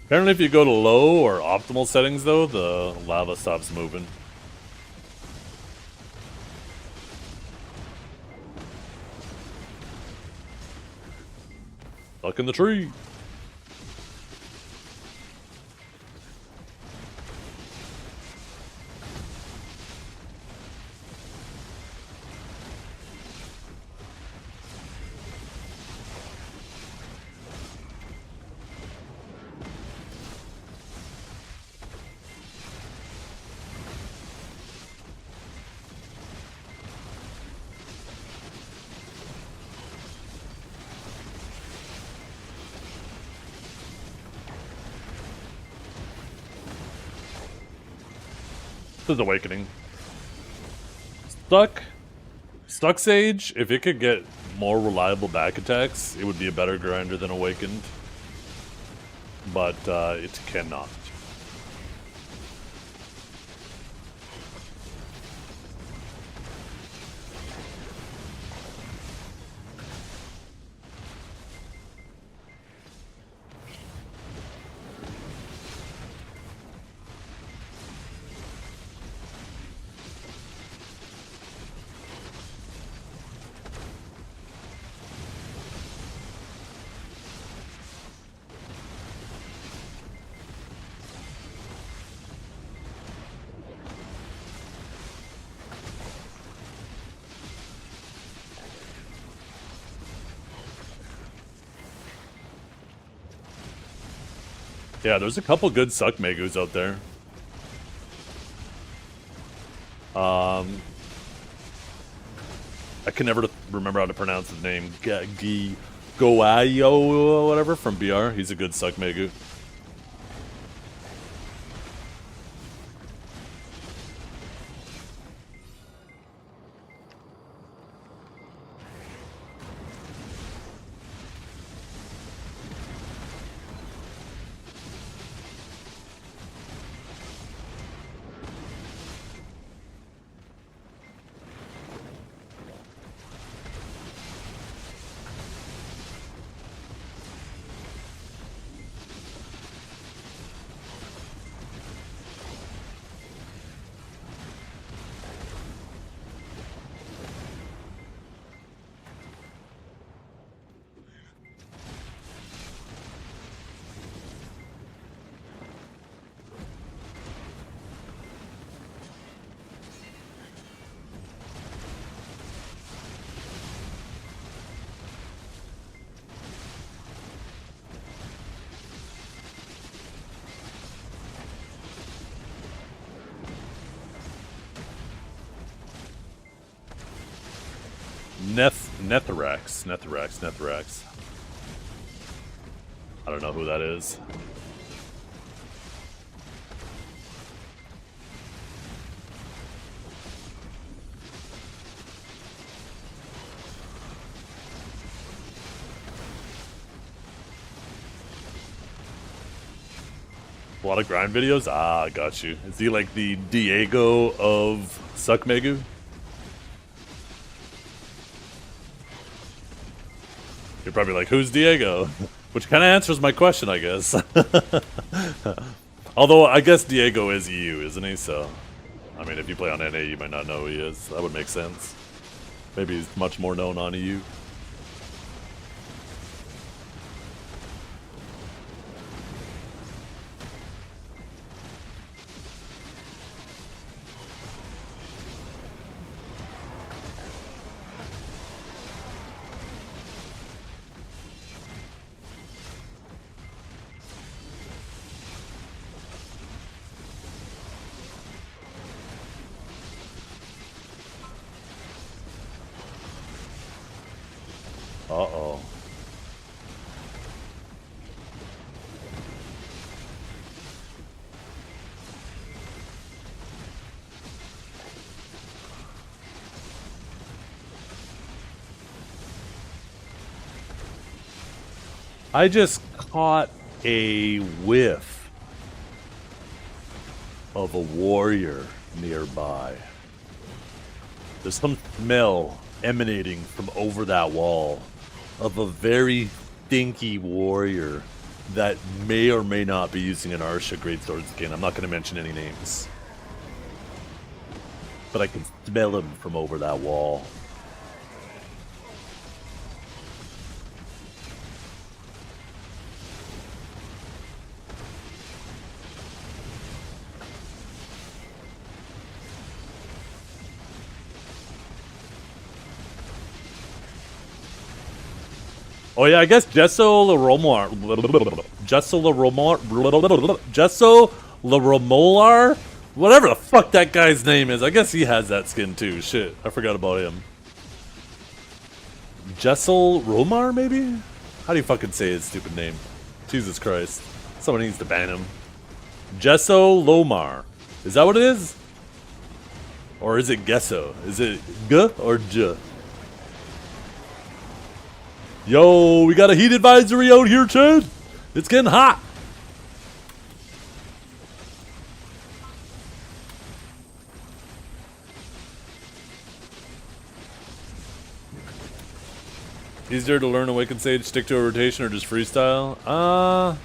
Apparently if you go to low or optimal settings though, the lava stops moving. Stuck in the tree. This is Awakening. Stuck Sage, if it could get more reliable back attacks, it would be a better grinder than Awakened. But it cannot. Yeah, there's a couple good Suck Megus out there. I can never remember how to pronounce his name. Goayo or whatever from BR. He's a good Suck Megu. Netherax. I don't know who that is. A lot of grind videos? Ah, got you. Is he like the Diego of Suck Megu? You're probably like, who's Diego? Which kind of answers my question, I guess. Although, I guess Diego is EU, isn't he? So, I mean, if you play on NA, you might not know who he is. That would make sense. Maybe he's much more known on EU. Uh-oh. I just caught a whiff of a warrior nearby. There's some smell emanating from over that wall of a very stinky warrior that may or may not be using an Arsha Greatsword skin. I'm not going to mention any names. But I can smell him from over that wall. Oh yeah, I guess Gesso Laromolar, whatever the fuck that guy's name is. I guess he has that skin too. Shit, I forgot about him. Jessel Romar, maybe? How do you fucking say his stupid name? Jesus Christ. Someone needs to ban him. Gesso Lomar. Is that what it is? Or is it Gesso? Is it G or J? Yo, we got a heat advisory out here, Chad. It's getting hot. Easier to learn Awakened Sage, stick to a rotation, or just freestyle? I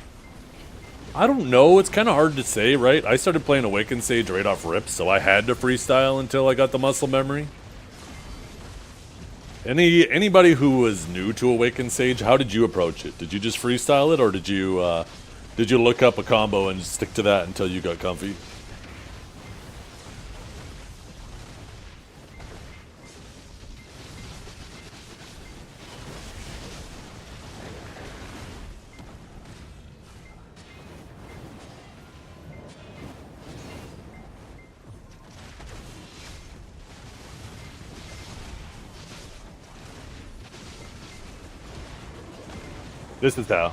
don't know. It's kind of hard to say, right? I started playing Awakened Sage right off rip, so I had to freestyle until I got the muscle memory. Anybody who was new to Awakened Sage, how did you approach it? Did you just freestyle it, or did you look up a combo and stick to that until you got comfy? This is how.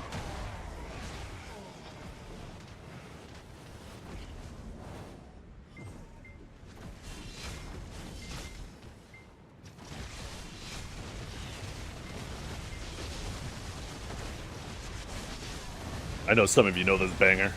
I know some of you know this banger.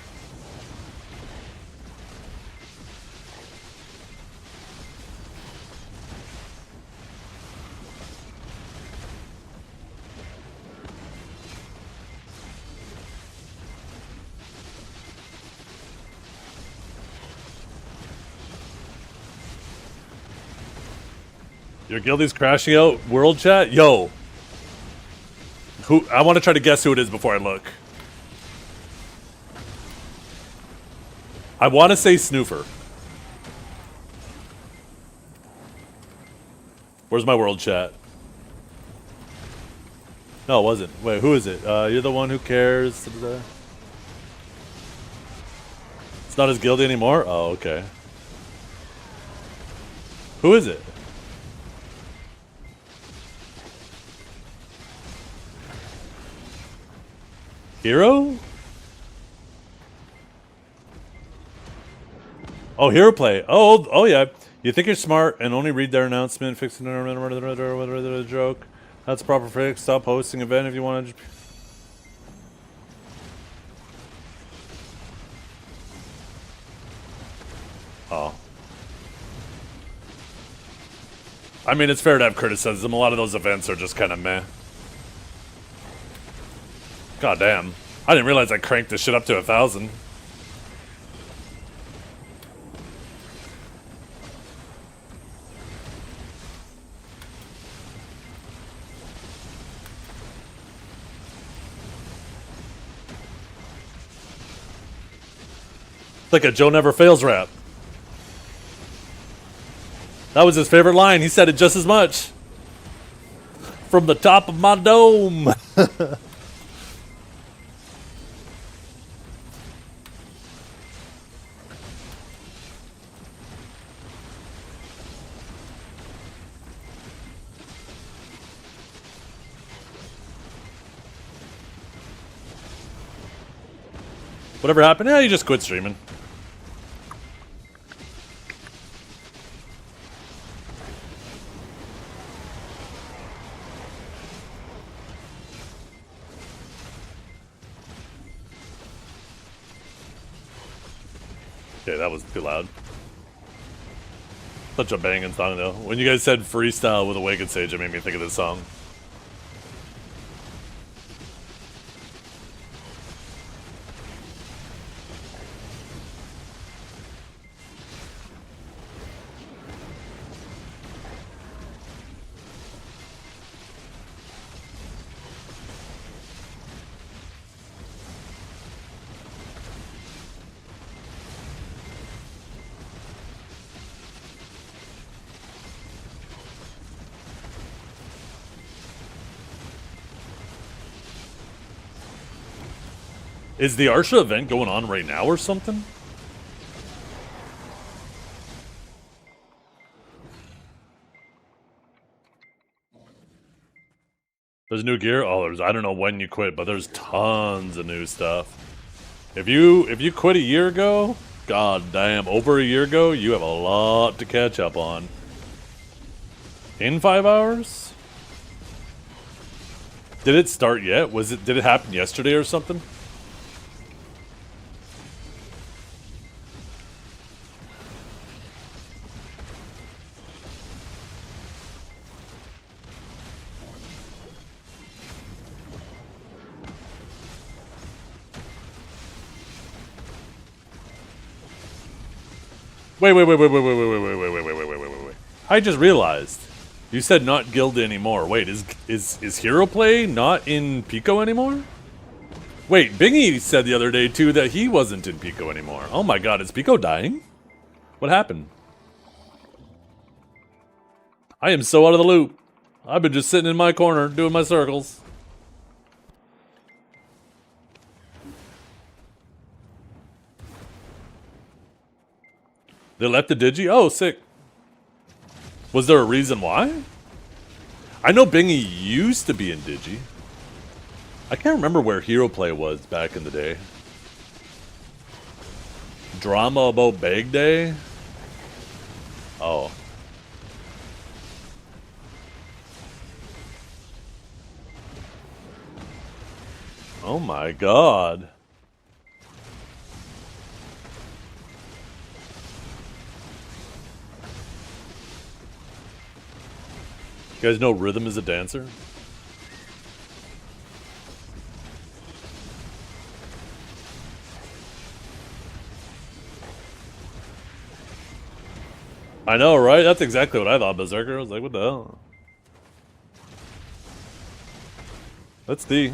Your guildie's crashing out world chat? Yo. Who? I want to try to guess who it is before I look. I want to say Snoofer. Where's my world chat? No, it wasn't. Wait, who is it? You're the one who cares. It's not his guildie anymore? Oh, okay. Who is it? Hero? Oh, Hero Play. Oh yeah. You think you're smart and only read their announcement, fixing a joke. That's a proper fix. Stop hosting event if you want to. Oh. I mean, it's fair to have criticism. A lot of those events are just kind of meh. God damn. I didn't realize I cranked this shit up to 1,000. Like a Joe Never Fails rap. That was his favorite line. He said it just as much. From the top of my dome. Whatever happened? Yeah, you just quit streaming. Okay, that was too loud. Such a banging song, though. When you guys said freestyle with Awakened Sage, it made me think of this song. Is the Arsha event going on right now or something? There's new gear? Oh, I don't know when you quit, but there's tons of new stuff. If you quit a year ago, God damn, over a year ago? You have a lot to catch up on. In 5 hours? Did it start yet? Did it happen yesterday or something? Wait. I just realized. You said not guild anymore. Wait, is Hero Play not in Pico anymore? Wait, Bingy said the other day too that he wasn't in Pico anymore. Oh my god, is Pico dying? What happened? I am so out of the loop. I've been just sitting in my corner doing my circles. They left the Digi? Oh, sick. Was there a reason why? I know Bingy used to be in Digi. I can't remember where Hero Play was back in the day. Drama about Bag Day? Oh. Oh my god. You guys know Rhythm is a dancer? I know, right? That's exactly what I thought, Berserker. I was like, what the hell? Let's see.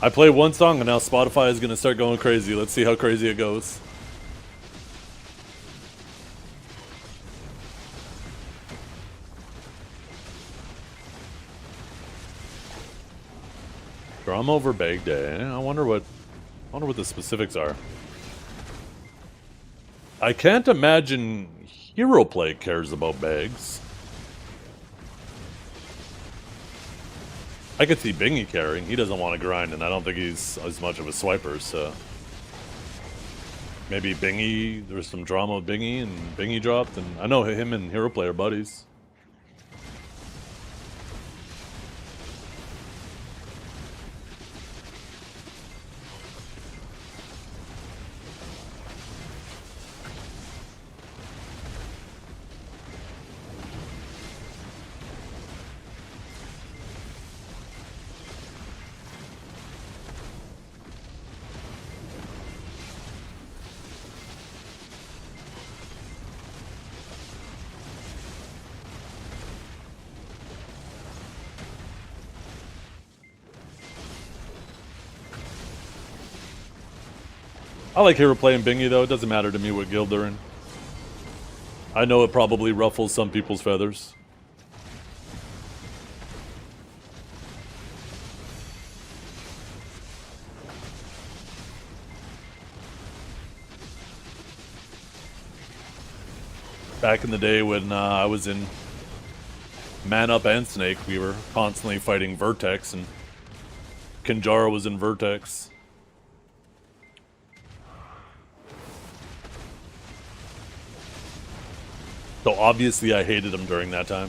I play one song and now Spotify is gonna start going crazy. Let's see how crazy it goes. Drama over Bag Day. I wonder what the specifics are. I can't imagine Hero Play cares about bags. I could see Bingy caring. He doesn't want to grind, and I don't think he's as much of a swiper, so... Maybe Bingy, there was some drama with Bingy, and Bingy dropped, and I know him and Hero Play are buddies. I like Hero Play and Bingy though, it doesn't matter to me what guild they're in. I know it probably ruffles some people's feathers. Back in the day when I was in Man Up and Snake, we were constantly fighting Vertex, and Kinjara was in Vertex. So obviously I hated him during that time.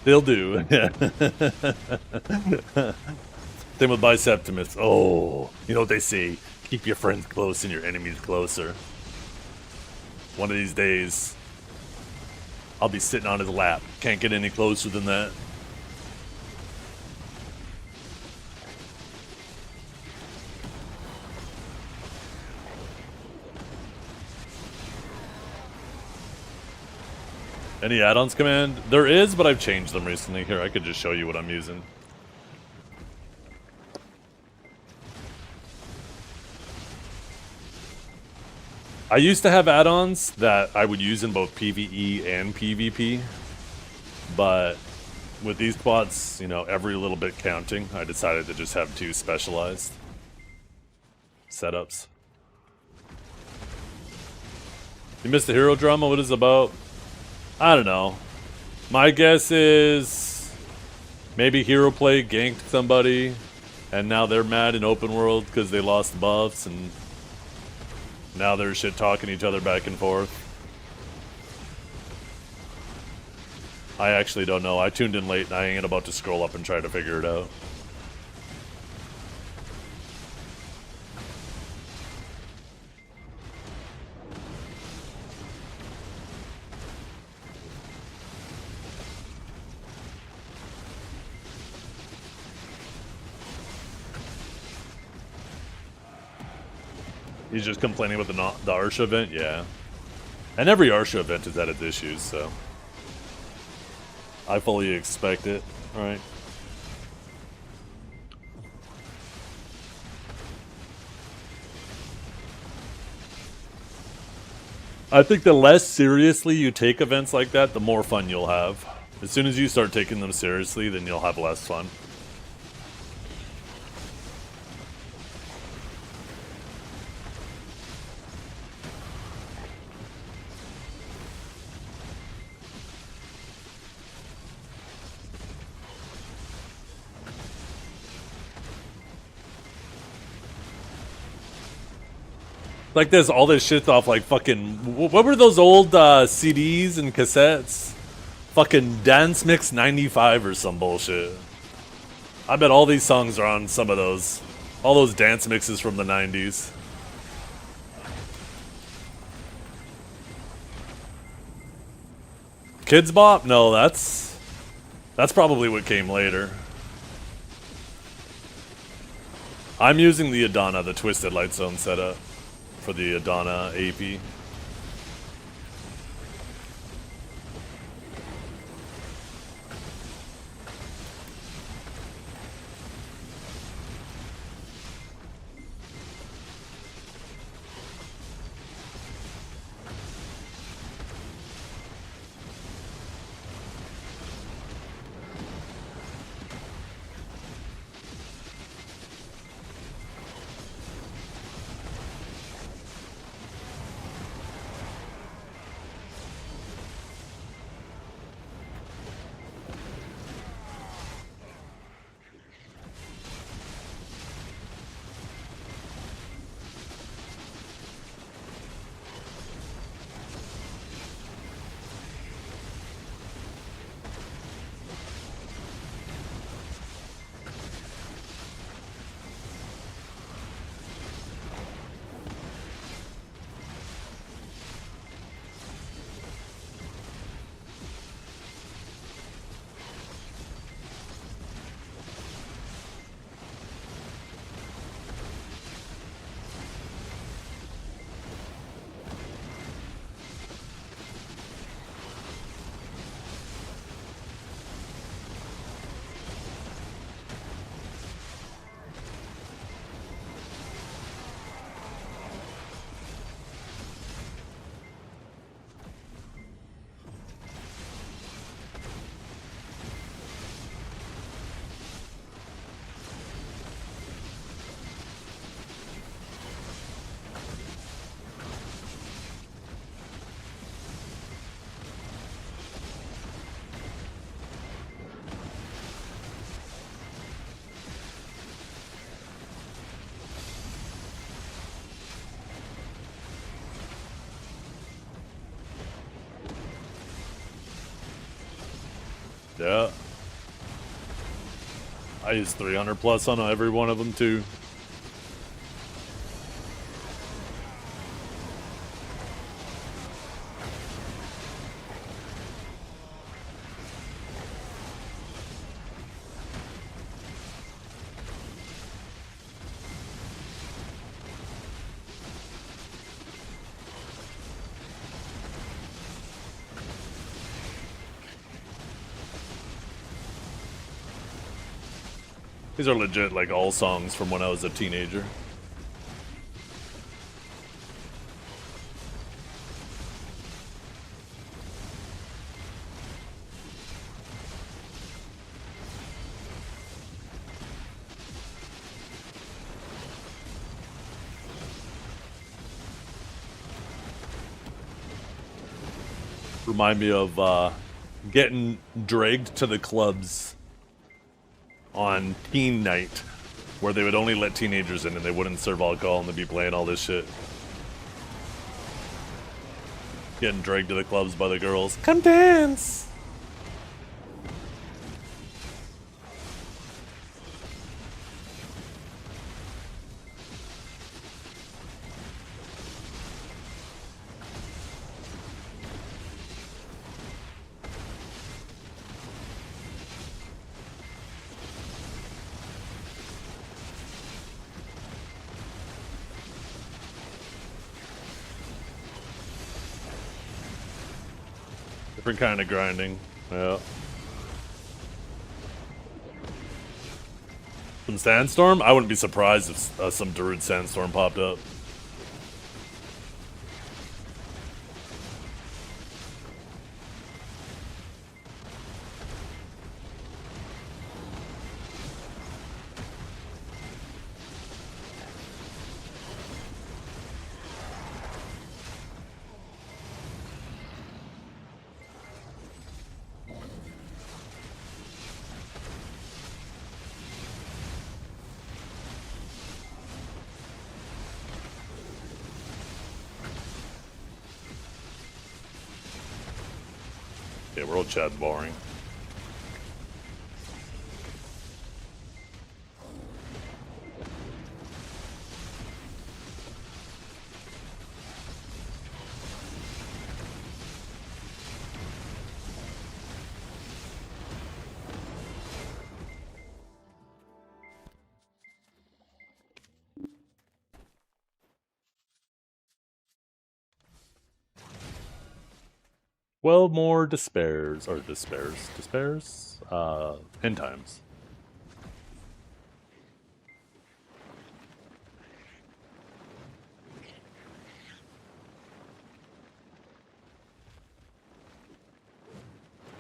They'll do. Same with Biceptimus. Oh, you know what they say? Keep your friends close and your enemies closer. One of these days, I'll be sitting on his lap. Can't get any closer than that. Any add-ons, Command? There is, but I've changed them recently. Here, I could just show you what I'm using. I used to have add-ons that I would use in both PvE and PvP, but with these spots, you know, every little bit counting, I decided to just have two specialized setups. You missed the hero drama? What is it about? I don't know. My guess is maybe hero play ganked somebody, and now they're mad in open world because they lost buffs, and now they're shit talking each other back and forth. I actually don't know. I tuned in late and I ain't about to scroll up and try to figure it out. He's just complaining about the Arsha event? Yeah. And every Arsha event has had its issues, so I fully expect it. Alright. I think the less seriously you take events like that, the more fun you'll have. As soon as you start taking them seriously, then you'll have less fun. Like this, all this shit's off like fucking... What were those old CDs and cassettes? Fucking Dance Mix 95 or some bullshit. I bet all these songs are on some of those. All those dance mixes from the 90s. Kids Bop? No, that's probably what came later. I'm using the Adana, the Twisted Light Zone setup for the Adana AP. Yeah. I use 300 plus on every one of them too. These are legit, like, all songs from when I was a teenager. Remind me of getting dragged to the clubs on teen night, where they would only let teenagers in and they wouldn't serve alcohol and they'd be playing all this shit. Getting dragged to the clubs by the girls. Come dance! Different kind of grinding. Yeah. Some sandstorm? I wouldn't be surprised if some Darude sandstorm popped up. Yeah, World Chat's boring. Well, more despairs. End times.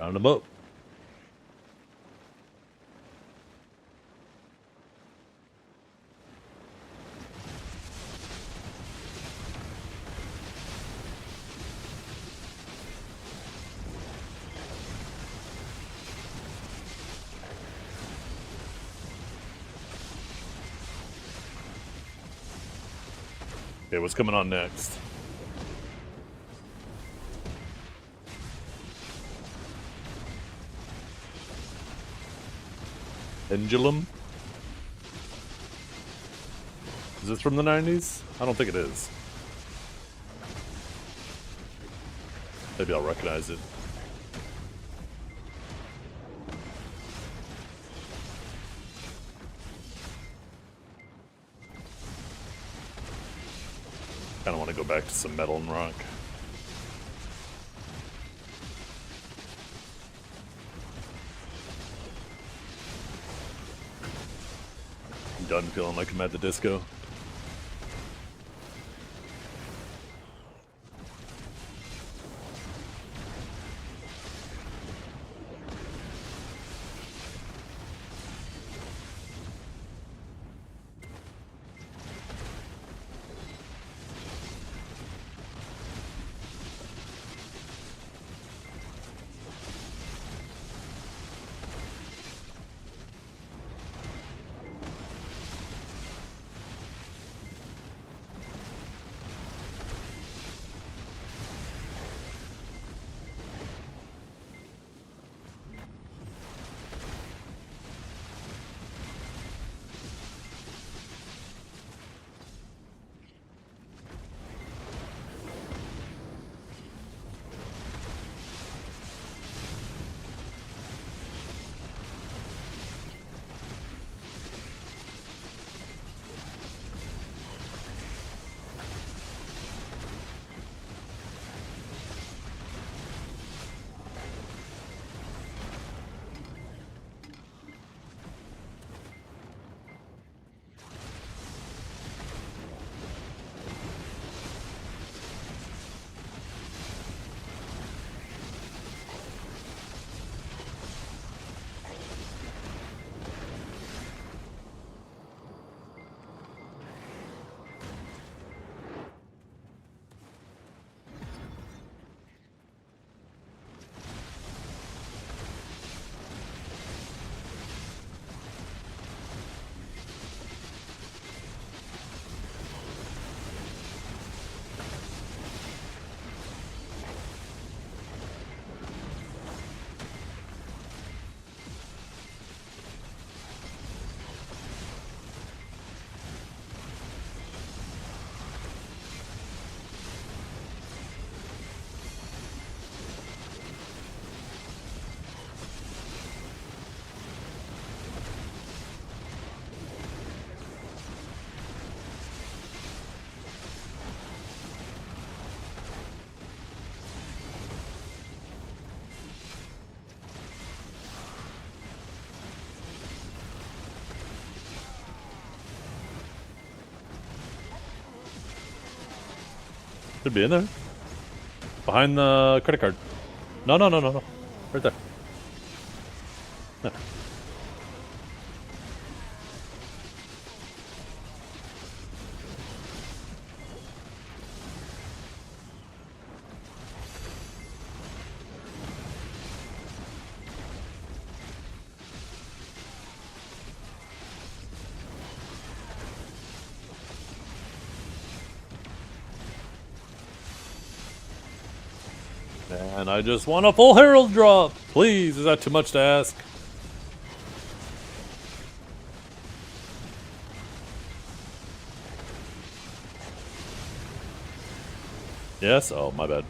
Round them up. Okay, what's coming on next? Pendulum? Is this from the 90s? I don't think it is. Maybe I'll recognize it. Kinda wanna go back to some metal and rock. I'm done feeling like I'm at the disco. Should be in there. Behind the credit card. No. Right there. No. And I just want a full Herald drop! Please, is that too much to ask? Yes? Oh, my bad.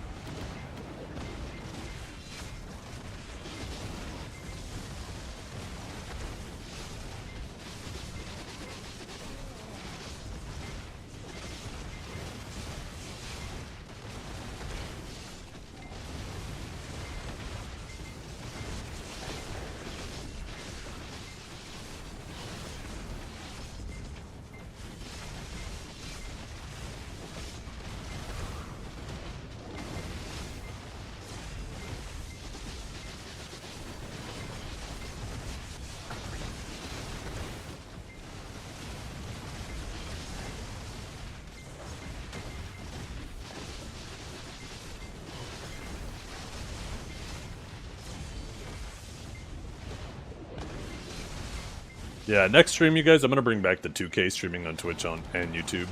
Yeah, next stream, you guys, I'm going to bring back the 2K streaming on Twitch and YouTube.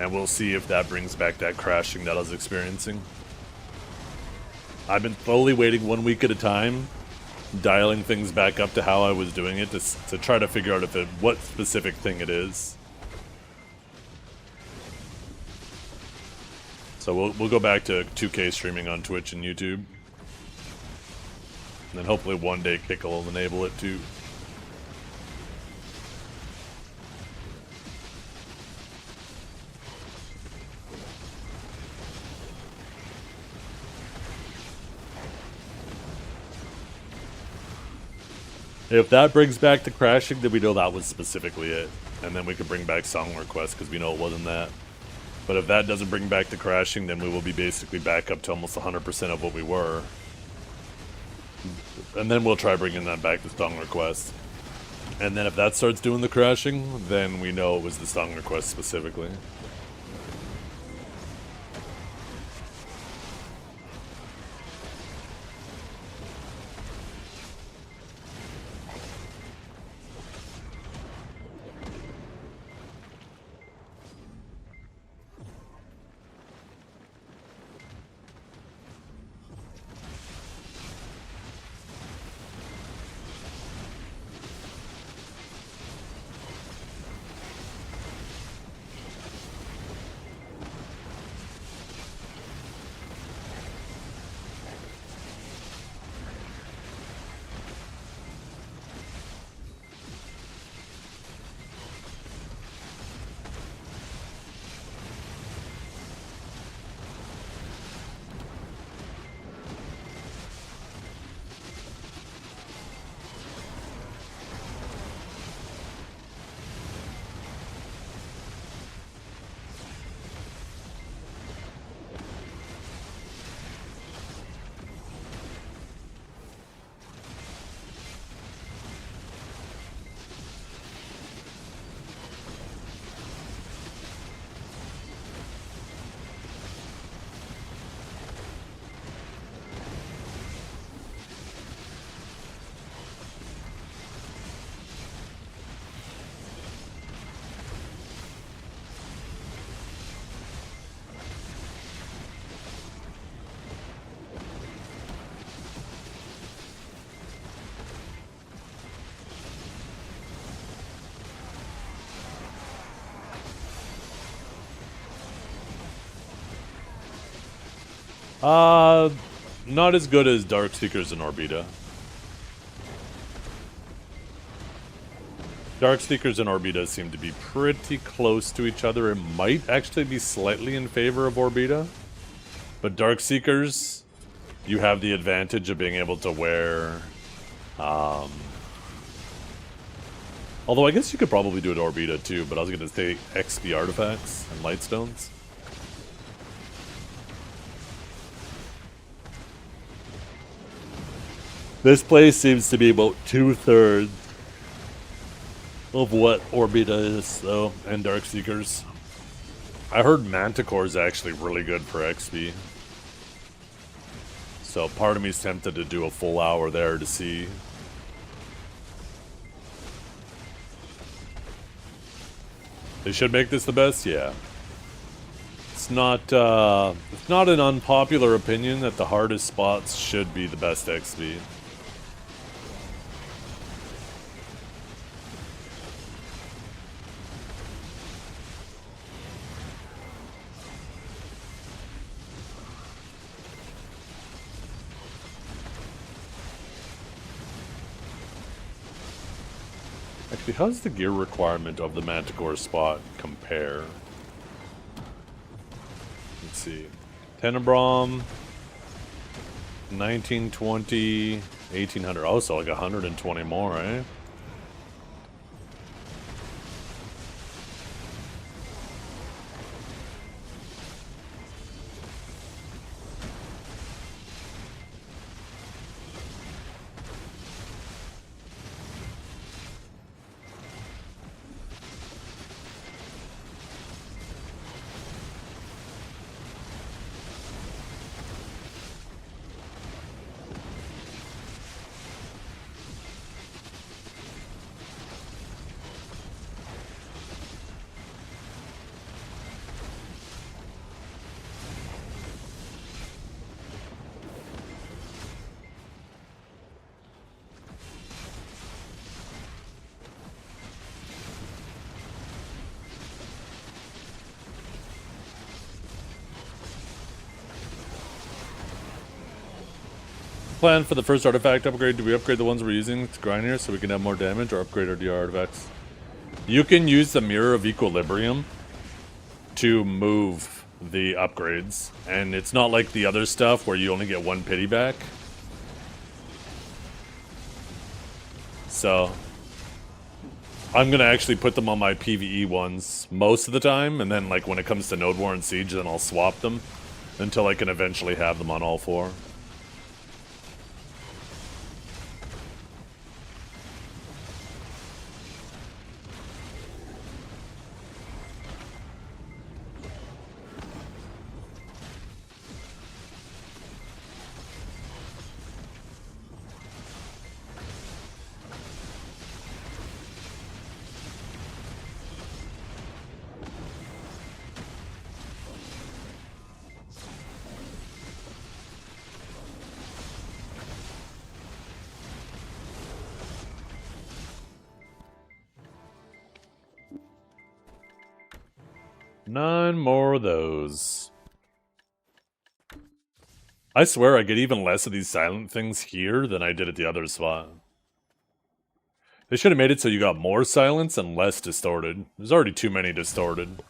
And we'll see if that brings back that crashing that I was experiencing. I've been slowly waiting 1 week at a time, dialing things back up to how I was doing it to try to figure out what specific thing it is. So we'll go back to 2K streaming on Twitch and YouTube. And then hopefully one day Kickle will enable it too. If that brings back the crashing, then we know that was specifically it. And then we could bring back song requests because we know it wasn't that. But if that doesn't bring back the crashing, then we will be basically back up to almost 100% of what we were. And then we'll try bringing that back to song request. And then if that starts doing the crashing, then we know it was the song request specifically. Not as good as Darkseekers and Orbita. Darkseekers and Orbita seem to be pretty close to each other. It might actually be slightly in favor of Orbita. But Darkseekers, you have the advantage of being able to wear... although I guess you could probably do it Orbita too, but I was going to say XP artifacts and Lightstones. This place seems to be about 2/3 of what Orbita is, though, and Darkseekers. I heard Manticore is actually really good for XP. So part of me's tempted to do a full hour there to see. They should make this the best, yeah. It's not an unpopular opinion that the hardest spots should be the best XP. Actually, how's the gear requirement of the Manticore spot compare? Let's see. Tenebrom, 1920, 1800. Oh, so like 120 more, eh? Plan for the first artifact upgrade. Do we upgrade the ones we're using to grind here so we can have more damage, or upgrade our DR artifacts? You can use the Mirror of Equilibrium to move the upgrades, and it's not like the other stuff where you only get one pity back. So I'm gonna actually put them on my PvE ones most of the time, and then like when it comes to Node War and Siege, then I'll swap them until I can eventually have them on all four. Nine more of those. I swear I get even less of these silent things here than I did at the other spot. They should have made it so you got more silence and less distorted. There's already too many distorted.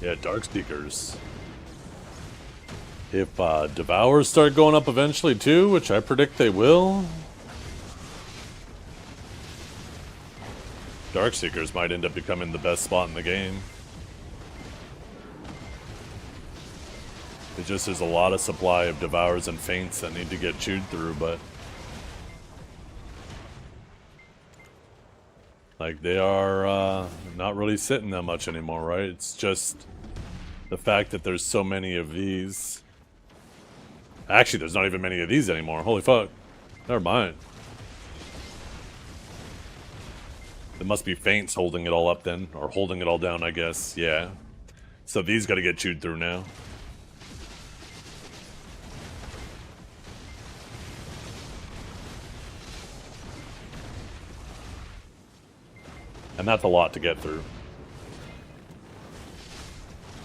Yeah, Darkseekers. If Devours start going up eventually too, which I predict they will, Darkseekers might end up becoming the best spot in the game. It just there's a lot of supply of Devours and Feints that need to get chewed through, but like they are not really sitting that much anymore, right? It's just the fact that there's so many of these. Actually, there's not even many of these anymore. Holy fuck. Never mind. It must be Feints holding it all up then, or holding it all down, I guess. Yeah. So these gotta get chewed through now. And that's a lot to get through.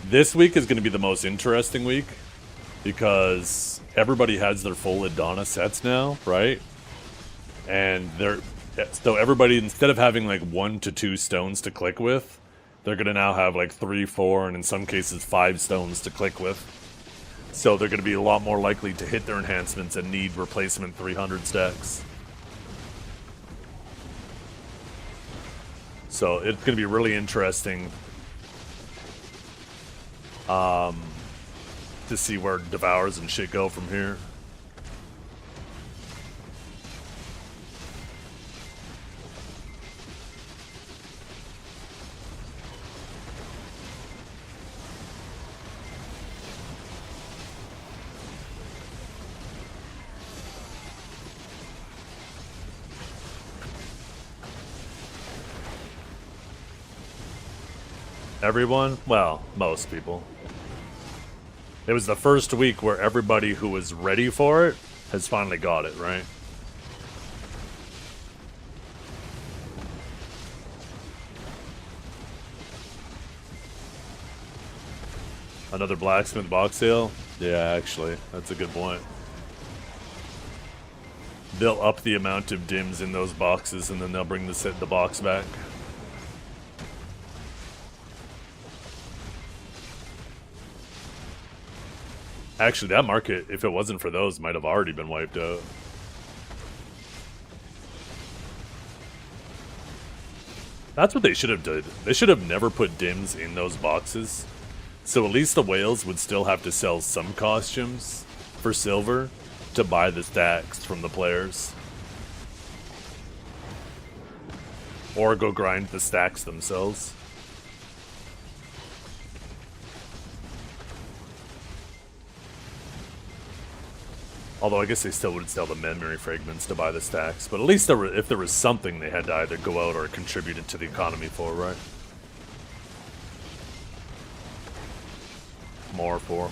This week is going to be the most interesting week because everybody has their full Adana sets now, right? And so everybody, instead of having like 1 to 2 stones to click with, they're going to now have like 3, 4, and in some cases 5 stones to click with. So they're going to be a lot more likely to hit their enhancements and need replacement 300 stacks. So it's going to be really interesting to see where Devours and shit go from here. Everyone? Well, most people. It was the first week where everybody who was ready for it has finally got it, right? Another blacksmith box sale? Yeah, actually, that's a good point. They'll up the amount of dims in those boxes and then they'll bring the box back. Actually, that market, if it wasn't for those, might have already been wiped out. That's what they should have did. They should have never put dims in those boxes. So at least the whales would still have to sell some costumes for silver to buy the stacks from the players. Or go grind the stacks themselves. Although I guess they still would sell the memory fragments to buy the stacks. But at least if there was something they had to either go out or contribute it to the economy for, right? More for.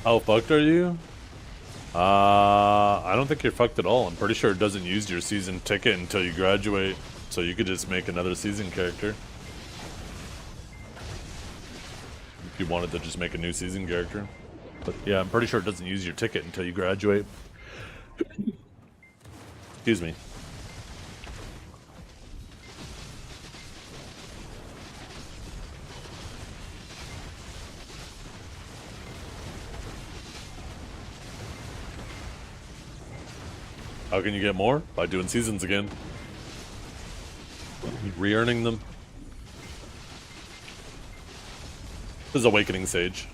How fucked are you? I don't think you're fucked at all. I'm pretty sure it doesn't use your season ticket until you graduate, so you could just make another season character. If you wanted to just make a new season character. But yeah, I'm pretty sure it doesn't use your ticket until you graduate. Excuse me. How can you get more? By doing seasons again. Re-earning them. This is Awakening Sage.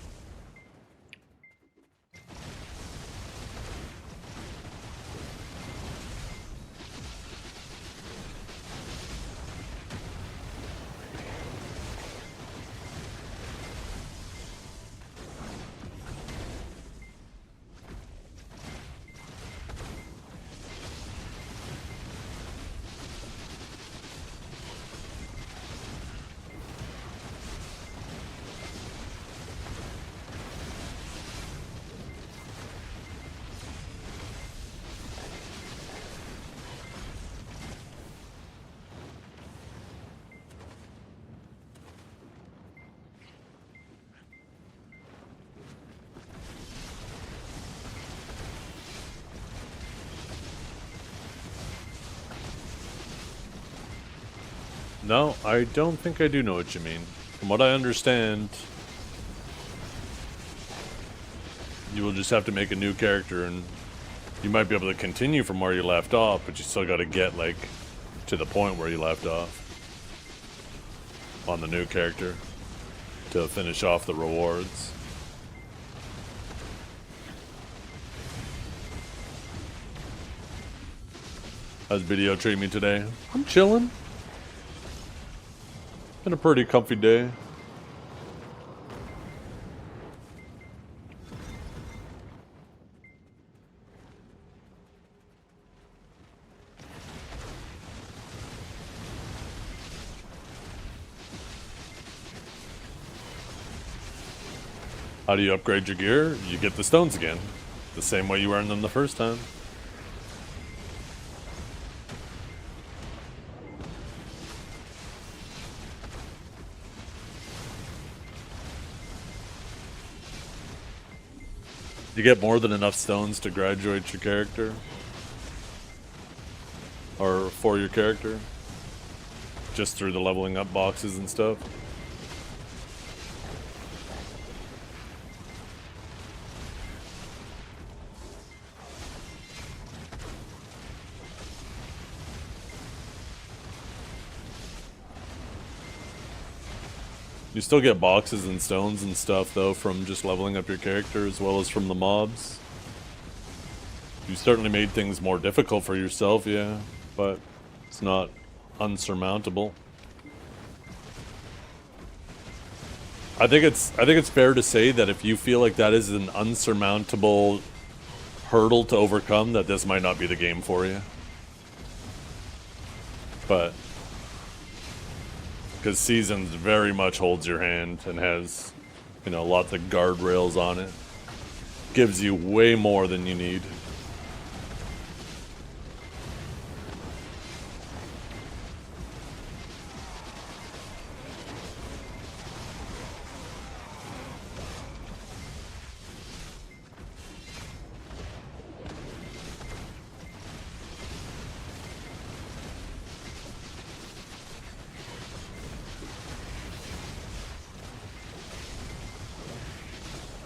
No, I don't think I do know what you mean. From what I understand, you will just have to make a new character, and you might be able to continue from where you left off, but you still got to get, like, to the point where you left off on the new character to finish off the rewards. How's video treat me today? I'm chilling. Been a pretty comfy day. How do you upgrade your gear? You get the stones again. The same way you earned them the first time. You get more than enough stones to graduate your character? Or for your character? Just through the leveling up boxes and stuff? You still get boxes and stones and stuff, though, from just leveling up your character as well as from the mobs. You certainly made things more difficult for yourself, yeah, but it's not unsurmountable. I think it's fair to say that if you feel like that is an unsurmountable hurdle to overcome, that this might not be the game for you. But because Seasons very much holds your hand and has, you know, lots of guardrails on it. Gives you way more than you need.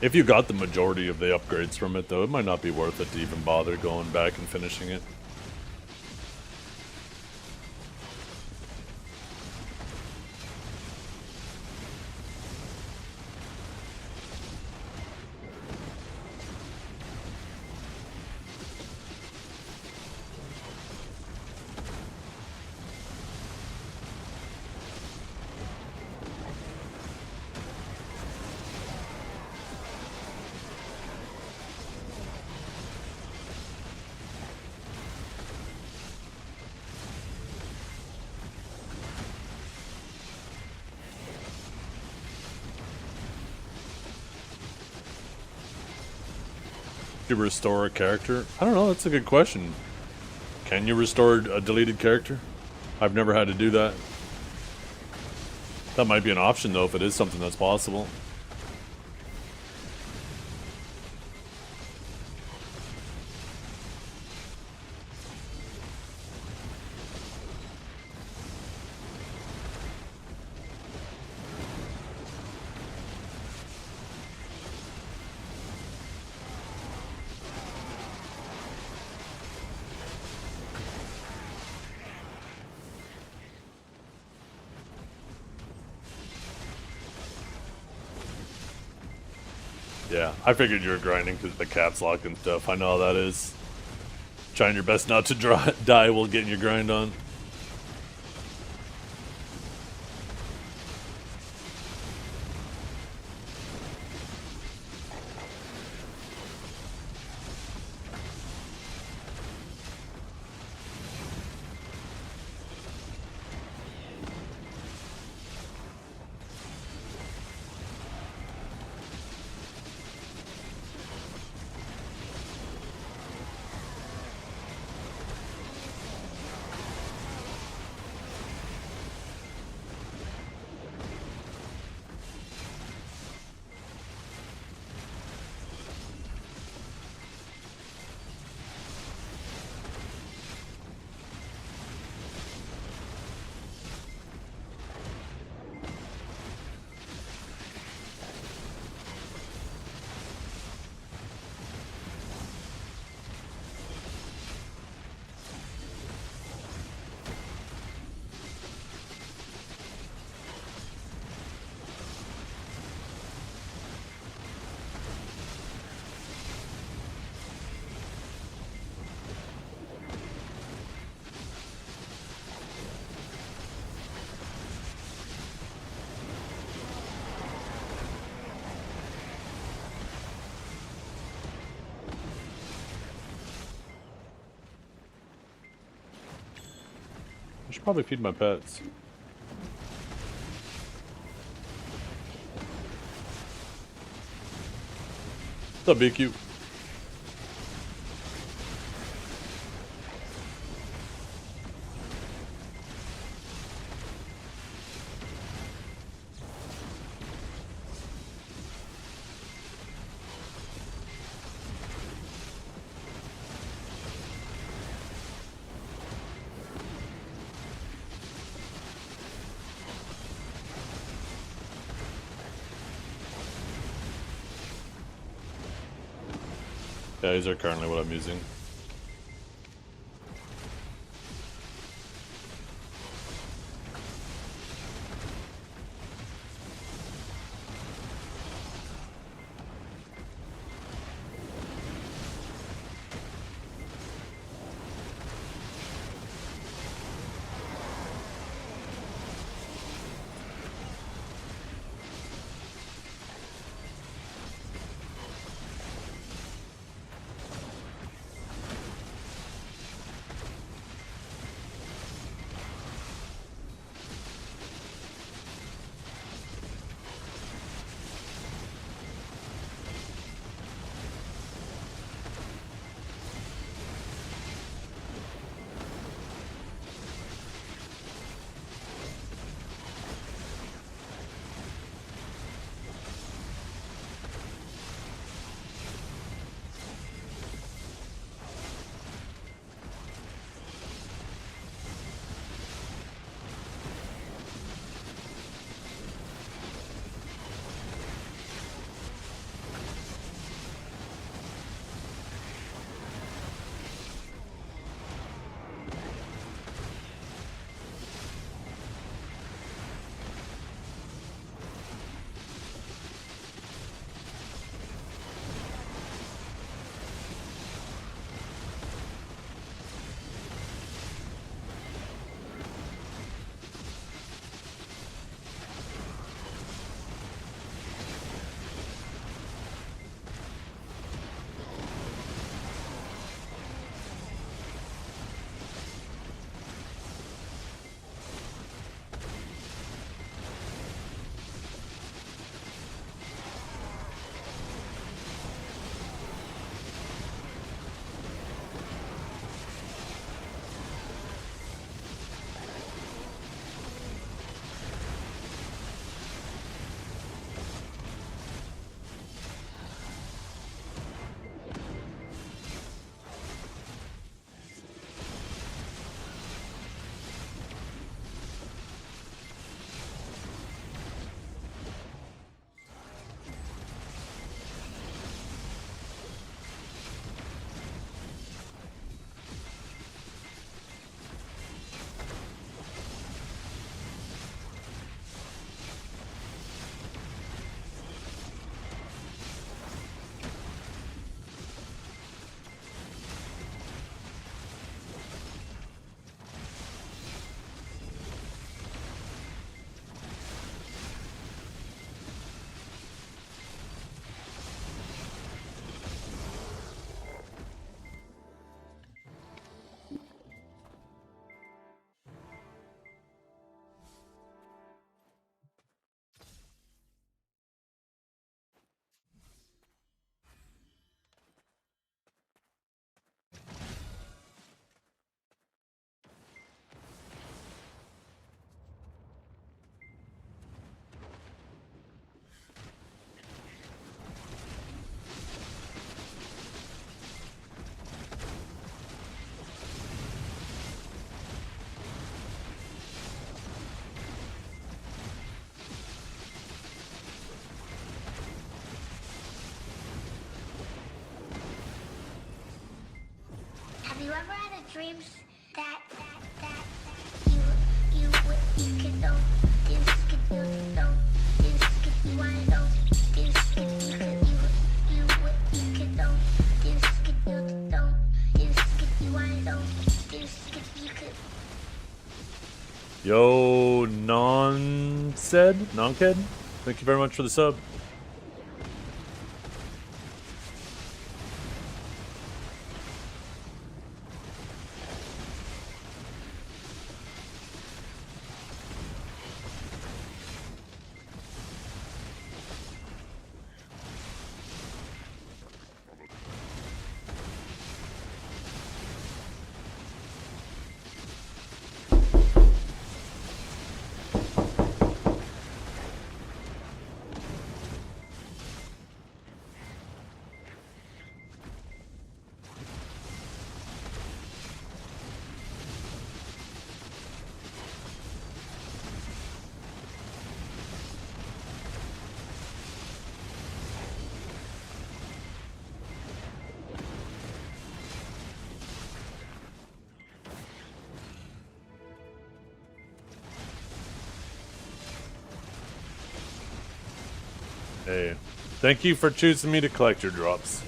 If you got the majority of the upgrades from it, though, it might not be worth it to even bother going back and finishing it. to restore a character? I don't know, that's a good question. Can you restore a deleted character? I've never had to do that. That might be an option though if it is something that's possible. Yeah, I figured you were grinding because the caps lock and stuff. I know how that is. Trying your best not to die while getting your grind on. I should probably feed my pets. What's up, BQ? Yeah, these are currently what I'm using. dreams that you can know. This could you know. This could you wanna know. This could you can know. This could you know. This could you wanna know. This could you could. Yo, Nonked, thank you very much for the sub. Hey, thank you for choosing me to collect your drops.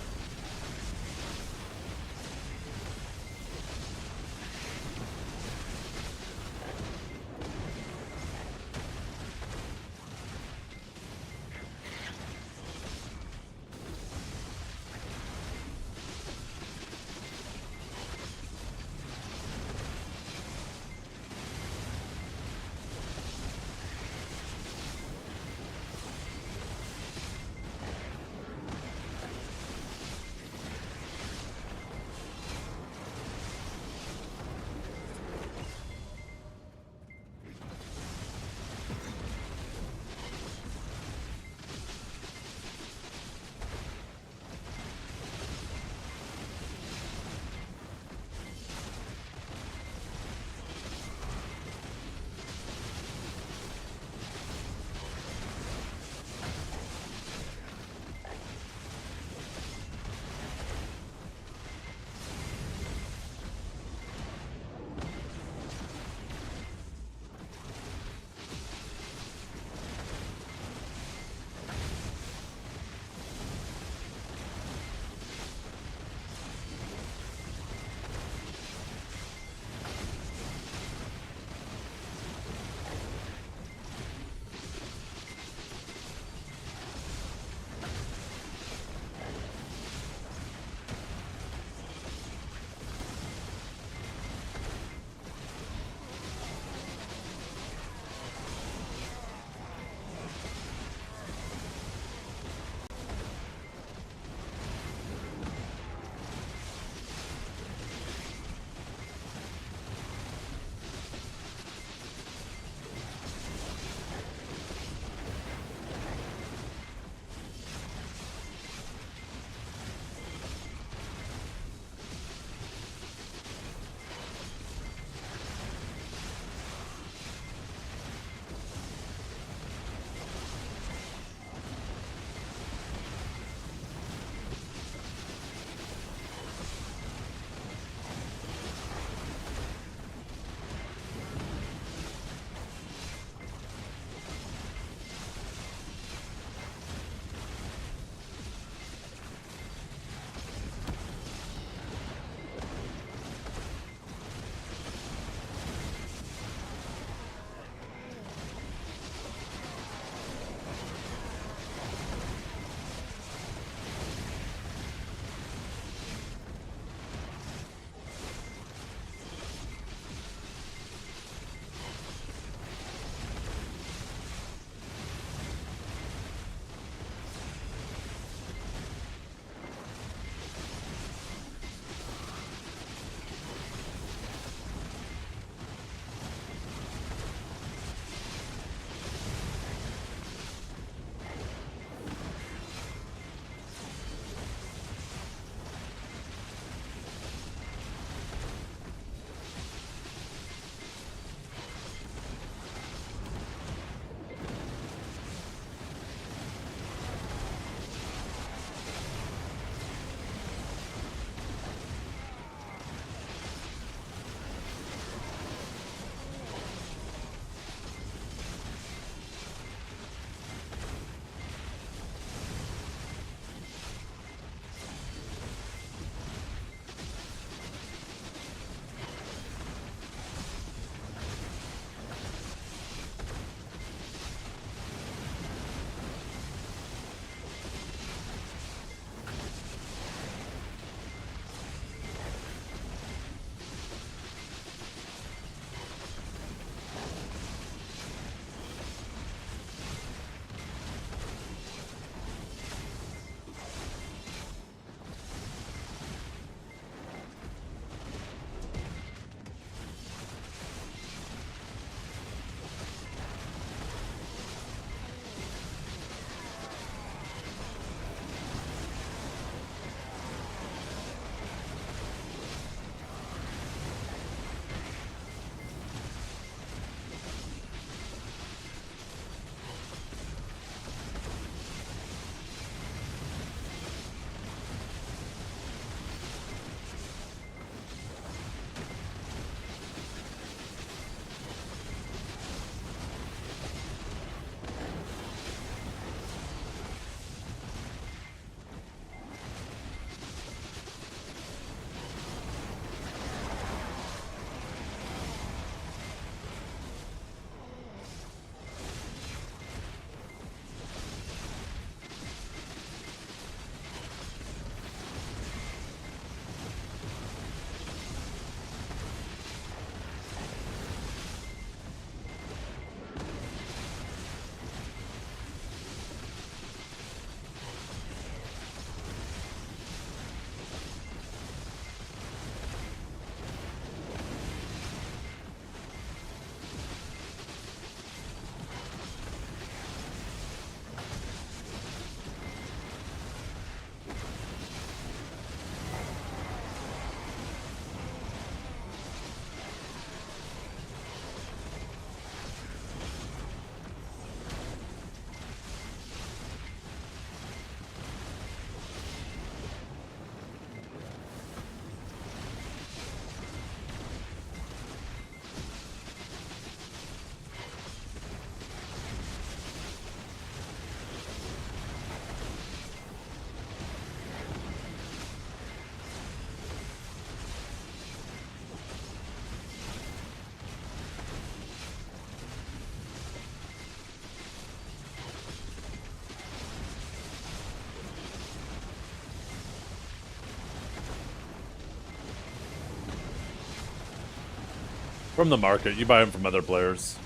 From the market. You buy them from other players.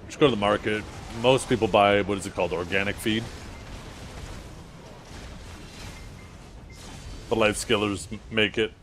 Just go to the market. Most people buy, what is it called, organic feed. The life skillers make it.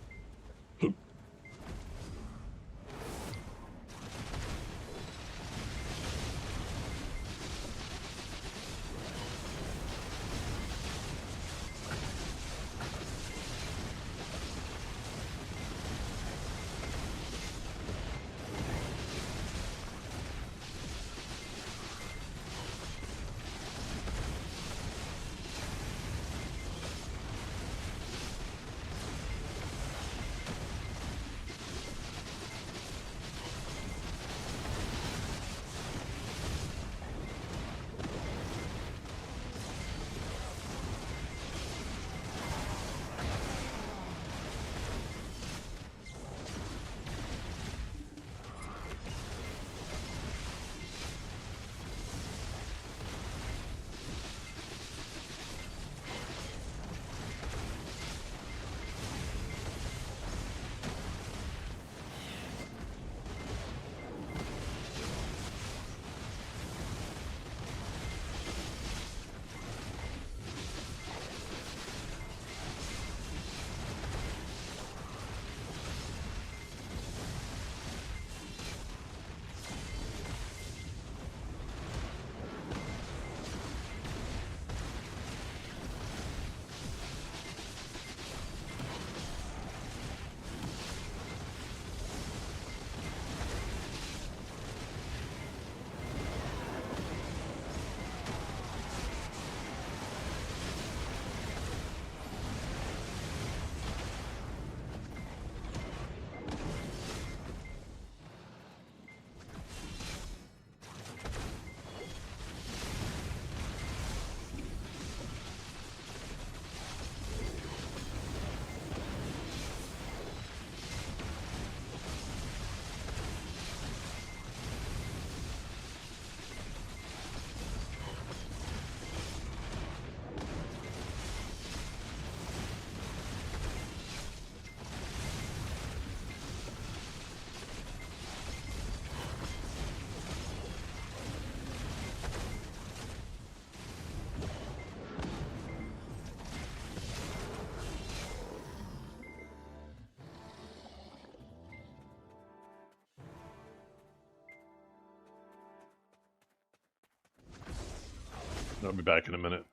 I'll be back in a minute.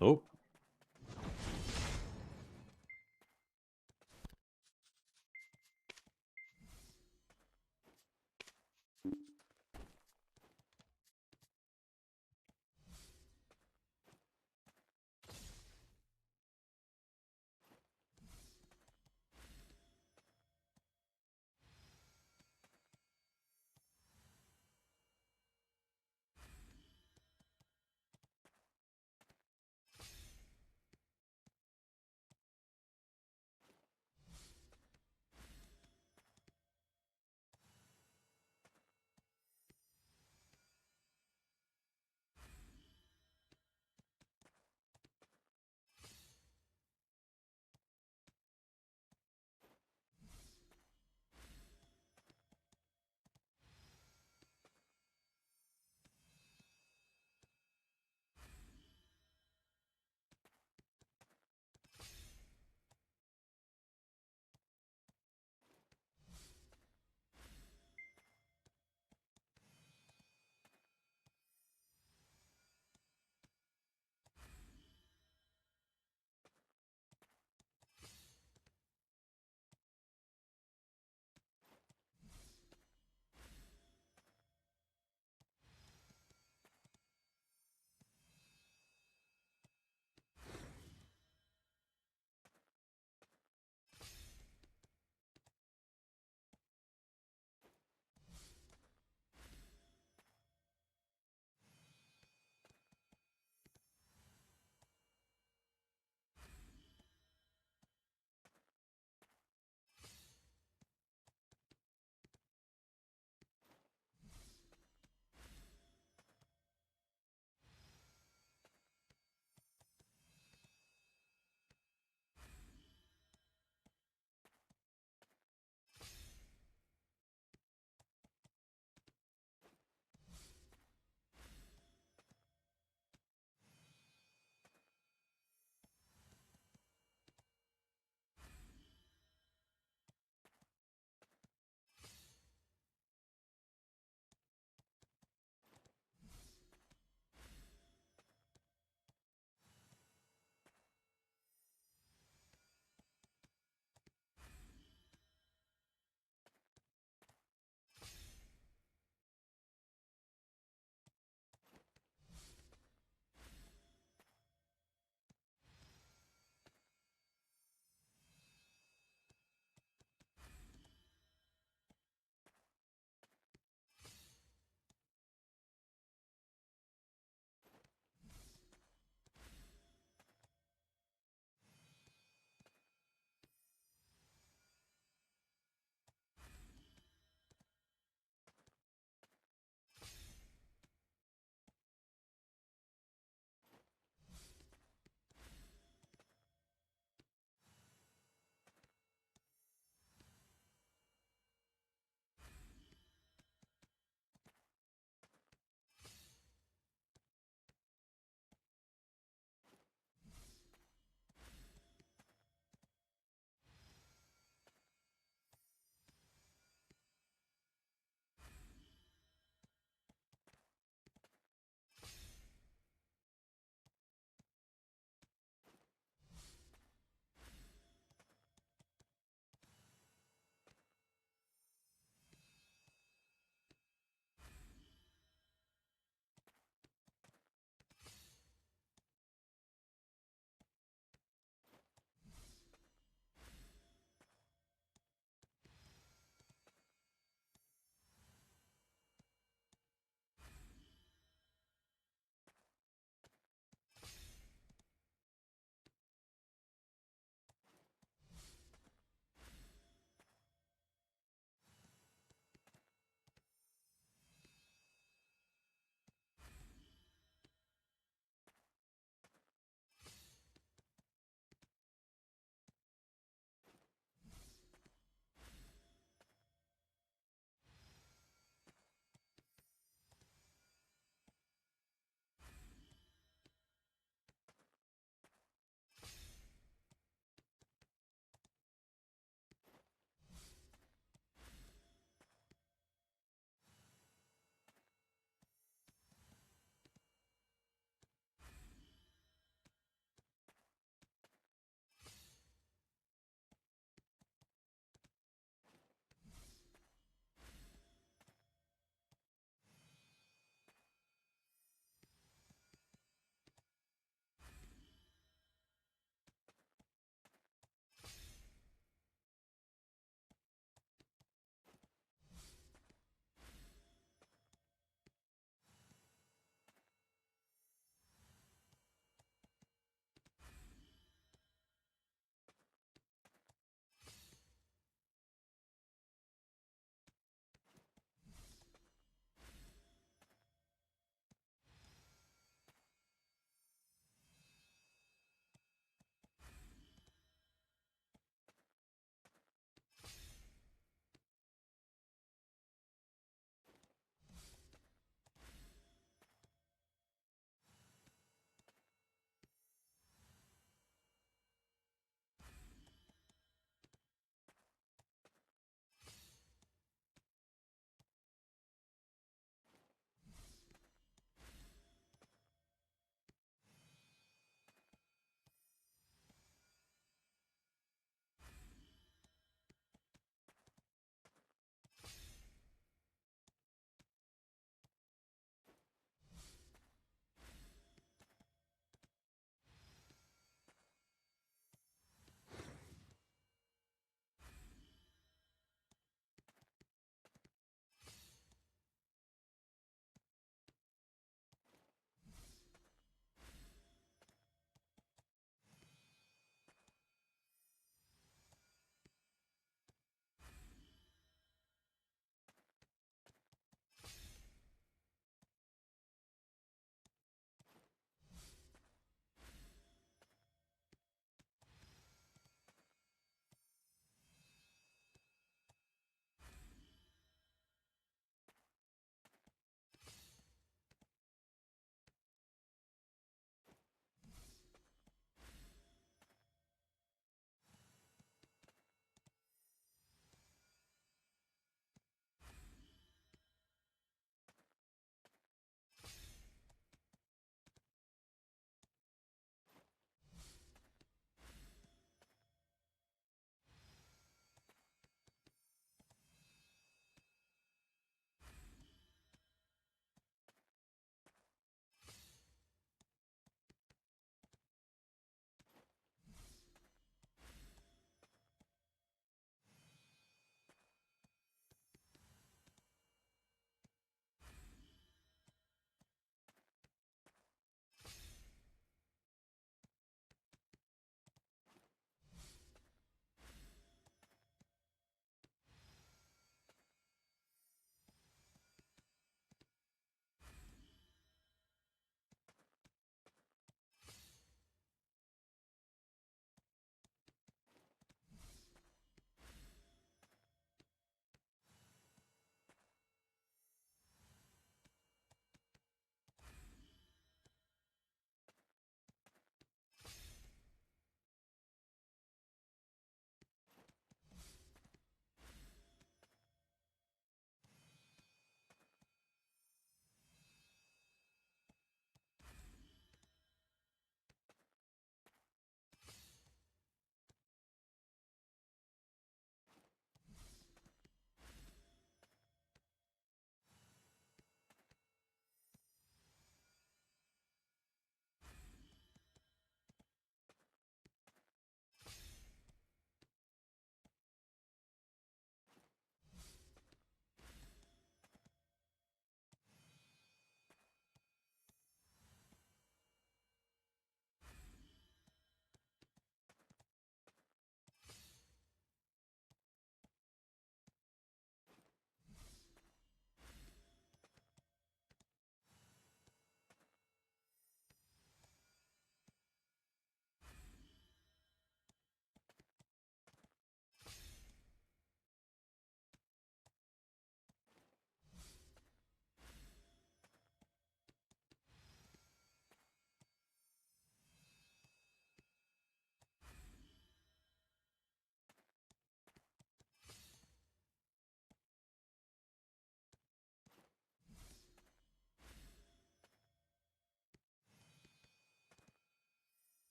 Oh.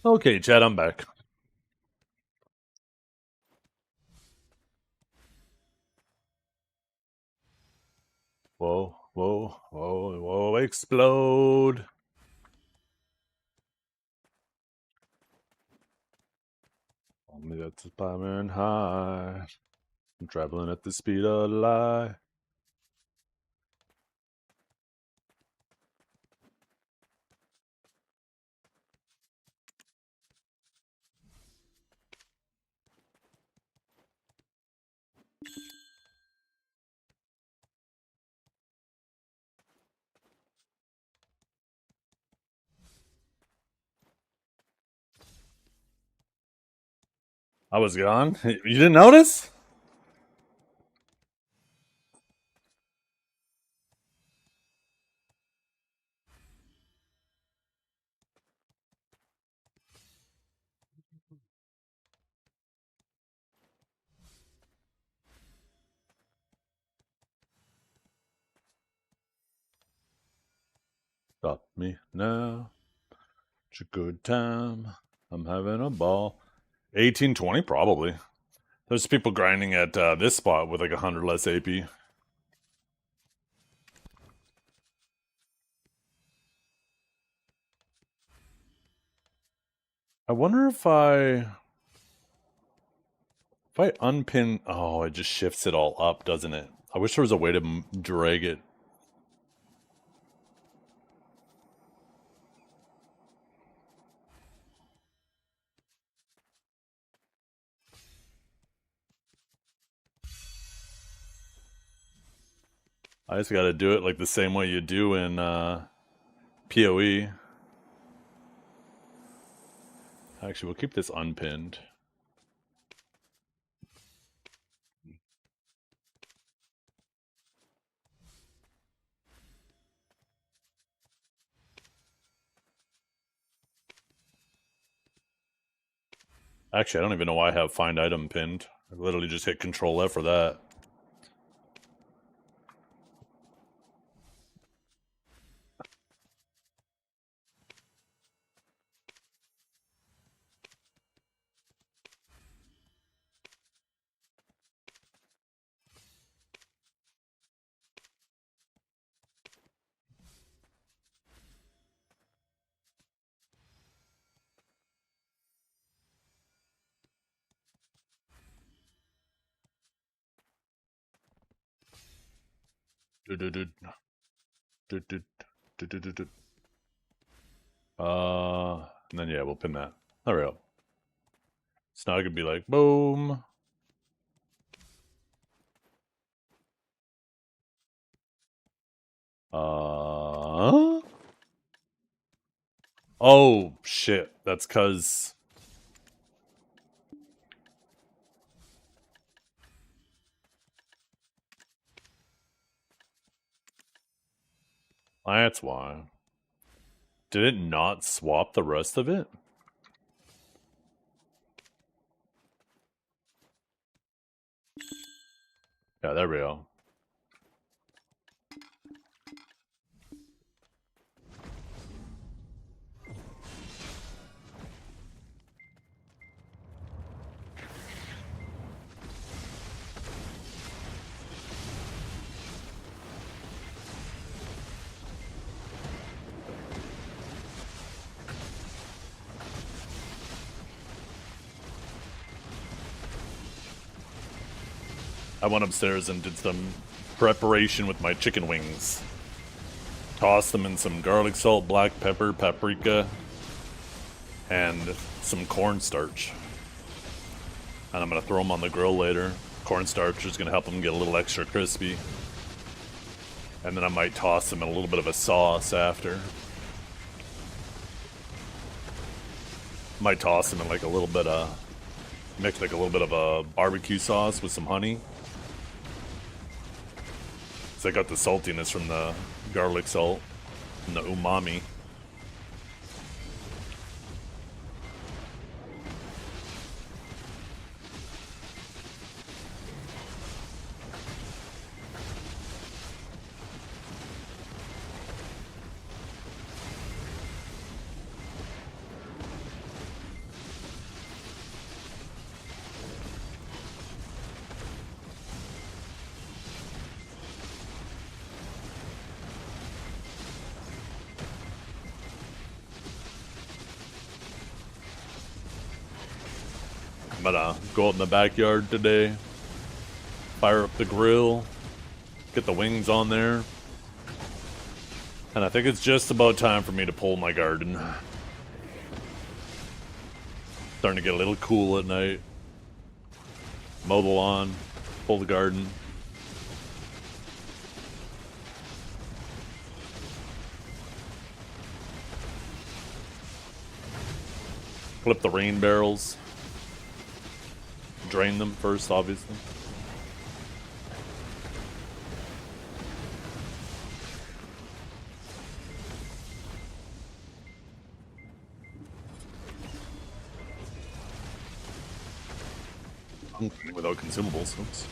Okay, Chad, I'm back. Whoa, whoa, whoa, whoa, explode. Only that's a climbing high. I'm traveling at the speed of light. I was gone. You didn't notice? Stop me now. It's a good time. I'm having a ball. 1820, probably. There's people grinding at this spot with like 100 less AP. I wonder if I unpin... Oh, it just shifts it all up, doesn't it? I wish there was a way to drag it. I just gotta do it like the same way you do in PoE. Actually, we'll keep this unpinned. Actually, I don't even know why I have find item pinned. I literally just hit Control F for that. And then yeah, we'll pin that. There we go. So now I could be like, boom. Oh shit, that's cause that's why. Did it not swap the rest of it? Yeah, there we go. I went upstairs and did some preparation with my chicken wings. Tossed them in some garlic salt, black pepper, paprika, and some cornstarch. And I'm going to throw them on the grill later. Cornstarch is going to help them get a little extra crispy. And then I might toss them in a little bit of a sauce after. Might toss them in like a little bit of... Mix like a little bit of a barbecue sauce with some honey. So I got the saltiness from the garlic salt and the umami. I'm gonna go out in the backyard today, fire up the grill, get the wings on there. And I think it's just about time for me to pull my garden. Starting to get a little cool at night. Mow the lawn, pull the garden. Flip the rain barrels. Drain them first, obviously. Without consumables. Oops.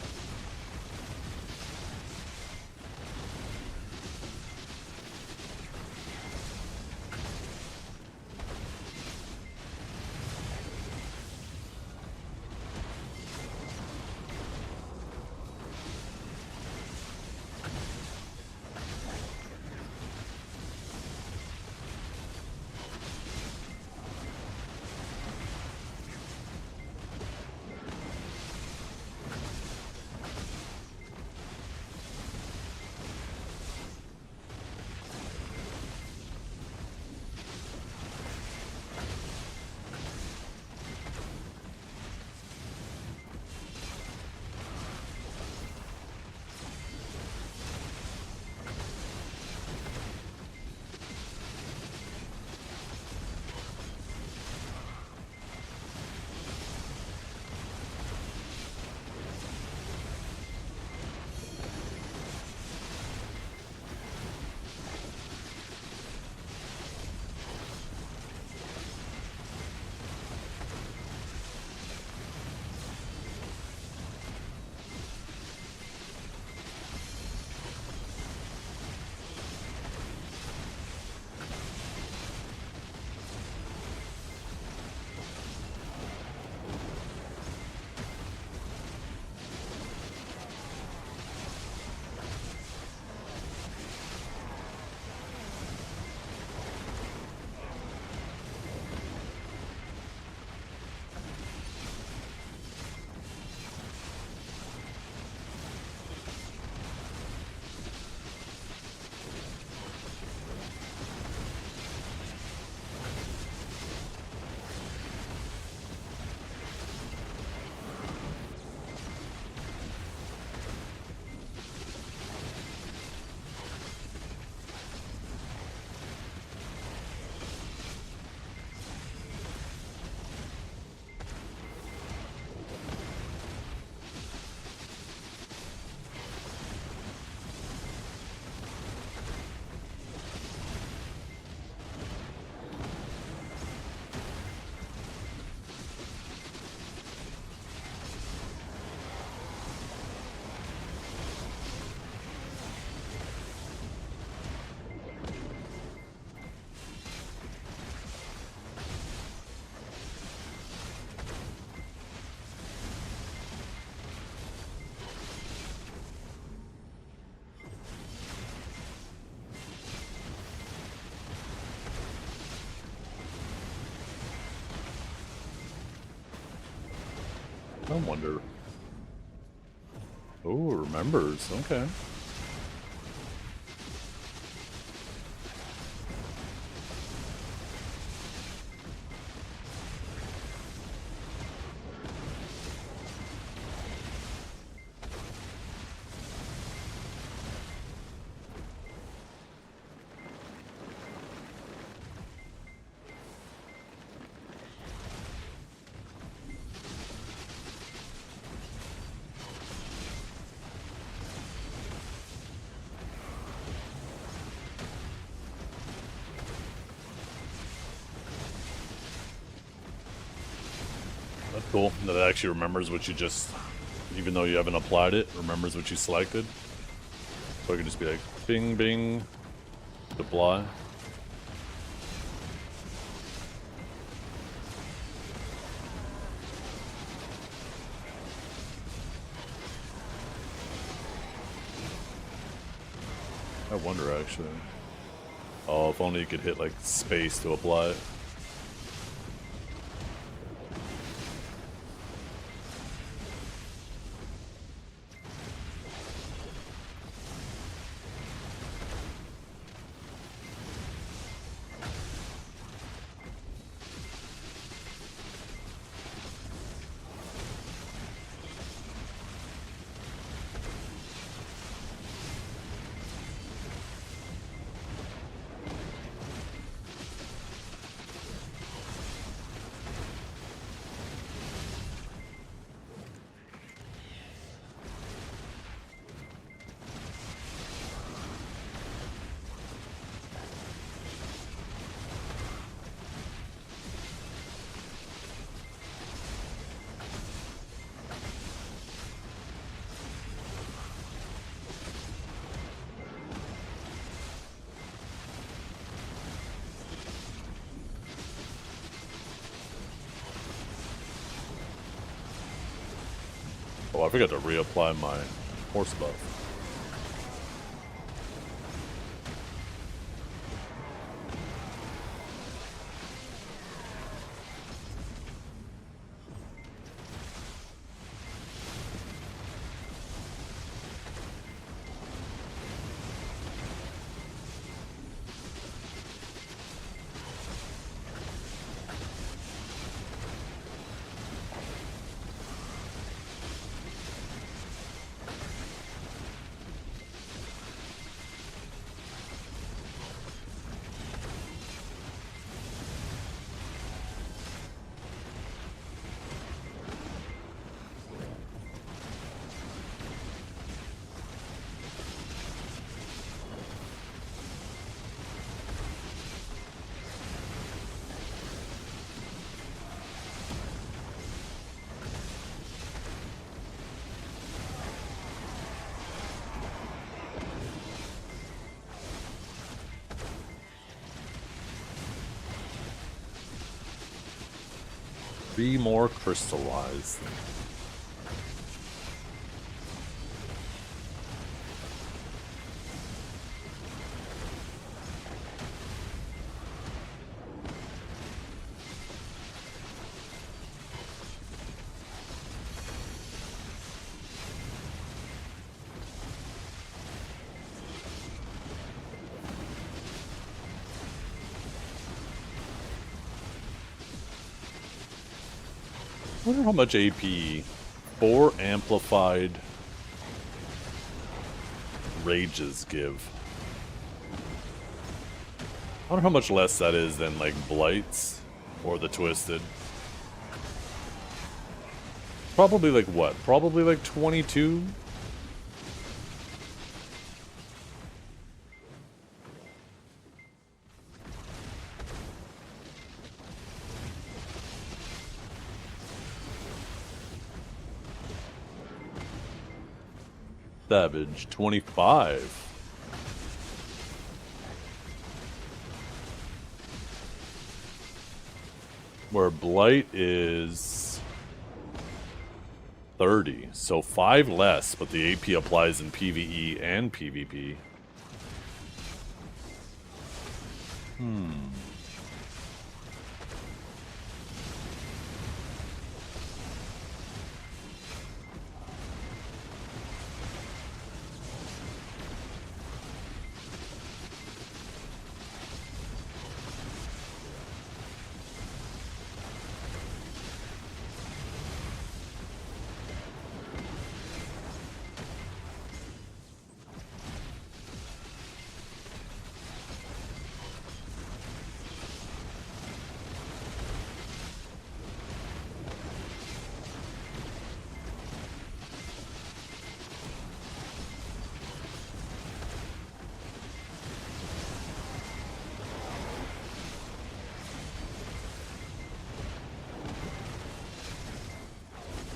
I wonder. Oh, remembers. Okay. That's cool. That it actually remembers what you just, even though you haven't applied it, remembers what you selected. So I can just be like, bing, bing, apply. I wonder actually. Oh, if only you could hit like space to apply it. Oh, I forgot to reapply my horse buff. Be more crystallized. I wonder how much AP 4 amplified rages give. I wonder how much less that is than like blights or the twisted. Probably like what? Probably like 22? Savage, 25. Where Blight is 30. So 5 less, but the AP applies in PvE and PvP.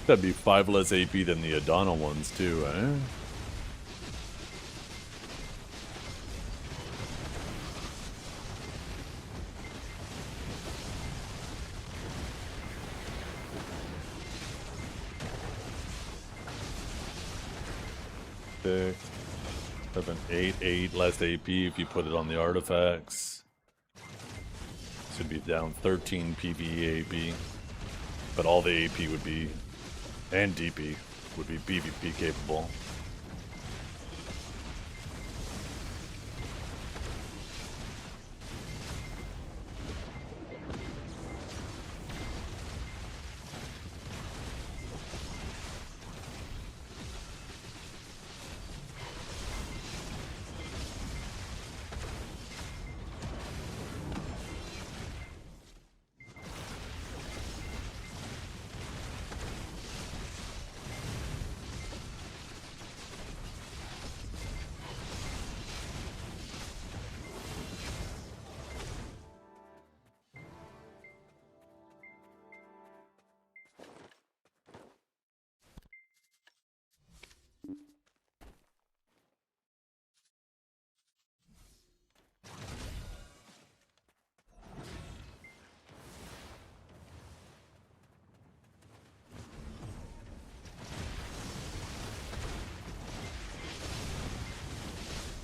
That'd be 5 less AP than the Adana ones too, eh? Six, 7, 8 less AP if you put it on the artifacts. Should be down 13 PvE AP. But all the AP would be, and DP, would be PvP capable.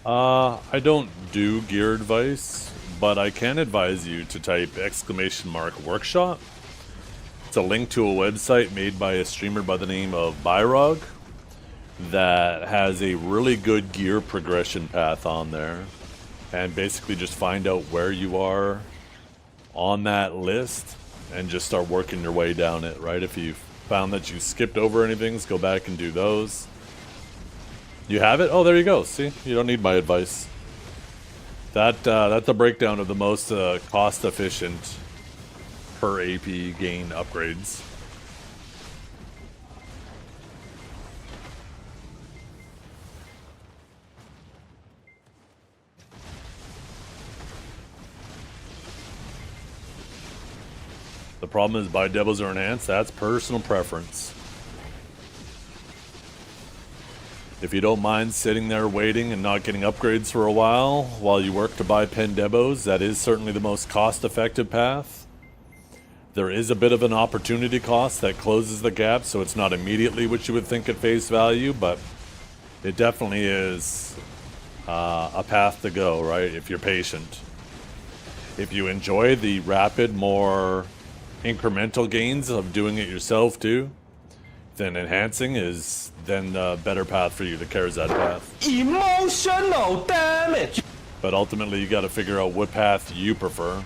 I don't do gear advice, but I can advise you to type !workshop. It's a link to a website made by a streamer by the name of Byrog that has a really good gear progression path on there. And basically just find out where you are on that list and just start working your way down it, right? If you found that you skipped over anything, go back and do those. You have it? Oh, there you go. See? You don't need my advice. That's a breakdown of the most cost-efficient per AP gain upgrades. The problem is buy doubles or enhanced. That's personal preference. If you don't mind sitting there waiting and not getting upgrades for a while you work to buy pen debos, that is certainly the most cost-effective path. There is a bit of an opportunity cost that closes the gap, so it's not immediately what you would think at face value, but it definitely is a path to go, right, if you're patient. If you enjoy the rapid, more incremental gains of doing it yourself too, then enhancing is then the better path for you, the Karazad path. Emotional damage. But ultimately, you got to figure out what path you prefer.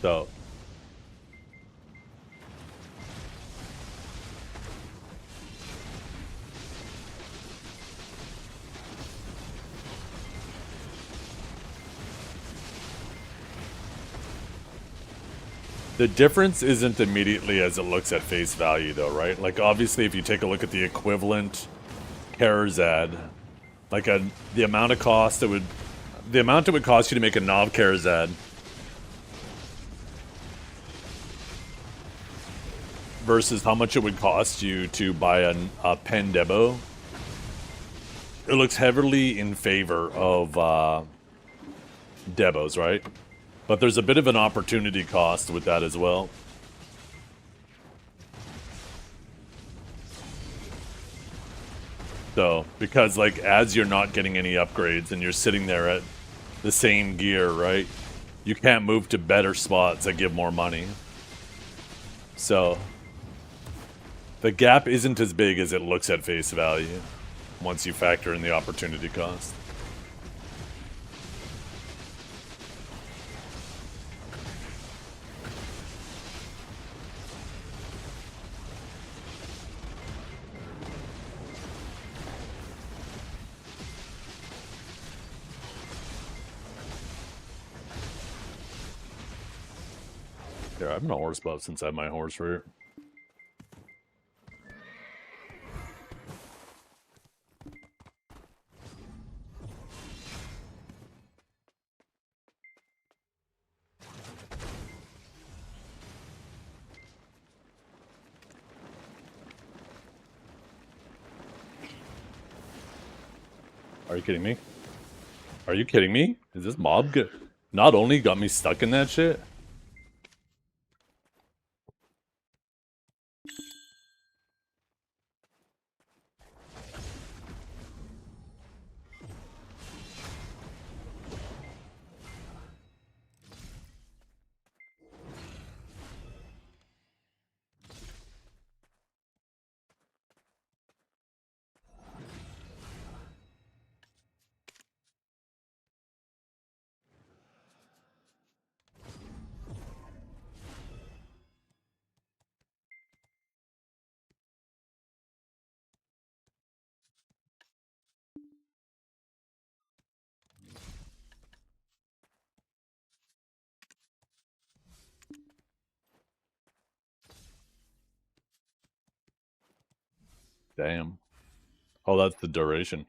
So, the difference isn't immediately as it looks at face value, though, right? Like, obviously, if you take a look at the equivalent Karazad, like the amount it would cost you to make a Nov Karazad versus how much it would cost you to buy a pen debo, it looks heavily in favor of debos, right? But there's a bit of an opportunity cost with that as well. So, because like as you're not getting any upgrades and you're sitting there at the same gear, right? You can't move to better spots that give more money. So, the gap isn't as big as it looks at face value once you factor in the opportunity cost. Yeah, I've been a horse buff since I had my horse rear. Are you kidding me? Are you kidding me? Is this mob not only got me stuck in that shit? Damn. Oh, that's the duration.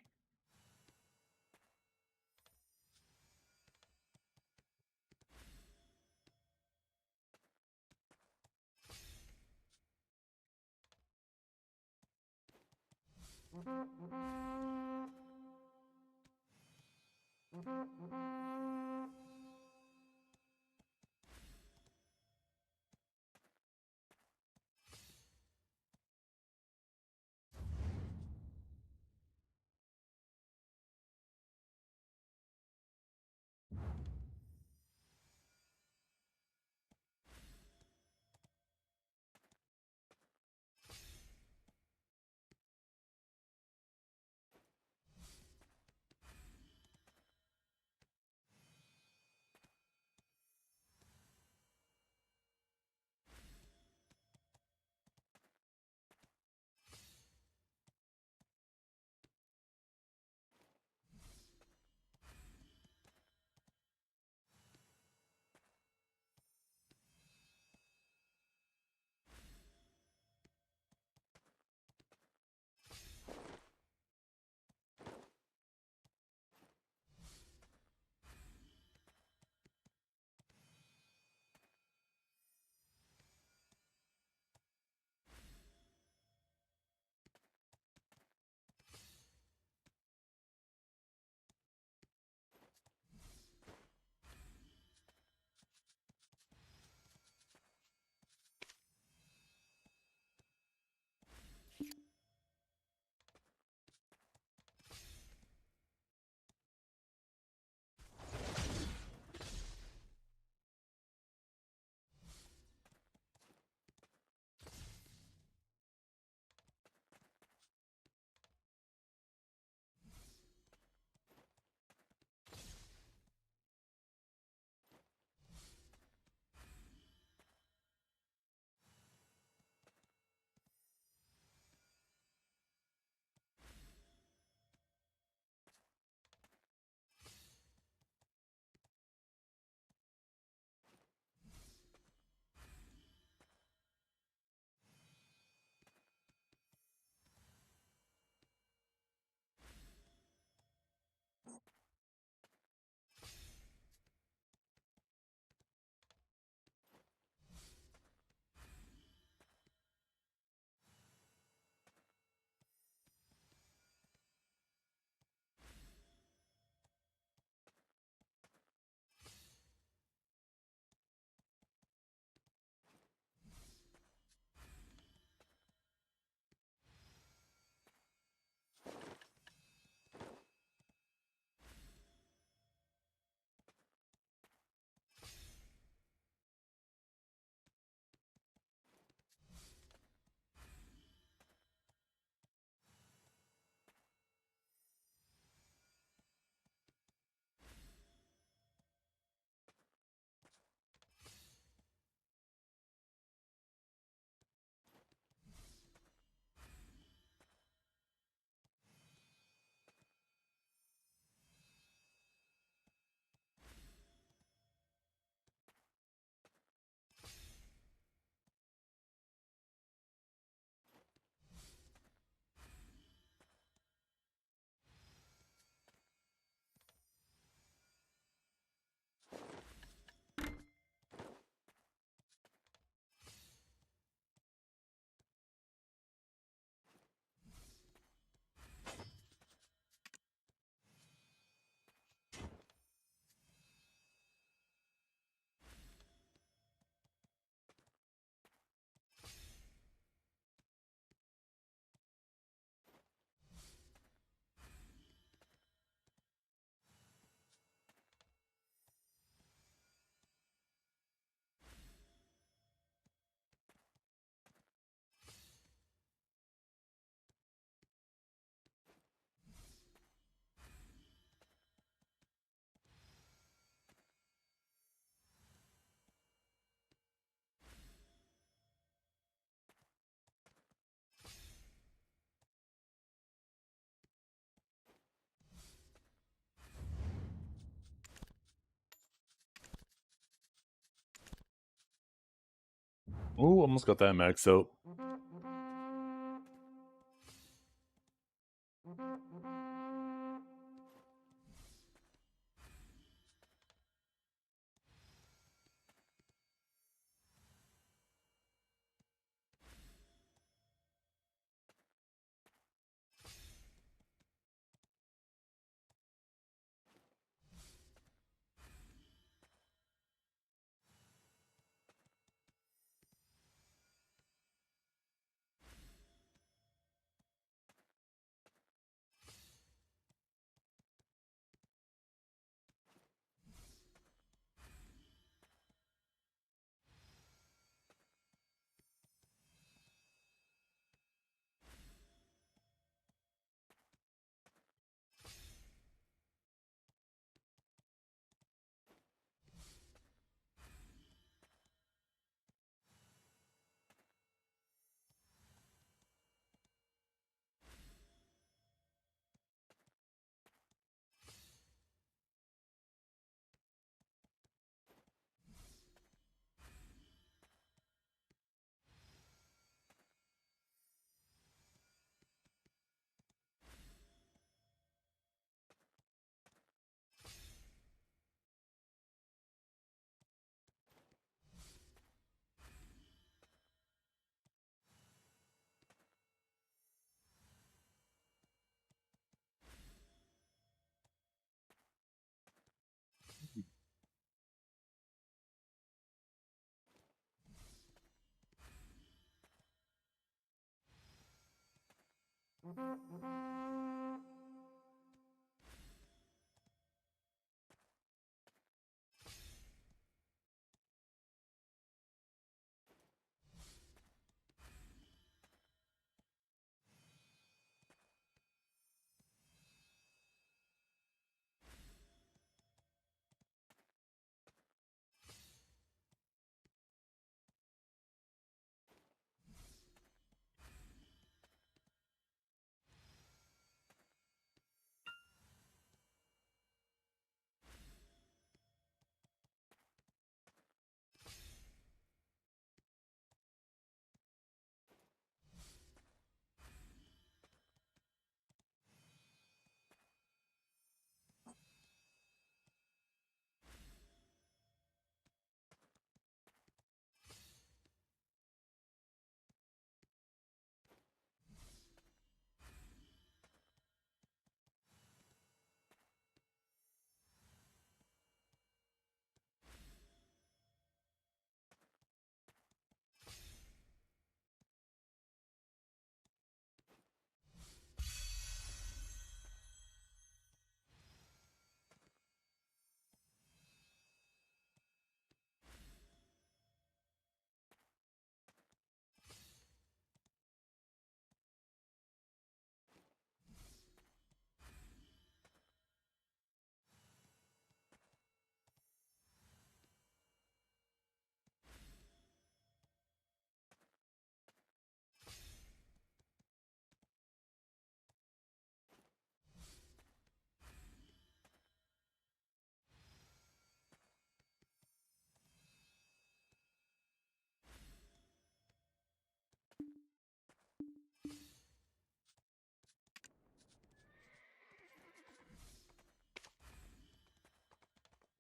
Ooh, almost got that max out.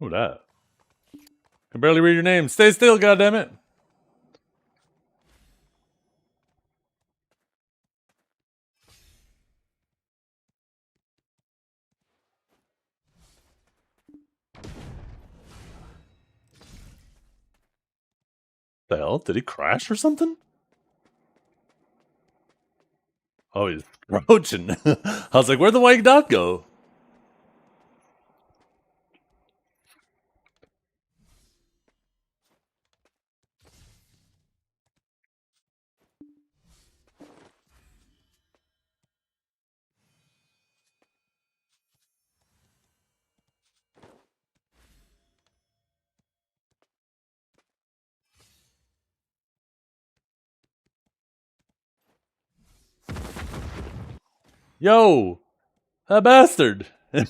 Who that? I can barely read your name. Stay still, goddammit. The hell? Did he crash or something? Oh, he's crouching. I was like, where'd the white dot go? Yo, that bastard. He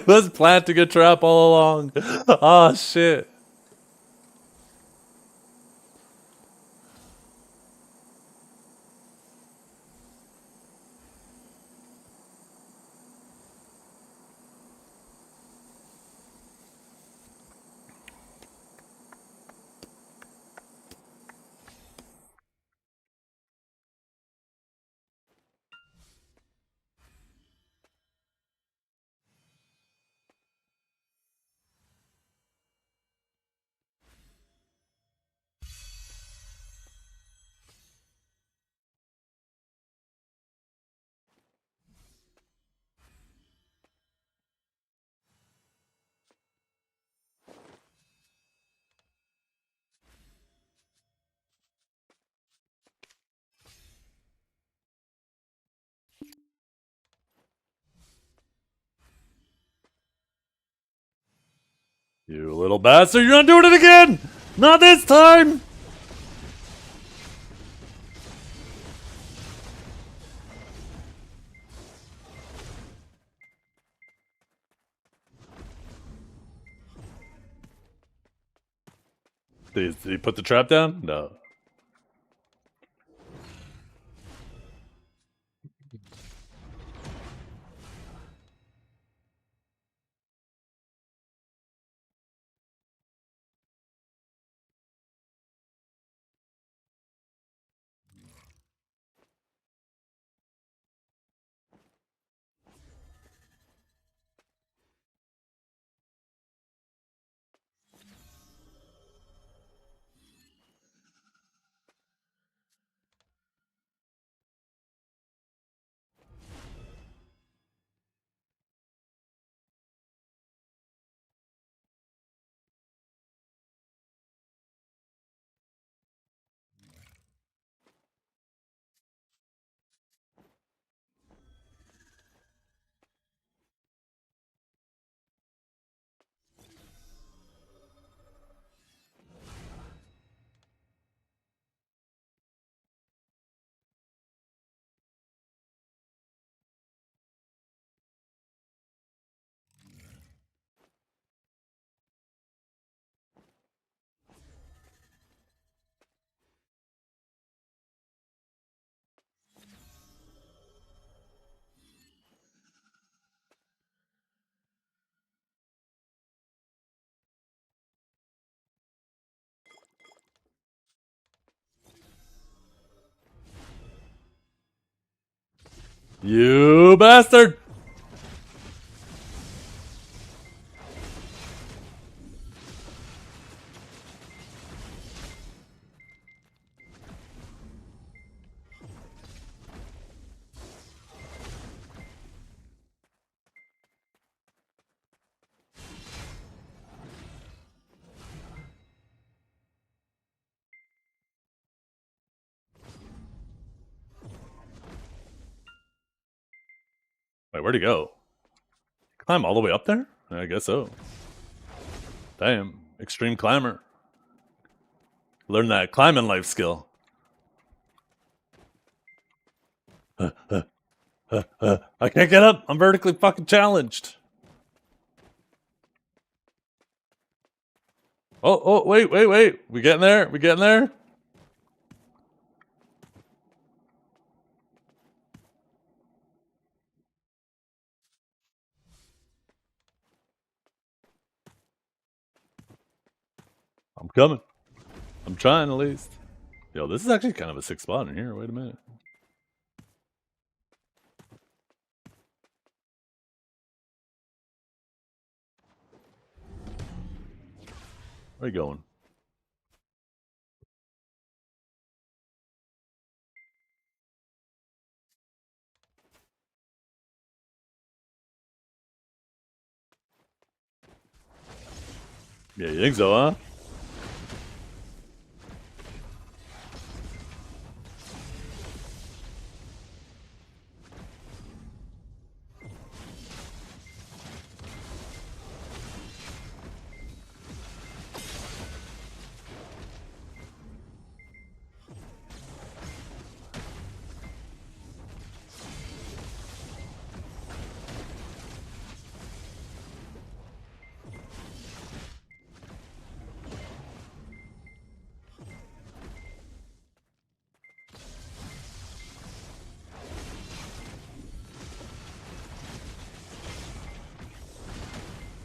was planting a trap all along. Oh, shit. You little bastard, you're not doing it again! Not this time! Did he put the trap down? No. You bastard! Wait, where'd he go? Climb all the way up there? I guess so. Damn, extreme climber. Learn that climbing life skill. I can't get up. I'm vertically fucking challenged. Oh, wait. We getting there? We getting there? I'm coming. I'm trying at least. Yo, this is actually kind of a sick spot in here. Wait a minute. Where you going? Yeah, you think so, huh?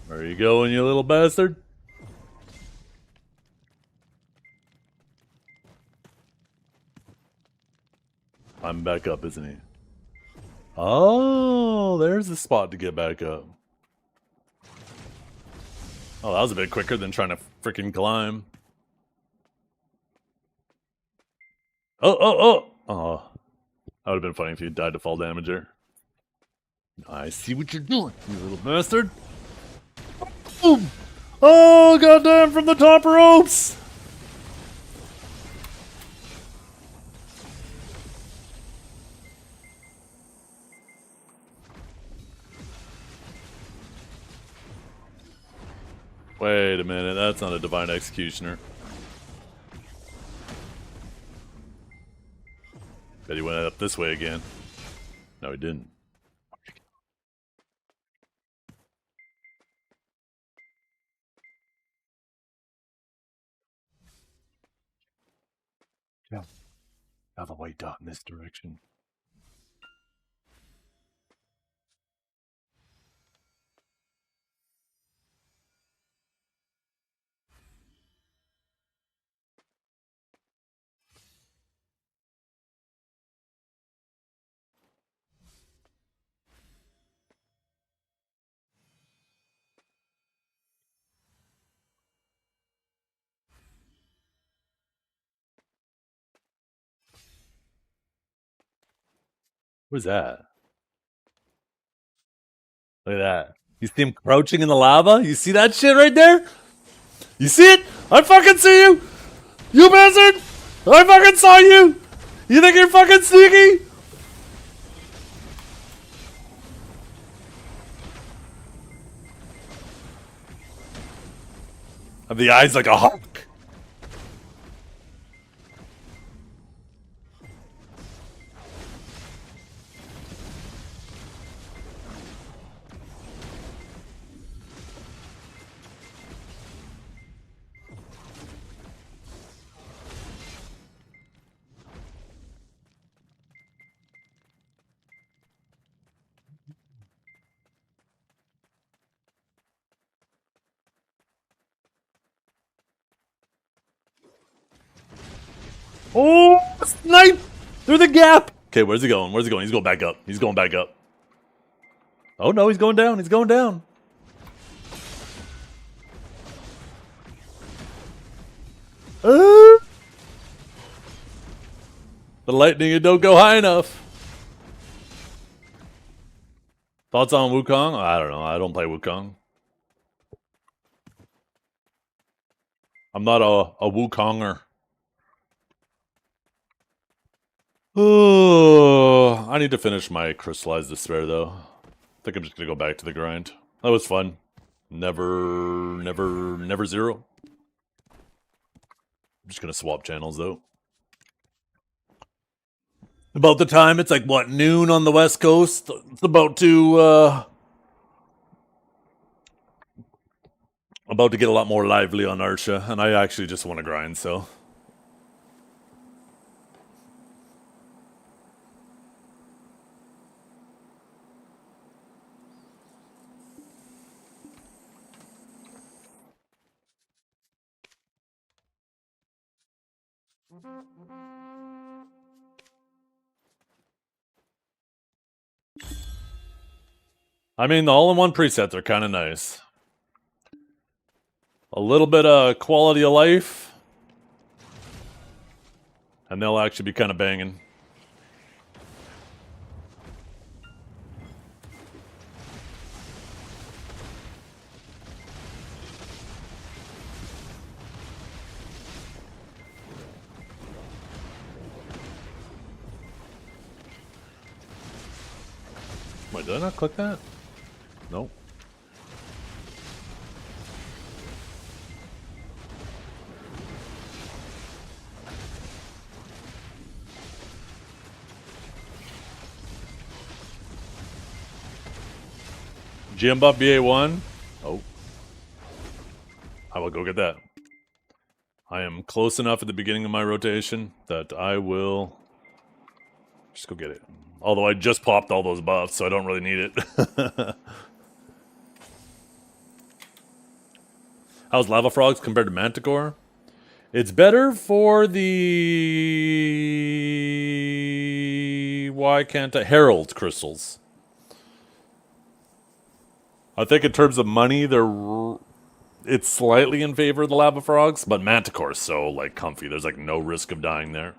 Where you going, you little bastard? I'm back up, isn't he? Oh, there's the spot to get back up. Oh, that was a bit quicker than trying to freaking climb. Oh. That would have been funny if you died to fall damager. I see what you're doing, you little bastard. Boom! Oh, goddamn, from the top ropes! Wait a minute, that's not a divine executioner. Bet he went up this way again. No, he didn't. Yeah. Have a white dot in this direction. What's that? Look at that. You see him crouching in the lava? You see that shit right there? You see it? I fucking see you! You bastard! I fucking saw you! You think you're fucking sneaky? Have the eyes like a hawk. Oh, snipe! Through the gap! Okay, where's he going? Where's he going? He's going back up. He's going back up. Oh no, he's going down. He's going down. The lightning, it don't go high enough. Thoughts on Wukong? I don't know. I don't play Wukong. I'm not a Wukonger. Oh, I need to finish my Crystallized Despair, though. I think I'm just gonna go back to the grind. That was fun. Never zero. I'm just gonna swap channels, though. About the time, it's like, what, noon on the West Coast? It's about to get a lot more lively on Arsha, and I actually just want to grind, so... I mean, the all-in-one presets are kind of nice. A little bit of quality of life, and they'll actually be kind of banging. Wait, did I not click that? Nope. GM buff BA1? Oh. I will go get that. I am close enough at the beginning of my rotation that I will just go get it. Although I just popped all those buffs, so I don't really need it. How's Lava Frogs compared to Manticore? It's better for the... Why can't I... Herald crystals. I think in terms of money, it's slightly in favor of the Lava Frogs, but Manticore is so, like, comfy. There's, like, no risk of dying there.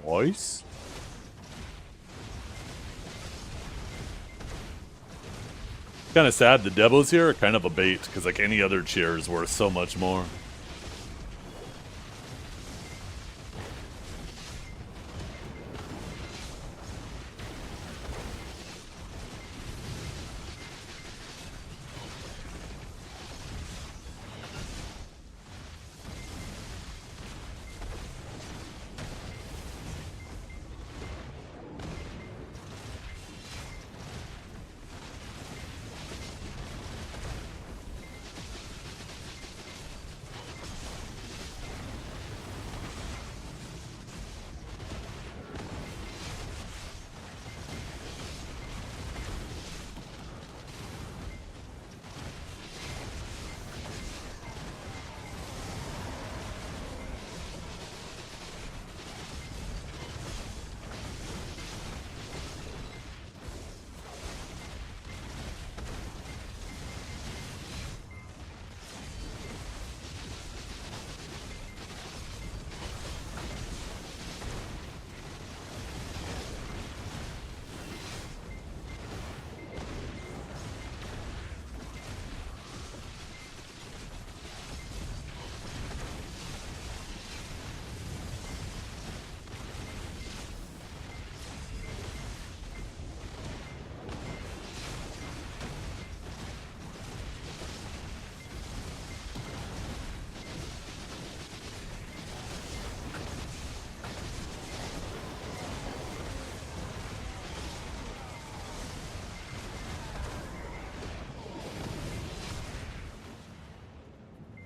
Nice. Kind of sad the Devos here are kind of a bait, because like any other cheer is worth so much more.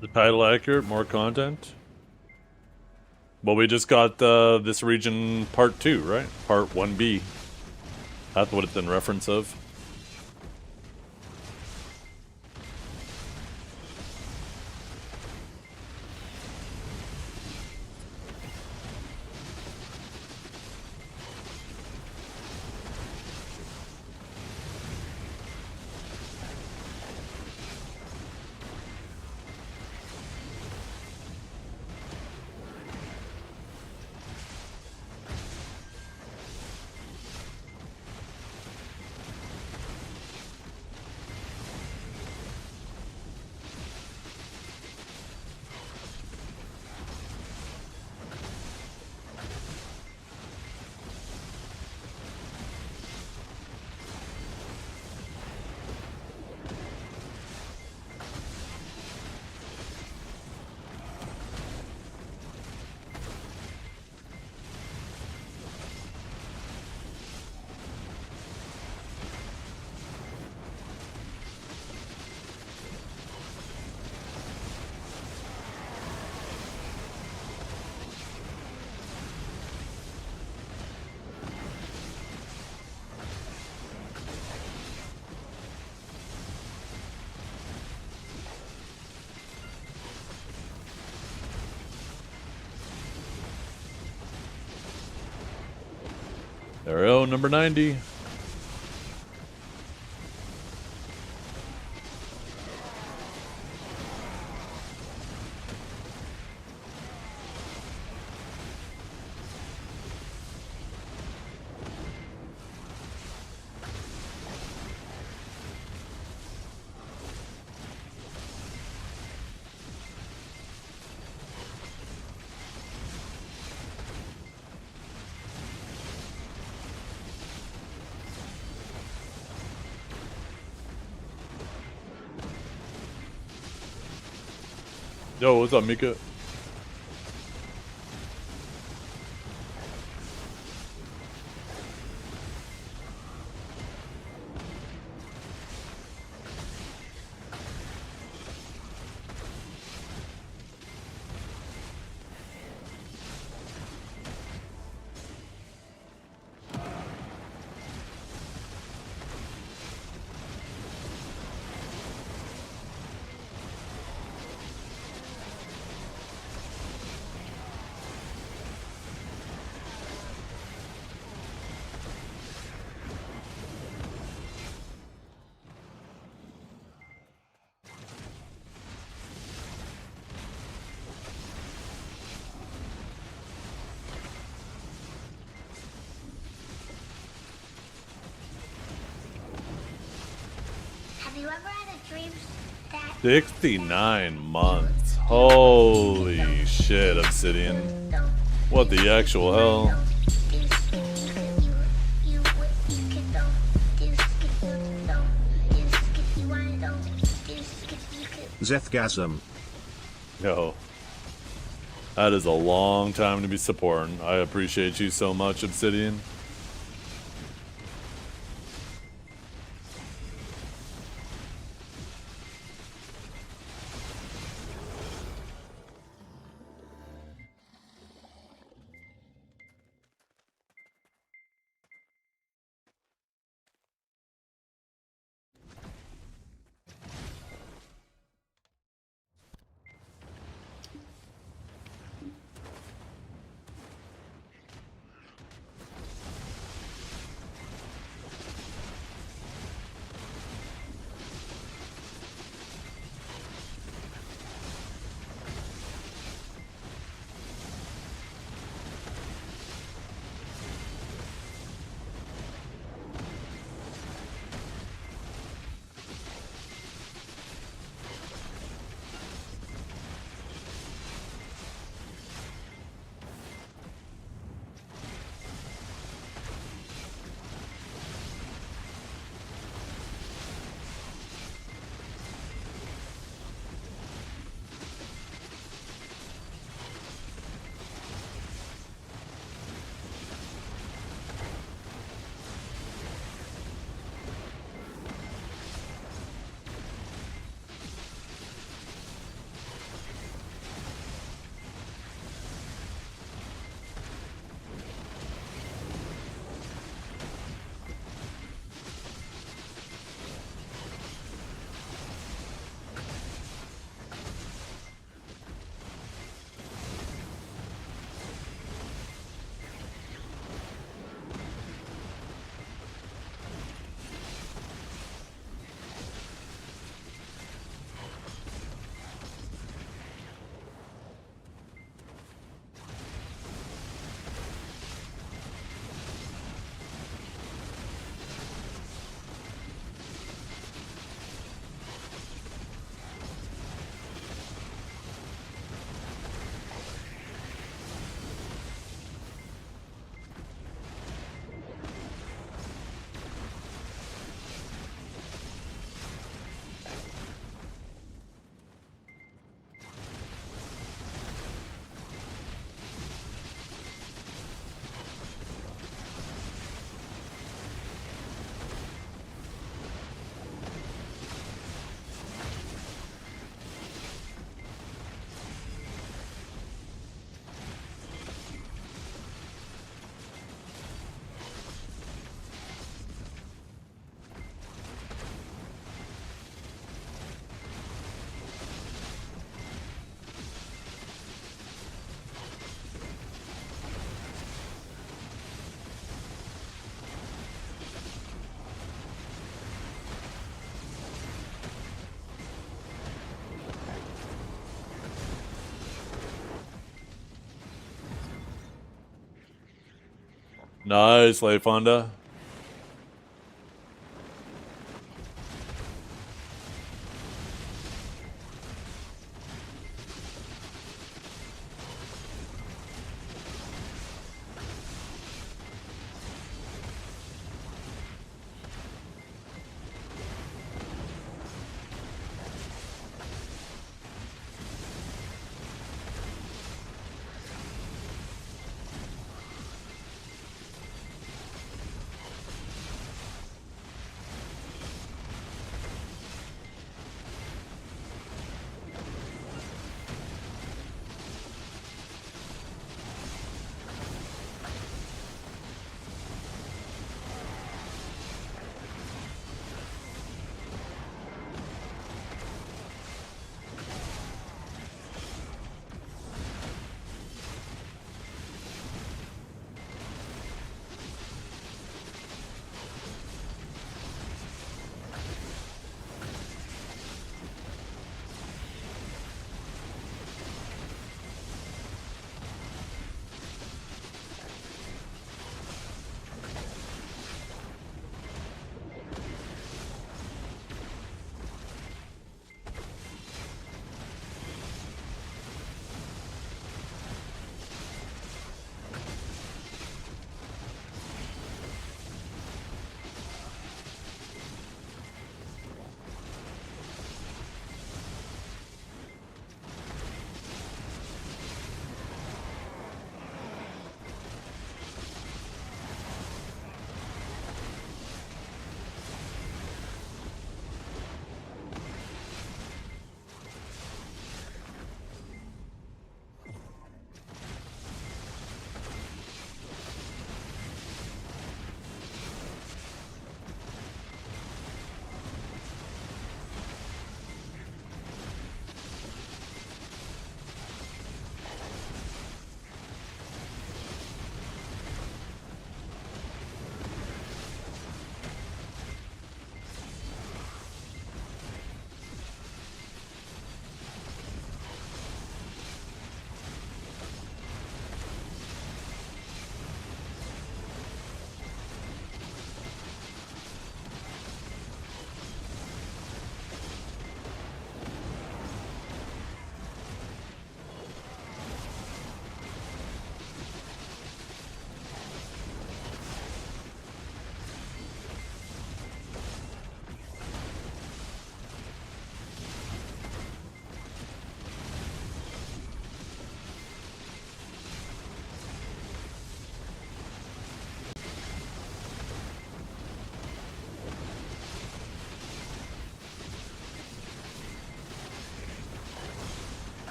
The title accurate, more content. Well, we just got this region part 2, right? Part 1B. That's what it's in reference of. There we go, number 90. Yo, what's up, Mika? Have you ever had a dream that 69 months. Holy shit, Obsidian. What the actual hell? Zethgasm. Yo. That is a long time to be supporting. I appreciate you so much, Obsidian. Nice, Leif Honda.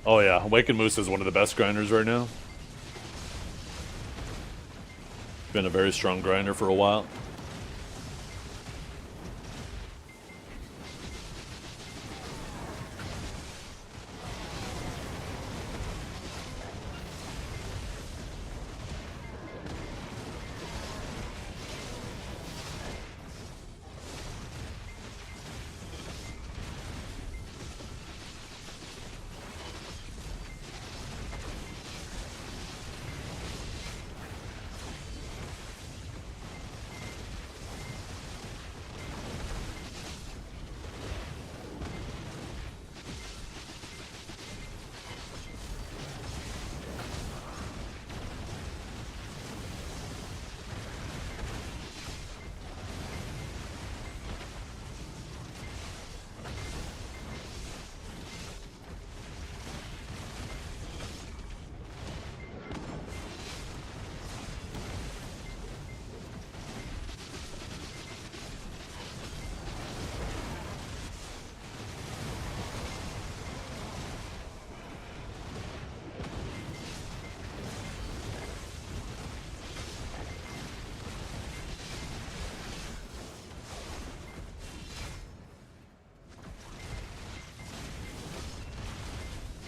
Oh yeah, Awakened Moose is one of the best grinders right now. Been a very strong grinder for a while.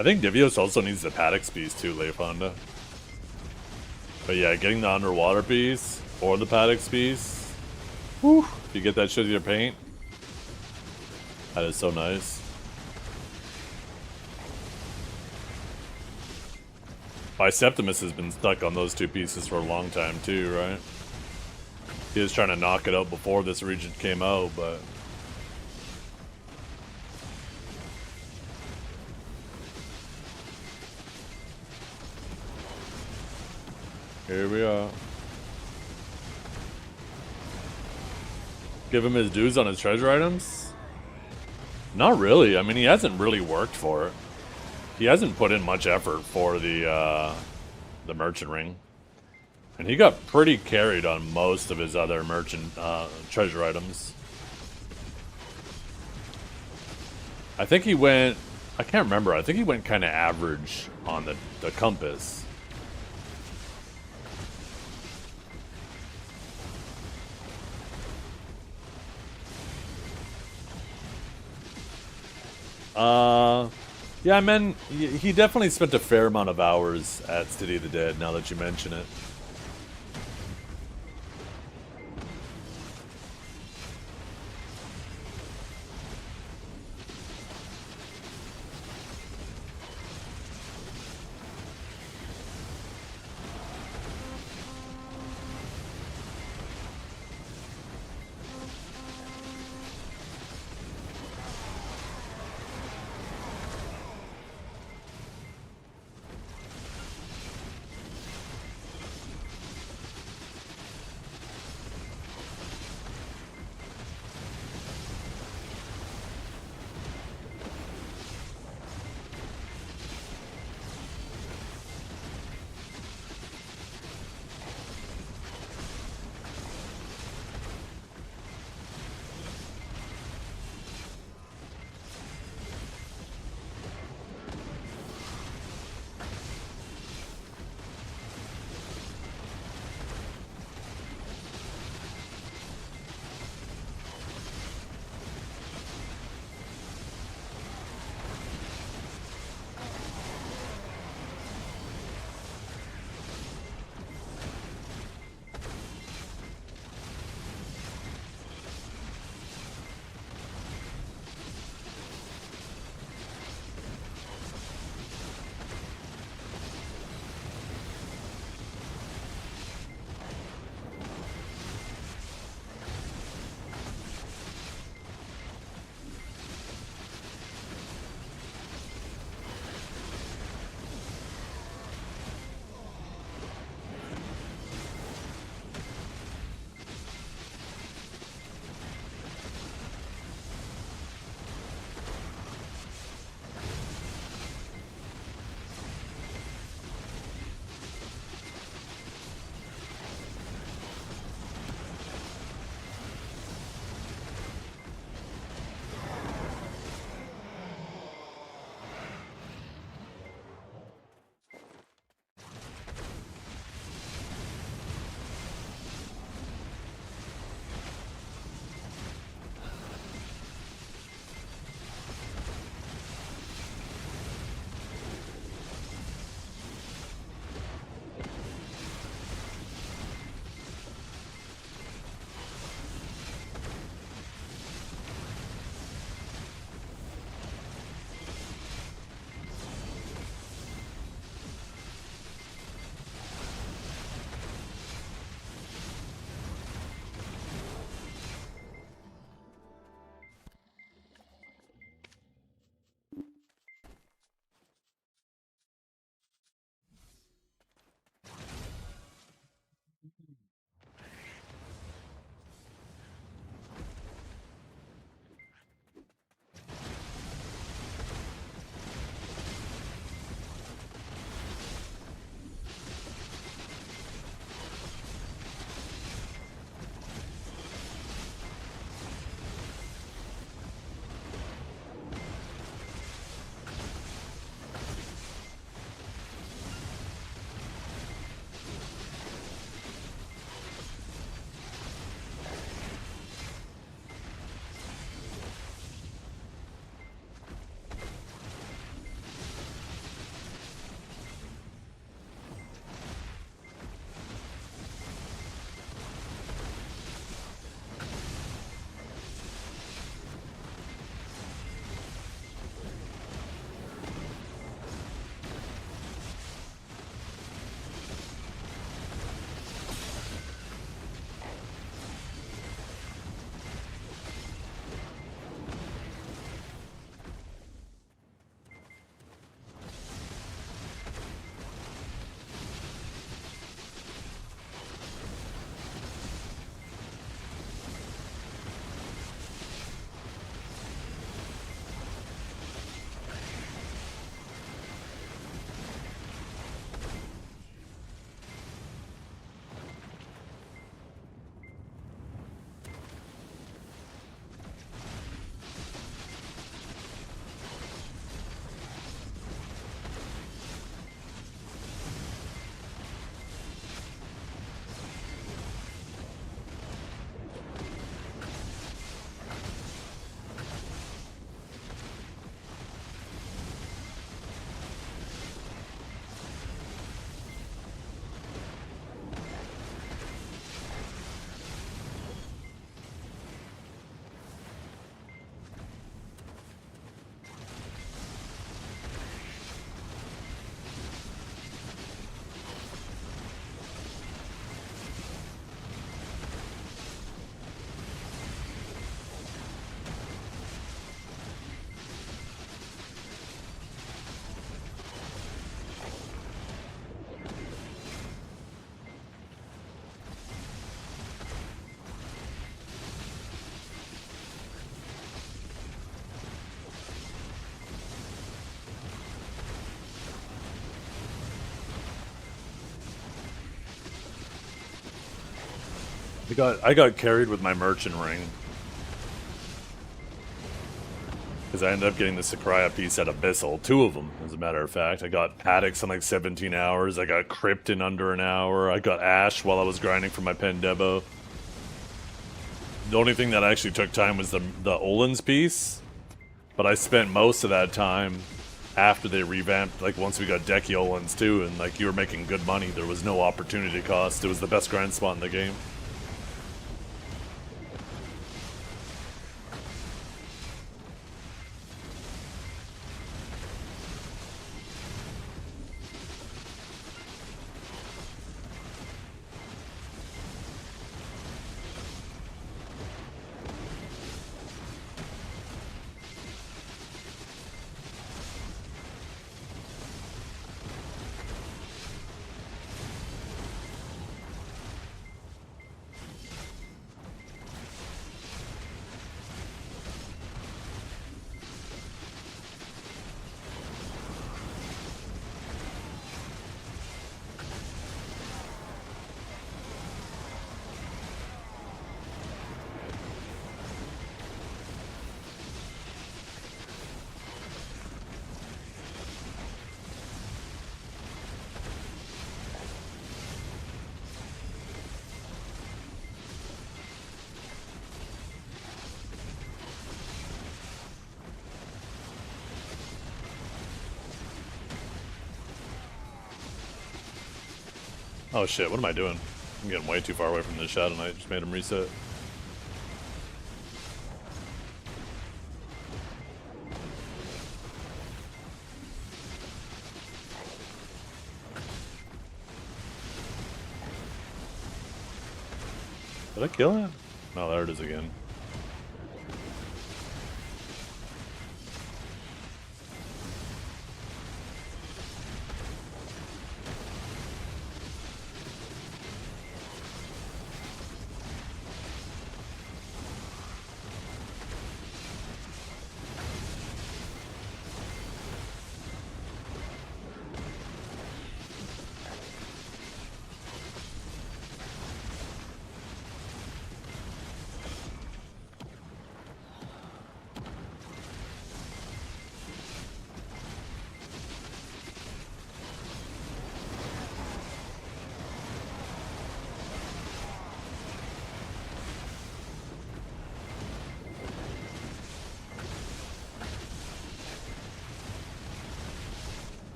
I think Divios also needs the Paddocks piece too, Leif Honda. But yeah, getting the underwater piece or the Paddocks piece, whew, if you get that shit in your paint, that is so nice. Biceptimus has been stuck on those two pieces for a long time too, right? He was trying to knock it out before this region came out, but here we are. Give him his dues on his treasure items? Not really. I mean, he hasn't really worked for it. He hasn't put in much effort for the merchant ring. And he got pretty carried on most of his other merchant treasure items. I think he went... I can't remember. I think he went kind of average on the compass. Yeah, man, he definitely spent a fair amount of hours at City of the Dead, now that you mention it. I got carried with my merchant ring. Because I ended up getting the Sakraya piece at Abyssal. 2 of them, as a matter of fact. I got Paddocks in like 17 hours. I got Crypt in under an hour. I got Ash while I was grinding for my Pendebo. The only thing that actually took time was the Olin's piece. But I spent most of that time after they revamped, like once we got Decky Olin's too, and like you were making good money. There was no opportunity cost. It was the best grind spot in the game. Oh shit, what am I doing? I'm getting way too far away from this Shadow Knight. Just made him reset. Did I kill it? No, there it is again.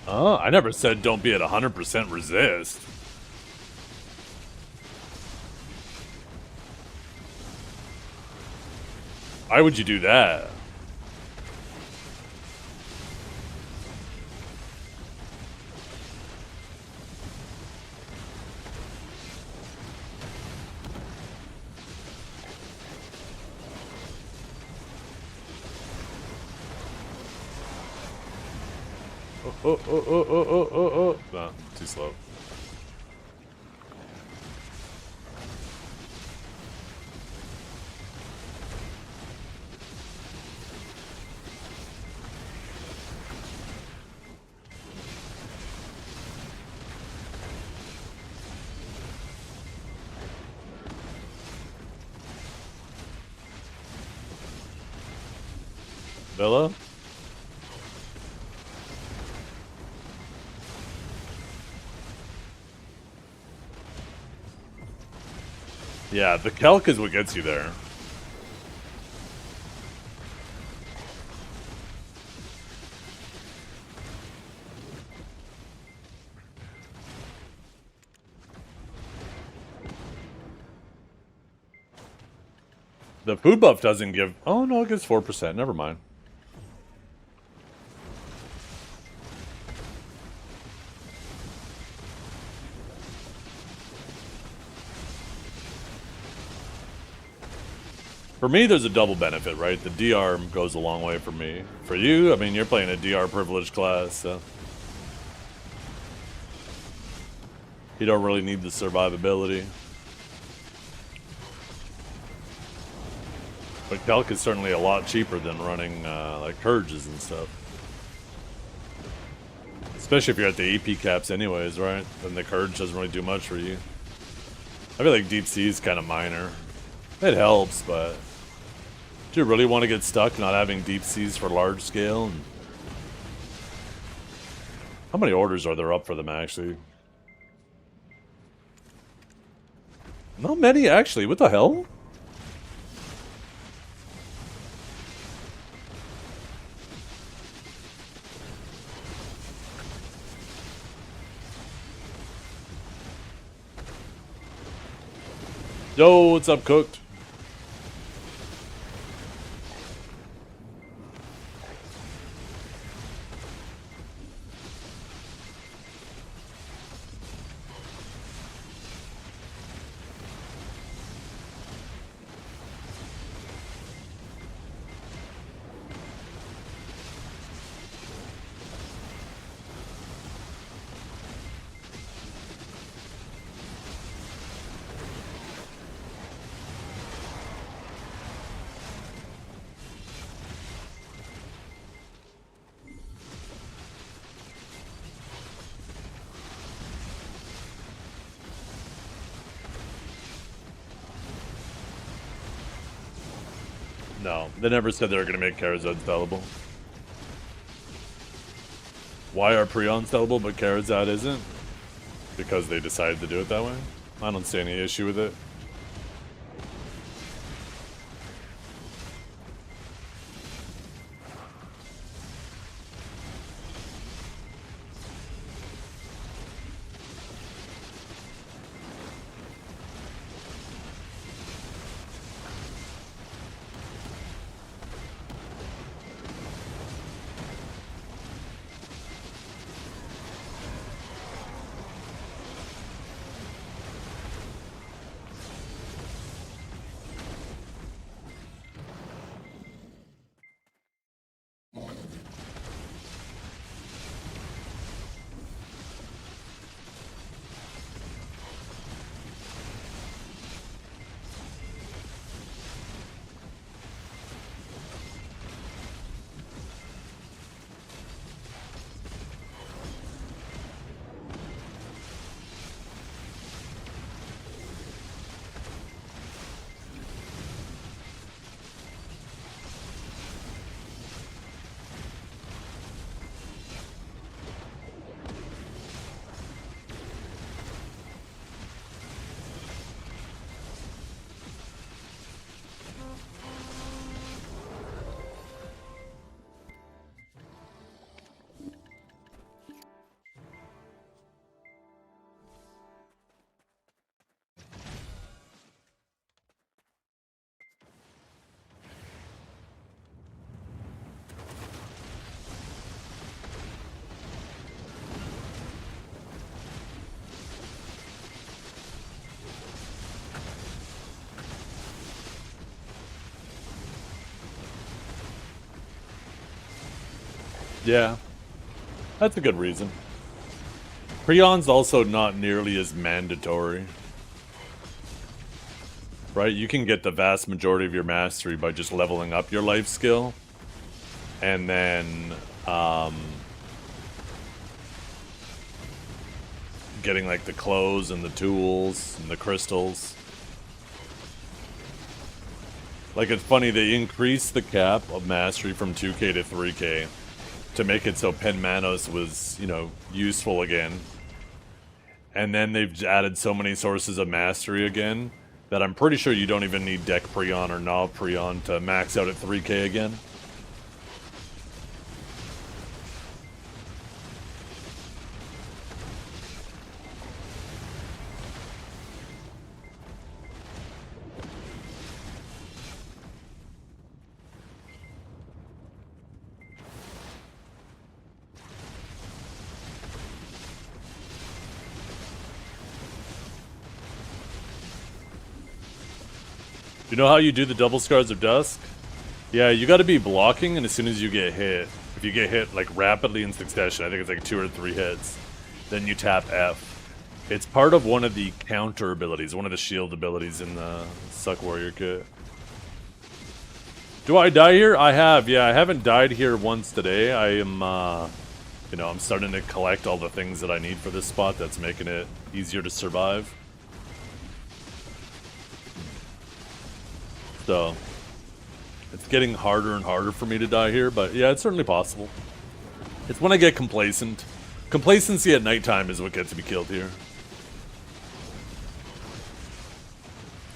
Oh, I never said don't be at 100% resist. Why would you do that? Oh. No, too slow. Villa? Yeah, the Kelk is what gets you there. The food buff doesn't give... Oh, no, it gives 4%. Never mind. For me, there's a double benefit, right? The DR goes a long way for me. For you, I mean, you're playing a DR privileged class, so... You don't really need the survivability. But Kelk is certainly a lot cheaper than running, like, Purges and stuff. Especially if you're at the AP caps anyways, right? Then the Courage doesn't really do much for you. I feel like Deep Sea is kind of minor. It helps, but... Do you really want to get stuck not having Deep Seas for large scale? And how many orders are there up for them, actually? Not many, actually. What the hell? Yo, what's up, Cooked? No, they never said they were going to make Karazad sellable. Why are Prions sellable but Karazad isn't? Because they decided to do it that way? I don't see any issue with it. Yeah, that's a good reason. Prion's also not nearly as mandatory. Right? You can get the vast majority of your mastery by just leveling up your life skill. And then, getting like the clothes and the tools and the crystals. Like, it's funny, they increased the cap of mastery from 2k to 3k to make it so Pen Manos was, you know, useful again. And then they've added so many sources of mastery again that I'm pretty sure you don't even need Deck Prion or Nav Prion to max out at 3k again. You know how you do the double Scars of Dusk? Yeah, you gotta be blocking, and as soon as you get hit, if you get hit like rapidly in succession, I think it's like 2 or 3 hits, then you tap F. It's part of one of the counter abilities, one of the shield abilities in the Suck Warrior kit. Do I die here? I have, yeah, I haven't died here once today. I am, you know, I'm starting to collect all the things that I need for this spot that's making it easier to survive. So, it's getting harder and harder for me to die here, but yeah, it's certainly possible. It's when I get complacent. Complacency at nighttime is what gets me killed here.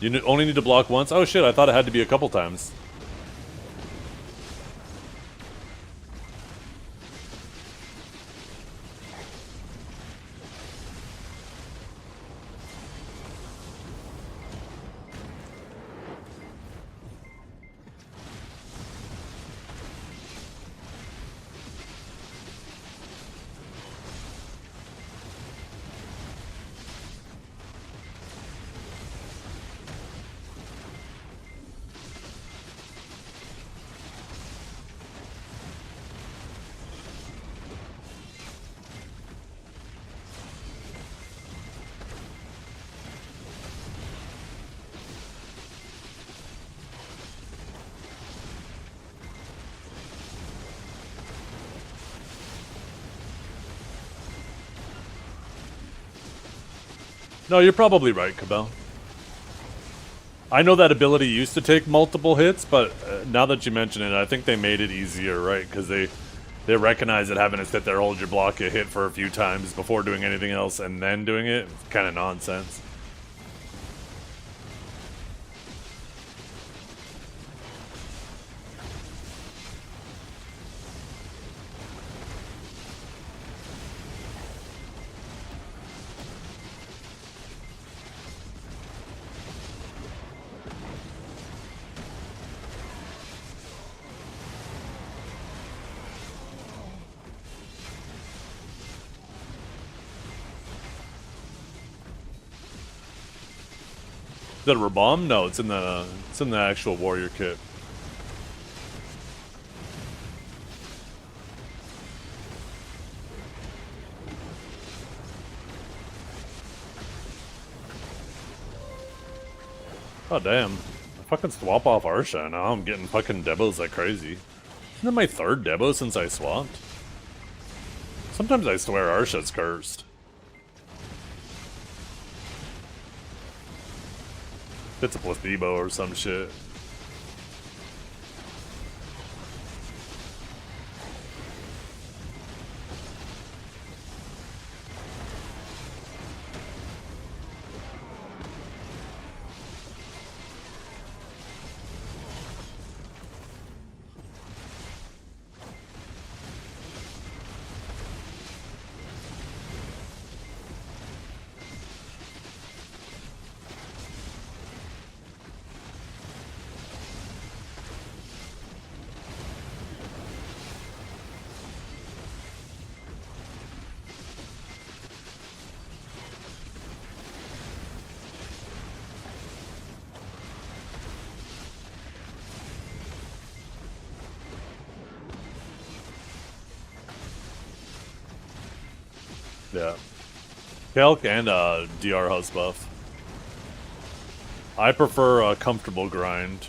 You only need to block once? Oh shit, I thought it had to be a couple times. No, you're probably right, Cabell. I know that ability used to take multiple hits, but now that you mention it, I think they made it easier, right? Because they recognize that having to sit there, hold your block, get hit for a few times before doing anything else, and then doing it, it's kind of nonsense. Is that a Rabomb? No, it's in the actual warrior kit. Oh damn. I fucking swap off Arsha, now I'm getting fucking Debos like crazy. Isn't it my 3rd Debo since I swapped? Sometimes I swear Arsha's cursed. It's a placebo or some shit. Yeah. Calc and DR house buff. I prefer a comfortable grind.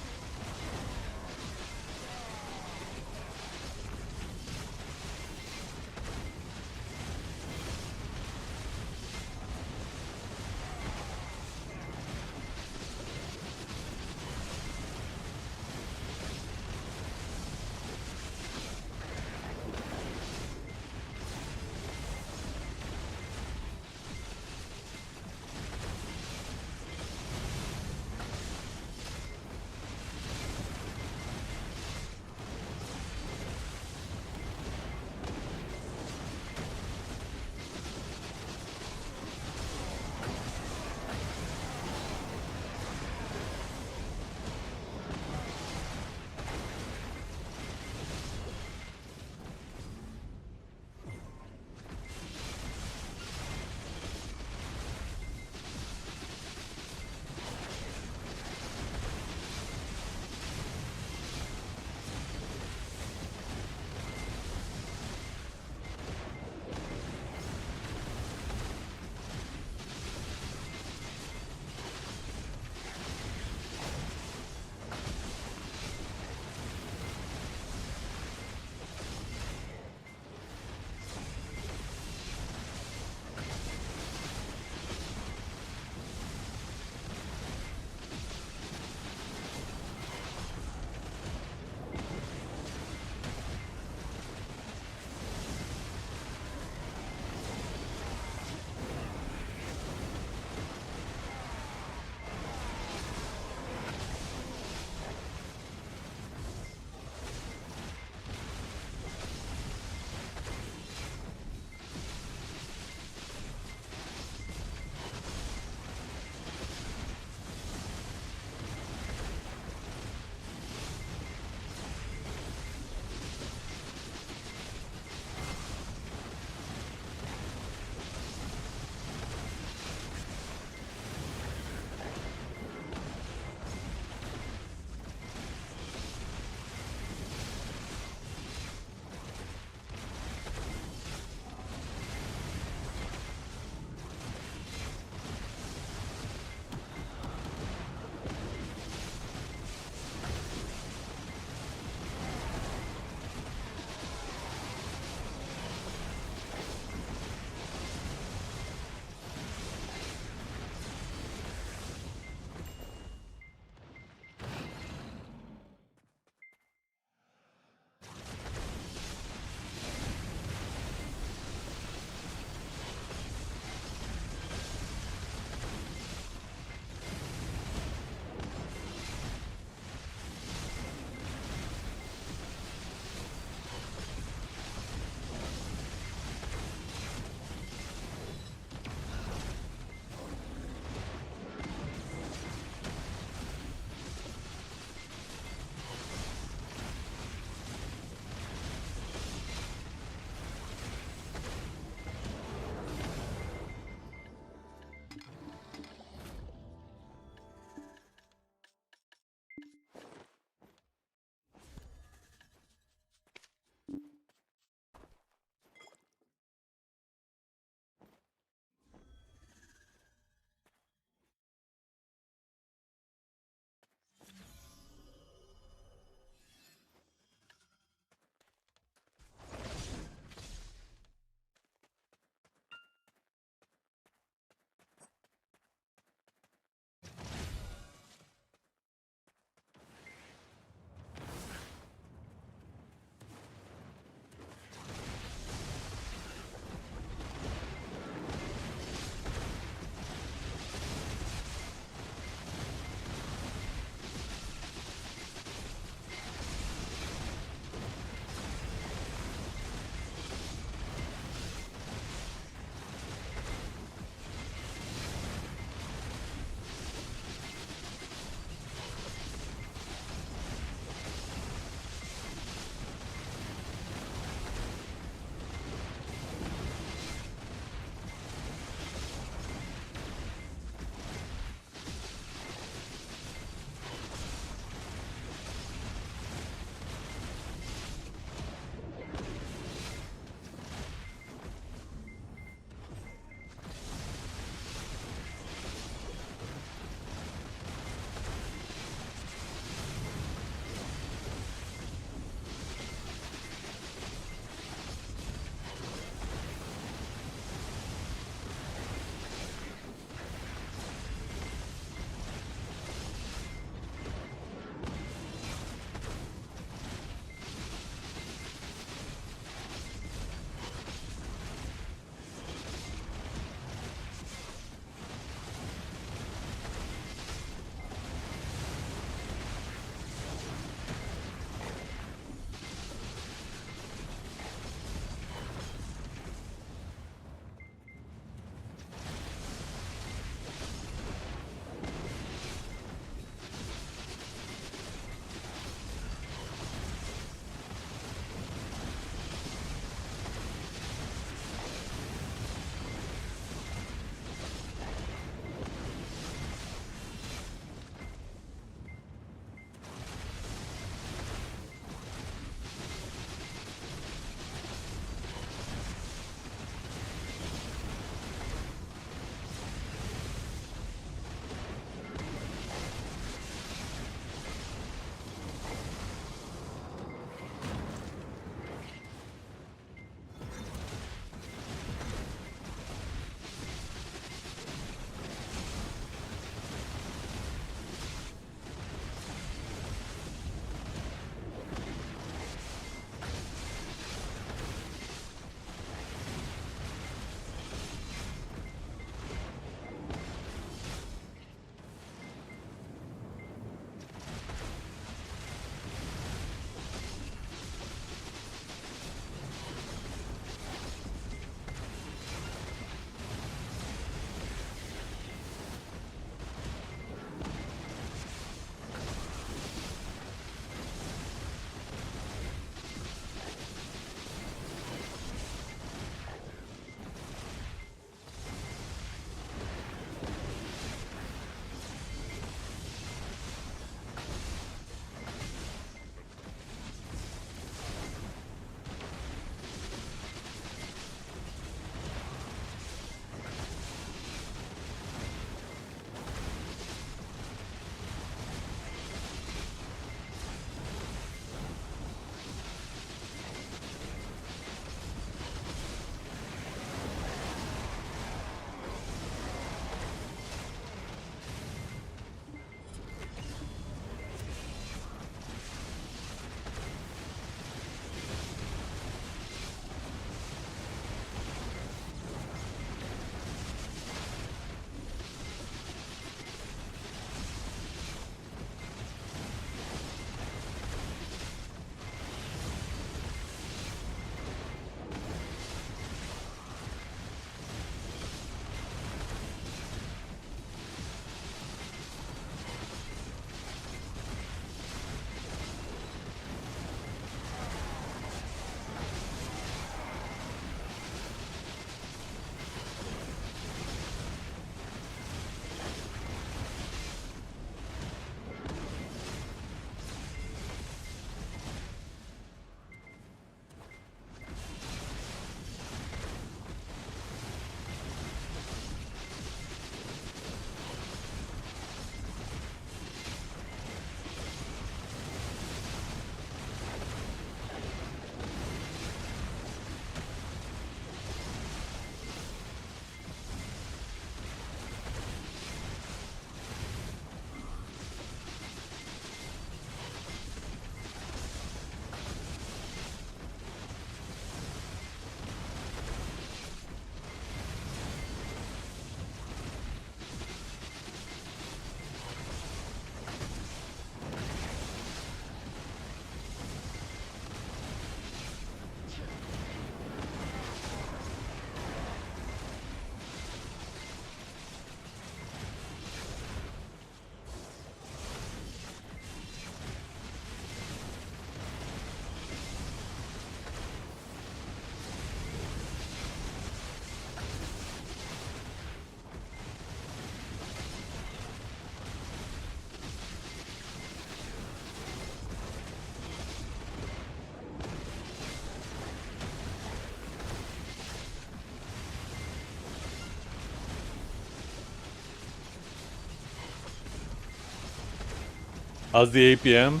How's the APM?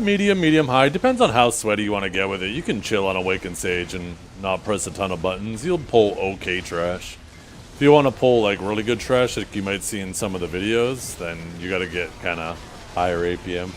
Medium, medium, high. Depends on how sweaty you want to get with it. You can chill on Awakened Sage and not press a ton of buttons. You'll pull okay trash. If you want to pull like really good trash, like you might see in some of the videos, then you got to get kind of higher APM.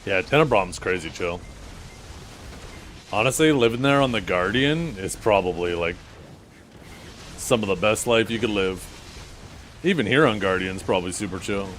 Yeah, Tenebrom's crazy chill. Honestly, living there on the Guardian is probably like some of the best life you could live. Even here on Guardian's probably super chill.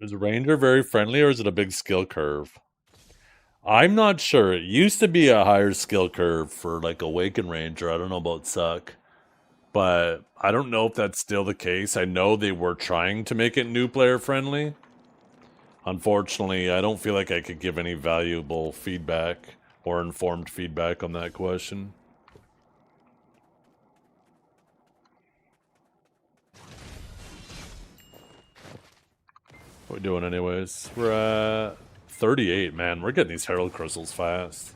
Is Ranger very friendly or is it a big skill curve? I'm not sure. It used to be a higher skill curve for like Awaken Ranger. I don't know about Suck. But I don't know if that's still the case. I know they were trying to make it new player friendly. Unfortunately, I don't feel like I could give any valuable feedback or informed feedback on that question. What are we doing anyways? We're at 38, man. We're getting these Herald Crystals fast.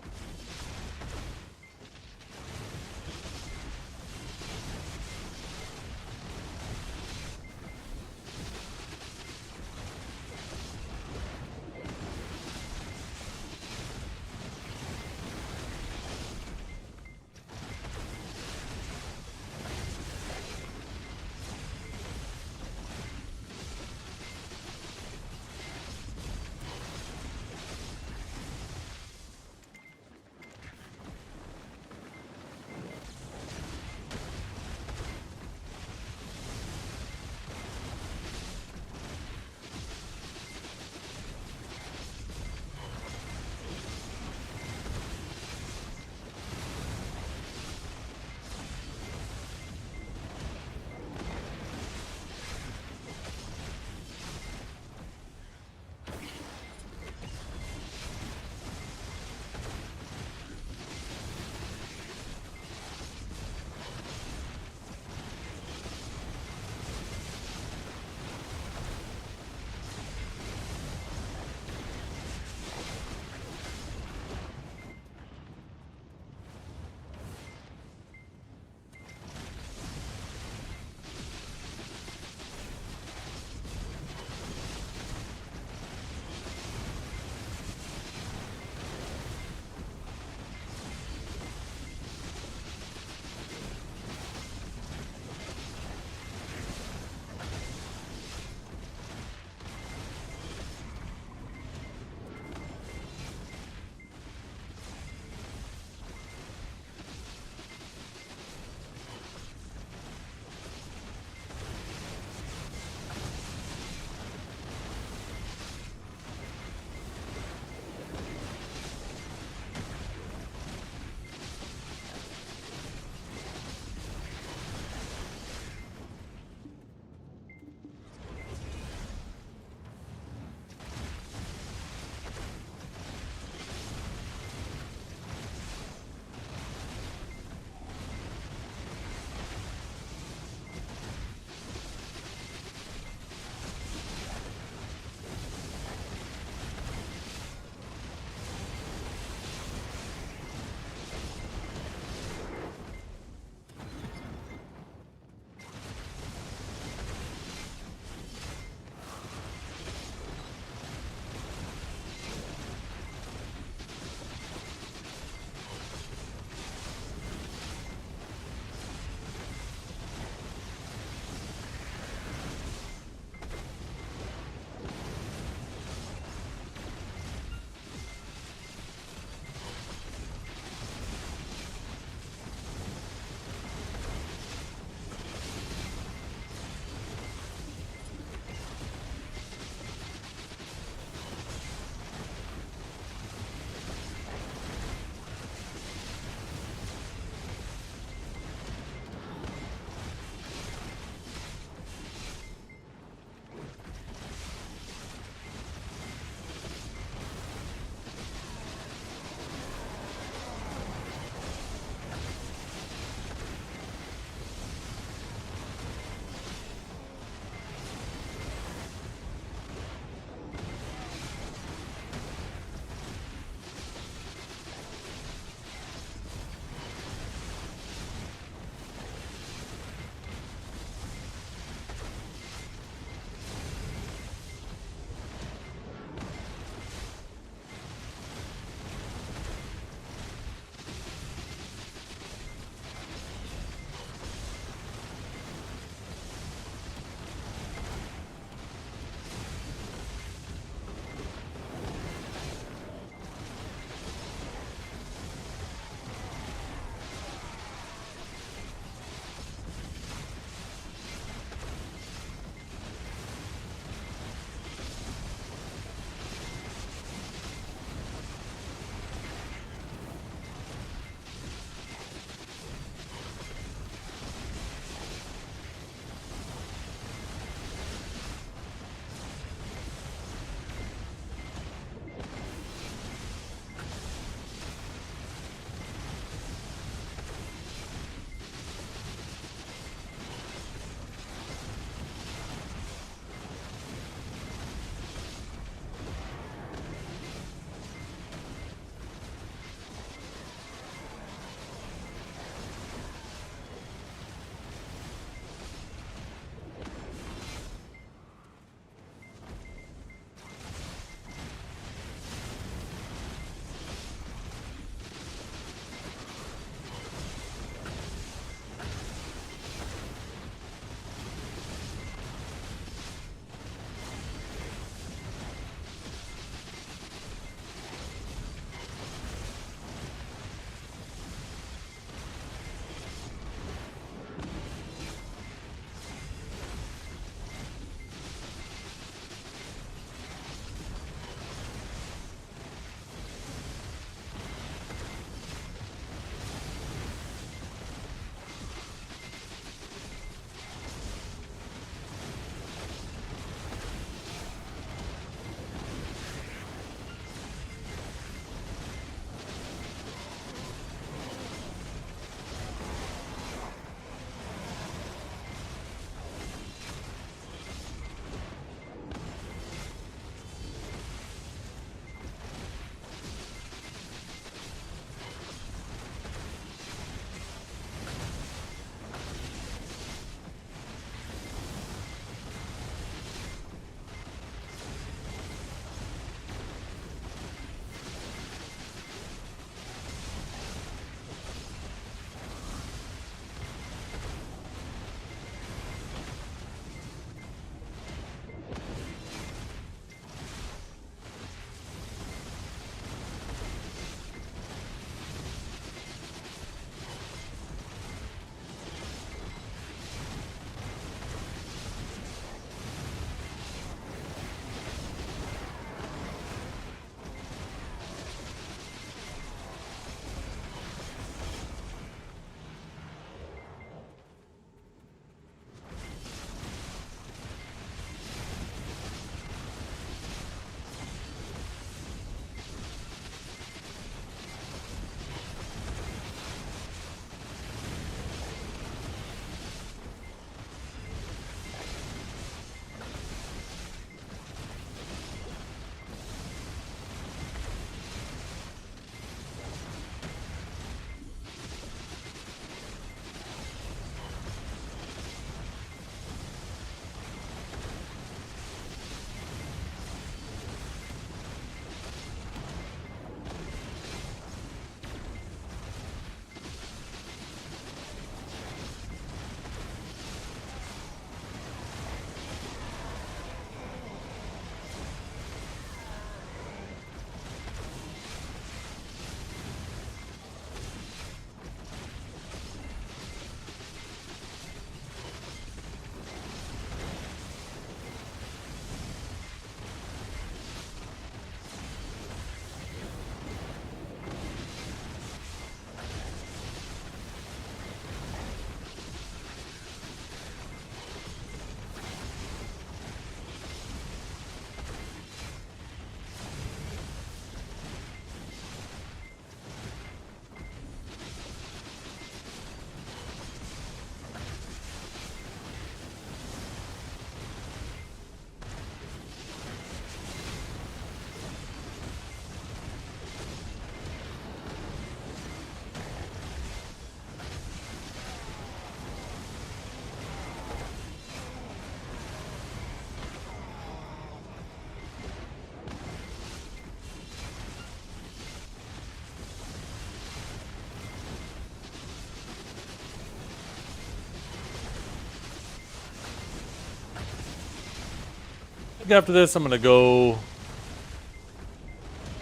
think after this, I'm gonna go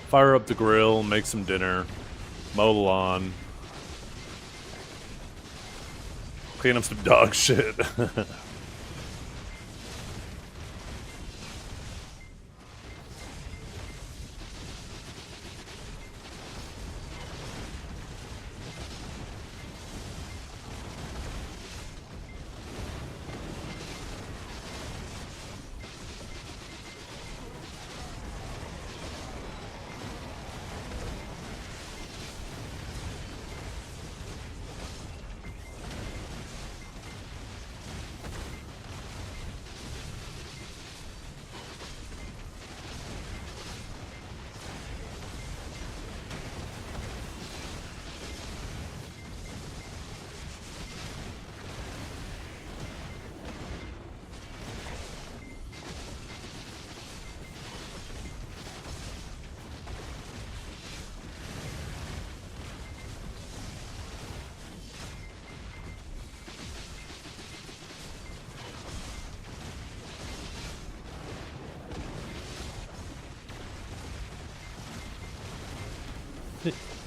fire up the grill, make some dinner, mow the lawn, clean up some dog shit.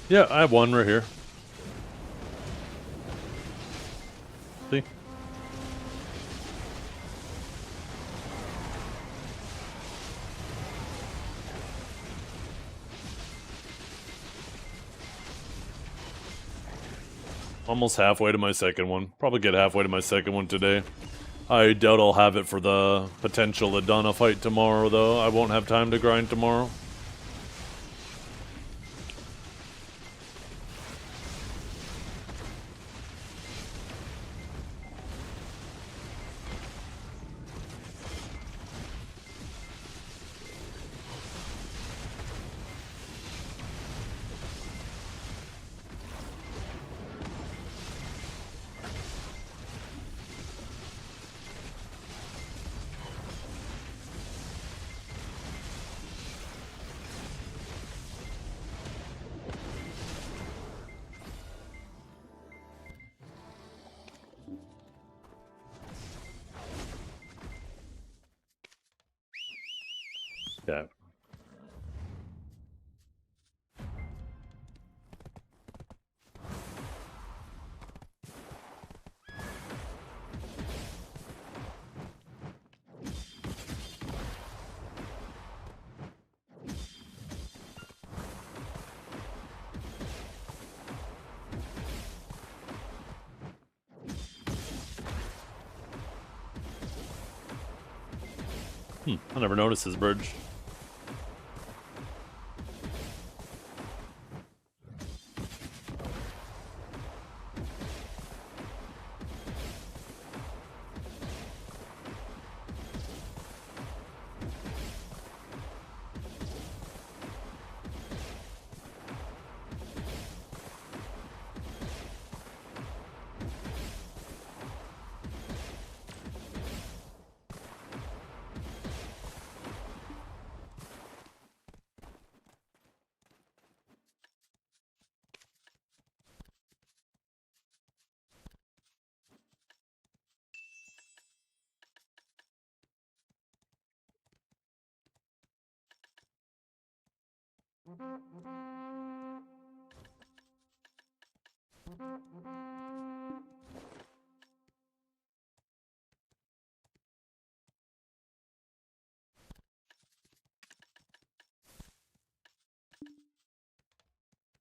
Yeah, I have one right here. See? Almost halfway to my second one. Probably get halfway to my second one today. I doubt I'll have it for the potential Adana fight tomorrow, though. I won't have time to grind tomorrow. Yeah. I never noticed this bridge.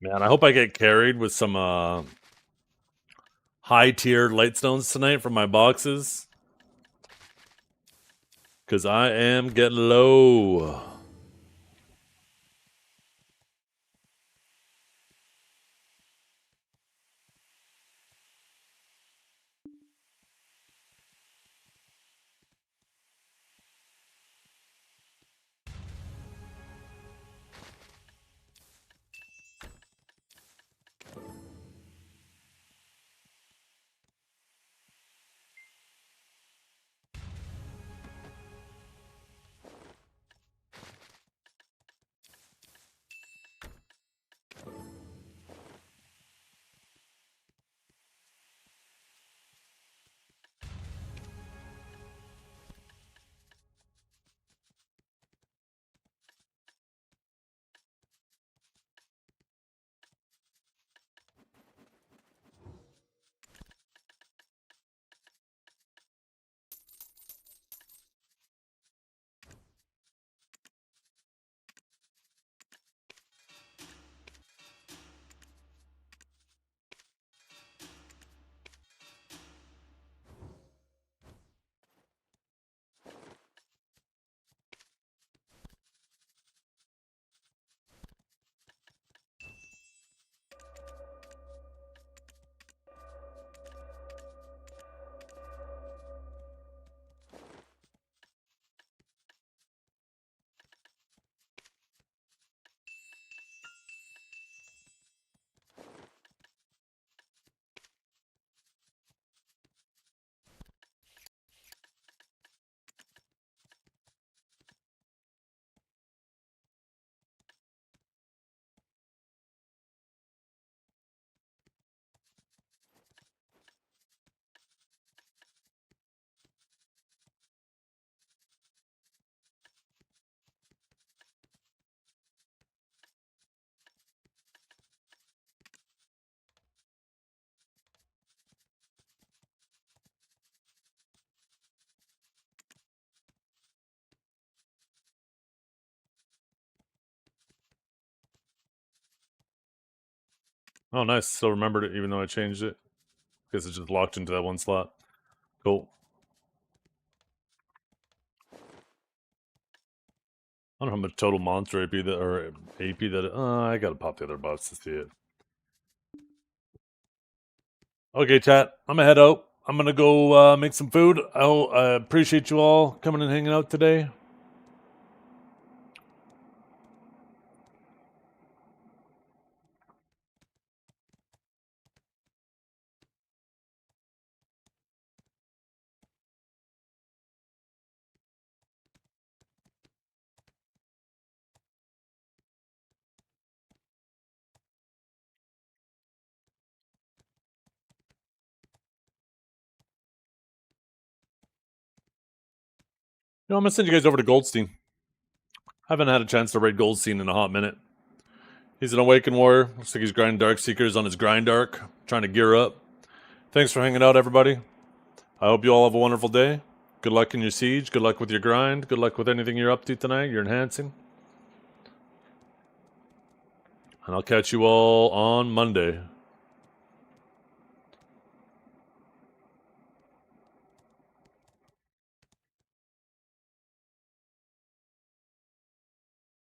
Man, I hope I get carried with some high-tier lightstones tonight from my boxes. Because I am getting low. Oh, nice. Still remembered it even though I changed it. Guess it's just locked into that one slot. Cool. I don't know how much total monster AP that, or AP that, I gotta pop the other buffs to see it. Okay, chat. I'm gonna head out. I'm gonna go make some food. I appreciate you all coming and hanging out today. I'm gonna send you guys over to Goldstein. I haven't had a chance to raid Goldstein in a hot minute. He's an Awakened Warrior. Looks like he's grinding Dark Seekers on his grind arc, trying to gear up. Thanks for hanging out, everybody. I hope you all have a wonderful day. Good luck in your siege. Good luck with your grind. Good luck with anything you're up to tonight. You're enhancing. And I'll catch you all on Monday.